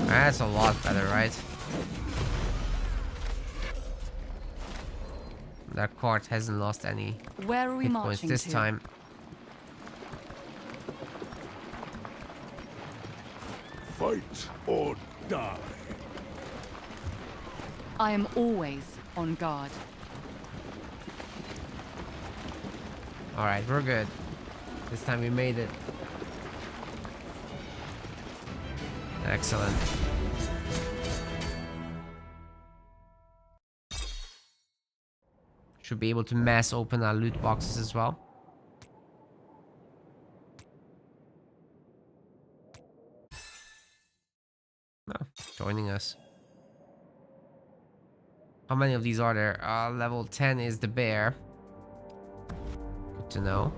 That's a lot better, right? That card hasn't lost any Where are we hit points marching this to? time. Fight or die. I am always on guard. Alright, we're good. This time we made it. Excellent. Should be able to mass open our loot boxes as well. Oh, joining us. How many of these are there? Level 10 is the bear. Good to know.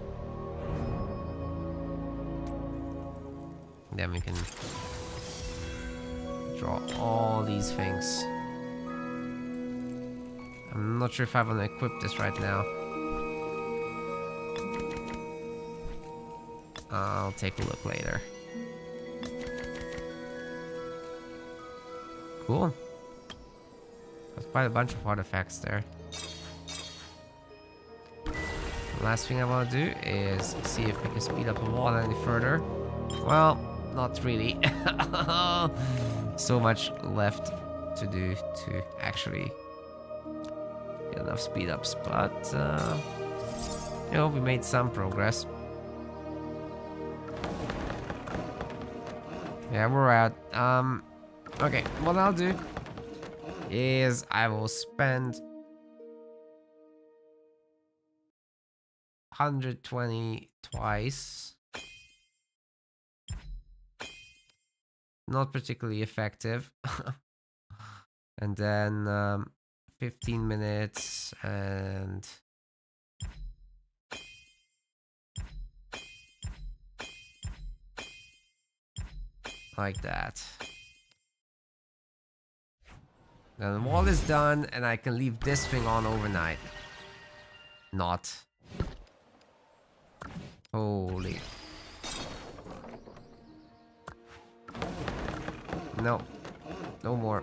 Then we can draw all these things. I'm not sure if I want to equip this right now. I'll take a look later. Cool. There's quite a bunch of artifacts there. The last thing I want to do is see if we can speed up the wall any further. Well, not really. So much left to do to actually get enough speed ups, but you know, we made some progress. Yeah, we're out. Okay, what I'll do is I will spend 120 twice. Not particularly effective. And then 15 minutes and Like that. Then the wall is done, and I can leave this thing on overnight. Not. Holy. No. No more.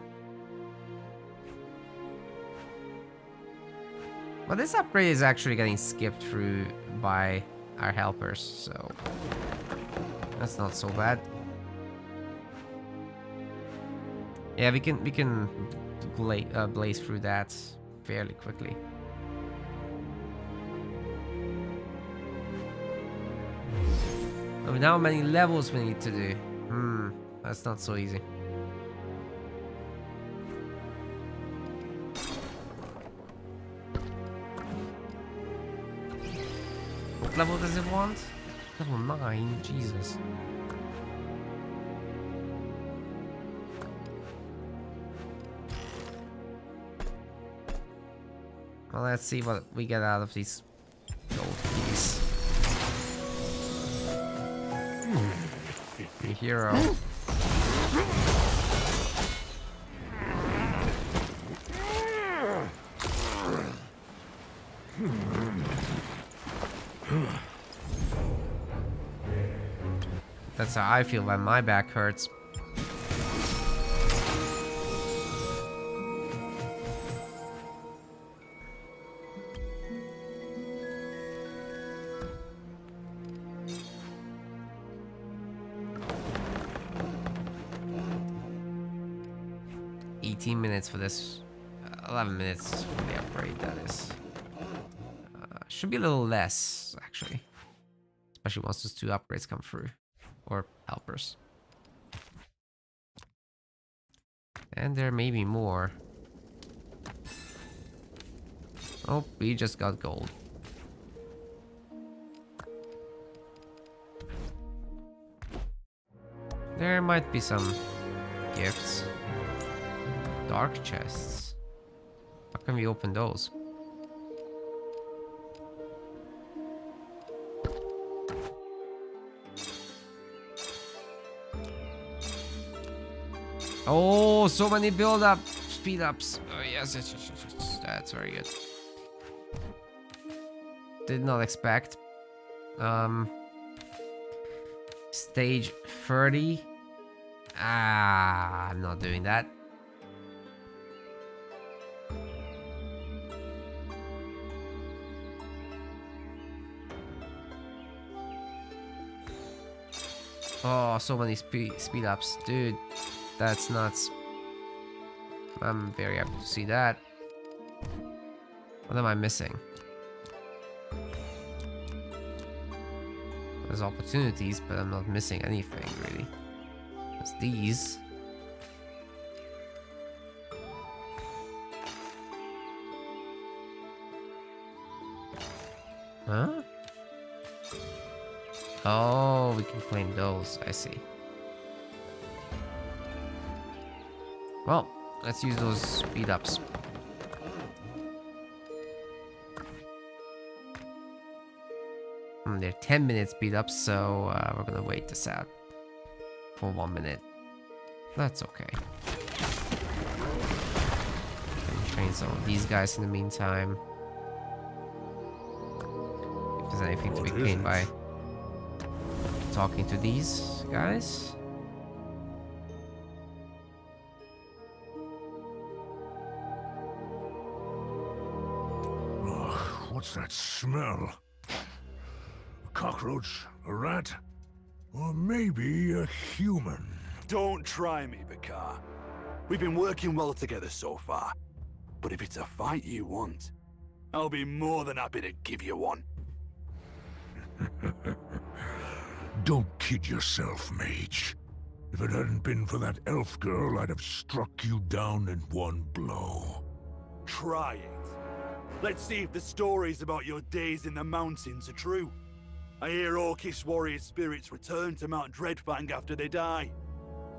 But this upgrade is actually getting skipped through by our helpers, so that's not so bad. Yeah, we can blaze through that fairly quickly. Oh, now how many levels we need to do? That's not so easy. What level does it want? Level 9, Jesus. Well, let's see what we get out of these gold keys. The hero. That's how I feel when my back hurts. Minutes for this, 11 minutes for the upgrade, that is. Should be a little less, actually. Especially once those 2 upgrades come through. Or helpers. And there may be more. Oh, we just got gold. There might be some gifts. Dark chests. How can we open those? Oh, so many build-up speed-ups. Oh, yes, yes. That's very good. Did not expect. Stage 30. I'm not doing that. Oh, so many speed ups, dude. That's nuts. I'm very happy to see that. What am I missing? There's opportunities, but I'm not missing anything really. It's these. Huh? Oh, we can claim those. I see. Well, let's use those speed ups. They're 10-minute speed ups, so we're gonna wait this out for 1 minute. That's okay. Can train some of these guys in the meantime. If there's anything to be gained by talking to these guys. What's that smell? A cockroach? A rat? Or maybe a human? Don't try me, Bakar. We've been working well together so far. But if it's a fight you want, I'll be more than happy to give you one. Don't kid yourself, mage. If it hadn't been for that elf girl, I'd have struck you down in one blow. Try it. Let's see if the stories about your days in the mountains are true. I hear Orcish warrior spirits return to Mount Dreadfang after they die.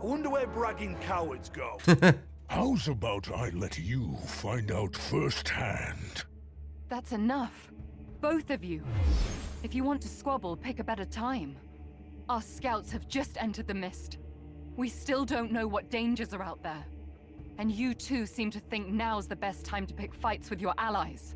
I wonder where bragging cowards go. How's about I let you find out firsthand? That's enough. Both of you. If you want to squabble, pick a better time. Our scouts have just entered the mist. We still don't know what dangers are out there. And you two seem to think now's the best time to pick fights with your allies.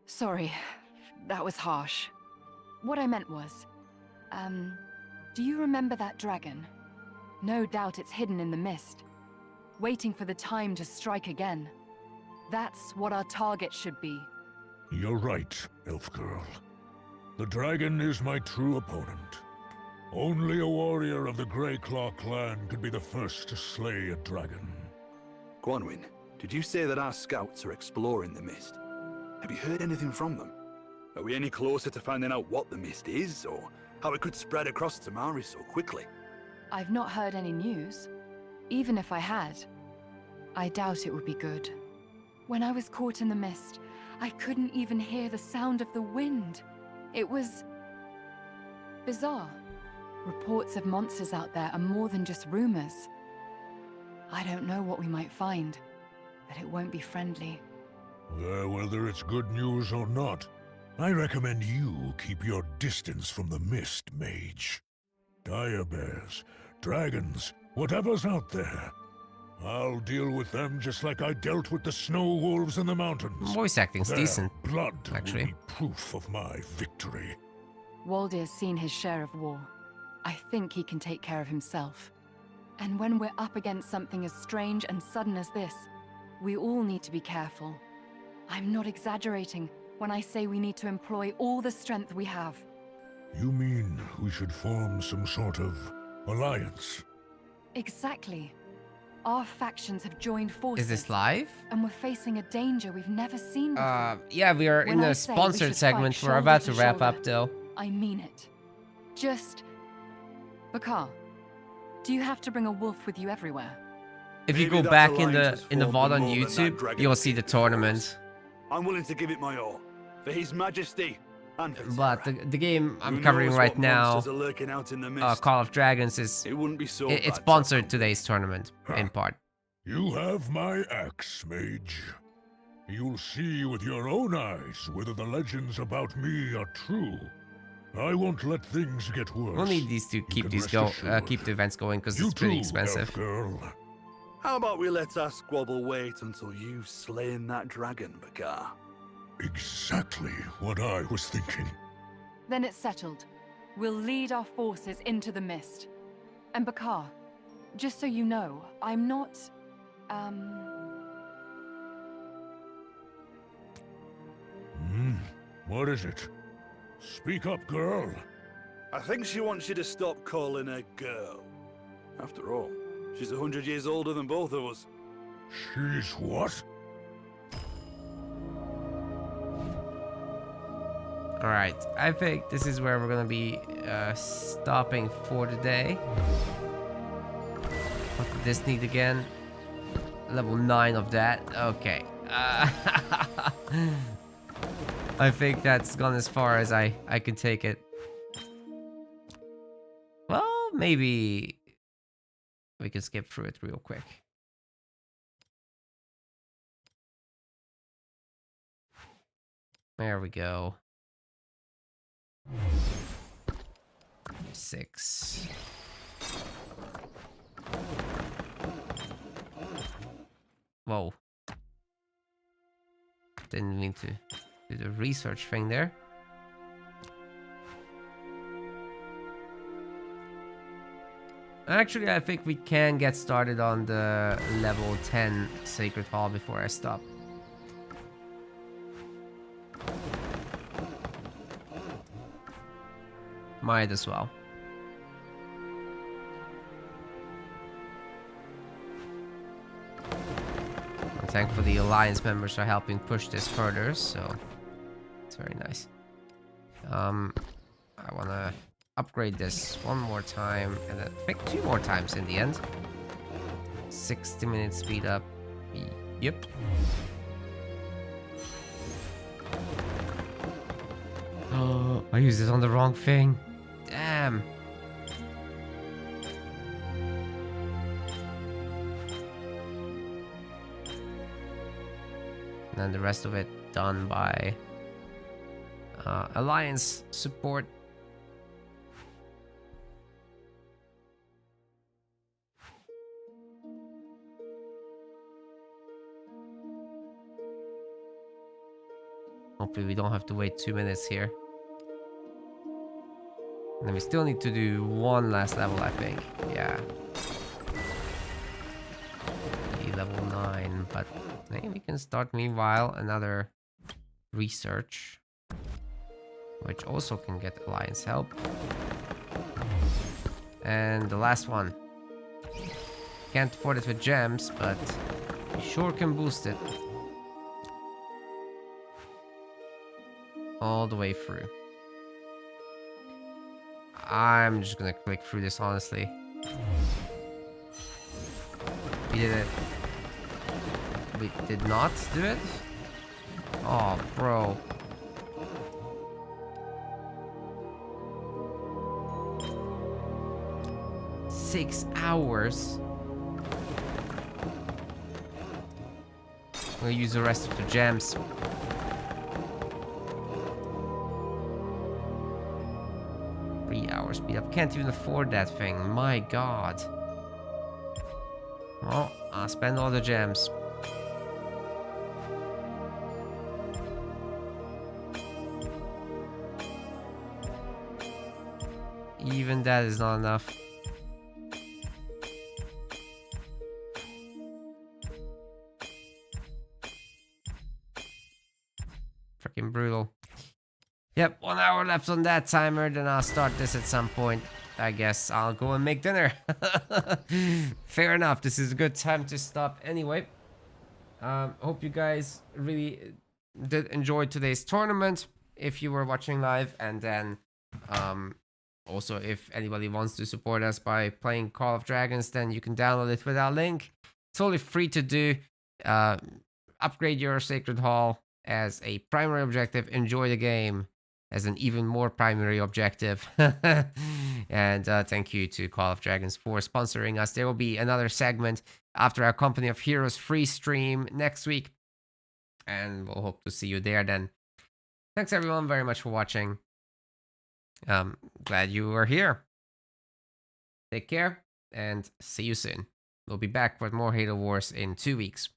Sorry. That was harsh. What I meant was, do you remember that dragon? No doubt it's hidden in the mist, waiting for the time to strike again. That's what our target should be. You're right, Elf Girl. The dragon is my true opponent. Only a warrior of the Greyclaw clan could be the first to slay a dragon. Gwanwyn, did you say that our scouts are exploring the mist? Have you heard anything from them? Are we any closer to finding out what the mist is, or how it could spread across Tamari so quickly? I've not heard any news. Even if I had, I doubt it would be good. When I was caught in the mist, I couldn't even hear the sound of the wind. It was bizarre. Reports of monsters out there are more than just rumors. I don't know what we might find, but it won't be friendly. Whether it's good news or not, I recommend you keep your distance from the mist, mage. Dire bears, dragons, whatever's out there. I'll deal with them just like I dealt with the snow wolves in the mountains. Voice acting's Their decent, blood actually. will be proof of my victory. Waldir's seen his share of war. I think he can take care of himself. And when we're up against something as strange and sudden as this, we all need to be careful. I'm not exaggerating when I say we need to employ all the strength we have. You mean we should form some sort of alliance? Exactly. Our factions have joined forces. Is this live? And we're facing a danger we've never seen before. Yeah, we are When in I the say we sponsored should segment. fight We're about to shoulder to wrap shoulder, up, though. I mean it. Just... Bakar, do you have to bring a wolf with you everywhere? If you Maybe go that back in alliance the has formed VOD on more than that YouTube, dragon you'll see the thinks it was. tournament. I'm willing to give it my all. For His Majesty and for But Terra. the game Who I'm covering knows right what now, monsters are lurking out in the mist? Call of Dragons, is It wouldn't be so it's bad to sponsored accomplish. today's tournament in part. You have my axe, mage. You'll see with your own eyes whether the legends about me are true. I won't let things get worse. We'll need these to You keep can these rest go assured. keep the events going because You it's pretty too, expensive. elf girl. How about we let our squabble wait until you've slain that dragon, Bakar? Exactly what I was thinking. Then it's settled. We'll lead our forces into the mist. And Bakar, just so you know, I'm not... What is it? Speak up, girl. I think she wants you to stop calling her girl. After all, she's 100 years older than both of us. She's what? Alright, I think this is where we're gonna be stopping for today. What did this need again? Level 9 of that. Okay. I think that's gone as far as I can take it. Well, maybe we can skip through it real quick. There we go. 6. Whoa. Didn't mean to do the research thing there. Actually, I think we can get started on the level 10 Sacred Hall before I stop. Might as well. And thankfully, the Alliance members are helping push this further, so it's very nice. I want to upgrade this one more time, and then I think 2 more times in the end. 60 minutes speed up. Yep. Oh, I used it on the wrong thing. Damn. And then the rest of it done by Alliance support. Hopefully we don't have to wait 2 minutes here. And then we still need to do one last level, I think. Yeah. Level 9, but maybe we can start meanwhile another research, which also can get Alliance help. And the last one. Can't afford it with gems, but we sure can boost it. All the way through. I'm just gonna click through this, honestly. We did it. We did not do it? Oh, bro. Six hours. We'll use the rest of the gems. Speed up. Can't even afford that thing. My god. Well, I'll spend all the gems. Even that is not enough. Freaking brutal. Yep, 1 hour left on that timer, then I'll start this at some point. I guess I'll go and make dinner. Fair enough, this is a good time to stop anyway. Hope you guys really did enjoy today's tournament, if you were watching live. And then, also, if anybody wants to support us by playing Call of Dragons, then you can download it with our link. It's totally free to do. Upgrade your Sacred Hall as a primary objective. Enjoy the game as an even more primary objective. And thank you to Call of Dragons for sponsoring us. There will be another segment after our Company of Heroes free stream next week. And we'll hope to see you there then. Thanks everyone very much for watching. Glad you were here. Take care and see you soon. We'll be back with more Halo Wars in 2 weeks.